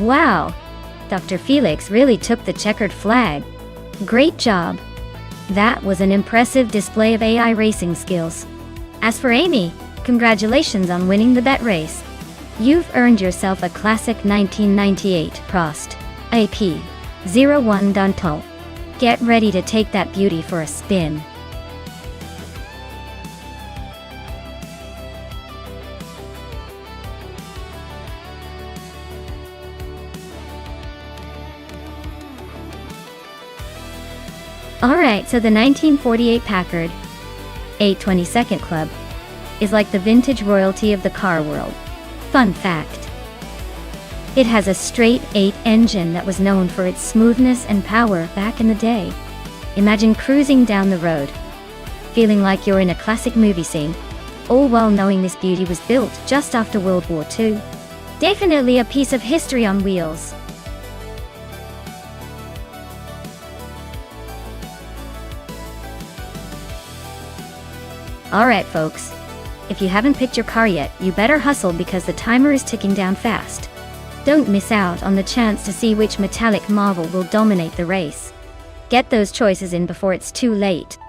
Wow! Dr. Felix really took the checkered flag. Great job! That was an impressive display of AI racing skills. As for Amy, congratulations on winning the bet race. You've earned yourself a classic 1998 Prost AP 01 Danton. Get ready to take that beauty for a spin. Alright, so the 1948 Packard 822nd Club is like the vintage royalty of the car world. Fun fact: it has a straight 8 engine that was known for its smoothness and power back in the day. Imagine cruising down the road, feeling like you're in a classic movie scene, all while knowing this beauty was built just after World War II. Definitely a piece of history on wheels. Alright folks, if you haven't picked your car yet, you better hustle because the timer is ticking down fast. Don't miss out on the chance to see which metallic marvel will dominate the race. Get those choices in before it's too late.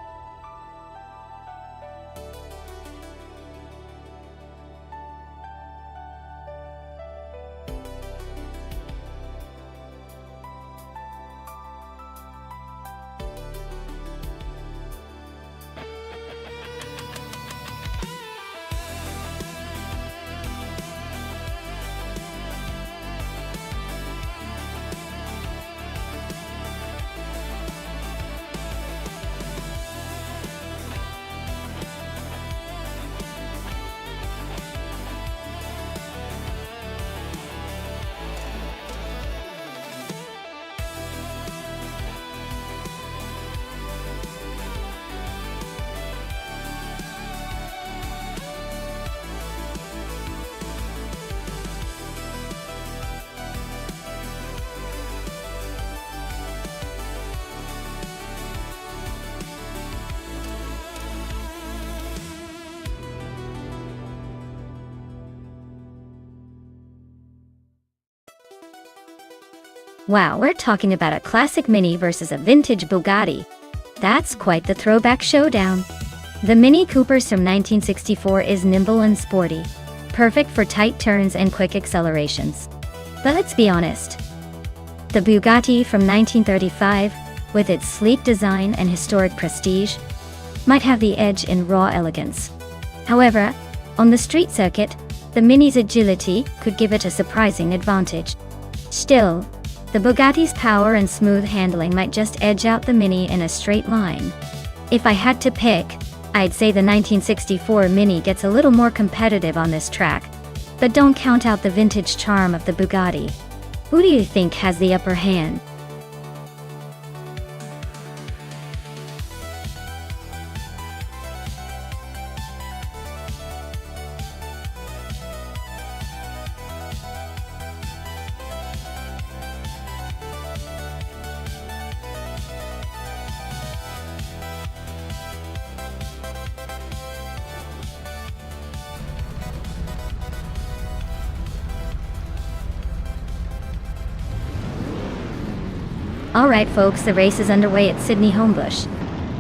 Wow, we're talking about a classic Mini versus a vintage Bugatti. That's quite the throwback showdown. The Mini Coopers from 1964 is nimble and sporty, perfect for tight turns and quick accelerations. But let's be honest. The Bugatti from 1935, with its sleek design and historic prestige, might have the edge in raw elegance. However, on the street circuit, the Mini's agility could give it a surprising advantage. Still, the Bugatti's power and smooth handling might just edge out the Mini in a straight line. If I had to pick, I'd say the 1964 Mini gets a little more competitive on this track, but don't count out the vintage charm of the Bugatti. Who do you think has the upper hand? Alright folks, the race is underway at Sydney Homebush.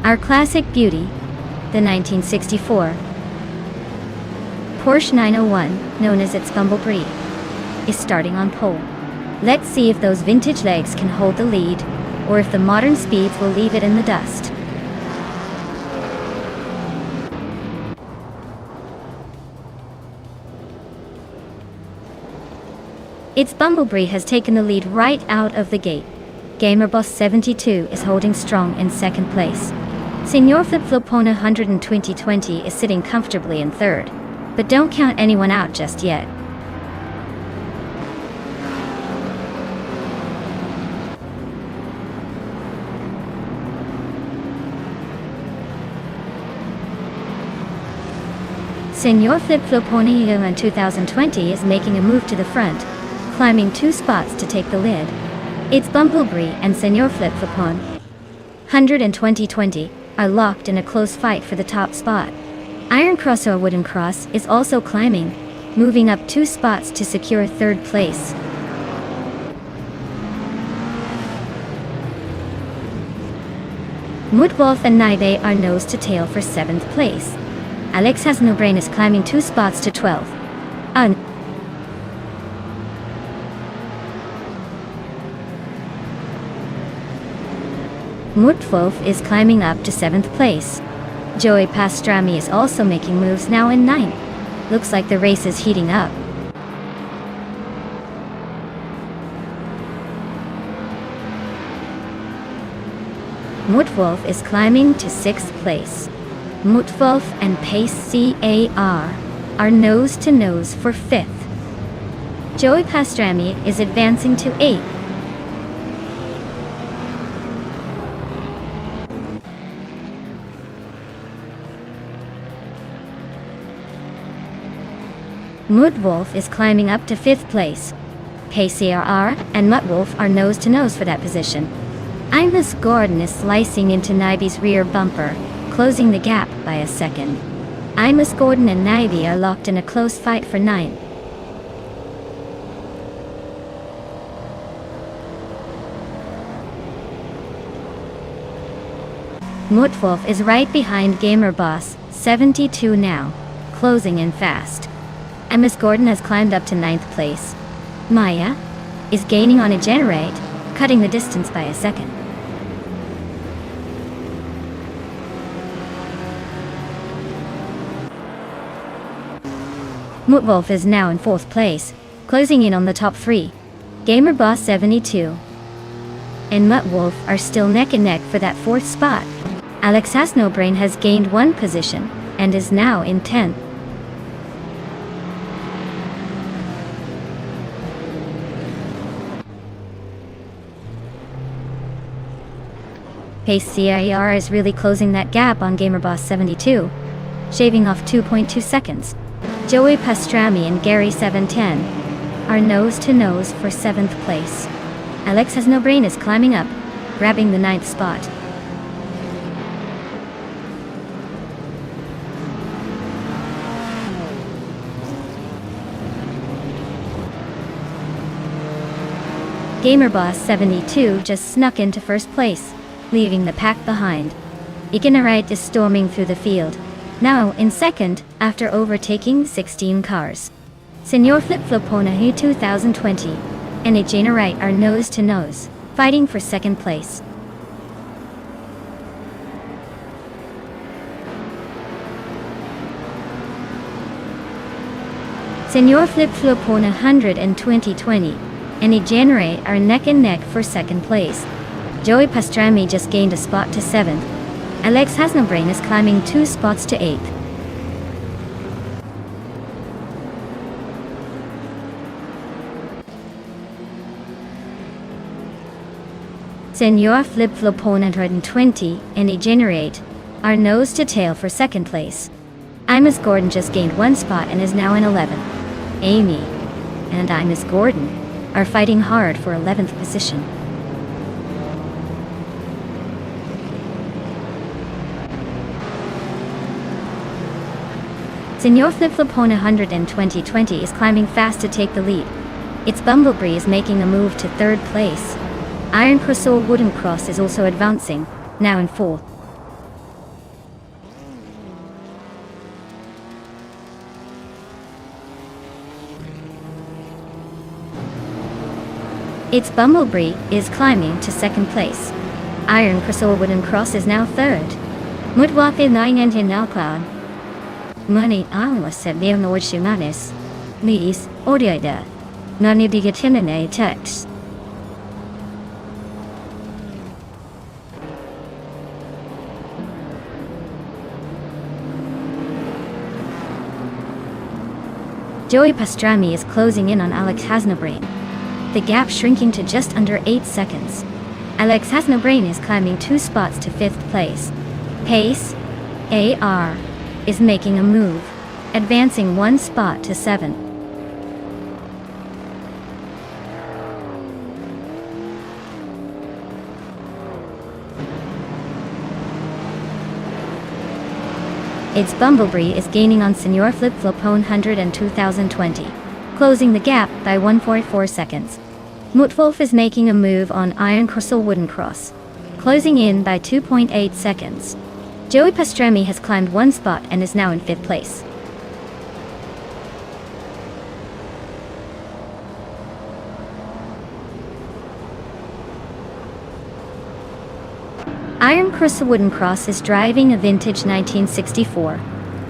Our classic beauty, the 1964 Porsche 901, known as its Bumblebee, is starting on pole. Let's see if those vintage legs can hold the lead, or if the modern speeds will leave it in the dust. Its Bumblebee has taken the lead right out of the gate. GamerBoss 72 is holding strong in second place. Senor Flip-Flopona 12020 is sitting comfortably in third. But don't count anyone out just yet. Senor Flip-Flopona 2020 is making a move to the front, climbing 2 spots to take the lead. It's Bumblebee and Senor Flip-Flopona 12020 are locked in a close fight for the top spot. Iron Cross or Wooden Cross is also climbing, moving up 2 spots to secure third place. Mudwolf and Naive are nose to tail for 7th place. Alex Has No Brain is climbing 2 spots to 12th. Mudwolf is climbing up to 7th place. Joey Pastrami is also making moves, now in 9th. Looks like the race is heating up. Mudwolf is climbing to 6th place. Mudwolf and Pace CAR are nose to nose for 5th. Joey Pastrami is advancing to 8th. Mudwolf is climbing up to 5th place. KCRR and Mudwolf are nose to nose for that position. Imus Gordon is slicing into Naive's rear bumper, closing the gap by a second. Imus Gordon and Naive are locked in a close fight for 9th. Mudwolf is right behind GamerBoss 72 now, closing in fast. Imus Gordon has climbed up to 9th place. Maya is gaining on a generate, cutting the distance by a second. Mudwolf is now in 4th place, closing in on the top 3. GamerBoss 72 and Mudwolf are still neck and neck for that 4th spot. Alex Has No Brain has gained 1 position and is now in 10th. Pace CIR is really closing that gap on GamerBoss 72, shaving off 2.2 seconds. Joey Pastrami and Gary 710 are nose to nose for 7th place. Alex Has No Brain is climbing up, grabbing the 9th spot. GamerBoss 72 just snuck into 1st place, leaving the pack behind. Ignarite is storming through the field, Now in second, after overtaking 16 cars. Senor Flip Flopona He 2020 and a Generate are nose to nose, fighting for second place. Senor Flip Flopona 100 and 2020 and a Generate are neck and neck for second place. Joey Pastrami just gained a spot to 7th. Alex Hasnobrain is climbing 2 spots to 8th. Senor Flip Flopona 120 and a Generate are nose to tail for second place. Imus Gordon just gained 1 spot and is now in 11th. Amy and Imus Gordon are fighting hard for 11th position. Senor Flip Flopona 100 and 2020 is climbing fast to take the lead. Its Bumblebee is making a move to 3rd place. Iron Crossor Wooden Cross is also advancing, now in 4th. Its Bumblebee is climbing to 2nd place. Iron Crossor Wooden Cross is now 3rd. Mudwape 9 and in Cloud. Money Anglas said Leonord Shimanis. Nis, Odioida. Nani Digatinane text. Joey Pastrami is closing in on Alex Hasnobrain. The gap shrinking to just under 8 seconds. Alex Hasnobrain is climbing 2 spots to 5th place. Pace AR is making a move, advancing 1 spot to 7th. Its Bumblebee is gaining on Senor Flip Flopone 100 and 2020, closing the gap by 1.4 seconds. Mutwolf is making a move on Iron Crossor Wooden Cross, closing in by 2.8 seconds. Joey Pastrami has climbed 1 spot and is now in 5th place. Iron Crossor Wooden Cross is driving a vintage 1964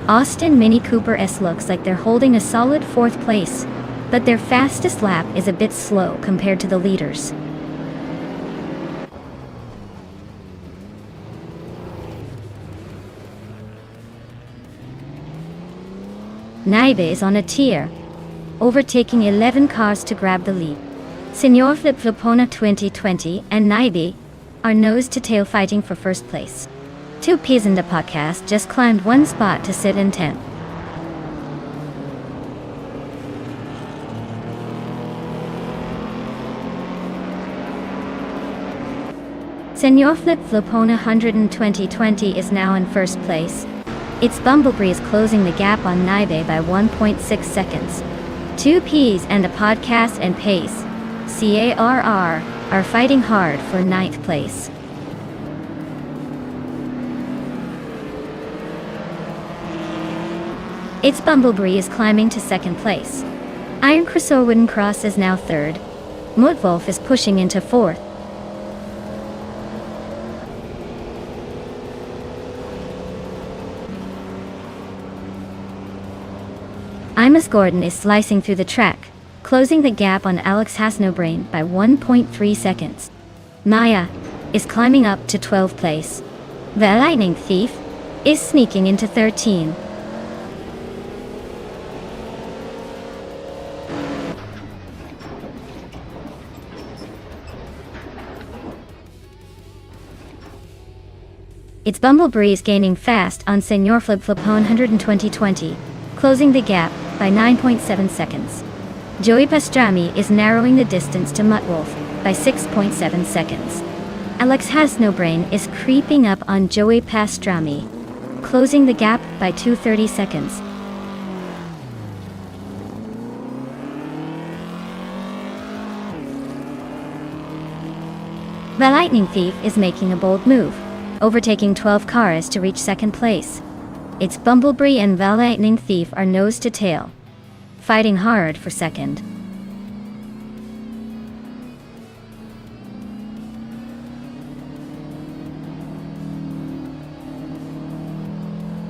Austin Mini Cooper S. Looks like they're holding a solid 4th place, but their fastest lap is a bit slow compared to the leaders. Naibe is on a tier, overtaking 11 cars to grab the lead. Senor Flip Flopona 2020 and Naibe are nose to tail fighting for 1st place. 2 Ps in the podcast just climbed 1 spot to sit in 10th. Senor Flip Flopona 100 and 2020 is now in 1st place. Its Bumblebee is closing the gap on Naibe by 1.6 seconds. 2 Ps and a podcast and Pace CARR are fighting hard for 9th place. Its Bumblebee is climbing to 2nd place. Iron Crossor Wooden Cross is now 3rd. Mutwolf is pushing into 4th. Imus Gordon is slicing through the track, closing the gap on Alex Hasnobrain by 1.3 seconds. Maya is climbing up to 12th place. The Lightning Thief is sneaking into 13. Its Bumblebee is gaining fast on Senor Flip Flopone 100 and 2020, closing the gap by 9.7 seconds. Joey Pastrami is narrowing the distance to Mutwolf by 6.7 seconds. Alex Hasnobrain is creeping up on Joey Pastrami, closing the gap by 2.30 seconds. The Lightning Thief is making a bold move, overtaking 12 cars to reach 2nd place. It's Bumblebee and the Lightning Thief are nose to tail, fighting hard for second.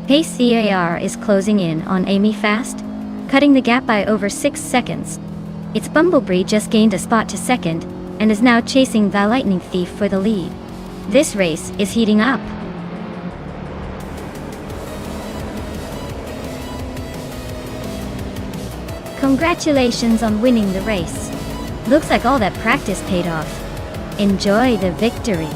Pace CAR is closing in on Amy fast, cutting the gap by over 6 seconds. Its Bumblebee just gained a spot to second, and is now chasing the Lightning Thief for the lead. This race is heating up. Congratulations on winning the race. Looks like all that practice paid off. Enjoy the victory.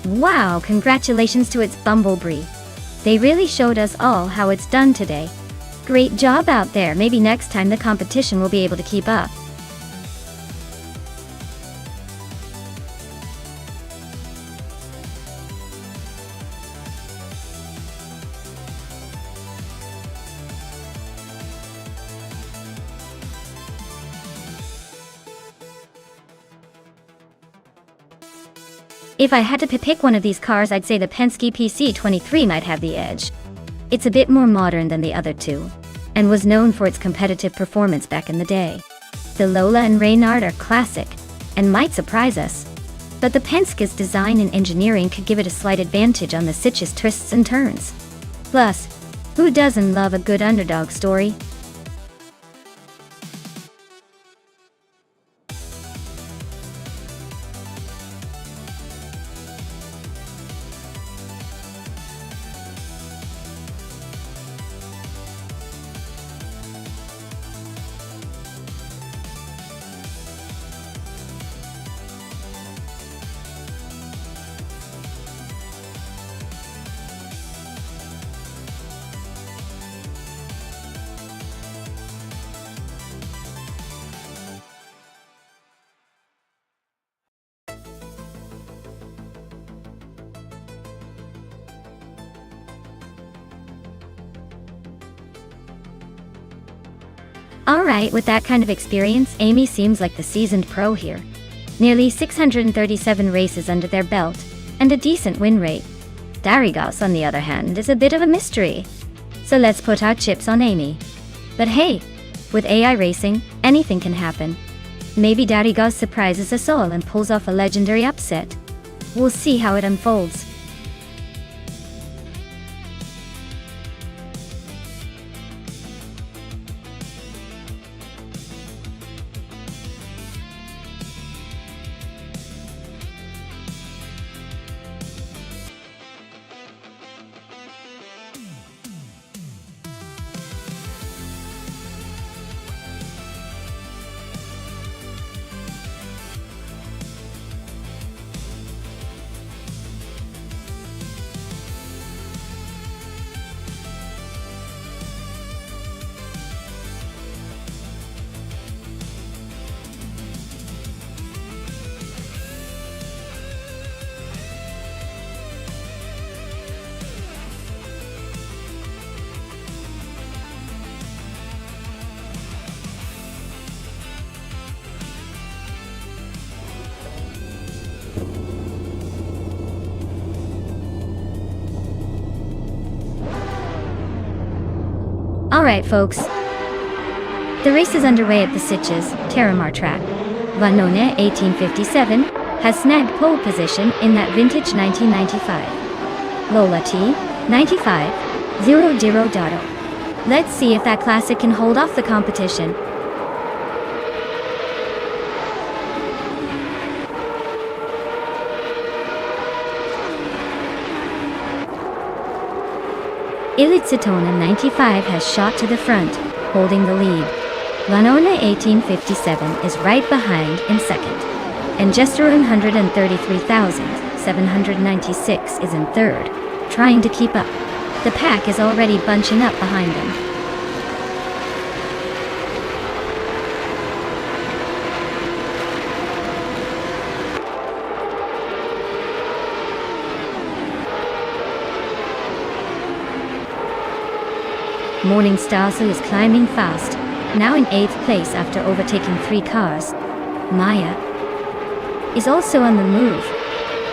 Wow, congratulations to its Bumblebee. They really showed us all how it's done today. Great job out there. Maybe next time the competition will be able to keep up. If I had to pick one of these cars, I'd say the Penske PC23 might have the edge. It's a bit more modern than the other two, and was known for its competitive performance back in the day. The Lola and Reynard are classic, and might surprise us. But the Penske's design and engineering could give it a slight advantage on the sitch's twists and turns. Plus, who doesn't love a good underdog story? Alright, with that kind of experience, Amy seems like the seasoned pro here. Nearly 637 races under their belt, and a decent win rate. Darigos, on the other hand, is a bit of a mystery. So let's put our chips on Amy. But hey, with AI racing, anything can happen. Maybe Darigos surprises us all and pulls off a legendary upset. We'll see how it unfolds. Alright folks, the race is underway at the Sitges, Terramar track. Vanone 1857 has snagged pole position in that vintage 1995. Lola T, 95, 00 Dotto. Let's see if that classic can hold off the competition. Ilitsitona 95 has shot to the front, holding the lead. Vanone 1857 is right behind in second. And Gesterone 133,796 is in third, trying to keep up. The pack is already bunching up behind them. Morning Stars is climbing fast, now in 8th place after overtaking 3 cars. Maya is also on the move,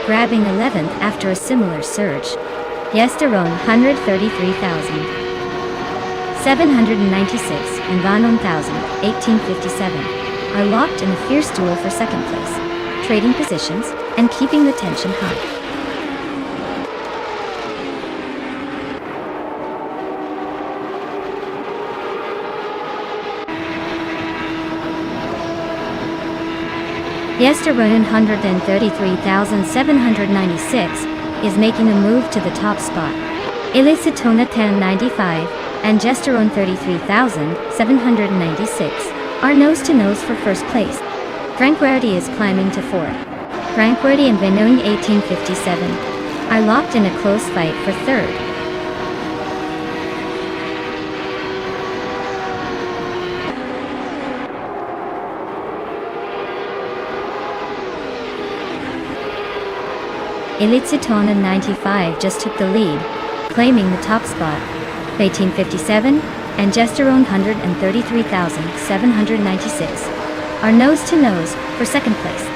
grabbing 11th after a similar surge. Yesterone 133,796 and Vanon 1857 are locked in a fierce duel for second place, trading positions and keeping the tension high. Yesterone 133,796 is making a move to the top spot. Illicitona 1095 and Gesterone 33,796 are nose-to-nose for first place. Tranquility is climbing to 4th. Tranquility and Vanone 1857 are locked in a close fight for third. Ilitsitona 95 just took the lead, claiming the top spot. 1857 and Gesterone 133,796 are nose-to-nose for second place.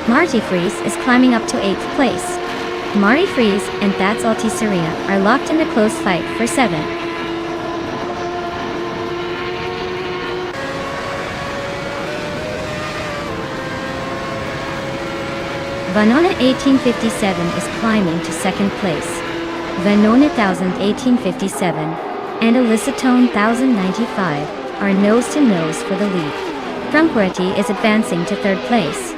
Marty Freeze is climbing up to 8th place. Marty Freeze and That's Alticeria are locked in a close fight for 7th. Vanone 1857 is climbing to second place. Vanone 1857 and Illicitone 1095 are nose-to-nose for the lead. Tranquility is advancing to third place.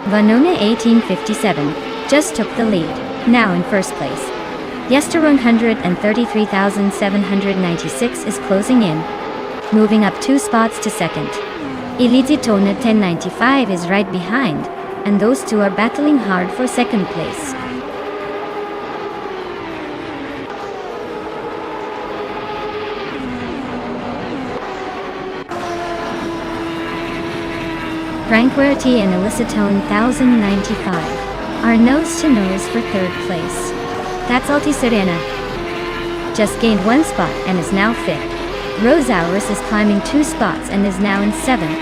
Vanone 1857 just took the lead, now in first place. Yesterone 133,796 is closing in, moving up 2 spots to second. Ilitsitona 1095 is right behind, and those two are battling hard for second place. Tranquility and Illicitone 1095 are nose-to-nose for third place. That's Alticeria just gained 1 spot and is now 5th. Rosaurus is climbing 2 spots and is now in 7th.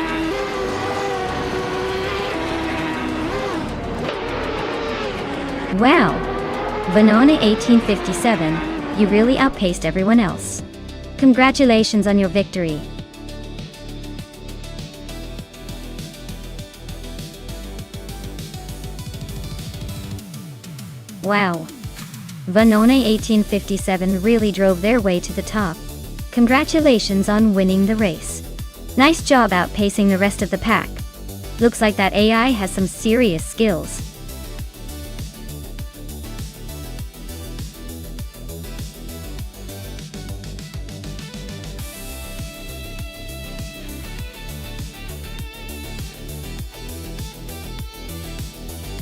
Wow! Vanone 1857, you really outpaced everyone else. Congratulations on your victory. Wow! Vanone 1857 really drove their way to the top. Congratulations on winning the race. Nice job outpacing the rest of the pack. Looks like that AI has some serious skills.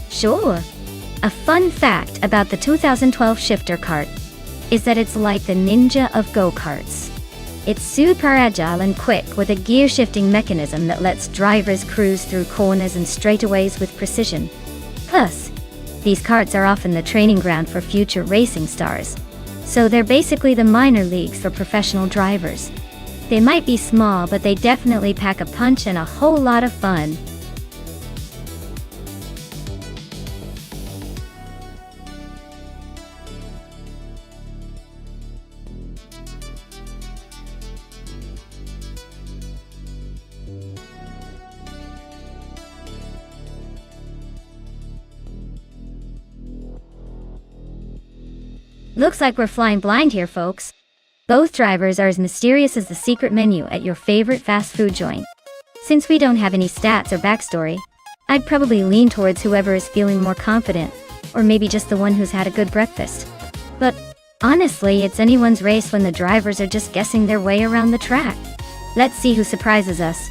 Sure. A fun fact about the 2012 shifter kart is that it's like the ninja of go-karts. It's super agile and quick with a gear shifting mechanism that lets drivers cruise through corners and straightaways with precision. Plus, these karts are often the training ground for future racing stars, so they're basically the minor leagues for professional drivers. They might be small, but they definitely pack a punch and a whole lot of fun. Looks like we're flying blind here, folks. Both drivers are as mysterious as the secret menu at your favorite fast food joint. Since we don't have any stats or backstory, I'd probably lean towards whoever is feeling more confident, or maybe just the one who's had a good breakfast. But honestly, it's anyone's race when the drivers are just guessing their way around the track. Let's see who surprises us.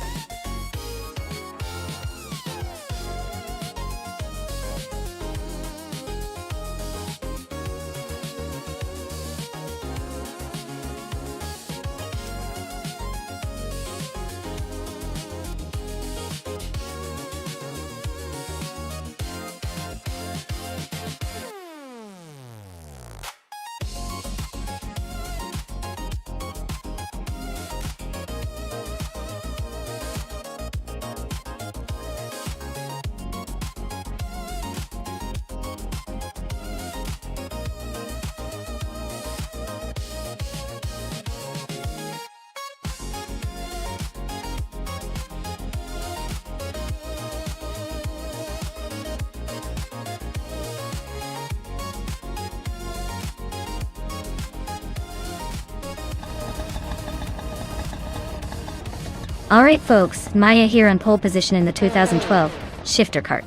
Alright folks, Maya here on pole position in the 2012 shifter kart.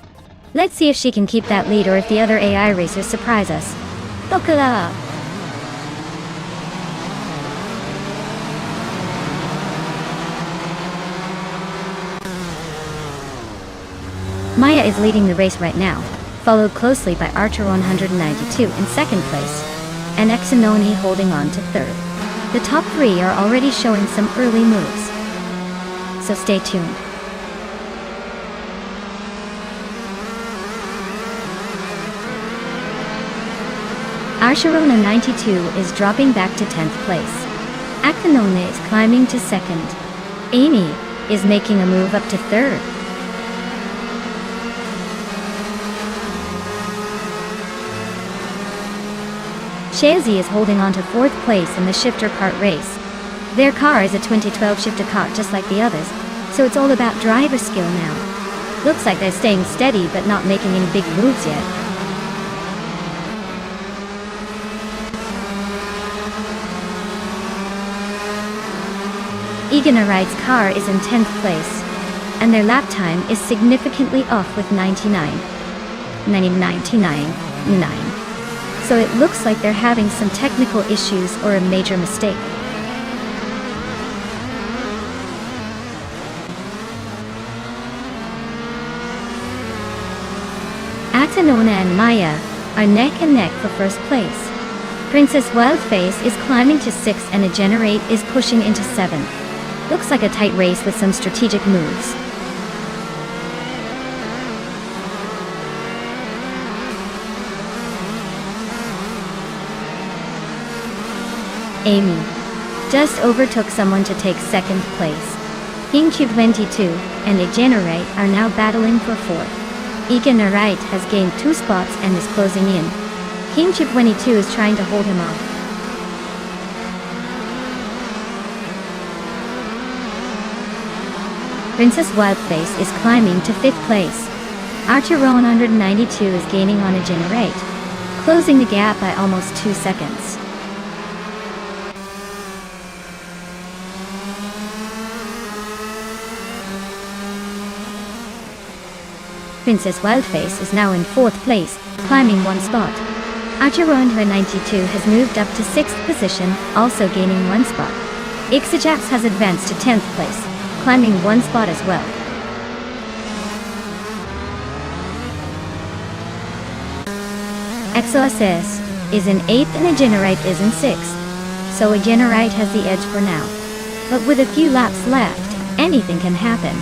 Let's see if she can keep that lead or if the other AI racers surprise us. Buckle up! Maya is leading the race right now, followed closely by Archer 192 in second place, and Exanoni holding on to third. The top three are already showing some early moves, so stay tuned. Archerona 92 is dropping back to 10th place. Akanone is climbing to second. Amy is making a move up to third. Shazi is holding on to fourth place in the shifter kart race. Their car is a 2012 shifter kart just like the others, so it's all about driver skill now. Looks like they're staying steady but not making any big moves yet. Eganarite's car is in 10th place, and their lap time is significantly off with 99. So it looks like they're having some technical issues or a major mistake. Atanona and Maya are neck and neck for first place. Princess Wildface is climbing to 6th and Agenerate is pushing into 7th. Looks like a tight race with some strategic moves. Amy just overtook someone to take second place. Kingtube 22 and Agenerate are now battling for 4th. Eganarite has gained 2 spots and is closing in. Kingtube 22 is trying to hold him off. Princess Wildface is climbing to 5th place. Archer 192 is gaining on Agenerate, closing the gap by almost 2 seconds. Princess Wildface is now in 4th place, climbing 1 spot. Archer 192 has moved up to 6th position, also gaining 1 spot. Ixajax has advanced to 10th place, climbing 1 spot as well. XOSS is in 8th and Agenerite is in 6th, so Agenerite has the edge for now. But with a few laps left, anything can happen.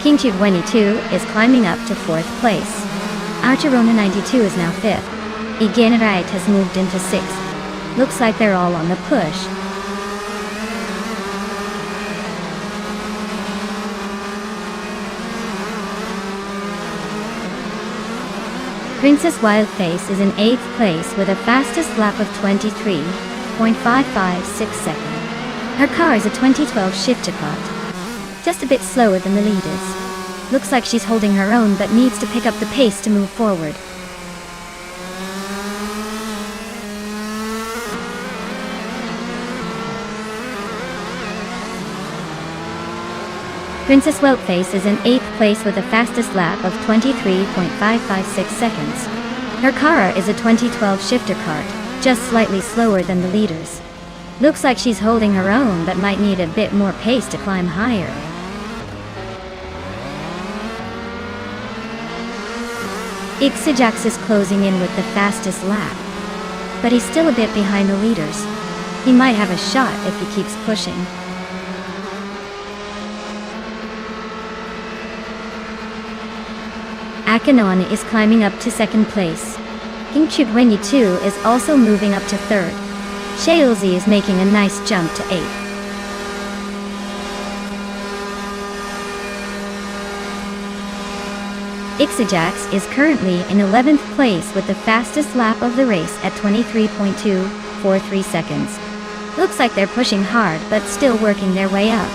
Kingtube 22 is climbing up to 4th place. Archerona 92 is now 5th. Igenarite has moved into 6th. Looks like they're all on the push. Princess Wildface is in 8th place with a fastest lap of 23.556 seconds. Her car is a 2012 shifter cart. Just a bit slower than the leaders. Looks like she's holding her own but needs to pick up the pace to move forward. Princess Whelpface is in 8th place with a fastest lap of 23.556 seconds. Her car is a 2012 shifter cart, just slightly slower than the leaders. Looks like she's holding her own but might need a bit more pace to climb higher. Ixijax is closing in with the fastest lap, but he's still a bit behind the leaders. He might have a shot if he keeps pushing. Akanon is climbing up to 2nd place. Kingchugwenyi 2 is also moving up to 3rd. Shailzi is making a nice jump to 8th. Ixijax is currently in 11th place with the fastest lap of the race at 23.243 seconds. Looks like they're pushing hard but still working their way up.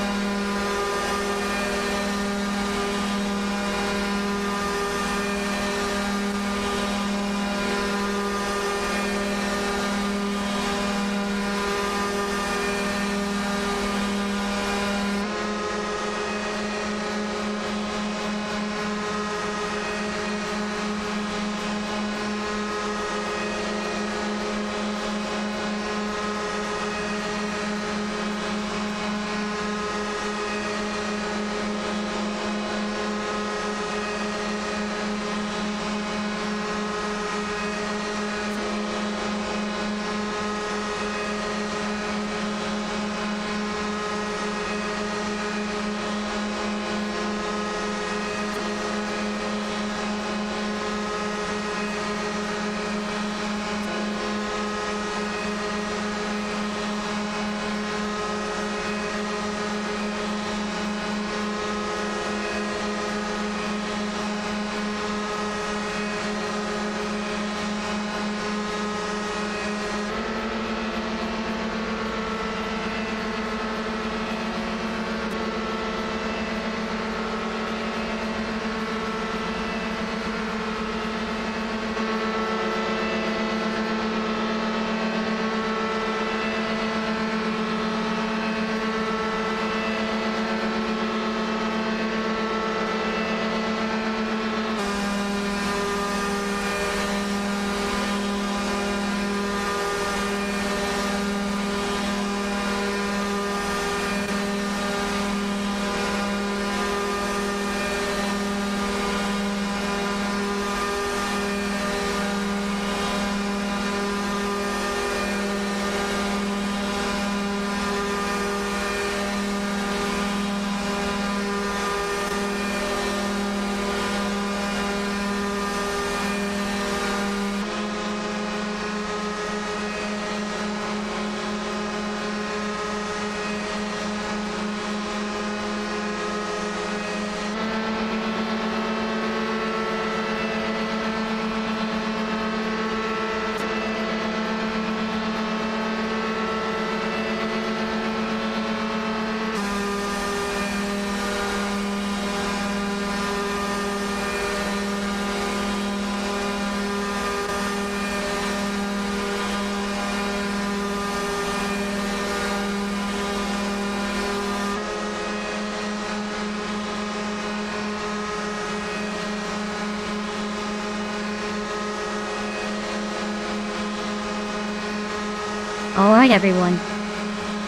Alright everyone.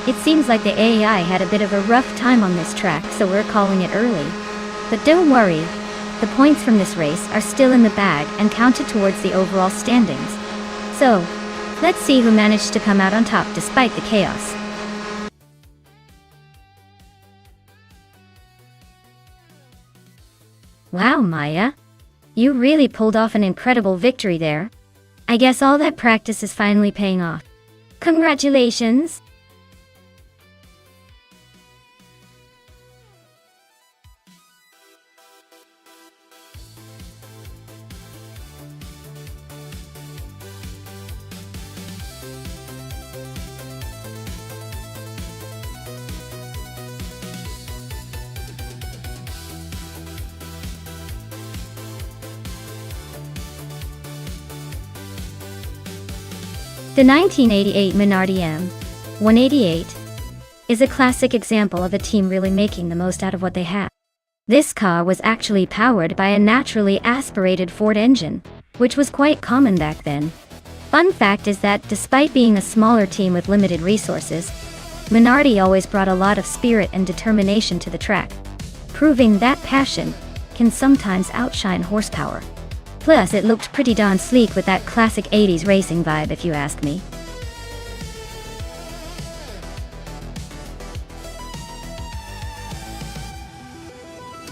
It seems like the AI had a bit of a rough time on this track, so we're calling it early. But don't worry, the points from this race are still in the bag and counted towards the overall standings. So, let's see who managed to come out on top despite the chaos. Wow, Maya. You really pulled off an incredible victory there. I guess all that practice is finally paying off. Congratulations! The 1988 Minardi M188 is a classic example of a team really making the most out of what they had. This car was actually powered by a naturally aspirated Ford engine, which was quite common back then. Fun fact is that despite being a smaller team with limited resources, Minardi always brought a lot of spirit and determination to the track, proving that passion can sometimes outshine horsepower. Plus, it looked pretty darn sleek with that classic 80s racing vibe, if you ask me.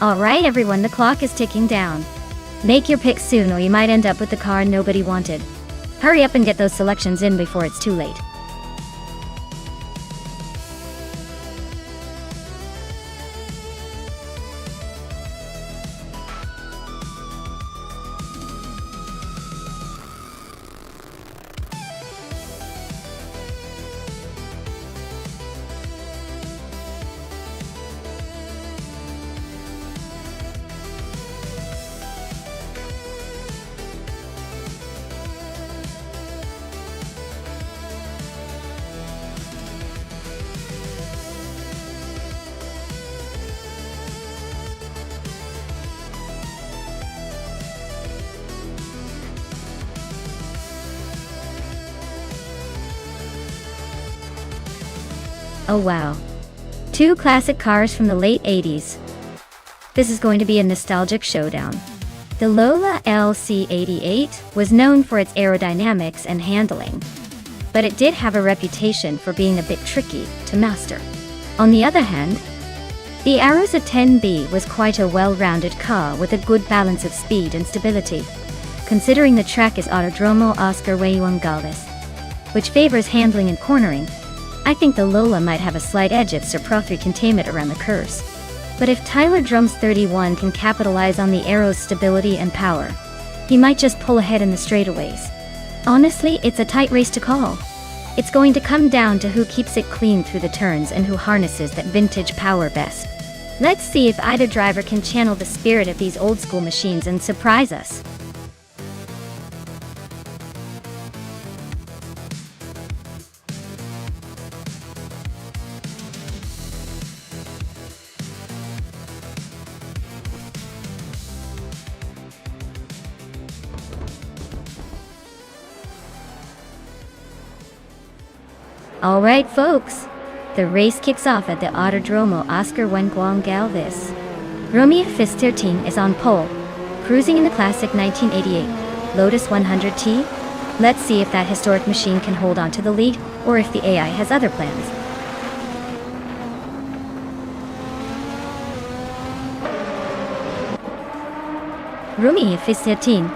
Alright everyone, the clock is ticking down. Make your pick soon or you might end up with the car nobody wanted. Hurry up and get those selections in before it's too late. Oh wow. Two classic cars from the late 80s. This is going to be a nostalgic showdown. The Lola LC88 was known for its aerodynamics and handling, but it did have a reputation for being a bit tricky to master. On the other hand, the Arosa 10B was quite a well-rounded car with a good balance of speed and stability. Considering the track is Autodromo Oscar Juan Galvez, which favors handling and cornering, I think the Lola might have a slight edge if Sir Pro 3 can tame it around the curves. But if Tyler Drums 31 can capitalize on the Aero's stability and power, he might just pull ahead in the straightaways. Honestly, it's a tight race to call. It's going to come down to who keeps it clean through the turns and who harnesses that vintage power best. Let's see if either driver can channel the spirit of these old school machines and surprise us. Alright folks, the race kicks off at the Autodromo Oscar Juan Galvez. Romeo Fistertin is on pole, cruising in the classic 1988 Lotus 100T. Let's see if that historic machine can hold on to the lead, or if the AI has other plans. Romeo Fistertin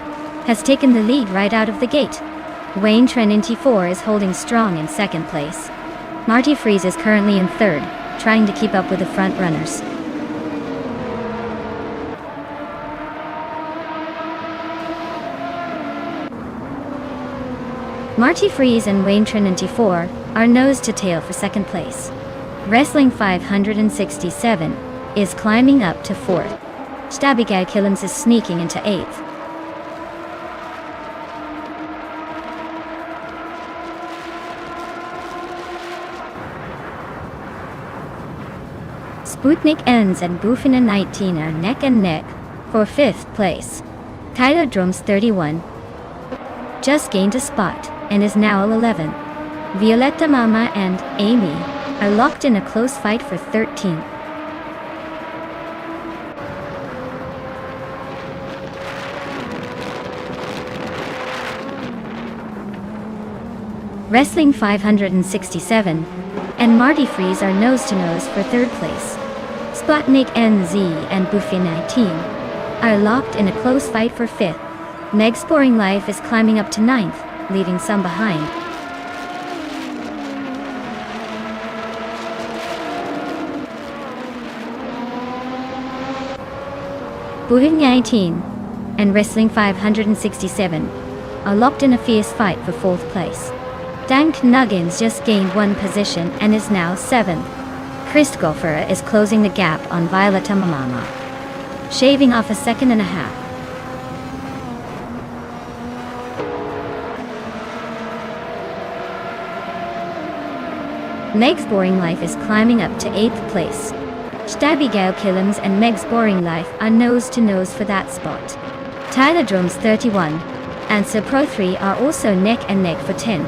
has taken the lead right out of the gate. Wayne Trinity 4 is holding strong in second place. Marty Freeze is currently in third, trying to keep up with the front runners. Marty Freeze and Wayne Trinity 4 are nose to tail for second place. Wrestling 567 is climbing up to fourth. Stabigay Killens is sneaking into eighth. Sputnik Ends and Bufina 19 are neck and neck for fifth place. Tyler Drums 31 just gained a spot and is now 11th. Violetta Mama and Amy are locked in a close fight for 13th. Wrestling 567 and Marty Freeze are nose to nose for third place. Sputnik NZ and Buffy 19 are locked in a close fight for 5th. Meg's Boring Life is climbing up to 9th, leaving some behind. Buhin 19 and Wrestling 567 are locked in a fierce fight for 4th place. Dank Nuggins just gained 1 position and is now 7th. Christopher is closing the gap on Violeta Mama, shaving off a second and a half. Meg's Boring Life is climbing up to 8th place. Abigail Killams and Meg's Boring Life are nose to nose for that spot. Tyler Drums 31 and Sir Pro 3 are also neck and neck for 10.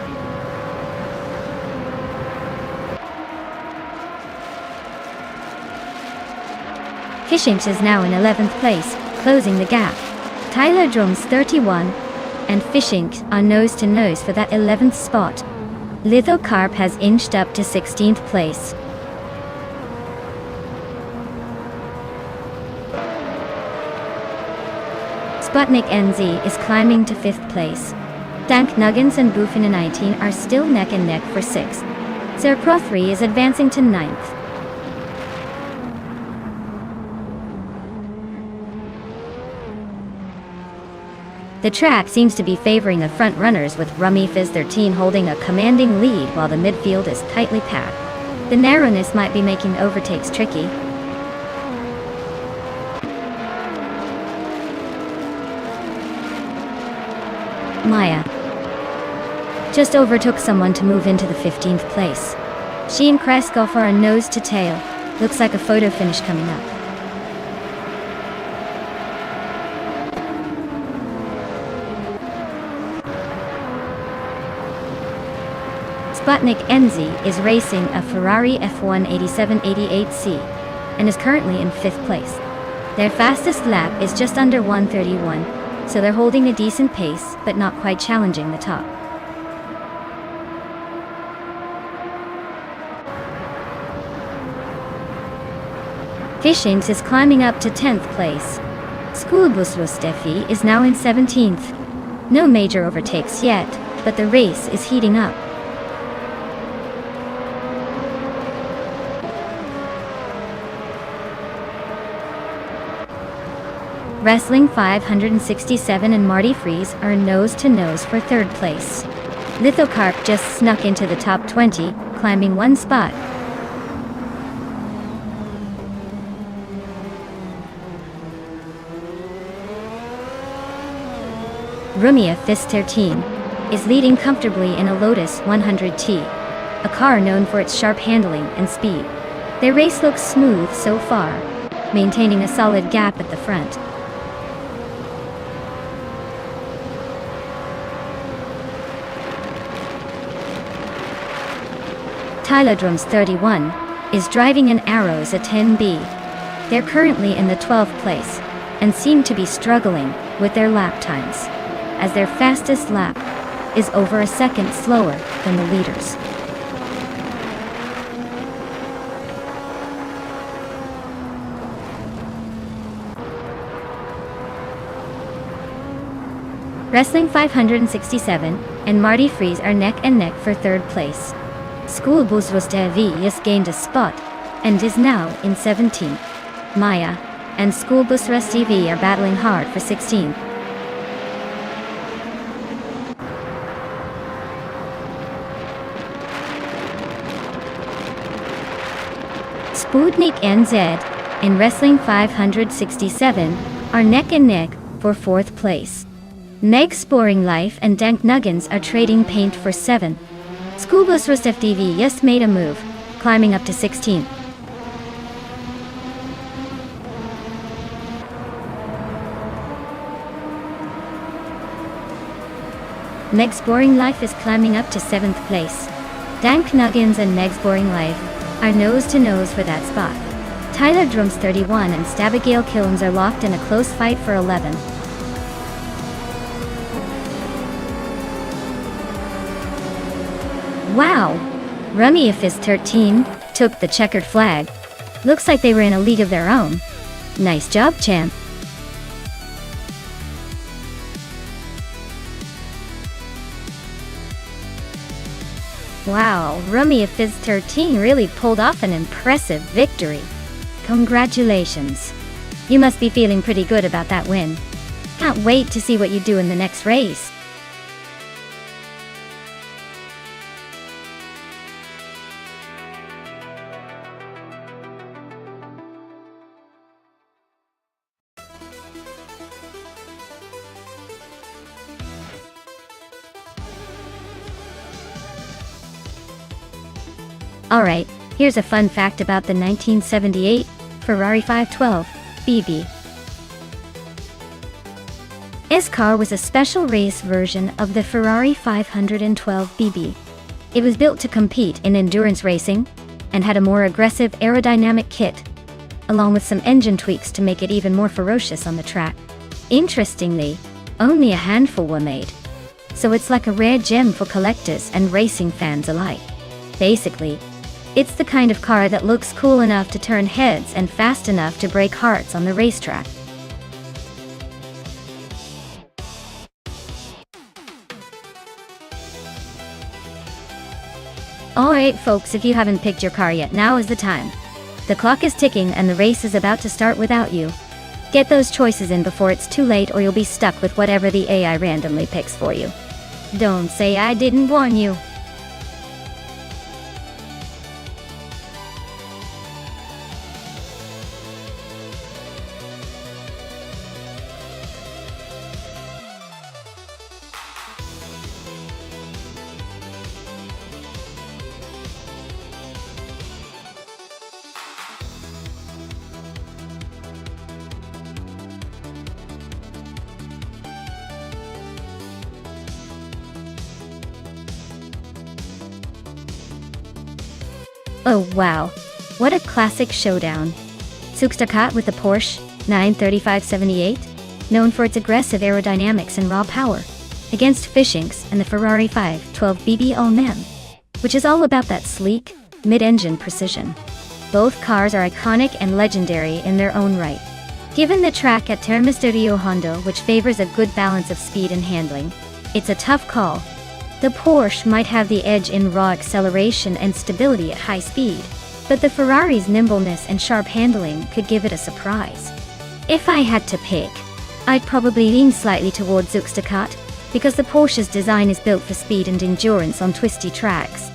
Fishinks is now in 11th place, closing the gap. Tyler Drums 31 and Fishinks are nose to nose for that 11th spot. Lithocarp has inched up to 16th place. Sputnik NZ is climbing to 5th place. Dank Nuggins and Boofina 19 are still neck and neck for 6th. Sir Pro 3 is advancing to 9th. The track seems to be favoring the front runners, with Rummy Fizz 13 holding a commanding lead while the midfield is tightly packed. The narrowness might be making overtakes tricky. Maya just overtook someone to move into the 15th place. She and Kreskov are nose to tail. Looks like a photo finish coming up. Sputnik NZ is racing a Ferrari F1 8788C and is currently in 5th place. Their fastest lap is just under 1:31, so they're holding a decent pace but not quite challenging the top. Fishinks is climbing up to 10th place. Schoolbuslo Steffi is now in 17th. No major overtakes yet, but the race is heating up. Wrestling 567 and Marty Freeze are nose to nose for 3rd place. Lithocarp just snuck into the top 20, climbing 1 spot. Rumia Fist 13 is leading comfortably in a Lotus 100T, a car known for its sharp handling and speed. Their race looks smooth so far, maintaining a solid gap at the front. Tyler Drums 31 is driving an Arrows a 10B. They're currently in the 12th place and seem to be struggling with their lap times, as their fastest lap is over a second slower than the leaders. Wrestling 567 and Marty Freeze are neck and neck for 3rd place. Schoolbus Rostevi just gained a spot and is now in 17th. Maya and Schoolbus Rostevi are battling hard for 16th. Sputnik NZ and Wrestling 567 are neck and neck for 4th place. Meg's Boring Life and Dank Nuggins are trading paint for 7th. Schoolbus Rostef TV just made a move, climbing up to 16th. Meg's Boring Life is climbing up to 7th place. Dank Nuggins and Meg's Boring Life are nose to nose for that spot. Tyler Drums 31 and Stabigail Killams are locked in a close fight for 11th. Wow! Rummy Fist 13 took the checkered flag. Looks like they were in a league of their own. Nice job, champ. Wow, Rummy Fizz 13 really pulled off an impressive victory. Congratulations. You must be feeling pretty good about that win. Can't wait to see what you do in the next race. Alright, here's a fun fact about the 1978 Ferrari 512 BB. This car was a special race version of the Ferrari 512 BB. It was built to compete in endurance racing and had a more aggressive aerodynamic kit, along with some engine tweaks to make it even more ferocious on the track. Interestingly, only a handful were made, so it's like a rare gem for collectors and racing fans alike. Basically, it's the kind of car that looks cool enough to turn heads and fast enough to break hearts on the racetrack. Alright folks, if you haven't picked your car yet, now is the time. The clock is ticking and the race is about to start without you. Get those choices in before it's too late, or you'll be stuck with whatever the AI randomly picks for you. Don't say I didn't warn you. Oh wow, what a classic showdown. Zugstackat with the Porsche 93578, known for its aggressive aerodynamics and raw power, against Fischinks and the Ferrari 512 BB All-Man, which is all about that sleek, mid-engine precision. Both cars are iconic and legendary in their own right. Given the track at Termas de Rio Hondo, which favors a good balance of speed and handling, it's a tough call. The Porsche might have the edge in raw acceleration and stability at high speed, but the Ferrari's nimbleness and sharp handling could give it a surprise. If I had to pick, I'd probably lean slightly towards Zugstackat, because the Porsche's design is built for speed and endurance on twisty tracks.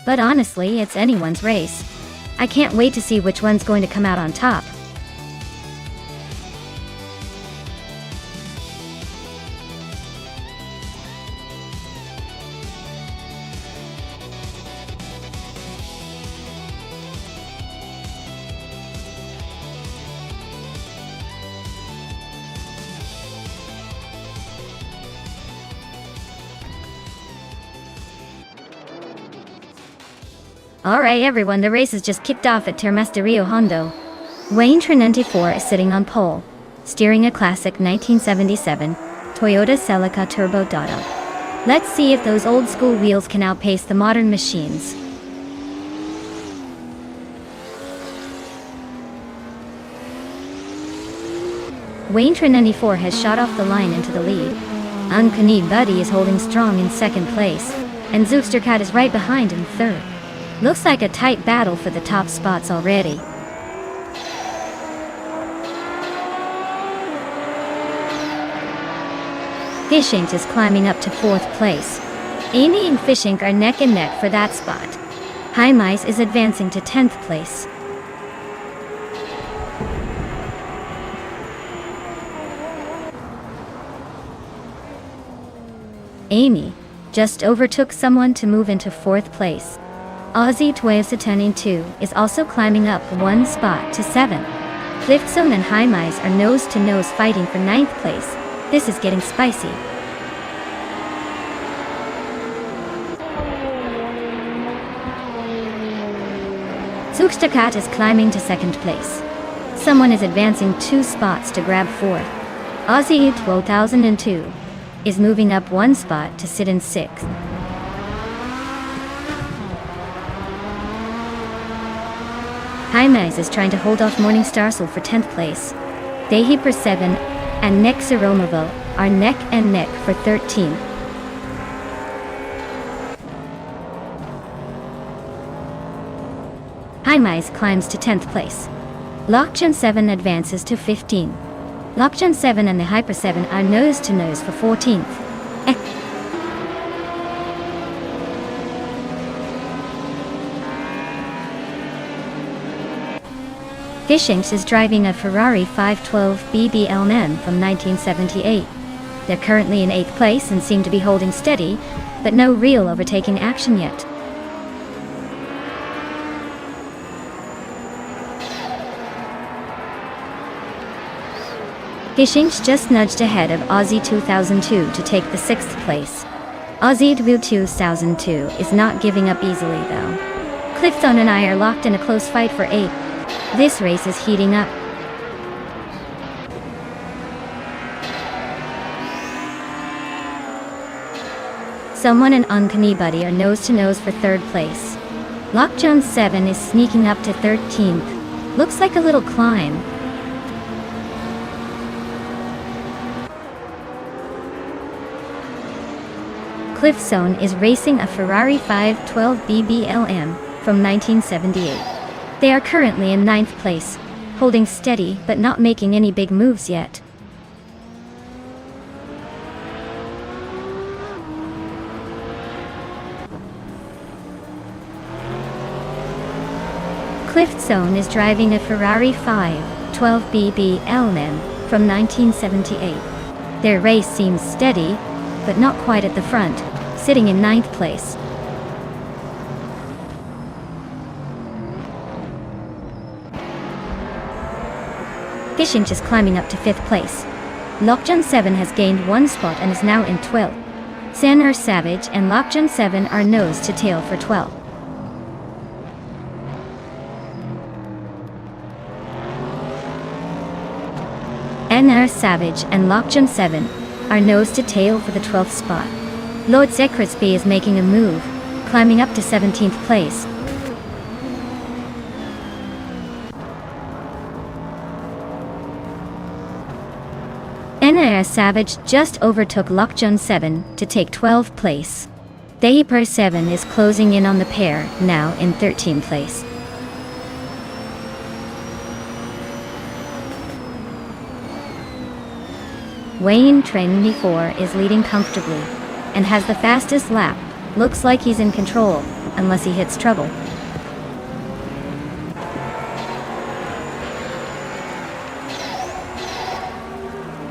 But honestly, it's anyone's race. I can't wait to see which one's going to come out on top. Alright everyone, the race has just kicked off at Termas de Rio Hondo. Wayne 94 is sitting on pole, steering a classic 1977 Toyota Celica Turbo Dada. Let's see if those old school wheels can outpace the modern machines. Wayne 94 has shot off the line into the lead. Uncanny Buddy is holding strong in second place, and Zugstackat is right behind in third. Looks like a tight battle for the top spots already. Fischinks is climbing up to fourth place. Amy and Fischink are neck and neck for that spot. Heimais is advancing to 10th place. Amy just overtook someone to move into fourth place. Aussie Twaivsatanin 2 is also climbing up one spot to 7th. Cliftzone and Heimais are nose-to-nose fighting for 9th place. This is getting spicy. Zugstackat is climbing to 2nd place. Someone is advancing 2 spots to grab 4th. Aussie 2002 is moving up 1 spot to sit in 6th. Heimais is trying to hold off Morning Starsel for 10th place. Dehi Perseven and Nek Siromovo are neck and neck for 13th. Haimais climbs to 10th place. Lockjun 7 advances to 15. Lockjun 7 and the Hyper 7 are nose to nose for 14th. Gishinx is driving a Ferrari 512 BBLM from 1978. They're currently in 8th place and seem to be holding steady, but no real overtaking action yet. Gishinx just nudged ahead of Aussie 2002 to take the 6th place. Aussie 2002 is not giving up easily though. Clifton and I are locked in a close fight for 8th. This race is heating up. Someone and Uncanny Buddy are nose to nose for 3rd place. Lockjun 7 is sneaking up to 13th. Looks like a little climb. Cliffzone is racing a Ferrari 512 BBLM from 1978. They are currently in 9th place, holding steady but not making any big moves yet. Cliffzone is driving a Ferrari 512 BBLM from 1978. Their race seems steady, but not quite at the front, sitting in 9th place. Gishinx is climbing up to 5th place. Lockjun 7 has gained 1 spot and is now in 12th. Sen'er Savage and Lockjun 7 are nose to tail for 12th. Sen'er Savage and Lockjun 7 are nose to tail for the 12th spot. Lord Zekrisby is making a move, climbing up to 17th place. Sen'er Savage just overtook Lockjun 7 to take 12th place. Hyper 7 is closing in on the pair, now in 13th place. Wayne Train 4 is leading comfortably and has the fastest lap. Looks like he's in control, unless he hits trouble.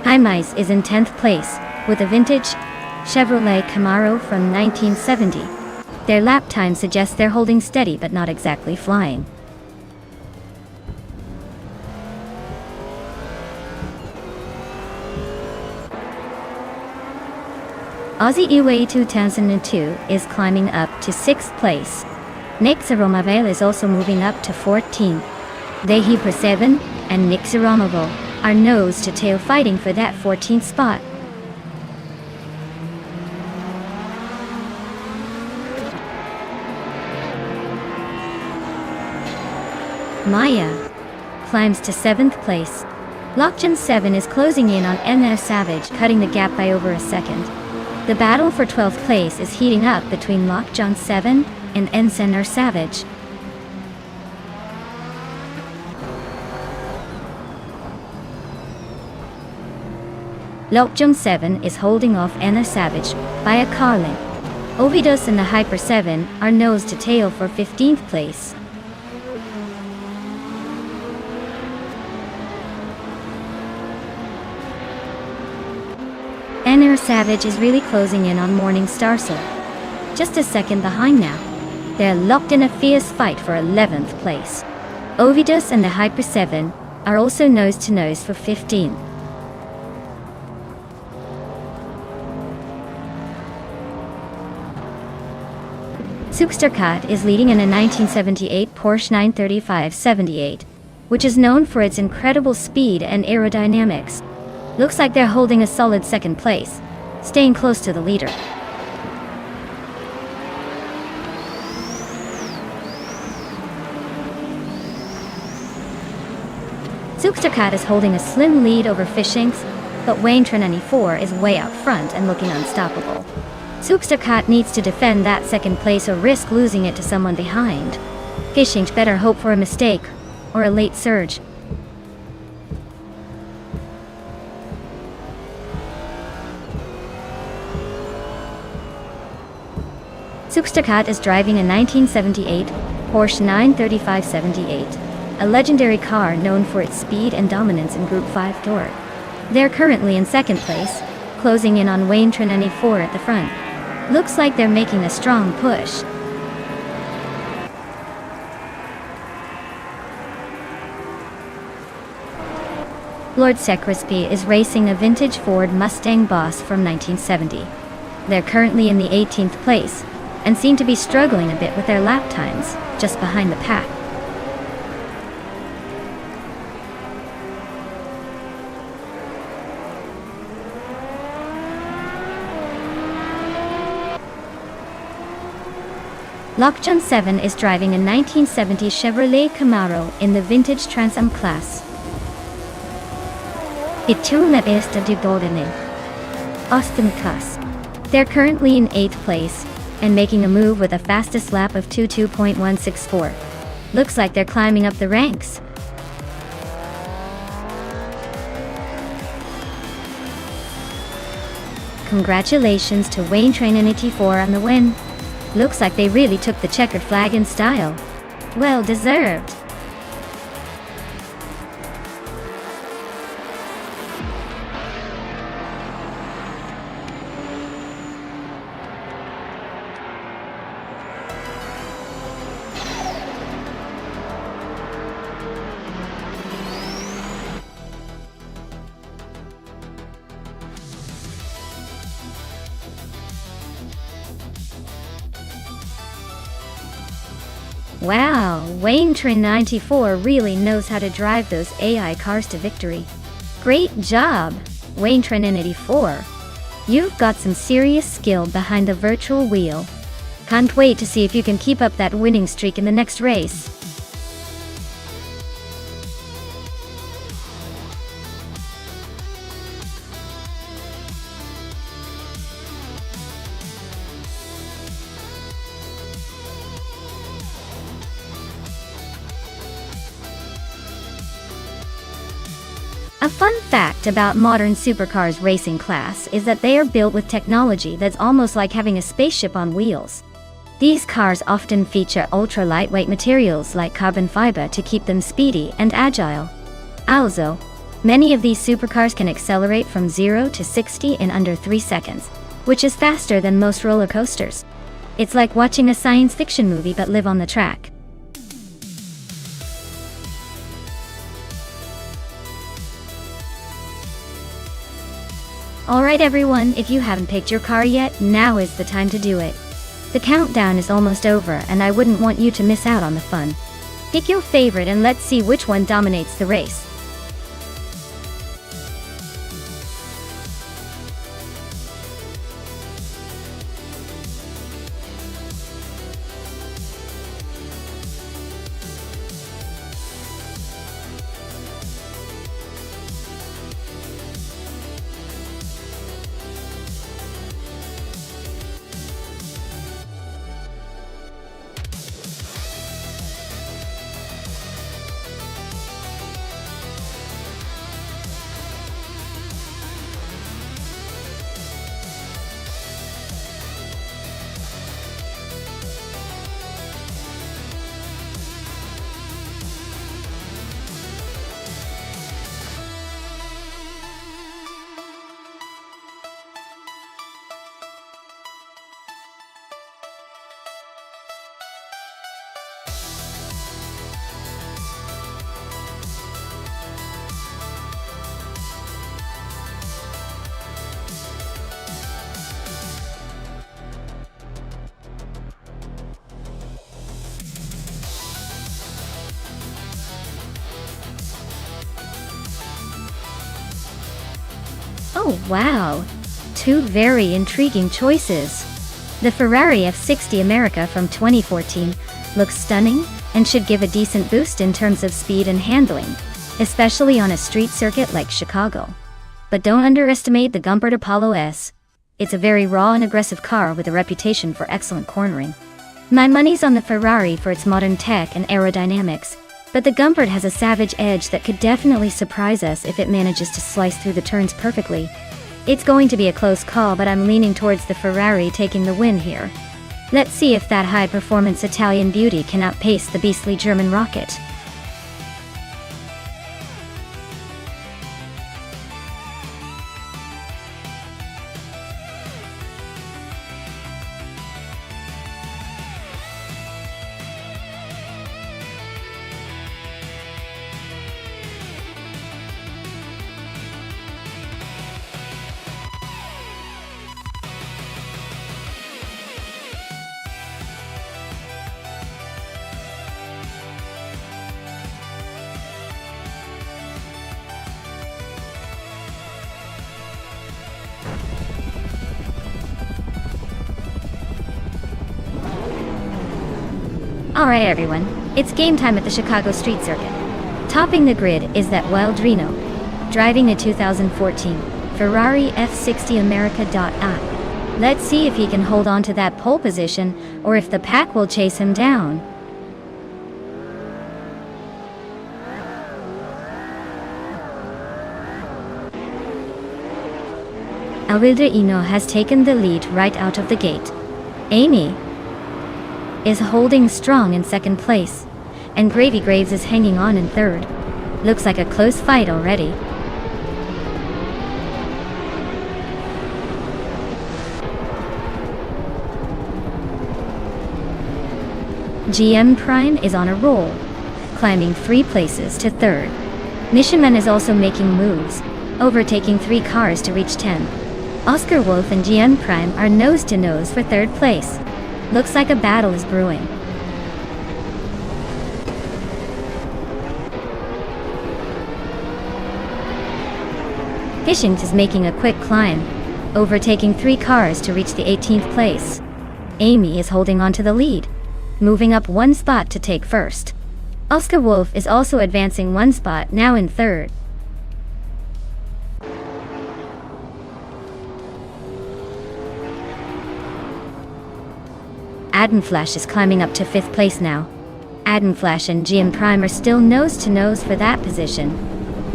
Haimais is in 10th place with a vintage Chevrolet Camaro from 1970. Their lap time suggests they're holding steady but not exactly flying. Aussie Uwe 2002 is climbing up to 6th place. Nixaromavel is also moving up to 14th. Hyper 7 and Nixaromavel are nose to tail fighting for that 14th spot. Maya climbs to 7th place. Lockjun 7 is closing in on Sen'er Savage, cutting the gap by over a second. The battle for 12th place is heating up between Lockjun 7 and Sen'er Savage. Lockjun 7 is holding off Sen'er Savage by a car length. Ovidus and the Hyper 7 are nose to tail for 15th place. Sen'er Savage is really closing in on Morning Starcell. Just a second behind now. They're locked in a fierce fight for 11th place. Ovidus and the Hyper 7 are also nose to nose for 15th. Supercat is leading in a 1978 Porsche 935/78, which is known for its incredible speed and aerodynamics. Looks like they're holding a solid 2nd place, staying close to the leader. Supercat is holding a slim lead over Gishinx, but Wayne Train 4 is way out front and looking unstoppable. Supercat needs to defend that 2nd place or risk losing it to someone behind. Fishing better hope for a mistake, or a late surge. Sukstakat is driving a 1978 Porsche 935/78, a legendary car known for its speed and dominance in Group 5 Tour. They're currently in second place, closing in on Wayne Trinity 4 at the front. Looks like they're making a strong push. Lord Secrisby is racing a vintage Ford Mustang Boss from 1970. They're currently in the 18th place, and seem to be struggling a bit with their lap times, just behind the pack. Lockjun 7 is driving a 1970 Chevrolet Camaro in the vintage Trans Am class. Ituna esta dudodene. Austin Cuss. They're currently in 8th place, and making a move with a fastest lap of 22.164. Looks like they're climbing up the ranks. Congratulations to Wayne Trinity 4 on the win. Looks like they really took the checkered flag in style. Well deserved. Wow, Wayne Trin 94 really knows how to drive those AI cars to victory. Great job, Wayne Trinity 4. You've got some serious skill behind the virtual wheel. Can't wait to see if you can keep up that winning streak in the next race. A fun fact about modern supercars racing class is that they are built with technology that's almost like having a spaceship on wheels. These cars often feature ultra-lightweight materials like carbon fiber to keep them speedy and agile. Also, many of these supercars can accelerate from 0 to 60 in under 3 seconds, which is faster than most roller coasters. It's like watching a science fiction movie but live on the track. Alright everyone, if you haven't picked your car yet, now is the time to do it. The countdown is almost over and I wouldn't want you to miss out on the fun. Pick your favorite and let's see which one dominates the race. Oh wow! Two very intriguing choices. The Ferrari F60 America from 2014 looks stunning and should give a decent boost in terms of speed and handling, especially on a street circuit like Chicago. But don't underestimate the Gumpert Apollo S. It's a very raw and aggressive car with a reputation for excellent cornering. My money's on the Ferrari for its modern tech and aerodynamics, but the Gumpert has a savage edge that could definitely surprise us if it manages to slice through the turns perfectly. It's going to be a close call, but I'm leaning towards the Ferrari taking the win here. Let's see if that high-performance Italian beauty can outpace the beastly German rocket. Alright everyone, it's game time at the Chicago Street Circuit. Topping the grid is that wild Reno, driving a 2014 Ferrari F60 America.I. Let's see if he can hold on to that pole position, or if the pack will chase him down. Alvilreino has taken the lead right out of the gate. Amy is holding strong in second place, and Gravy Graves is hanging on in third. Looks like a close fight already. GM Prime is on a roll, climbing 3 places to third. Nishiman is also making moves, overtaking 3 cars to reach 10. Oscar Wolf and GM Prime are nose to nose for third place. Looks like a battle is brewing. Fishing is making a quick climb, overtaking 3 cars to reach the 18th place. Amy is holding on to the lead, moving up 1 spot to take first. Oscar Wolf is also advancing 1 spot, now in third. Flash is climbing up to 5th place now. Flash and GM Prime are still nose to nose for that position.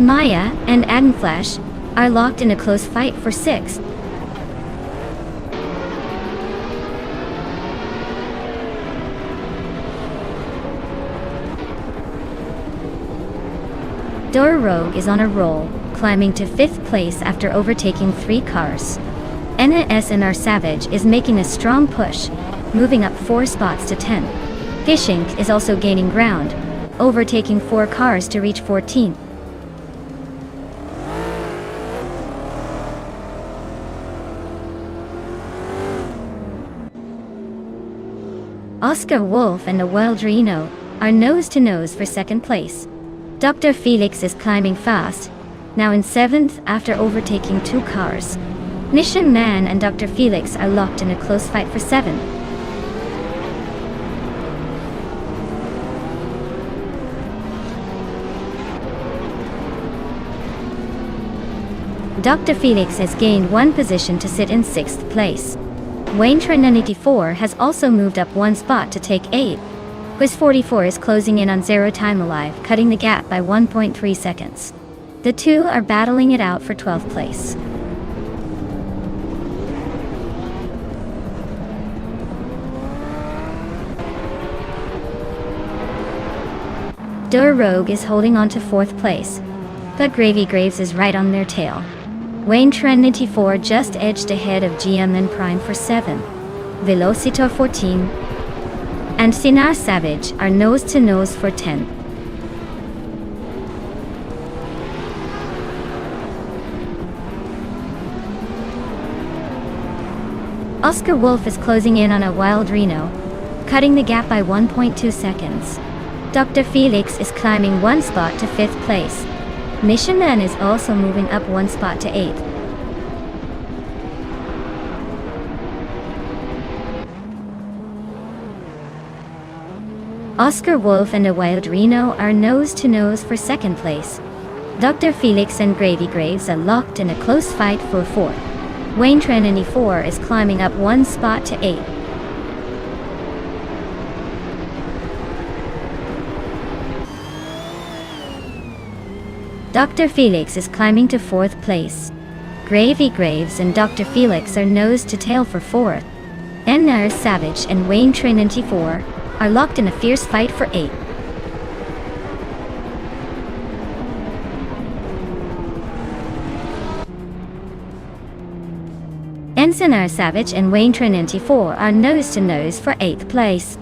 Maya and Flash are locked in a close fight for 6th. Dora Rogue is on a roll, climbing to 5th place after overtaking 3 cars. Enna SNR Savage is making a strong push, moving up 4 spots to 10. Fishing is also gaining ground, overtaking 4 cars to reach 14th. Oscar Wolf and the Wild Reno are nose to nose for 2nd place. Dr. Felix is climbing fast, now in 7th after overtaking 2 cars. Nishan Man and Dr. Felix are locked in a close fight for 7th. Dr. Felix has gained 1 position to sit in 6th place. Wayne Tren94 has also moved up 1 spot to take 8. Quiz 44 is closing in on 0 time alive, cutting the gap by 1.3 seconds. The two are battling it out for 12th place. Dura Rogue is holding on to 4th place, but Gravy Graves is right on their tail. Wayne Tren94 just edged ahead of GM and Prime for 7. Velocitor 14 and Sinar Savage are nose to nose for 10. Oscar Wolf is closing in on a Wild Reno, cutting the gap by 1.2 seconds. Dr. Felix is climbing 1 spot to 5th place. Mission Man is also moving up 1 spot to 8th. Oscar Wolf and a Wild Reno are nose to nose for 2nd place. Dr. Felix and Gravy Graves are locked in a close fight for 4th. Wayne Tren94 is climbing up 1 spot to 8th. Dr. Felix is climbing to 4th place. Gravy Graves and Dr. Felix are nose to tail for 4th. NR Savage and Wayne Trinity 4 are locked in a fierce fight for 8th. NR Savage and Wayne Trinity 4 are nose to nose for 8th place.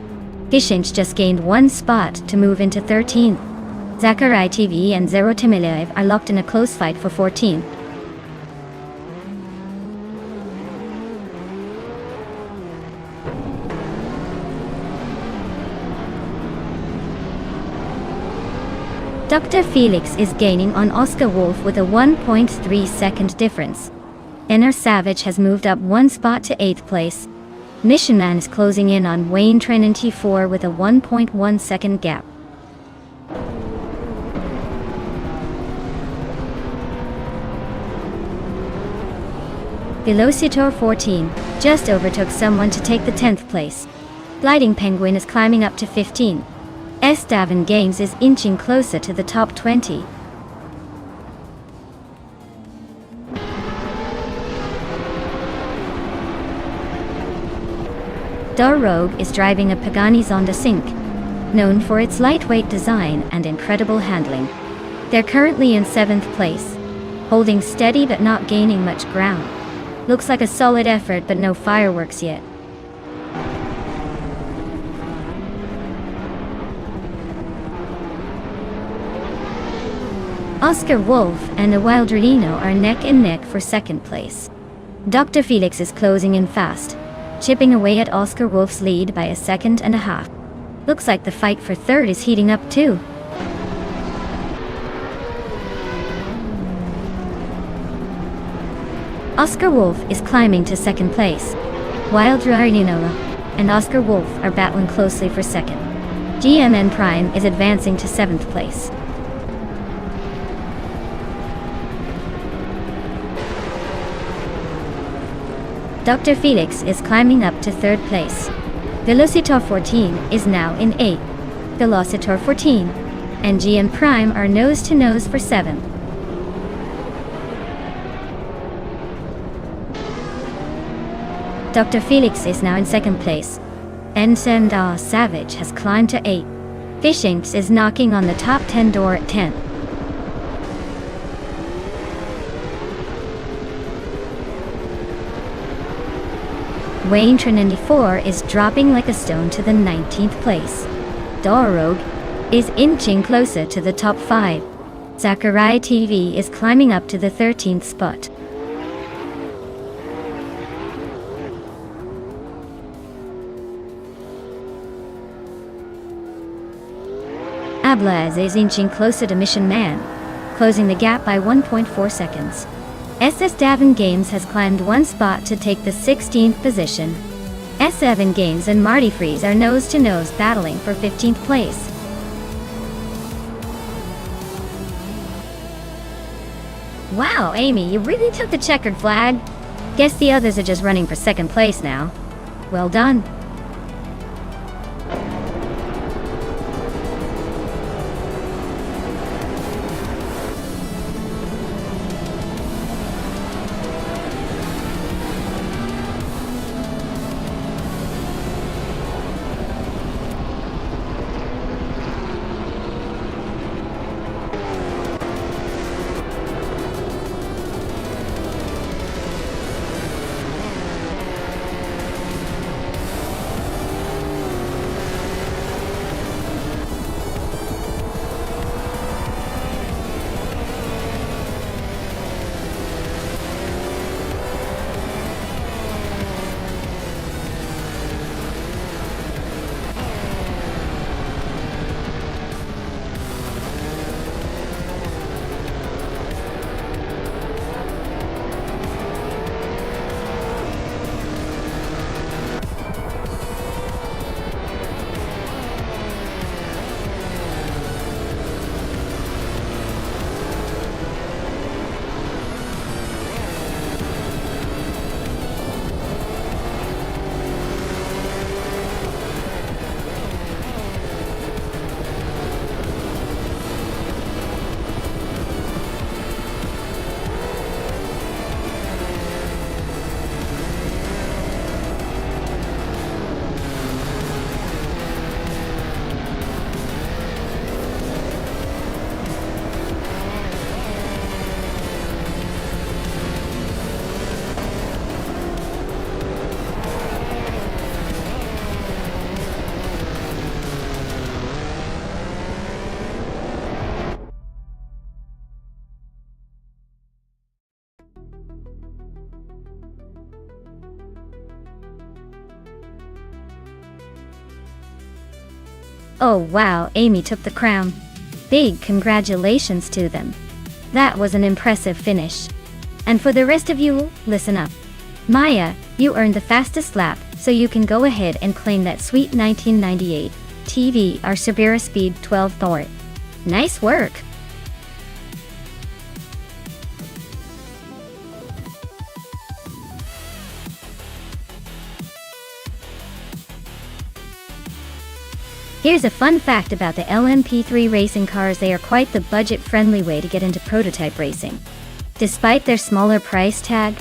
Gishinch just gained 1 spot to move into 13th. Zachariah TV and Zero Timilev are locked in a close fight for 14th. Dr. Felix is gaining on Oscar Wolf with a 1.3 second difference. NR Savage has moved up 1 spot to 8th place. Mission Man is closing in on Wayne Trinity 4 with a 1.1 second gap. Velocitor 14 just overtook someone to take the 10th place. Gliding Penguin is climbing up to 15. Davin Games is inching closer to the top 20. Dar Rogue is driving a Pagani Zonda Sync, known for its lightweight design and incredible handling. They're currently in 7th place, holding steady but not gaining much ground. Looks like a solid effort but no fireworks yet. Oscar Wolf and the Wild Reno are neck and neck for 2nd place. Dr. Felix is closing in fast, chipping away at Oscar Wolf's lead by 1.5 seconds. Looks like the fight for 3rd is heating up too. Oscar Wolf is climbing to 2nd place. Wild Reno and Oscar Wolf are battling closely for 2nd. GMN Prime is advancing to 7th place. Dr. Felix is climbing up to 3rd place. Velocitor 14 is now in 8th. Velocitor 14 and GM Prime are nose to nose for 7th. Dr. Felix is now in 2nd place. NR Savage has climbed to 8th. Fishinks is knocking on the top 10 door at 10th. Wayne Trinity 4 is dropping like a stone to the 19th place. Rogue is inching closer to the top 5. Zachariah TV is climbing up to the 13th spot. Ablaz is inching closer to Mission Man, closing the gap by 1.4 seconds. Davin Games has climbed 1 spot to take the 16th position. S7 Games and Marty Freeze are nose to nose battling for 15th place. Wow, Amy, you really took the checkered flag. Guess the others are just running for 2nd place now. Well done. Oh wow, Amy took the crown. Big congratulations to them. That was an impressive finish. And for the rest of you, listen up. Maya, you earned the fastest lap, so you can go ahead and claim that sweet 1998 TV or Sabira Speed 12 Thor. Nice work! Here's a fun fact about the LMP3 racing cars: they are quite the budget-friendly way to get into prototype racing. Despite their smaller price tag,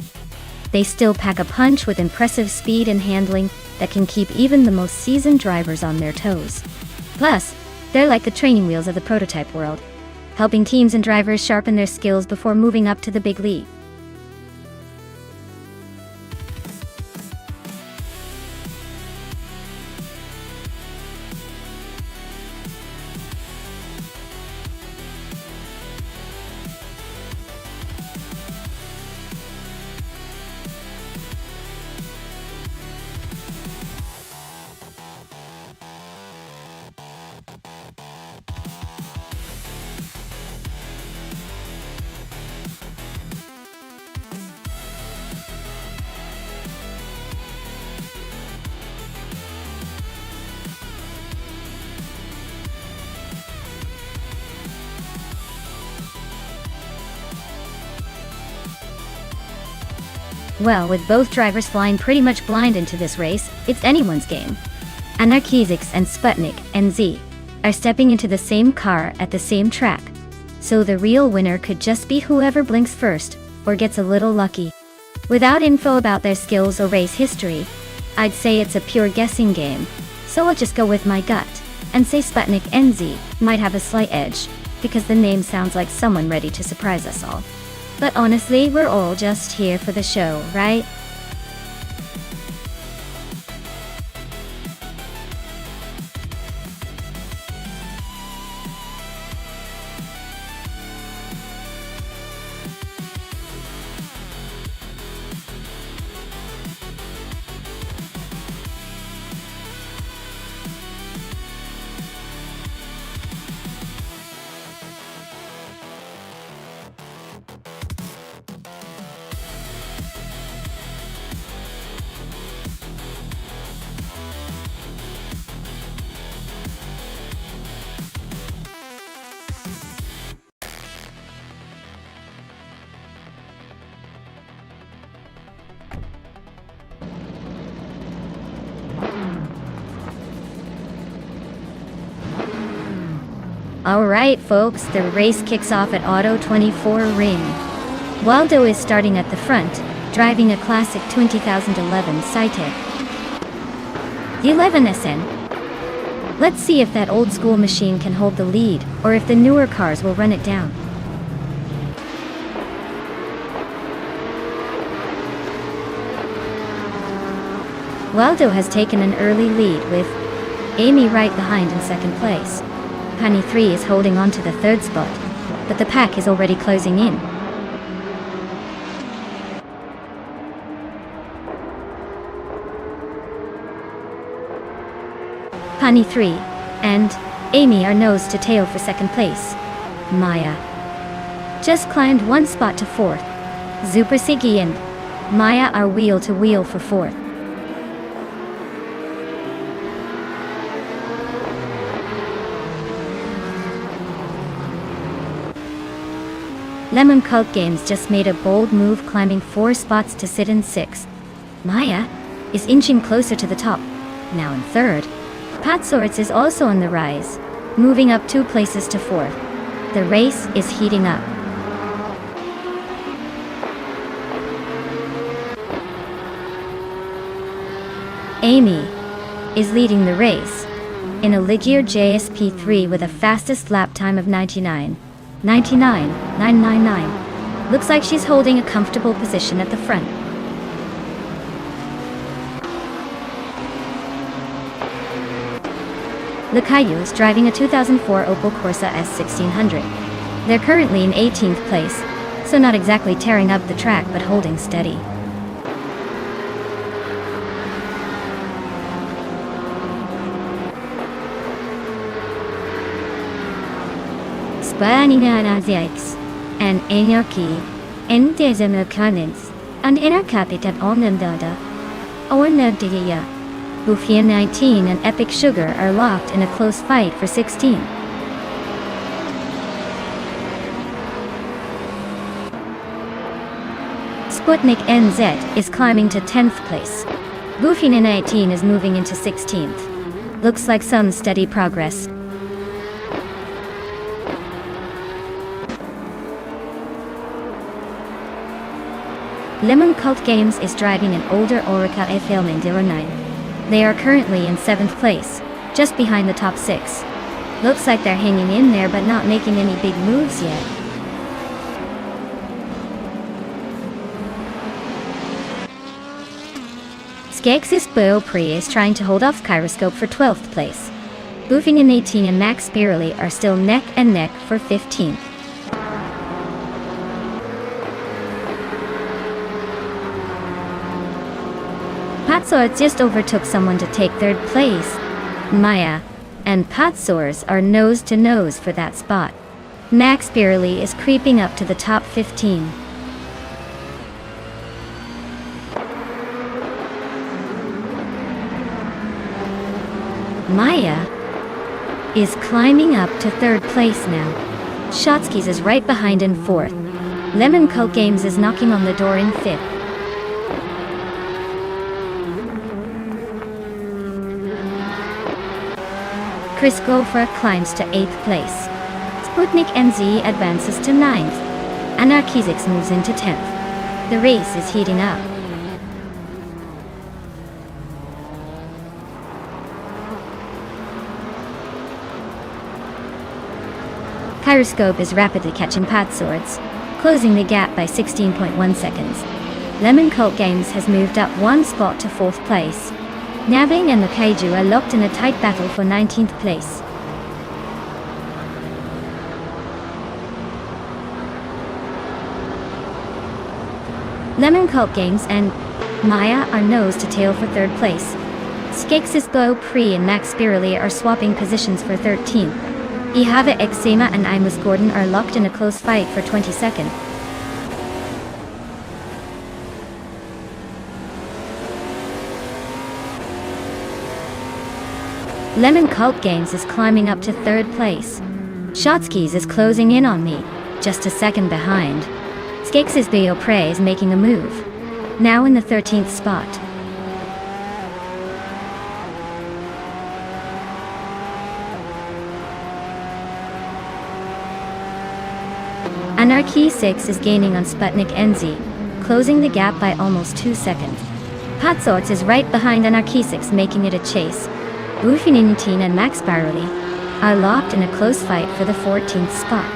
they still pack a punch with impressive speed and handling that can keep even the most seasoned drivers on their toes. Plus, they're like the training wheels of the prototype world, helping teams and drivers sharpen their skills before moving up to the big league. Well, with both drivers flying pretty much blind into this race, it's anyone's game. Anarchizix and Sputnik NZ are stepping into the same car at the same track, so the real winner could just be whoever blinks first, or gets a little lucky. Without info about their skills or race history, I'd say it's a pure guessing game, so I'll just go with my gut, and say Sputnik NZ might have a slight edge, because the name sounds like someone ready to surprise us all. But honestly, we're all just here for the show, right? Alright folks, the race kicks off at Auto 24 Ring. Waldo is starting at the front, driving a classic 2011 Cytec. The 11SN. Let's see if that old school machine can hold the lead, or if the newer cars will run it down. Waldo has taken an early lead with Amy right behind in second place. Penny 3 is holding on to the third spot, but the pack is already closing in. Penny 3 and Amy are nose to tail for second place. Maya just climbed one spot to fourth. Super Siggy and Maya are wheel to wheel for fourth. Lemon Cult Games just made a bold move, climbing 4 spots to sit in 6th. Maya is inching closer to the top, now in 3rd. Pat Swords is also on the rise, moving up 2 places to 4th. The race is heating up. Amy is leading the race in a Ligier JSP3 with a fastest lap time of 99.999. Looks like she's holding a comfortable position at the front. Lucayo is driving a 2004 Opel Corsa S1600. They're currently in 18th place, so not exactly tearing up the track but holding steady. Spaninaziax, and Anarchy, and Desimilcanins, and Intercapitat Omnem Dada, or Nagdiya. Goofy 19 and Epic Sugar are locked in a close fight for 16. Sputnik NZ is climbing to 10th place. Goofy 19 is moving into 16th. Looks like some steady progress. Lemon Cult Games is driving an older Orica Filming 09. They are currently in 7th place, just behind the top 6. Looks like they're hanging in there but not making any big moves yet. Skexis Beaupre is trying to hold off Kyroscope for 12th place. Boofing in 18 and Max Spirally are still neck and neck for 15th. Patsor just overtook someone to take 3rd place. Maya and Patsors are nose to nose for that spot. Max Spirally is creeping up to the top 15. Maya is climbing up to 3rd place now. Shotskis is right behind in 4th. Lemon Cult Games is knocking on the door in 5th. Chris Gopher climbs to 8th place. Sputnik NZ advances to 9th. Anarchizix moves into 10th. The race is heating up. Kyroscope is rapidly catching Patswords, closing the gap by 16.1 seconds. Lemon Cult Games has moved up 1 spot to 4th place. Naving and the Kaiju are locked in a tight battle for 19th place. Lemon Cult Games and Maya are nose to tail for 3rd place. Skexis Beaupre and Max Spirally are swapping positions for 13th. Ihava Exema and Imus Gordon are locked in a close fight for 22nd. Lemon Cult Games is climbing up to 3rd place. Shotskis is closing in on me, just a second behind. Skexis Beaupre is making a move, now in the 13th spot. Anarchy 6 is gaining on Sputnik NZ, closing the gap by almost 2 seconds. Patsorts is right behind Anarchy 6, making it a chase. Bufininitin and Max Spirally are locked in a close fight for the 14th spot.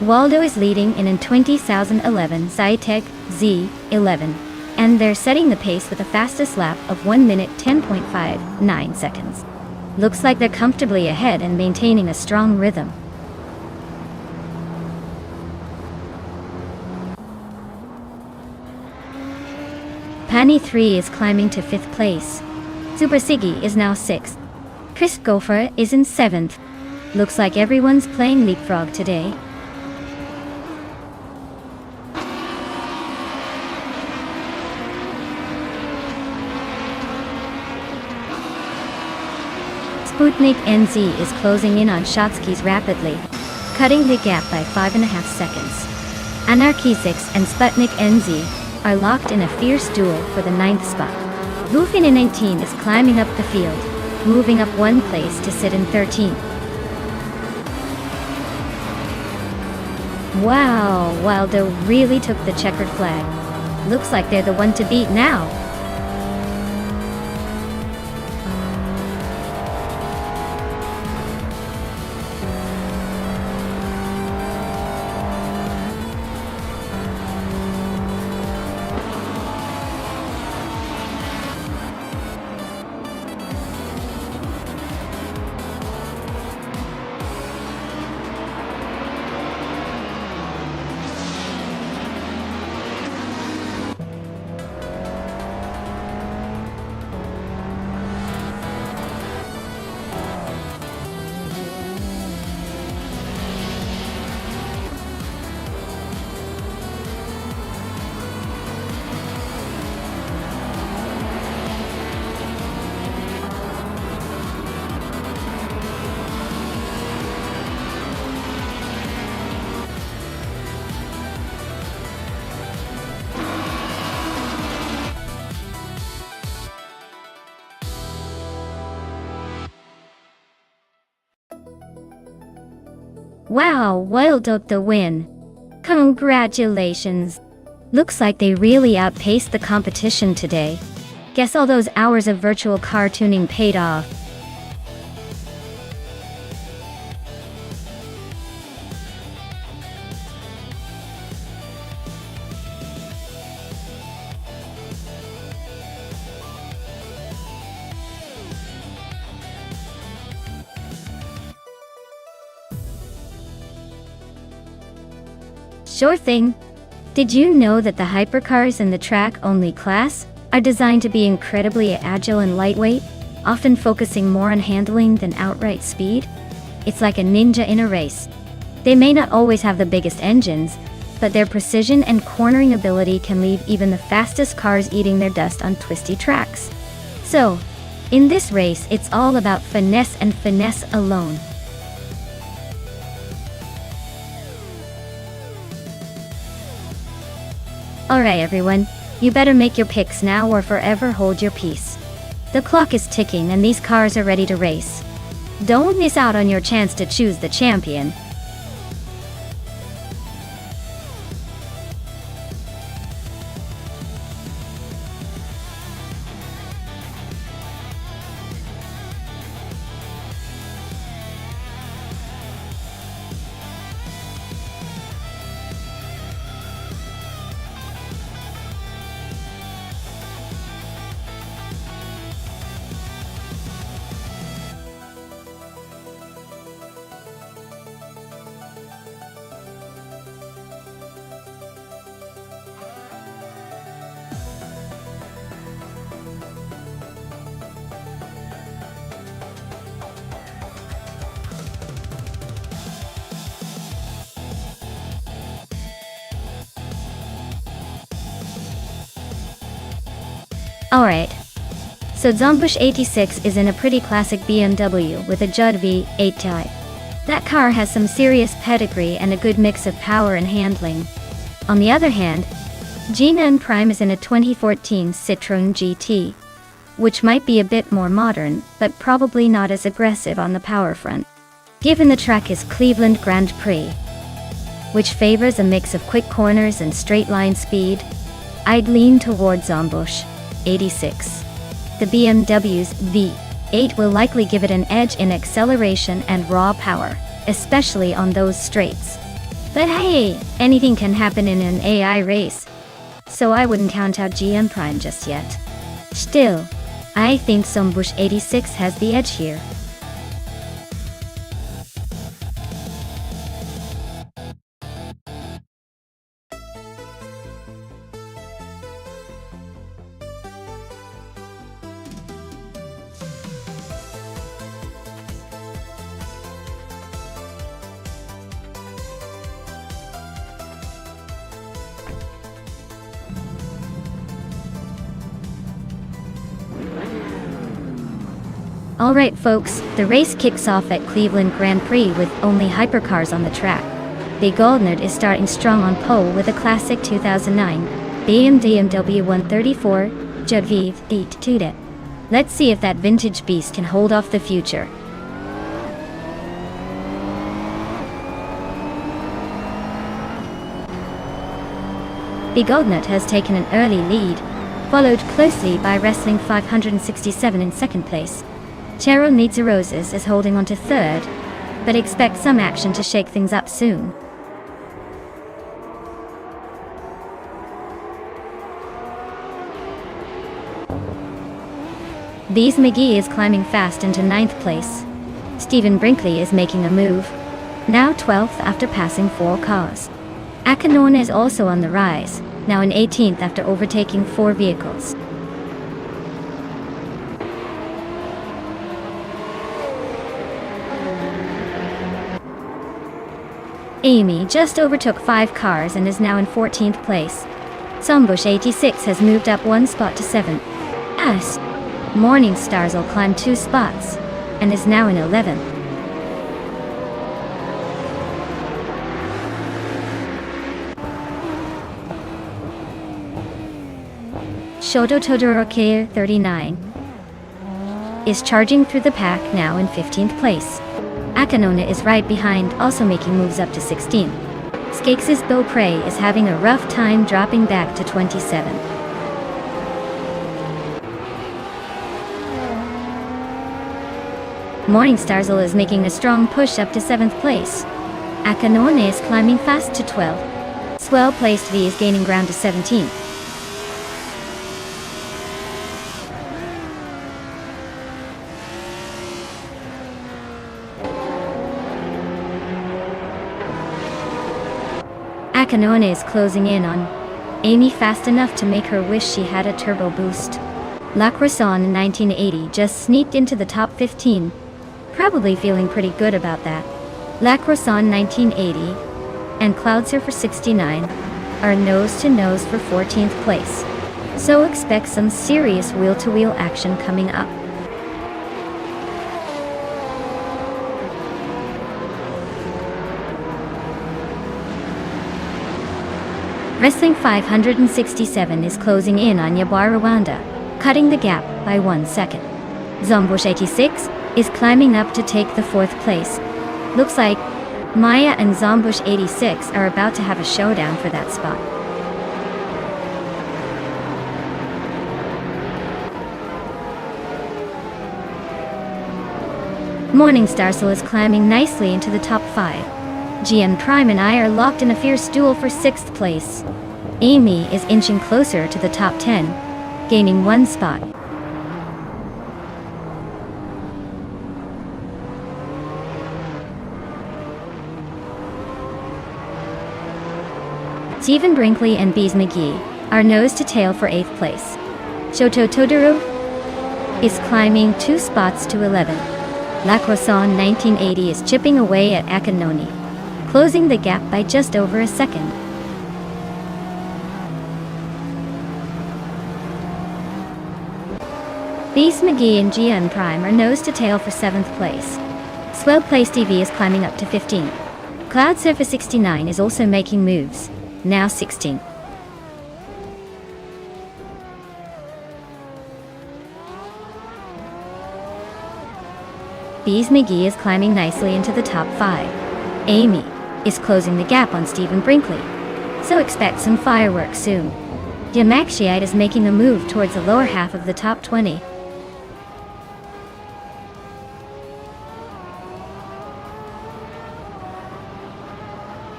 Waldo is leading in 2011 Zytec Z11, and they're setting the pace with a fastest lap of 1 minute 10.59 seconds. Looks like they're comfortably ahead and maintaining a strong rhythm. Panny 3 is climbing to 5th place. Super Siggy is now 6th. Chris Gopher is in 7th. Looks like everyone's playing leapfrog today. Sputnik NZ is closing in on Shotskis rapidly, cutting the gap by 5.5 seconds. Anarchy 6 and Sputnik NZ are locked in a fierce duel for the 9th spot. Goofin 19 is climbing up the field, moving up 1 place to sit in 13th. Wow, Waldo really took the checkered flag. Looks like they're the one to beat now. Wow, Wild Oak the win. Congratulations. Looks like they really outpaced the competition today. Guess all those hours of virtual car tuning paid off. Sure thing. Did you know that the hypercars in the track-only class are designed to be incredibly agile and lightweight, often focusing more on handling than outright speed? It's like a ninja in a race. They may not always have the biggest engines, but their precision and cornering ability can leave even the fastest cars eating their dust on twisty tracks. So, in this race, it's all about finesse and finesse alone. Alright everyone, you better make your picks now or forever hold your peace. The clock is ticking and these cars are ready to race. Don't miss out on your chance to choose the champion. Alright. So Zombush 86 is in a pretty classic BMW with a Judd V8 type. That car has some serious pedigree and a good mix of power and handling. On the other hand, G9 Prime is in a 2014 Citroën GT, which might be a bit more modern, but probably not as aggressive on the power front. Given the track is Cleveland Grand Prix, which favors a mix of quick corners and straight line speed, I'd lean towards Zombush 86. The BMW's V8 will likely give it an edge in acceleration and raw power, especially on those straights. But hey, anything can happen in an AI race, so I wouldn't count out GM Prime just yet. Still, I think Zombush 86 has the edge here. Alright folks, the race kicks off at Cleveland Grand Prix with only hypercars on the track. The Goldnerd is starting strong on pole with a classic 2009 BMW 134 Judd V8. Let's see if that vintage beast can hold off the future. The Goldnerd has taken an early lead, followed closely by Wrestling 567 in second place. Chero Needs a Roses is holding on to third, but expect some action to shake things up soon. Bees McGee is climbing fast into 9th place. Stephen Brinkley is making a move, now 12th after passing 4 cars. Akanorn is also on the rise, now in 18th after overtaking 4 vehicles. Amy just overtook 5 cars and is now in 14th place. Zombush 86 has moved up 1 spot to 7th. As Morning Stars will climb 2 spots and is now in 11th. Shoto Todoroki 39 is charging through the pack now in 15th place. Akanona is right behind, also making moves up to 16. Skakes' Beaupre is having a rough time dropping back to 27. Morningstarzel is making a strong push up to 7th place. Akanona is climbing fast to 12. Swell-placed V is gaining ground to 17. Akanona is closing in on Amy fast enough to make her wish she had a turbo boost. La Croissant in 1980 just sneaked into the top 15. Probably feeling pretty good about that. La Croissant 1980 and Cloudsurfer 69 are nose-to-nose for 14th place. So expect some serious wheel-to-wheel action coming up. Wrestling 567 is closing in on Yaboy Rwanda, cutting the gap by 1 second. Zombush 86 is climbing up to take the 4th place. Looks like Maya and Zombush 86 are about to have a showdown for that spot. Morningstarzel is climbing nicely into the top 5. GM Prime and I are locked in a fierce duel for 6th place. Amy is inching closer to the top 10, gaining 1 spot. Stephen Brinkley and Bees McGee are nose to tail for 8th place. Shoto Todoro is climbing 2 spots to 11. La Croissant 1980 is chipping away at Akanoni, closing the gap by just over a second. Beast McGee and GN Prime are nose to tail for 7th place. Swell Place TV is climbing up to 15. Cloudsurfer 69 is also making moves, now 16. Bees McGee is climbing nicely into the top 5. Amy is closing the gap on Stephen Brinkley, so expect some fireworks soon. Yamakshiite is making a move towards the lower half of the top 20.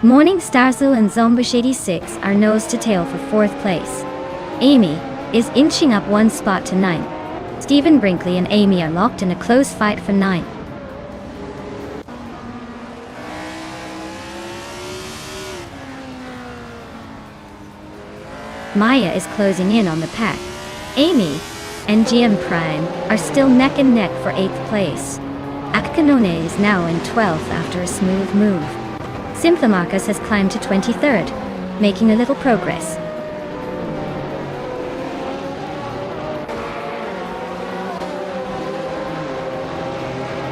Morningstarzel and Zombush 86 are nose to tail for 4th place. Amy is inching up 1 spot to 9. Stephen Brinkley and Amy are locked in a close fight for 9. Maya is closing in on the pack. Amy and GM Prime are still neck and neck for 8th place. Akanone is now in 12th after a smooth move. Symphomarcus has climbed to 23rd, making a little progress.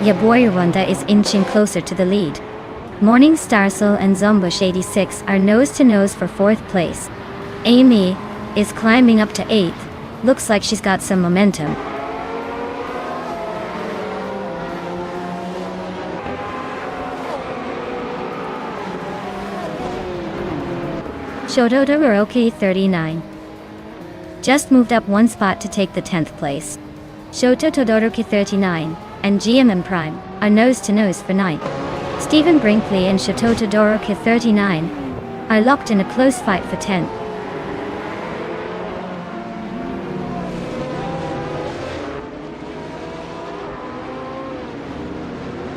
Yaboy Rwanda is inching closer to the lead. Morningstarzel and Zombush 86 are nose-to-nose for 4th place. Amy is climbing up to 8th. Looks like she's got some momentum. Shoto Todoroki 39 just moved up 1 spot to take the 10th place. Shoto Todoroki 39 and GMM Prime are nose-to-nose for 9th. Stephen Brinkley and Shoto Todoroki 39 are locked in a close fight for 10th.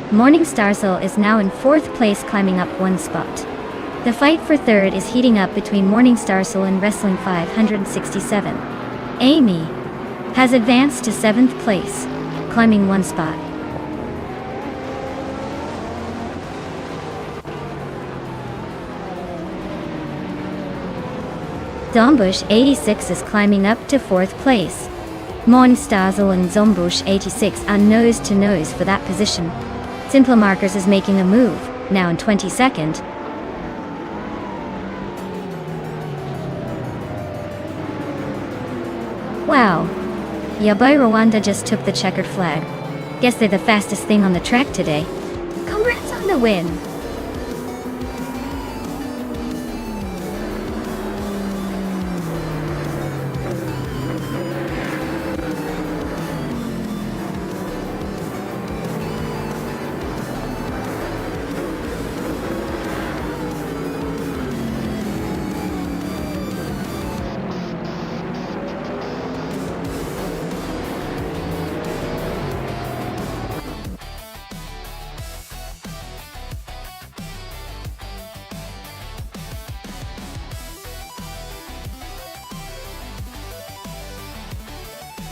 Morningstarzel is now in 4th place, climbing up 1 spot. The fight for 3rd is heating up between Morningstarzel and Wrestling 567. Amy has advanced to 7th place, climbing 1 spot. Zombush 86 is climbing up to 4th place. Morningstarzel and Zombush 86 are nose-to-nose for that position. Simple Markers is making a move, now in 22nd. Wow. Yaboy Rwanda just took the checkered flag. Guess they're the fastest thing on the track today. Congrats. the win.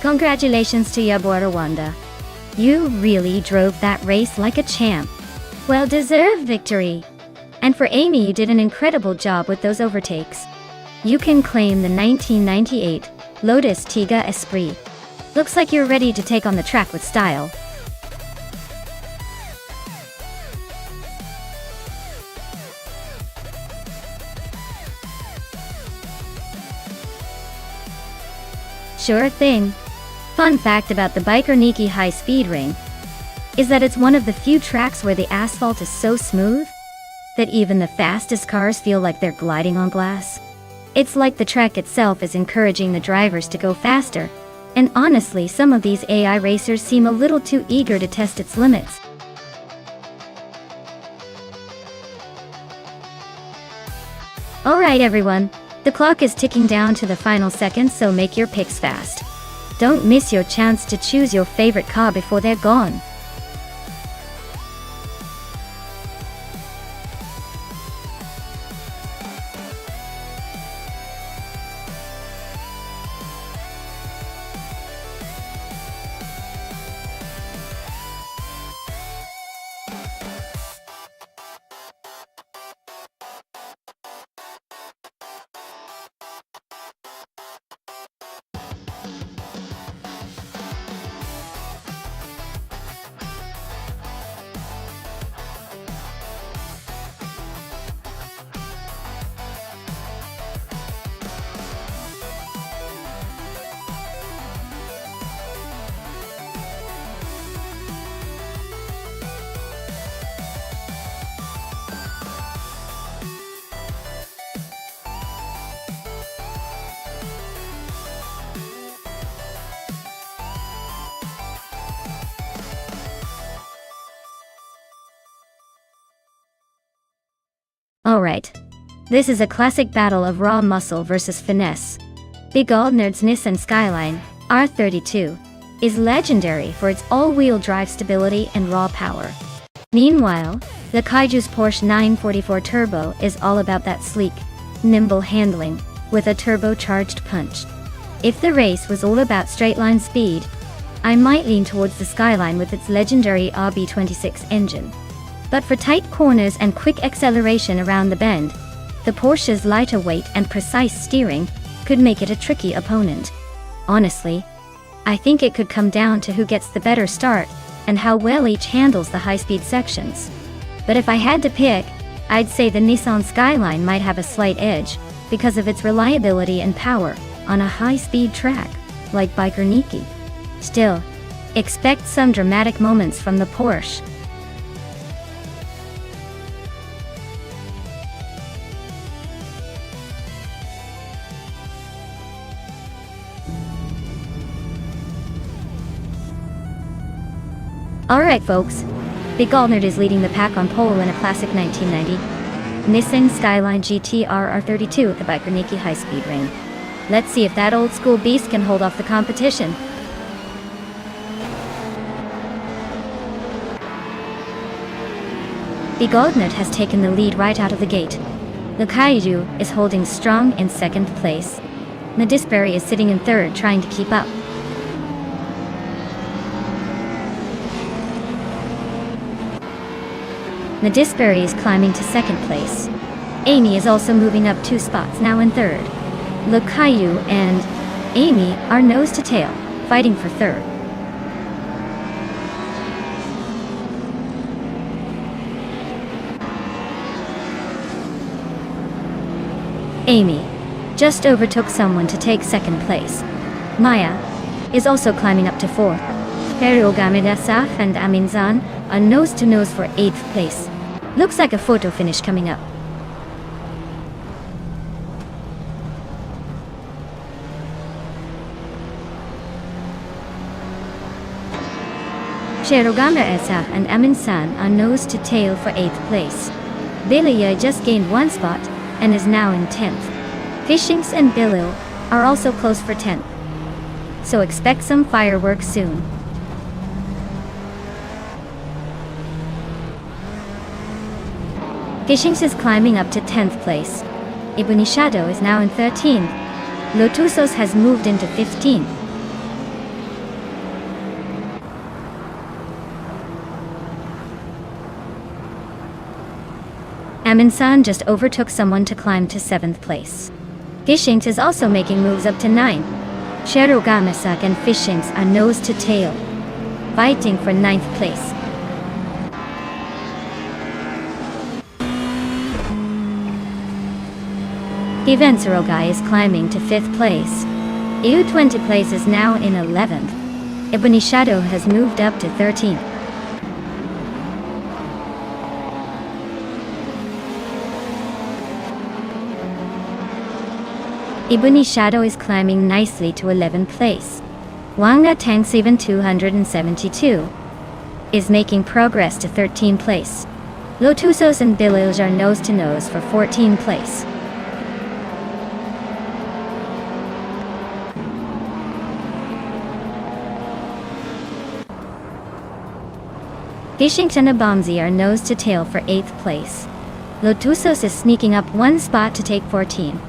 Congratulations to Yabor Rwanda. You really drove that race like a champ. Well-deserved victory. And for Amy, you did an incredible job with those overtakes. You can claim the 1998 Lotus Tiga Esprit. Looks like you're ready to take on the track with style. Sure thing. Fun fact about the Biker high-speed ring is that it's one of the few tracks where the asphalt is so smooth that even the fastest cars feel like they're gliding on glass. It's like the track itself is encouraging the drivers to go faster, and honestly, some of these AI racers seem a little too eager to test its limits. Alright everyone, the clock is ticking down to the final seconds, so make your picks fast. Don't miss your chance to choose your favorite car before they're gone. Alright. This is a classic battle of raw muscle versus finesse. Begaldner's Nissan Skyline R32 is legendary for its all-wheel drive stability and raw power. Meanwhile, the Kaiju's Porsche 944 Turbo is all about that sleek, nimble handling with a turbocharged punch. If the race was all about straight-line speed, I might lean towards the Skyline with its legendary RB26 engine. But for tight corners and quick acceleration around the bend, the Porsche's lighter weight and precise steering could make it a tricky opponent. Honestly, I think it could come down to who gets the better start and how well each handles the high-speed sections. But if I had to pick, I'd say the Nissan Skyline might have a slight edge because of its reliability and power on a high-speed track, like Biker Nikki. Still, expect some dramatic moments from the Porsche. Alright folks, Begaldner is leading the pack on pole in a classic 1990 Nissan Skyline GT-R R32 at the Biker Nikki high-speed ring. Let's see if that old-school beast can hold off the competition. Begaldner has taken the lead right out of the gate. The Kaiju is holding strong in second place. Nadisberry is sitting in third, trying to keep up. Nadisberry is climbing to second place. Amy is also moving up 2 spots, now in third. Caillou and Amy are nose to tail, fighting for third. Amy just overtook someone to take second place. Maya is also climbing up to fourth. Periogamidasaf and Aminzan are nose to nose for 8th place. Looks like a photo finish coming up. Sherogama Esa and Amin-san are nose to tail for 8th place. Billia just gained 1 spot and is now in 10th. Fishings and Bilil are also close for 10th. So expect some fireworks soon. Fishings is climbing up to 10th place. Ebony Shadow is now in 13th. Lotusos has moved into 15th. Amin-san just overtook someone to climb to 7th place. Fishings is also making moves up to 9th. Sherogamasak and Fishings are nose to tail, fighting for 9th place. Ivensarogai is climbing to 5th place. EU20 place is now in 11th. Ebony Shadow has moved up to 13th. Ebony Shadow is climbing nicely to 11th place. Wanga Tang 7272 is making progress to 13th place. Lotusos and Bilils are nose to nose for 14th place. Fishings and Abomzi are nose to tail for 8th place. Lotusos is sneaking up 1 spot to take 14.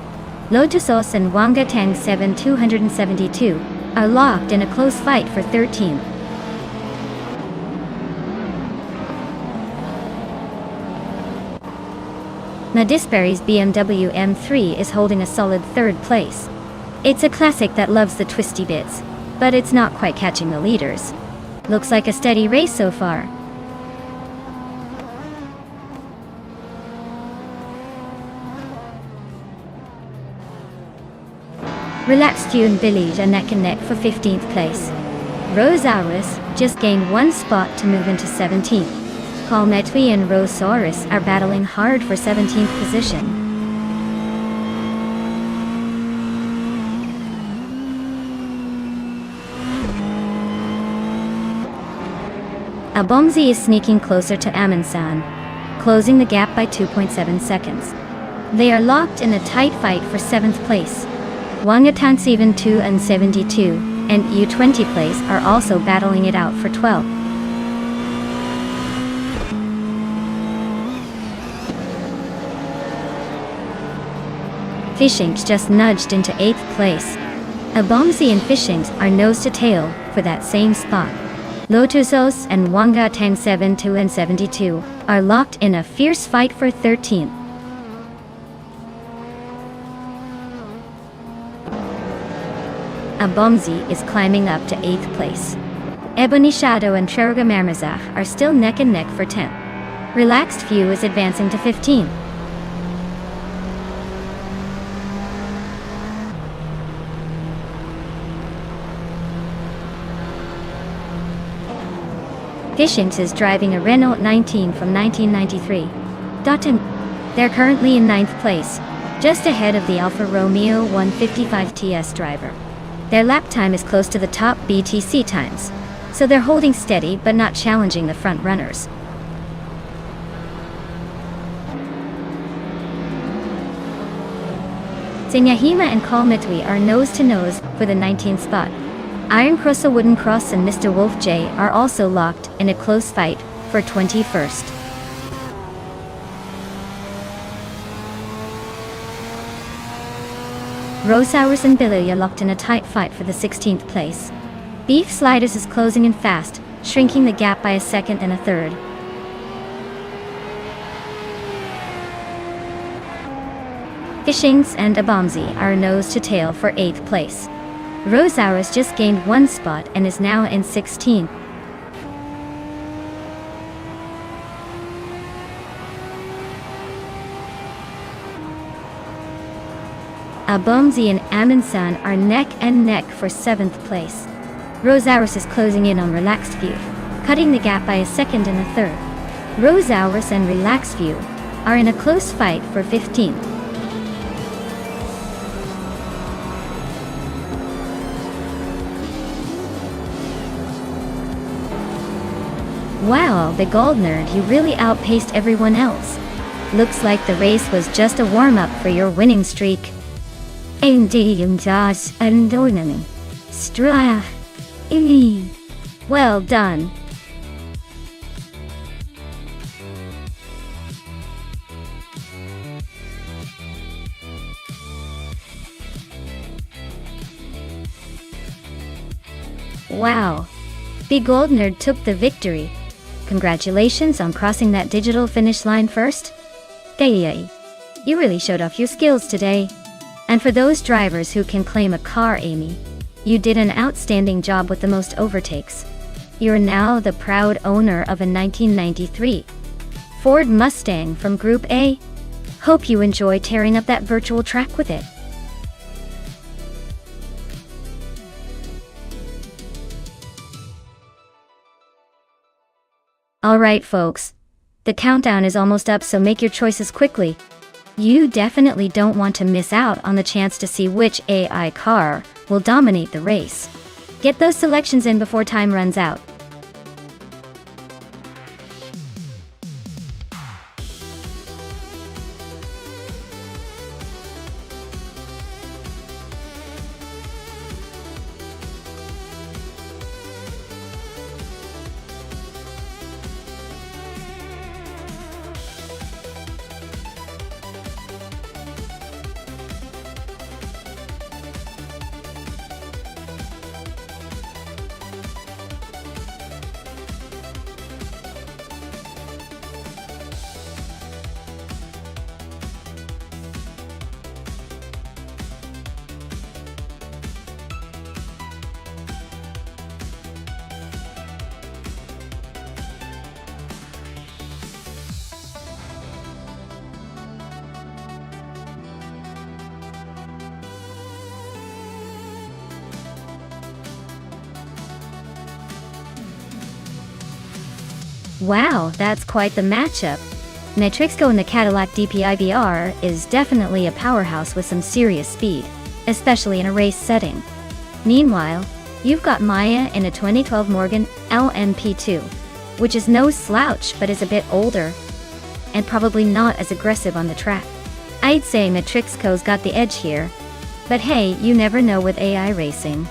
Lotusos and Wanga Tang 7272 are locked in a close fight for 13th. Nadisberry's BMW M3 is holding a solid 3rd place. It's a classic that loves the twisty bits, but it's not quite catching the leaders. Looks like a steady race so far. Relaxed Q and Billy are neck and neck for 15th place. Rosaurus just gained 1 spot to move into 17th. Kalmetwi and Rosaurus are battling hard for 17th position. Abomzi is sneaking closer to Amin-san, closing the gap by 2.7 seconds. They are locked in a tight fight for 7th place. Wangatang 72 and 72 and U20 place are also battling it out for 12th. Fishings just nudged into 8th place. Abomzi and Fishings are nose to tail for that same spot. Lotusos and Wangatang 72 and 72 are locked in a fierce fight for 13th. Abomzi is climbing up to 8th place. Ebony Shadow and Treruga Marmazach are still neck and neck for 10th. Relaxed Few is advancing to 15th. Fishings is driving a Renault 19 from 1993. They're currently in 9th place, just ahead of the Alfa Romeo 155 TS driver. Their lap time is close to the top BTC times, so they're holding steady but not challenging the front runners. Senyahima and Kalmetwi are nose to nose for the 19th spot. Iron Cross, a Wooden Cross and Mr. Wolf J are also locked in a close fight for 21st. Rosaurus and Billy are locked in a tight fight for the 16th place. Beef Sliders is closing in fast, shrinking the gap by a 2nd and a 3rd. Fishings and Abomzi are nose to tail for 8th place. Rosaurus just gained 1 spot and is now in 16th. Abomzi and Amin-san are neck and neck for 7th place. Rosaurus is closing in on Relaxed View, cutting the gap by a 2nd and a 3rd. Rosaurus and Relaxview are in a close fight for 15th. Wow, the gold nerd, you really outpaced everyone else. Looks like the race was just a warm-up for your winning streak. Well done. Wow. The gold nerd took the victory. Congratulations on crossing that digital finish line first. Yay. You really showed off your skills today. And for those drivers who can claim a car, Amy, you did an outstanding job with the most overtakes. You're now the proud owner of a 1993 Ford Mustang from Group A. Hope you enjoy tearing up that virtual track with it. Alright folks, the countdown is almost up, so make your choices quickly. You definitely don't want to miss out on the chance to see which AI car will dominate the race. Get those selections in before time runs out. Wow, that's quite the matchup. Matrixco in the Cadillac DPI-BR is definitely a powerhouse with some serious speed, especially in a race setting. Meanwhile, you've got Maya in a 2012 Morgan LMP2, which is no slouch but is a bit older, and probably not as aggressive on the track. I'd say Matrixco's got the edge here, but hey, you never know with AI racing.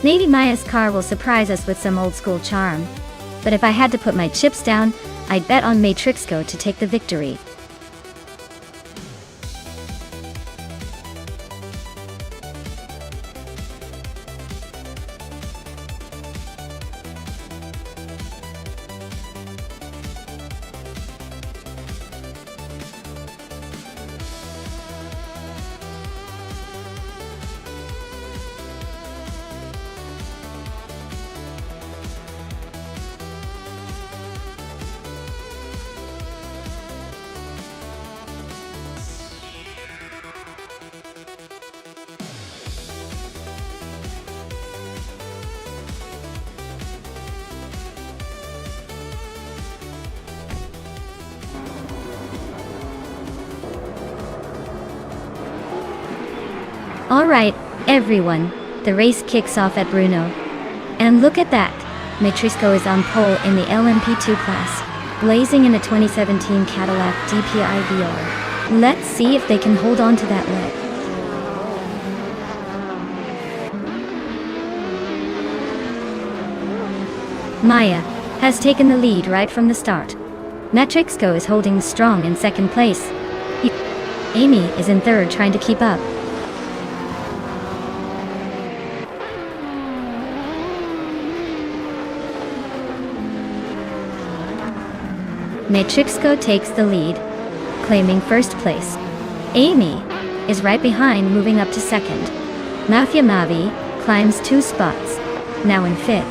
Maybe Maya's car will surprise us with some old school charm. But if I had to put my chips down, I'd bet on Matrixco to take the victory. Alright, everyone, the race kicks off at Bruno. And look at that, Matrixco is on pole in the LMP2 class, blazing in a 2017 Cadillac DPI VR. Let's see if they can hold on to that lead. Maya has taken the lead right from the start. Matrixco is holding strong in second place. Amy is in third, trying to keep up. Matrixco takes the lead, claiming first place. Amy is right behind, moving up to second. Mafia Mavi climbs 2 spots, now in fifth.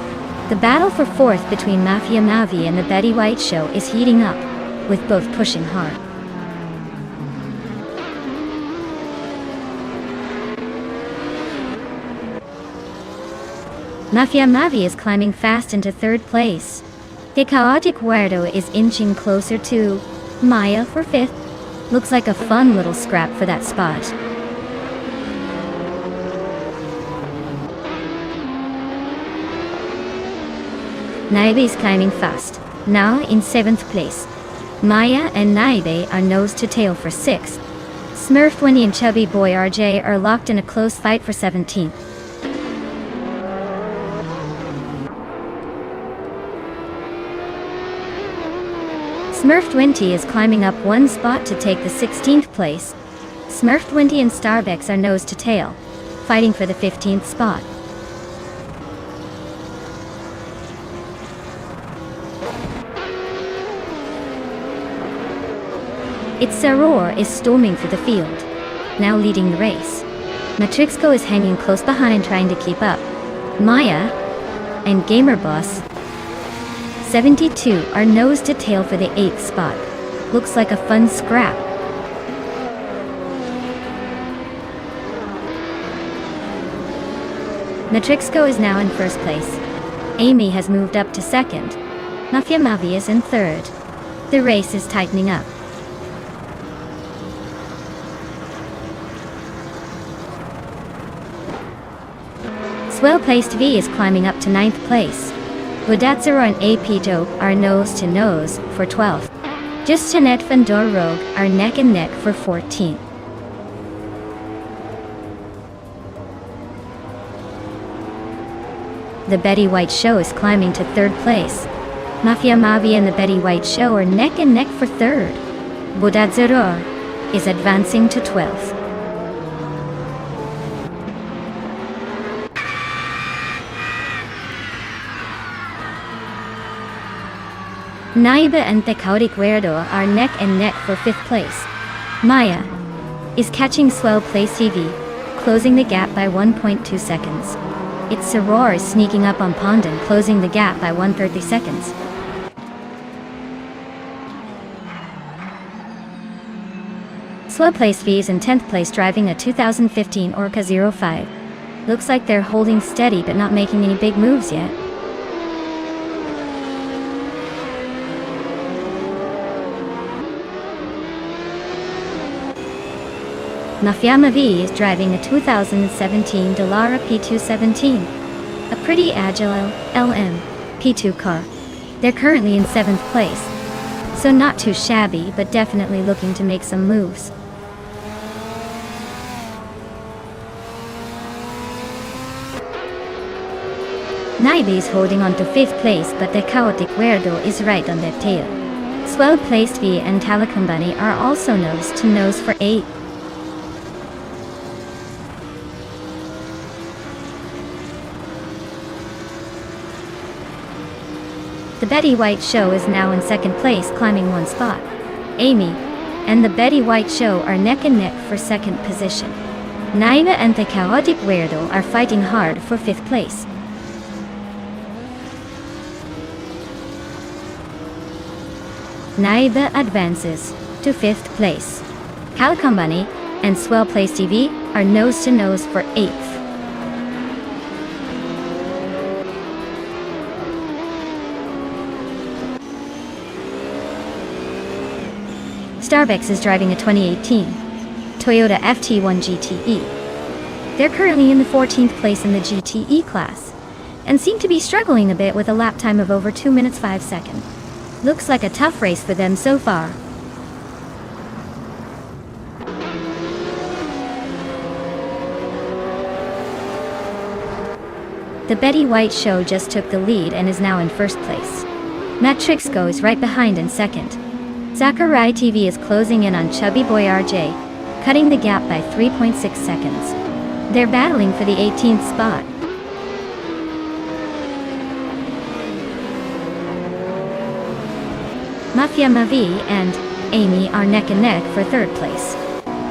The battle for fourth between Mafia Mavi and the Betty White Show is heating up, with both pushing hard. Mafia Mavi is climbing fast into third place. The chaotic weirdo is inching closer to Maya for 5th. Looks like a fun little scrap for that spot. Naibe is climbing fast, now in 7th place. Maya and Naibe are nose to tail for 6th. Smurf Winnie and Chubby Boy RJ are locked in a close fight for 17th. Smurfed Winty is climbing up one spot to take the 16th place. Smurfed Winty and Starbex are nose to tail, fighting for the 15th spot. Its Saror is storming through the field, now leading the race. Matrixco is hanging close behind trying to keep up. Maya and Gamerboss 72 are nose to tail for the 8th spot. Looks like a fun scrap. Matrixco is now in 1st place. Amy has moved up to 2nd. Mafia Mavi is in 3rd. The race is tightening up. Well-placed V is climbing up to 9th place. Wodatsuro and AP Dope are nose to nose for 12th. Just Jeanette Van Der Rogue are neck and neck for 14th. The Betty White Show is climbing to 3rd place. Mafia Mavi and the Betty White Show are neck and neck for 3rd. Wodatsuro is advancing to 12th. Naiba and the Chaotic Weirdo are neck and neck for 5th place. Maya is catching Swell Place TV, closing the gap by 1.2 seconds. Its Soror is sneaking up on Pondon, closing the gap by 130 seconds. Swell Place V is in 10th place driving a 2015 Orca 05. Looks like they're holding steady but not making any big moves yet. Mafiama V is driving a 2017 Dallara P217, a pretty agile LM P2 car. They're currently in 7th place, so not too shabby but definitely looking to make some moves. Naibe is holding on to 5th place but the Chaotic Weirdo is right on their tail. Swell Placed V and Talakumbani are also nose to nose for 8th. The Betty White Show is now in 2nd place, climbing one spot. Amy and the Betty White Show are neck and neck for 2nd position. Naiba and the Chaotic Weirdo are fighting hard for 5th place. Naiba advances to 5th place. Calcumbani and Swell Place TV are nose to nose for 8th. Starbex is driving a 2018 Toyota FT1 GTE. They're currently in the 14th place in the GTE class, and seem to be struggling a bit with a lap time of over 2 minutes 5 seconds. Looks like a tough race for them so far. The Betty White Show just took the lead and is now in 1st place. Matrixco is right behind in 2nd. Sakurai TV is closing in on Chubby Boy RJ, cutting the gap by 3.6 seconds. They're battling for the 18th spot. Mafia Mavi and Amy are neck and neck for 3rd place.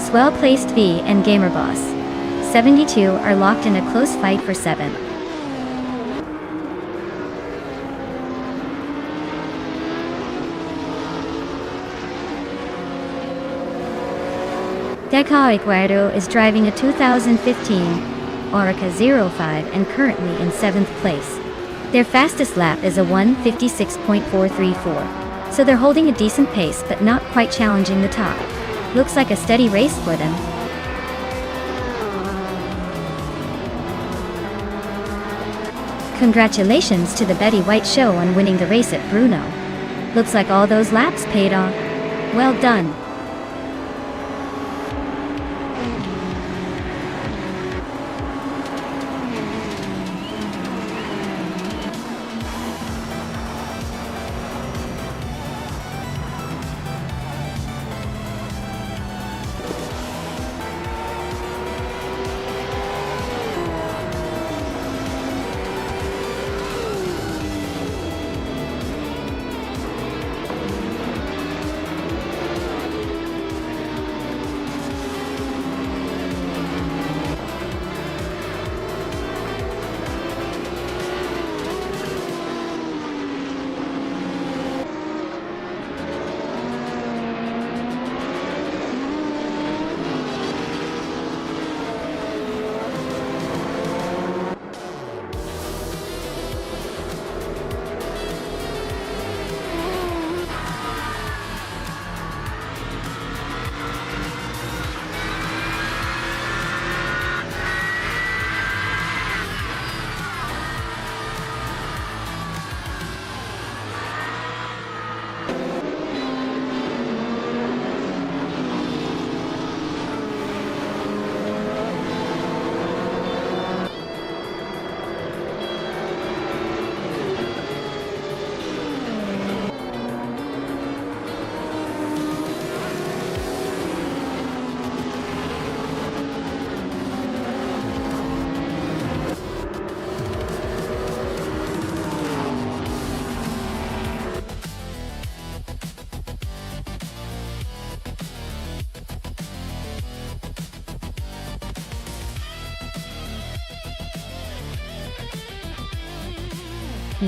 Swell Placed V and Gamerboss 72 are locked in a close fight for 7th. Deca Iguardo is driving a 2015 Orica 05 and currently in 7th place. Their fastest lap is a 1:56.434, so they're holding a decent pace but not quite challenging the top. Looks like a steady race for them. Congratulations to the Betty White Show on winning the race at Brno. Looks like all those laps paid off. Well done.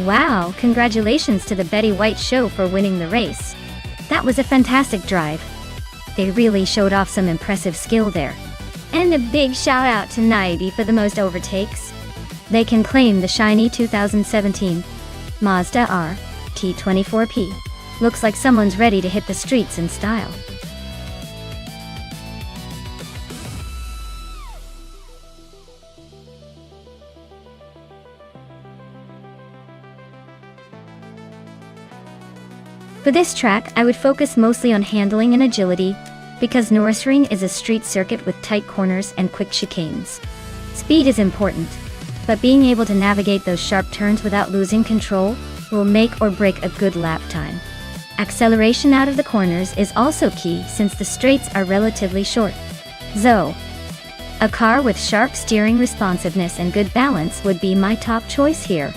Wow, congratulations to the Betty White Show for winning the race. That was a fantastic drive. They really showed off some impressive skill there. And a big shout out to Naidi for the most overtakes. They can claim the shiny 2017 Mazda R T24P. Looks like someone's ready to hit the streets in style. For this track, I would focus mostly on handling and agility, because Nürburgring is a street circuit with tight corners and quick chicanes. Speed is important, but being able to navigate those sharp turns without losing control will make or break a good lap time. Acceleration out of the corners is also key since the straights are relatively short. So, a car with sharp steering responsiveness and good balance would be my top choice here.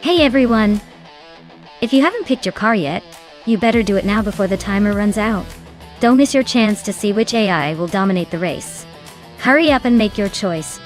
Hey everyone! If you haven't picked your car yet, you better do it now before the timer runs out. Don't miss your chance to see which AI will dominate the race. Hurry up and make your choice.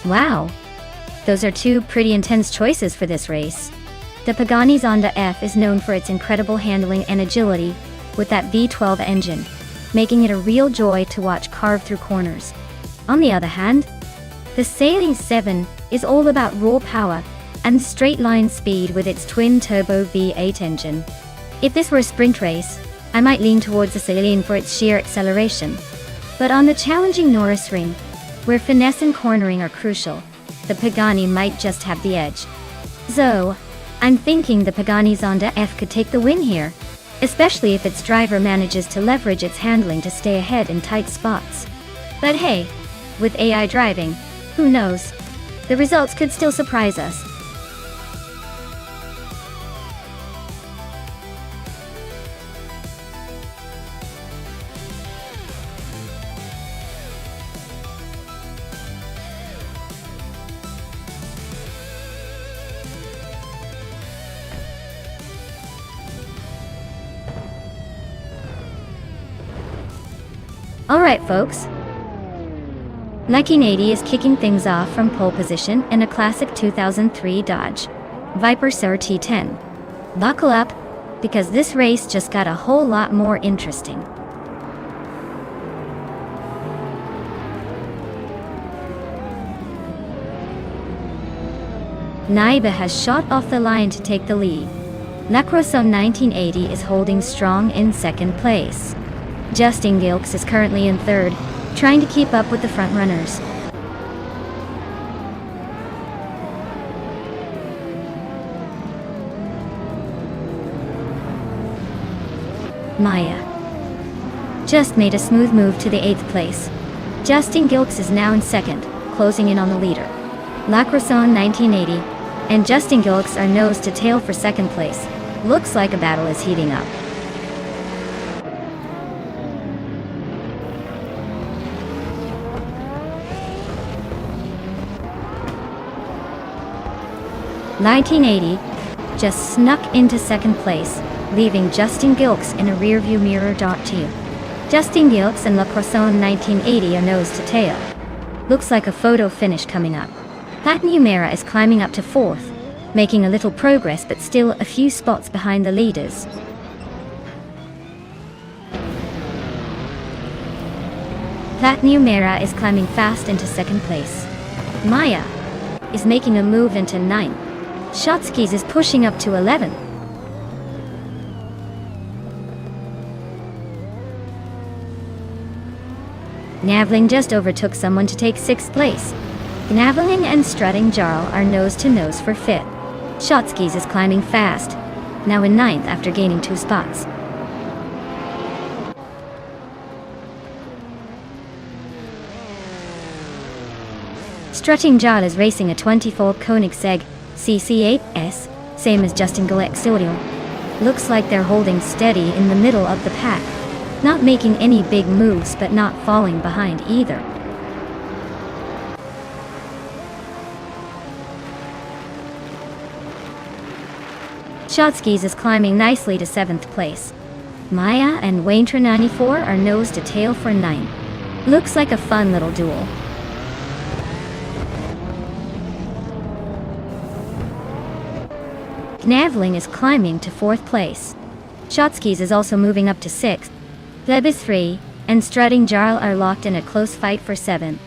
Wow! Those are two pretty intense choices for this race. The Pagani Zonda F is known for its incredible handling and agility, with that V12 engine, making it a real joy to watch carve through corners. On the other hand, The Sailey 7 is all about raw power and straight line speed with its twin-turbo V8 engine. If this were a sprint race, I might lean towards the Sailey for its sheer acceleration. But on the challenging Norris Ring, where finesse and cornering are crucial, the Pagani might just have the edge. So, I'm thinking the Pagani Zonda F could take the win here, especially if its driver manages to leverage its handling to stay ahead in tight spots. But hey, with AI driving, who knows? The results could still surprise us. Alright folks, Lucky 80 is kicking things off from pole position in a classic 2003 Dodge Viper CRT10. Buckle up, because this race just got a whole lot more interesting. Naiba has shot off the line to take the lead. Lacroson 1980 is holding strong in second place. Justin Gilks is currently in third, trying to keep up with the front runners. Maya just made a smooth move to the 8th place. Justin Gilks is now in second, closing in on the leader. Lacroson 1980 and Justin Gilks are nose to tail for second place. Looks like a battle is heating up. (1980) just snuck into second place, leaving Justin Gilks in a rearview mirror. Team. Justin Gilks and Lacroson 1980 are nose to tail. Looks like a photo finish coming up. Pat Numera is climbing up to 4th, making a little progress but still a few spots behind the leaders. Pat Numera is climbing fast into second place. Maya is making a move into 9th. Shotskis is pushing up to 11th. Navling just overtook someone to take 6th place. Navling and Strutting Jarl are nose to nose for 5th. Shotskis is climbing fast, now in 9th after gaining 2 spots. Strutting Jarl is racing a 20-fold Koenigsegg CC8S, same as Justin Gilks. Looks like they're holding steady in the middle of the pack, not making any big moves but not falling behind either. Shotskis is climbing nicely to 7th place. Maya and Waintra94 are nose to tail for 9th. Looks like a fun little duel. Navling is climbing to 4th place. Shotskis is also moving up to 6th. Pleb is 3, and Strutting Jarl are locked in a close fight for 7th.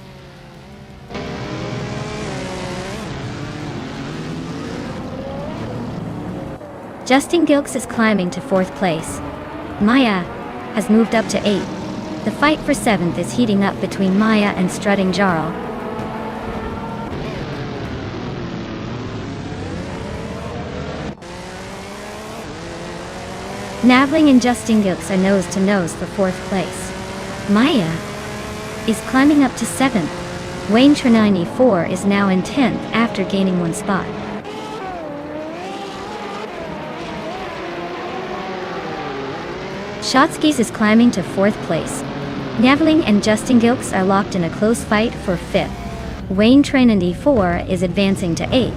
Justin Gilks is climbing to 4th place. Maya has moved up to 8th. The fight for 7th is heating up between Maya and Strutting Jarl. Navling and Justin Gilks are nose to nose for 4th place. Maya is climbing up to 7th. Waintra94 is now in 10th after gaining 1 spot. Shotskis is climbing to 4th place. Navling and Justin Gilks are locked in a close fight for 5th. Waintra94 is advancing to 8th.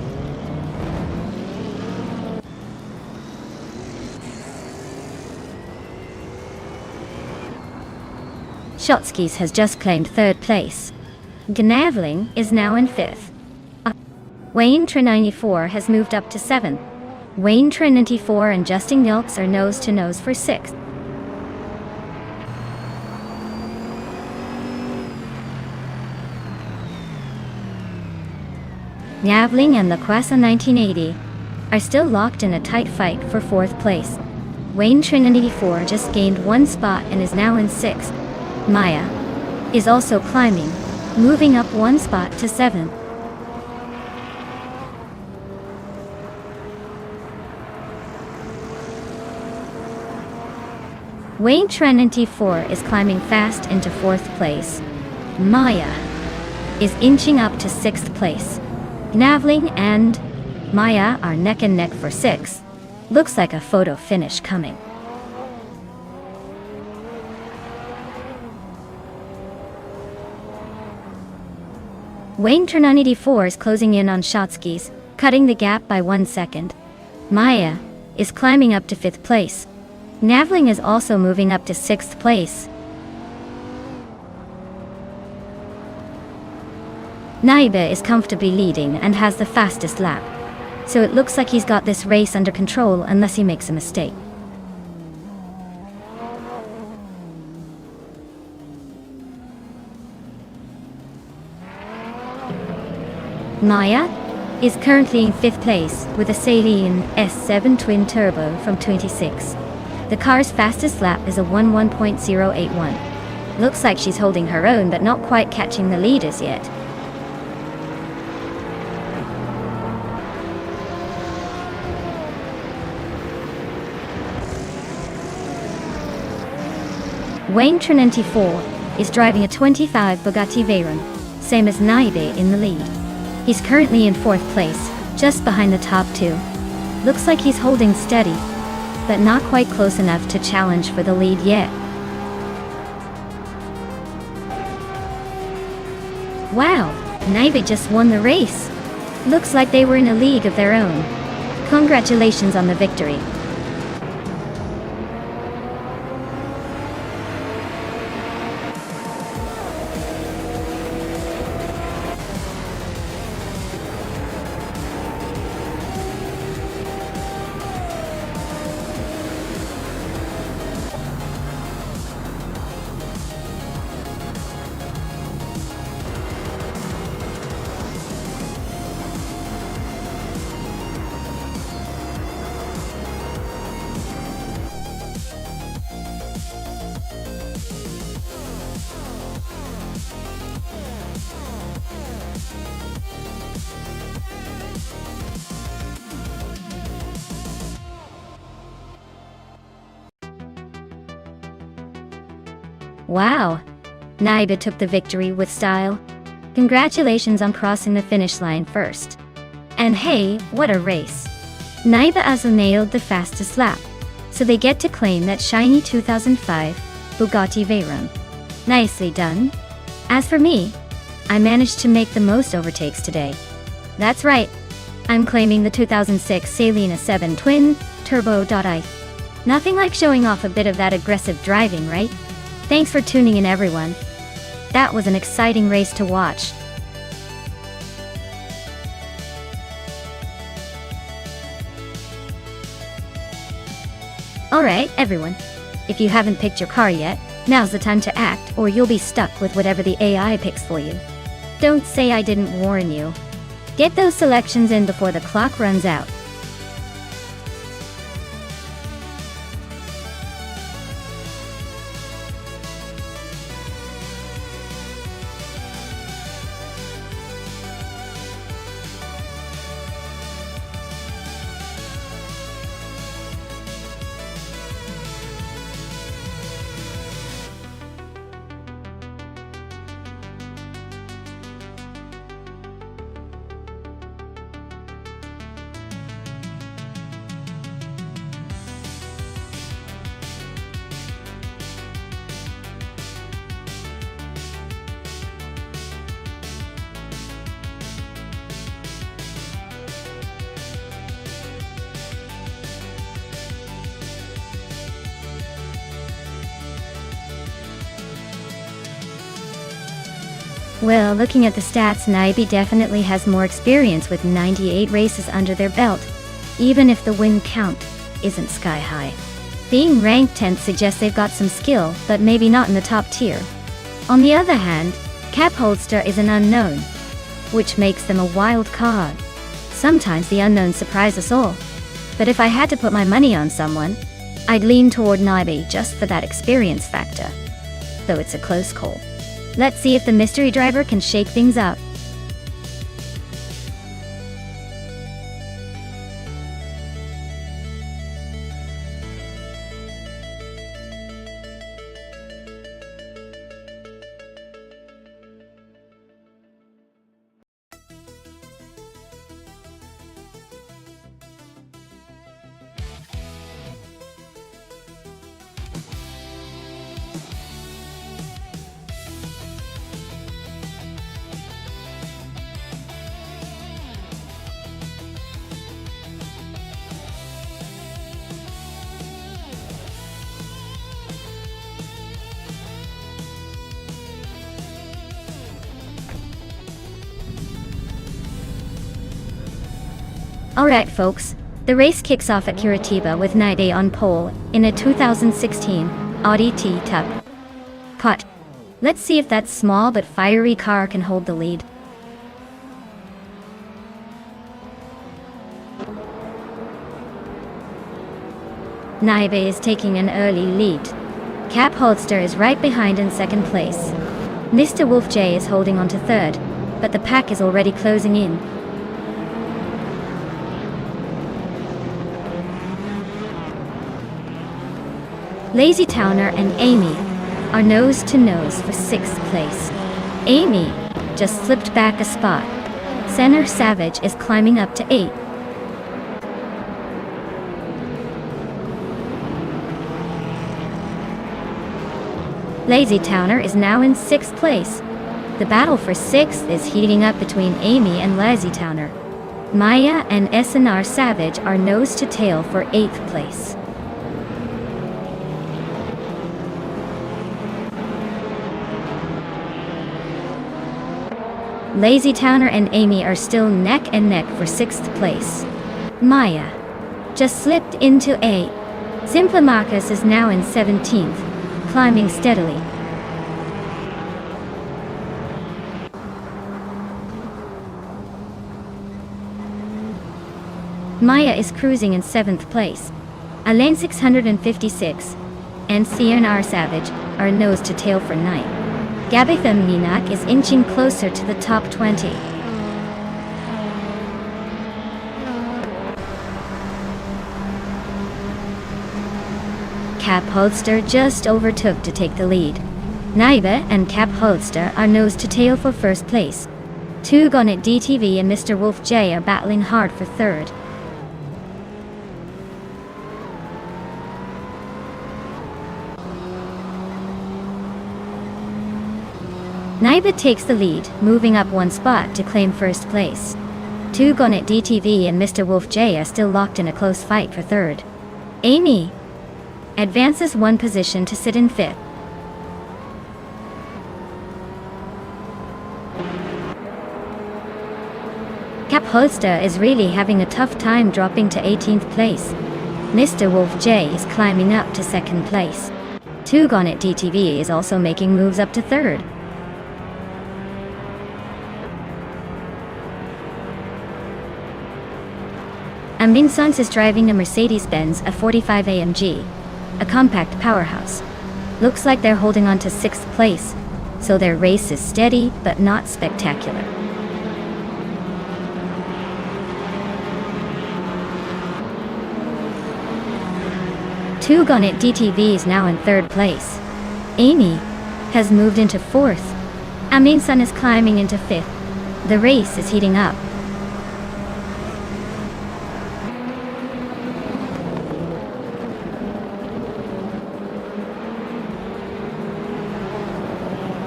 Shotskis has just claimed 3rd place. Gnavling is now in 5th. Waintra94 has moved up to 7th. Waintra94 and Justin Gilks are nose to nose for 6th. Navling and the Class of 1980 are still locked in a tight fight for 4th place. Wayne Trinity 4 just gained 1 spot and is now in 6th. Maya is also climbing, moving up 1 spot to 7th. Wayne Trinity 4 is climbing fast into 4th place. Maya is inching up to 6th place. Navling and Maya are neck and neck for 6th. Looks like a photo finish coming. Wayne Trinity 4 is closing in on Shotskis, cutting the gap by 1 second. Maya is climbing up to 5th place. Navling is also moving up to 6th place. Naiba is comfortably leading and has the fastest lap, so it looks like he's got this race under control unless he makes a mistake. Maya is currently in 5th place with a Saleen S7 twin turbo from 26. The car's fastest lap is a 11.081. Looks like she's holding her own but not quite catching the leaders yet. Wayne Trinity 4 is driving a 25 Bugatti Veyron, same as Naibe in the lead. He's currently in 4th place, just behind the top 2. Looks like he's holding steady, but not quite close enough to challenge for the lead yet. Wow, Naibe just won the race. Looks like they were in a league of their own. Congratulations on the victory. Wow, Naiba took the victory with style. Congratulations on crossing the finish line first. And hey, what a race. Naiba also nailed the fastest lap, so they get to claim that shiny 2005 Bugatti Veyron. Nicely done. As for me, I managed to make the most overtakes today. That's right, I'm claiming the 2006 Saleen 7 twin turbo.I. Nothing like showing off a bit of that aggressive driving, right? Thanks for tuning in, everyone. That was an exciting race to watch. Alright, everyone. If you haven't picked your car yet, now's the time to act, or you'll be stuck with whatever the AI picks for you. Don't say I didn't warn you. Get those selections in before the clock runs out. Well, looking at the stats, Naibe definitely has more experience with 98 races under their belt, even if the win count isn't sky high. Being ranked 10th suggests they've got some skill, but maybe not in the top tier. On the other hand, Cap Holster is an unknown. which makes them a wild card. Sometimes the unknown surprise us all. But if I had to put my money on someone, I'd lean toward Naibe just for that experience factor. Though it's a close call. Let's see if the mystery driver can shake things up. Alright folks, the race kicks off at Curitiba with Naibe on pole in a 2016 Audi T-Type. Cut. Let's see if that small but fiery car can hold the lead. Naibe is taking an early lead. Cap Holster is right behind in second place. Mr. Wolf J is holding on to third, but the pack is already closing in. Lazy Towner and Amy are nose to nose for 6th place. Amy just slipped back a spot. Senor Savage is climbing up to 8. Lazy Towner is now in 6th place. The battle for 6th is heating up between Amy and Lazy Towner. Maya and SNR Savage are nose to tail for 8th place. Lazy Towner and Amy are still neck and neck for 6th place. Maya just slipped into 8. Simple Marcus is now in 17th, climbing steadily. Maya is cruising in 7th place. Alain 656 and CNR Savage are nose to tail for 9th. Gabitha Minak is inching closer to the top 20. Cap Holster just overtook to take the lead. Naibe and Cap Holster are nose to tail for 1st place. Two Gonnet DTV and Mr. Wolf J are battling hard for 3rd. Naibe takes the lead, moving up 1 spot to claim 1st place. Two Gonnet DTV and Mr. Wolf J are still locked in a close fight for 3rd. Amy advances 1 position to sit in 5th. Cap Holster is really having a tough time dropping to 18th place. Mr. Wolf J is climbing up to 2nd place. Two Gonnet DTV is also making moves up to 3rd. Ambinson is driving a Mercedes-Benz A45 AMG, a compact powerhouse. Looks like they're holding on to 6th place, so their race is steady but not spectacular. Two Gonnet DTV is now in 3rd place. Amy has moved into 4th. Ambinson is climbing into 5th. The race is heating up.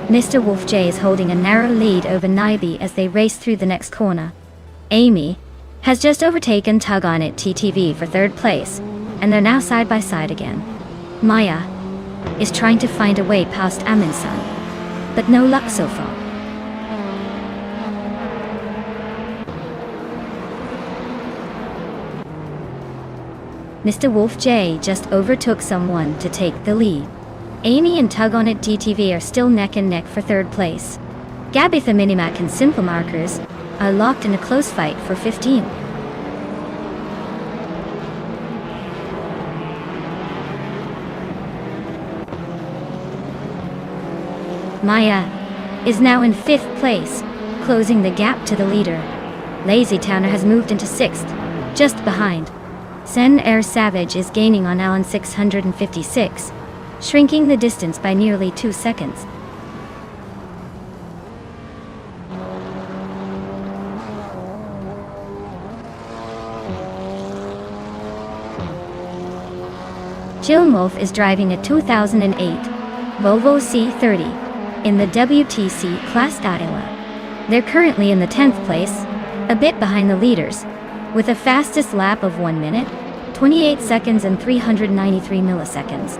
Mr. Wolf J is holding a narrow lead over Naibe as they race through the next corner. Amy has just overtaken Tug On It TTV for 3rd place, and they're now side by side again. Maya is trying to find a way past Amundsen, but no luck so far. Mr. Wolf J just overtook someone to take the lead. Amy and Tug On It DTV are still neck and neck for 3rd place. Gabitha Minimac and Simple Markers are locked in a close fight for 15th. Maya is now in 5th place, closing the gap to the leader. Lazy Towner has moved into 6th, just behind. Sen Air Savage is gaining on Alan 656, shrinking the distance by nearly 2 seconds. Jill Wolf is driving a 2008 Volvo C30 in the WTC Class Iowa. They're currently in the 10th place, a bit behind the leaders, with a fastest lap of 1 minute, 28 seconds and 393 milliseconds.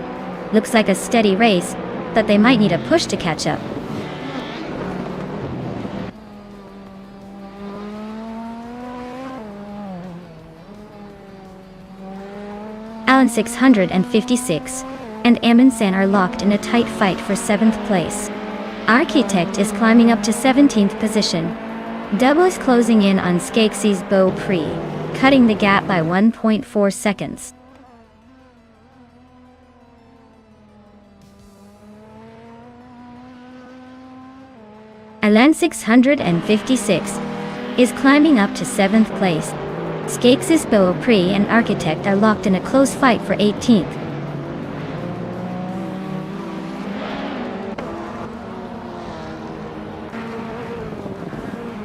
Looks like a steady race, but they might need a push to catch up. Alan 656 and Amundsen are locked in a tight fight for 7th place. Architect is climbing up to 17th position. Double is closing in on Skeksis Beau Prix, cutting the gap by 1.4 seconds. Alan 656 is climbing up to 7th place. Skeksis Beau Prix and Architect are locked in a close fight for 18th.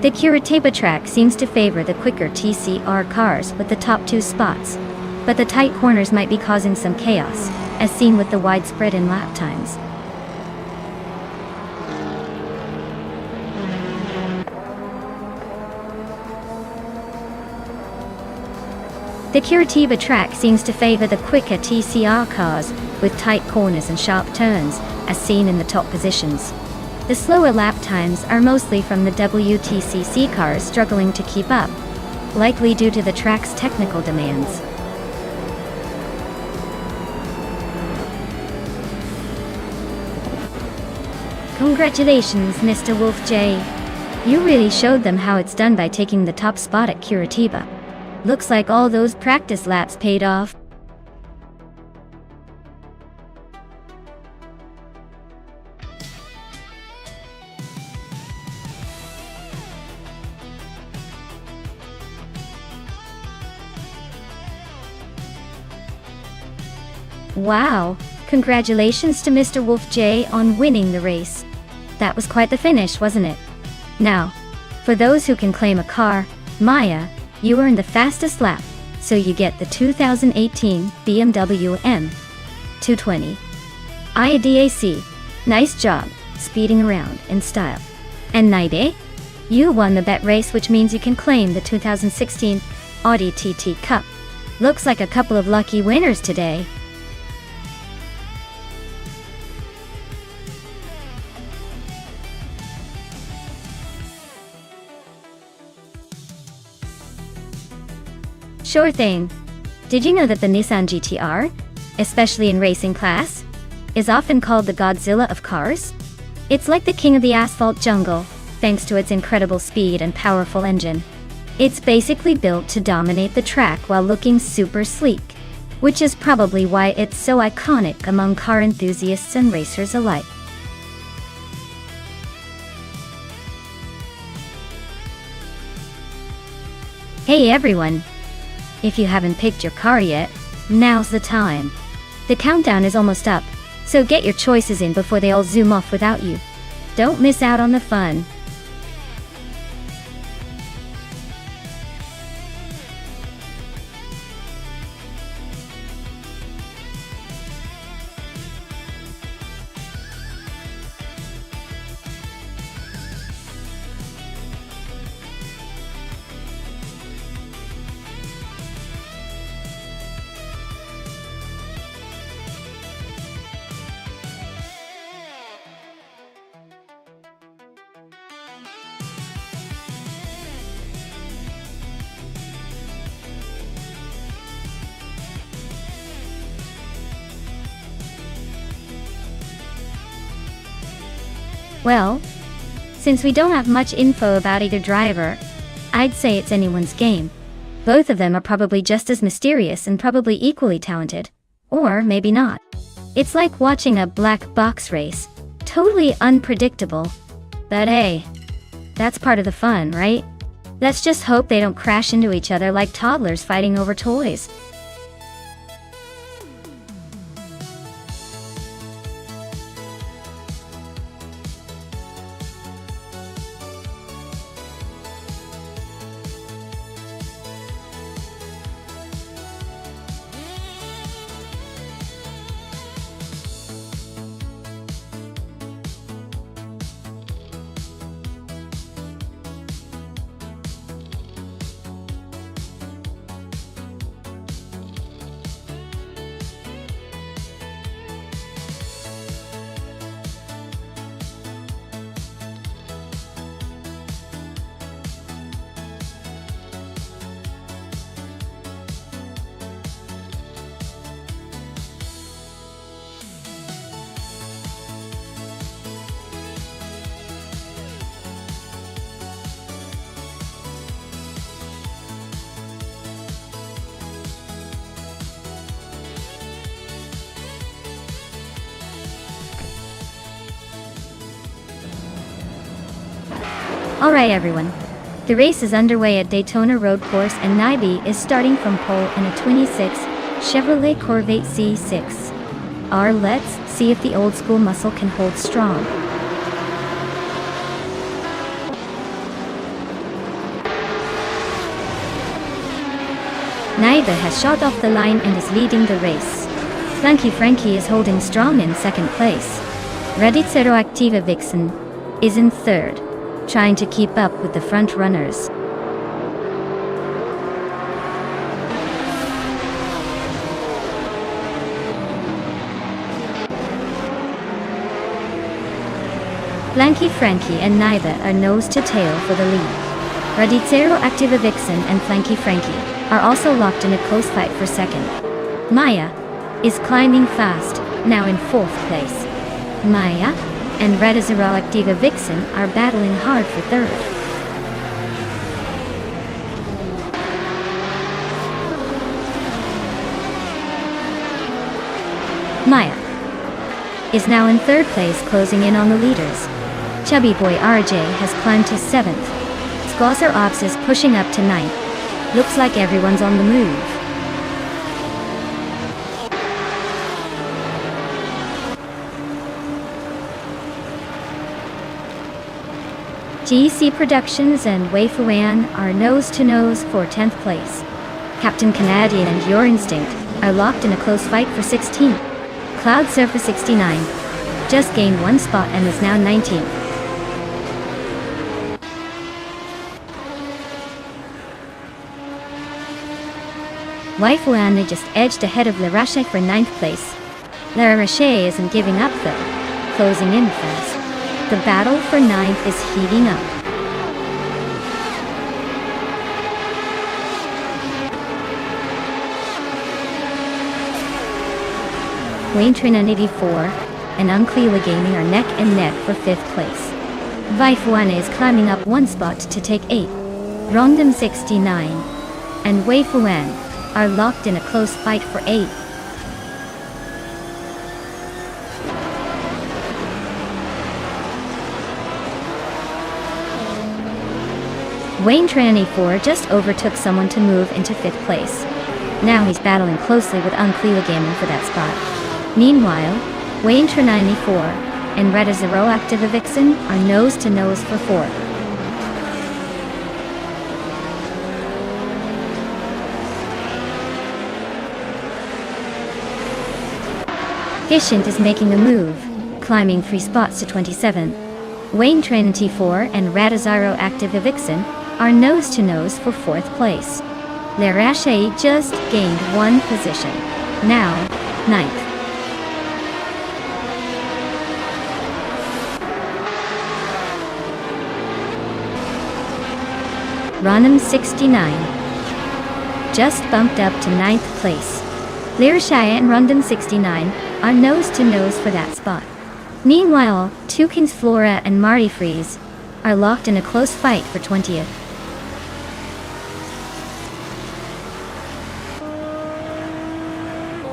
The Curitiba track seems to favor the quicker TCR cars with the top 2 spots, but the tight corners might be causing some chaos, as seen with the wide spread in lap times. The Curitiba track seems to favor the quicker TCR cars with tight corners and sharp turns, as seen in the top positions. The slower lap times are mostly from the WTCC cars struggling to keep up, likely due to the track's technical demands. Congratulations, Mr. Wolf J. You really showed them how it's done by taking the top spot at Curitiba. Looks like all those practice laps paid off. Wow! Congratulations to Mr. Wolf J on winning the race. That was quite the finish, wasn't it? Now, for those who can claim a car, Maya, you earned the fastest lap, so you get the 2018 BMW M220 IDAC. Nice job, speeding around in style. And Naide, you won the bet race, which means you can claim the 2016 Audi TT Cup. Looks like a couple of lucky winners today. Sure thing. Did you know that the Nissan GT-R, especially in racing class, is often called the Godzilla of cars? It's like the king of the asphalt jungle, thanks to its incredible speed and powerful engine. It's basically built to dominate the track while looking super sleek, which is probably why it's so iconic among car enthusiasts and racers alike. Hey everyone! If you haven't picked your car yet, now's the time. The countdown is almost up, so get your choices in before they all zoom off without you. Don't miss out on the fun. Well, since we don't have much info about either driver, I'd say it's anyone's game. Both of them are probably just as mysterious and probably equally talented. Or maybe not. It's like watching a black box race. Totally unpredictable. But hey, that's part of the fun, right? Let's just hope they don't crash into each other like toddlers fighting over toys. Alright everyone, the race is underway at Daytona Road Course and Naibi is starting from pole in a 26 Chevrolet Corvette C6. Let's see if the old school muscle can hold strong. Naiba has shot off the line and is leading the race. Frankie is holding strong in second place. Radicero Activa Vixen is in third, trying to keep up with the front runners. Frankie and Naiba are nose to tail for the lead. Radicero Activa Vixen and Frankie are also locked in a close fight for second. Maya is climbing fast, now in fourth place. Maya and Radicero Activa Vixen are battling hard for third. Maya is now in third place, closing in on the leaders. Chubby Boy RJ has climbed to 7th. Schlosser Ops is pushing up to 9th. Looks like everyone's on the move. GEC Productions and Wei Fuan are nose-to-nose for 10th place. Captain Canadian and Your Instinct are locked in a close fight for 16th. Cloud Surfer 69 just gained one spot and is now 19th. Wei Fuan just edged ahead of Le Rache for 9th place. Le Rache isn't giving up though, closing in fast. The battle for 9th is heating up. Wayne Trinan 84 and Uncleela Gaming are neck and neck for 5th place. Vaifuane is climbing up one spot to take 8. Rondom 69 and Wei Fuan are locked in a close fight for 8. Wayne Tran 84 just overtook someone to move into 5th place. Now he's battling closely with Uncleela Gaming for that spot. Meanwhile, Wayne Tran 94 and Reda Zero Activa Vixen are nose to nose for 4th. Gishint is making a move, climbing 3 spots to 27. Wayne Tran 4 and Radazaro Activa Vixen are nose-to-nose for 4th place. Le Rache just gained one position, now 9th. Ronham 69 just bumped up to 9th place. Lirashaya and Rondon 69 are nose-to-nose for that spot. Meanwhile, Two Kings Flora and Marty Freeze are locked in a close fight for 20th.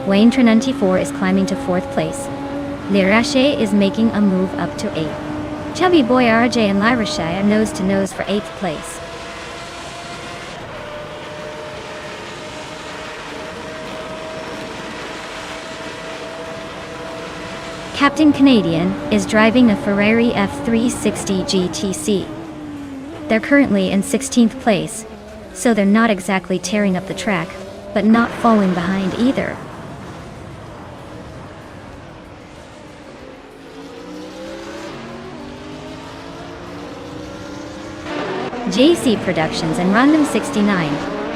Wayne 94 is climbing to 4th place. Lirache is making a move up to 8th. Chubby Boy RJ and Lirache are nose to nose for 8th place. Captain Canadian is driving a Ferrari F360 GTC. They're currently in 16th place, so they're not exactly tearing up the track, but not falling behind either. JC Productions and Random 69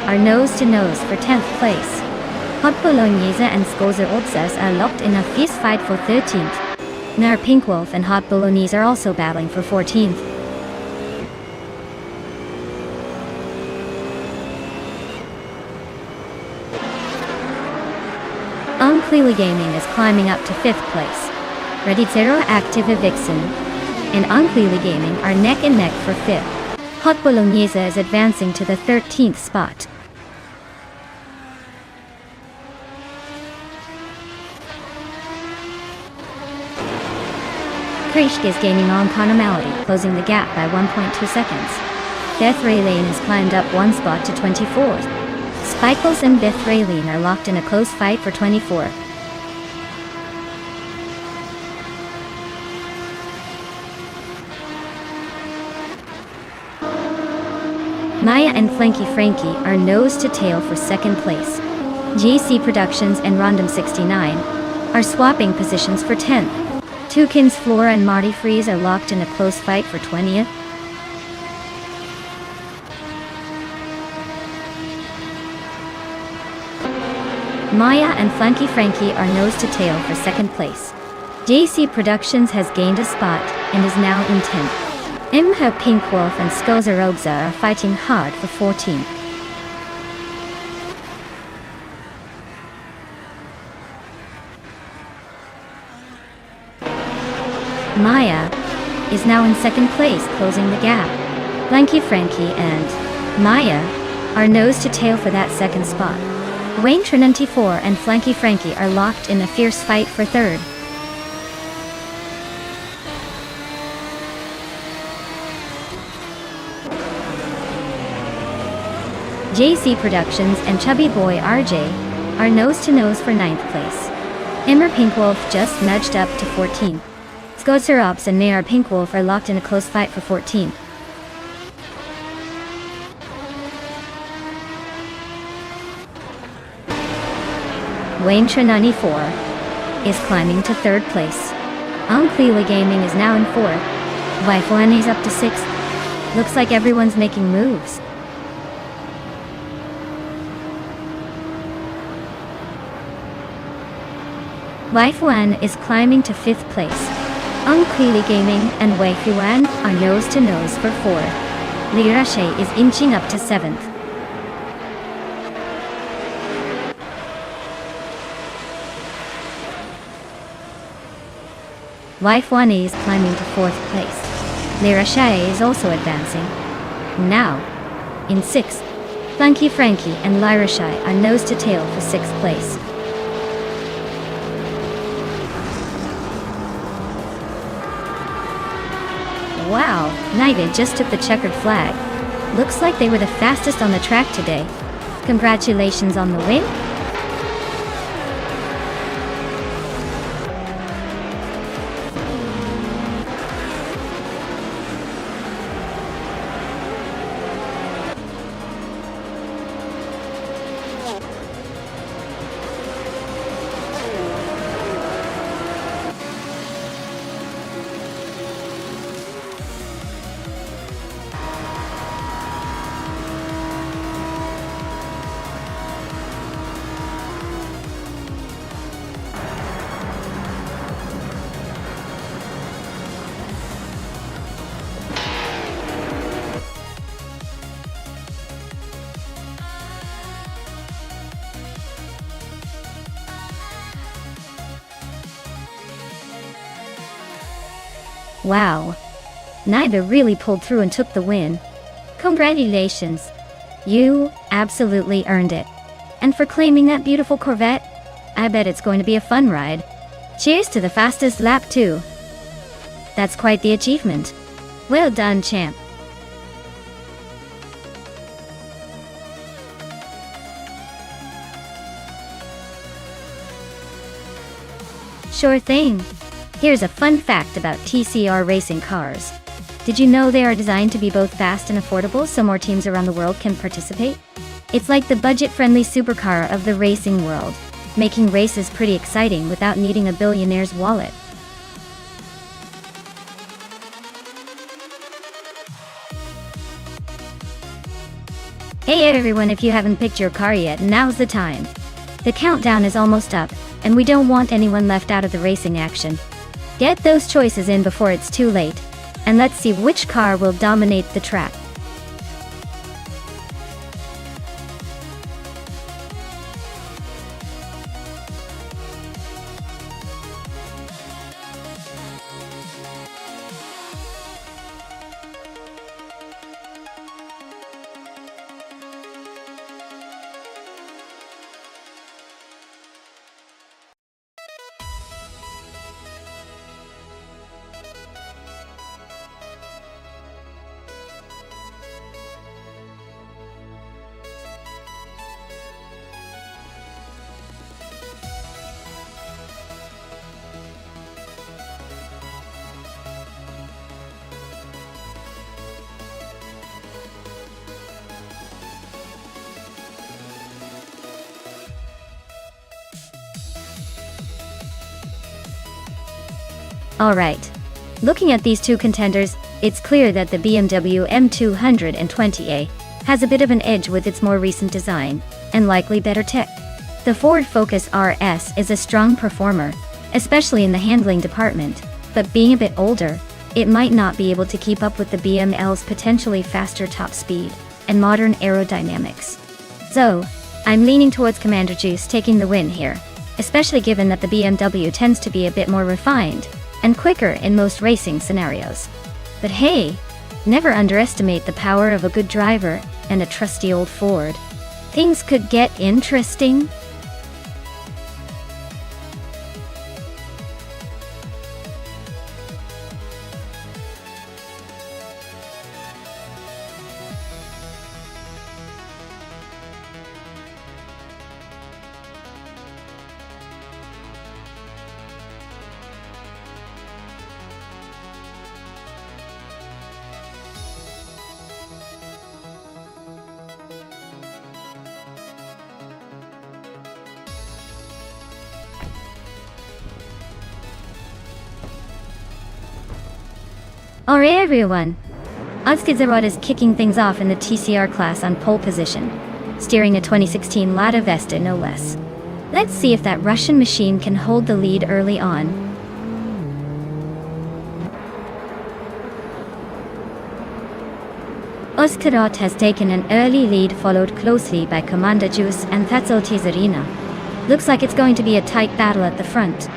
are nose to nose for 10th place. Hot Bolognese and Scozer Obsess are locked in a fierce fight for 13th. Nair Pink Wolf and Hot Bolognese are also battling for 14th. Unclearly Gaming is climbing up to 5th place. Ready Zero Active Vixen and Unclearly Gaming are neck and neck for 5th. Hot Bolognese is advancing to the 13th spot. Krishk is gaining on Conomality, closing the gap by 1.2 seconds. Death Raylane has climbed up 1 spot to 24th. Spikles and Death Raylane are locked in a close fight for 24th. Maya and Flanky Frankie are nose to tail for 2nd place. JC Productions and Random 69 are swapping positions for 10th. Toucan's Flora and Marty Freeze are locked in a close fight for 20th. Maya and Flanky Frankie are nose to tail for 2nd place. JC Productions has gained a spot and is now in 10th. Imher Pink Wolf and Scozer Obza are fighting hard for 14th. Maya is now in 2nd place, closing the gap. Flanky Frankie and Maya are nose to tail for that 2nd spot. Wayne 94 and Flanky Frankie are locked in a fierce fight for 3rd. JC Productions and Chubby Boy RJ are nose to nose for 9th place. Immer Pink Wolf just nudged up to 14th. Scozerops and Nair Pink Wolf are locked in a close fight for 14th. Wayne 94 is climbing to 3rd place. Unclearly Gaming is now in 4th. Waifuan is up to 6th. Looks like everyone's making moves. Waifuan is climbing to 5th place. Unclearly Gaming and Waifuan are nose to nose for 4th. Lirache is inching up to 7th. Waifuan is climbing to 4th place. Lirache is also advancing. Now, in 6th, Flanky Frankie and Lirache are nose to tail for 6th place. Wow, United just took the checkered flag. Looks like they were the fastest on the track today. Congratulations on the win. Wow. Naida really pulled through and took the win. Congratulations. You absolutely earned it. And for claiming that beautiful Corvette, I bet it's going to be a fun ride. Cheers to the fastest lap too. That's quite the achievement. Well done, champ. Sure thing. Here's a fun fact about TCR racing cars. Did you know they are designed to be both fast and affordable so more teams around the world can participate? It's like the budget-friendly supercar of the racing world, making races pretty exciting without needing a billionaire's wallet. Hey everyone, if you haven't picked your car yet, now's the time. The countdown is almost up, and we don't want anyone left out of the racing action. Get those choices in before it's too late, and let's see which car will dominate the track. Alright. Looking at these two contenders, it's clear that the BMW M220A has a bit of an edge with its more recent design, and likely better tech. The Ford Focus RS is a strong performer, especially in the handling department, but being a bit older, it might not be able to keep up with the BMW's potentially faster top speed and modern aerodynamics. So, I'm leaning towards Commander Juice taking the win here, especially given that the BMW tends to be a bit more refined and quicker in most racing scenarios. But hey, never underestimate the power of a good driver and a trusty old Ford. Things could get interesting. Alright everyone, Ozkizarod is kicking things off in the TCR class on pole position, steering a 2016 Lada Vesta no less. Let's see if that Russian machine can hold the lead early on. Ozkizarod has taken an early lead, followed closely by Commander Juice and Tazarina. Looks like it's going to be a tight battle at the front.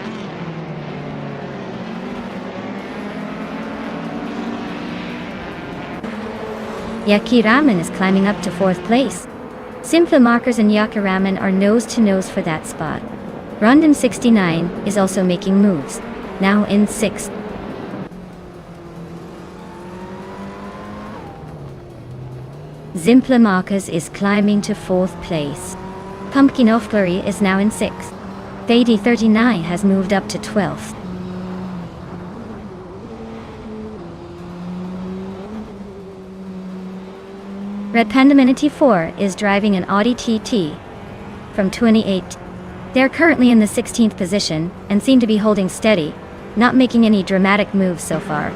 Yakiraman is climbing up to 4th place. Simple Markers and Yakiraman are nose-to-nose for that spot. Rondon 69 is also making moves, now in 6th. Simple Markers is climbing to 4th place. Pumpkin of Glory is now in 6th. Fady 39 has moved up to 12th. Red Panda Minity 4 is driving an Audi TT from 28. They're currently in the 16th position and seem to be holding steady, not making any dramatic moves so far.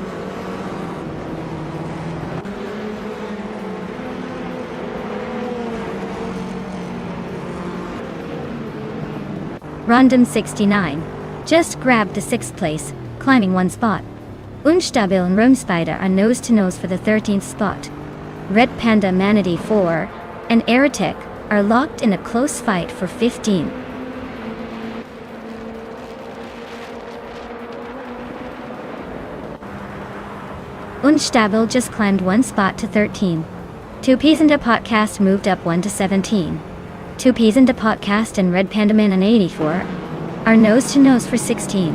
Rondon 69 just grabbed the 6th place, climbing 1 spot. Unstabil and Roomspider are nose-to-nose for the 13th spot. Red Panda Manatee 4 and Aerotech are locked in a close fight for 15. Unstabil just climbed 1 spot to 13. Two Piece and a Podcast moved up 1 to 17. Two Peas in the Podcast and Red Panda Man in 84 are nose to nose for 16.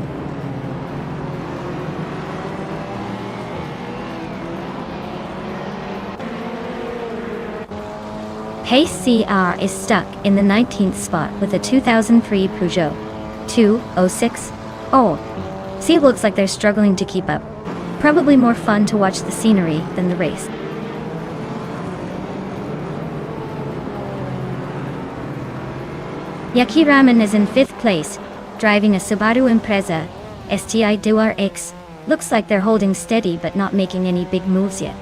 Pace CR is stuck in the 19th spot with a 2003 Peugeot 206. Oh, see, it looks like they're struggling to keep up. Probably more fun to watch the scenery than the race. Yaki Ramen is in 5th place, driving a Subaru Impreza STI 2RX. Looks like they're holding steady but not making any big moves yet.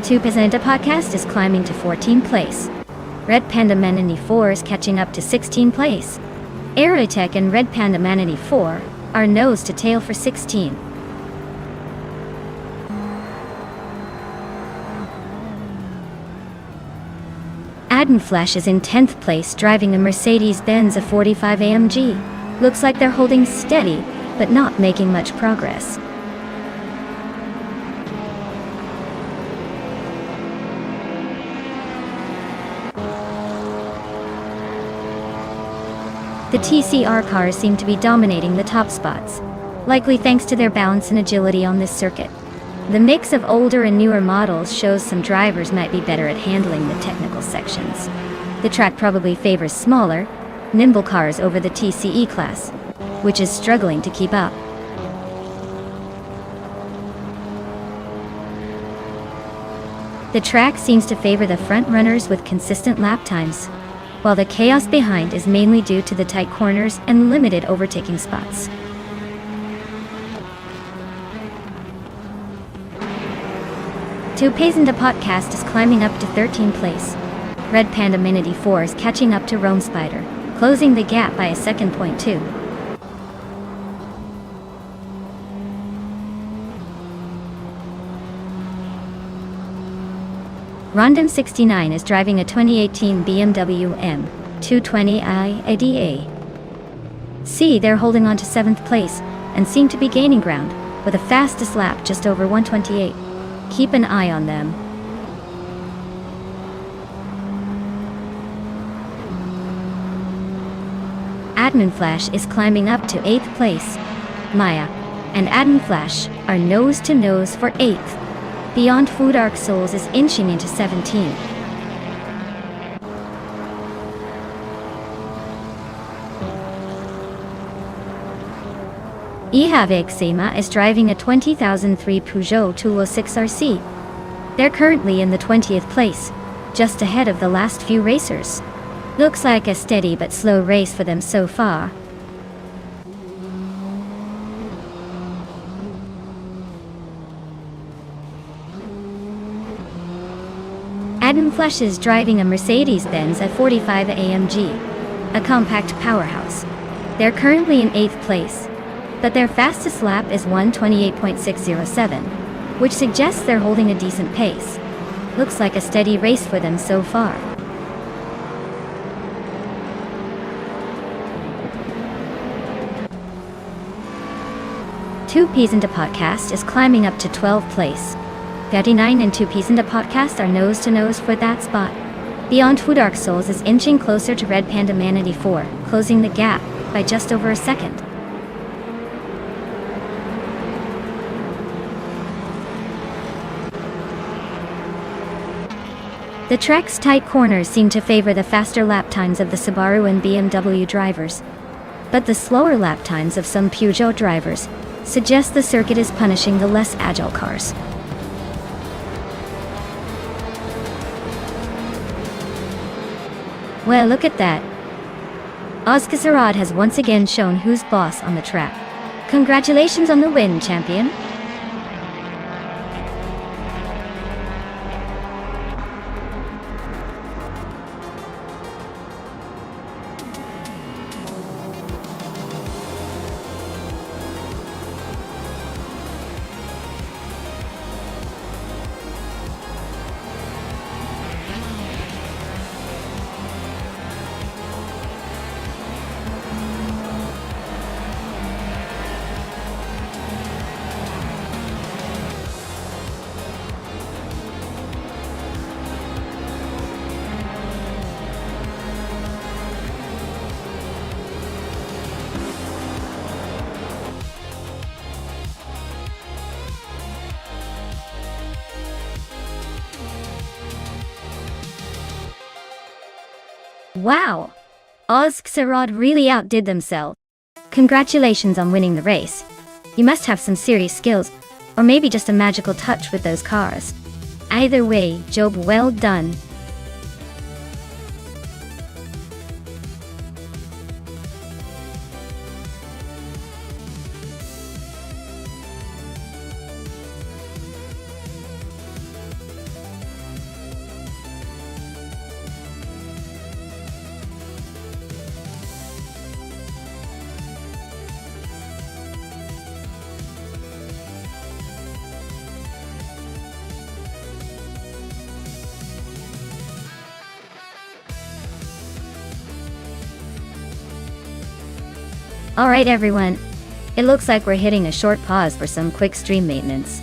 Two Pizza Podcast is climbing to 14th place. Red Panda Manini 4 is catching up to 16th place. Aerotech and Red Panda Manini 4 are nose to tail for 16. Flash is in 10th place, driving a Mercedes-Benz A45 AMG. Looks like they're holding steady, but not making much progress. The TCR cars seem to be dominating the top spots, likely thanks to their balance and agility on this circuit. The mix of older and newer models shows some drivers might be better at handling the technical sections. The track probably favors smaller, nimble cars over the TCE class, which is struggling to keep up. The track seems to favor the front runners with consistent lap times, while the chaos behind is mainly due to the tight corners and limited overtaking spots. Two Pays in the Podcast is climbing up to 13th place. Red Panda Minity 4 is catching up to Rome Spider, closing the gap by a second. .2. Rondon 69 is driving a 2018 BMW M220i ADA. See, they're holding on to 7th place and seem to be gaining ground, with a fastest lap just over 128. Keep an eye on them. Admin Flash is climbing up to 8th place. Maya and Admin Flash are nose to nose for 8th. Beyond Food Arc Souls is inching into 17. Ihave Xema is driving a 2003 Peugeot 206 RC. They're currently in the 20th place, just ahead of the last few racers. Looks like a steady but slow race for them so far. Adam Flesh is driving a Mercedes-Benz A45 AMG, a compact powerhouse. They're currently in 8th place, but their fastest lap is 1:28.607, which suggests they're holding a decent pace. Looks like a steady race for them so far. Two Peas in the Podcast is climbing up to 12th place. 39 and Two Peas in the Podcast are nose to nose for that spot. Beyond Food Arc Souls is inching closer to Red Panda Manity 4, closing the gap by just over a second. The track's tight corners seem to favor the faster lap times of the Subaru and BMW drivers, but the slower lap times of some Peugeot drivers suggest the circuit is punishing the less agile cars. Well, look at that. Ozkazarad has once again shown who's boss on the track. Congratulations on the win, champion. Wow! Ozxarod really outdid themselves. Congratulations on winning the race. You must have some serious skills, or maybe just a magical touch with those cars. Either way, job well done. Alright everyone, it looks like we're hitting a short pause for some quick stream maintenance.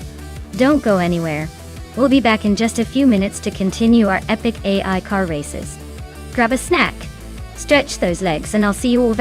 Don't go anywhere. We'll be back in just a few minutes to continue our epic AI car races. Grab a snack, stretch those legs, and I'll see you all very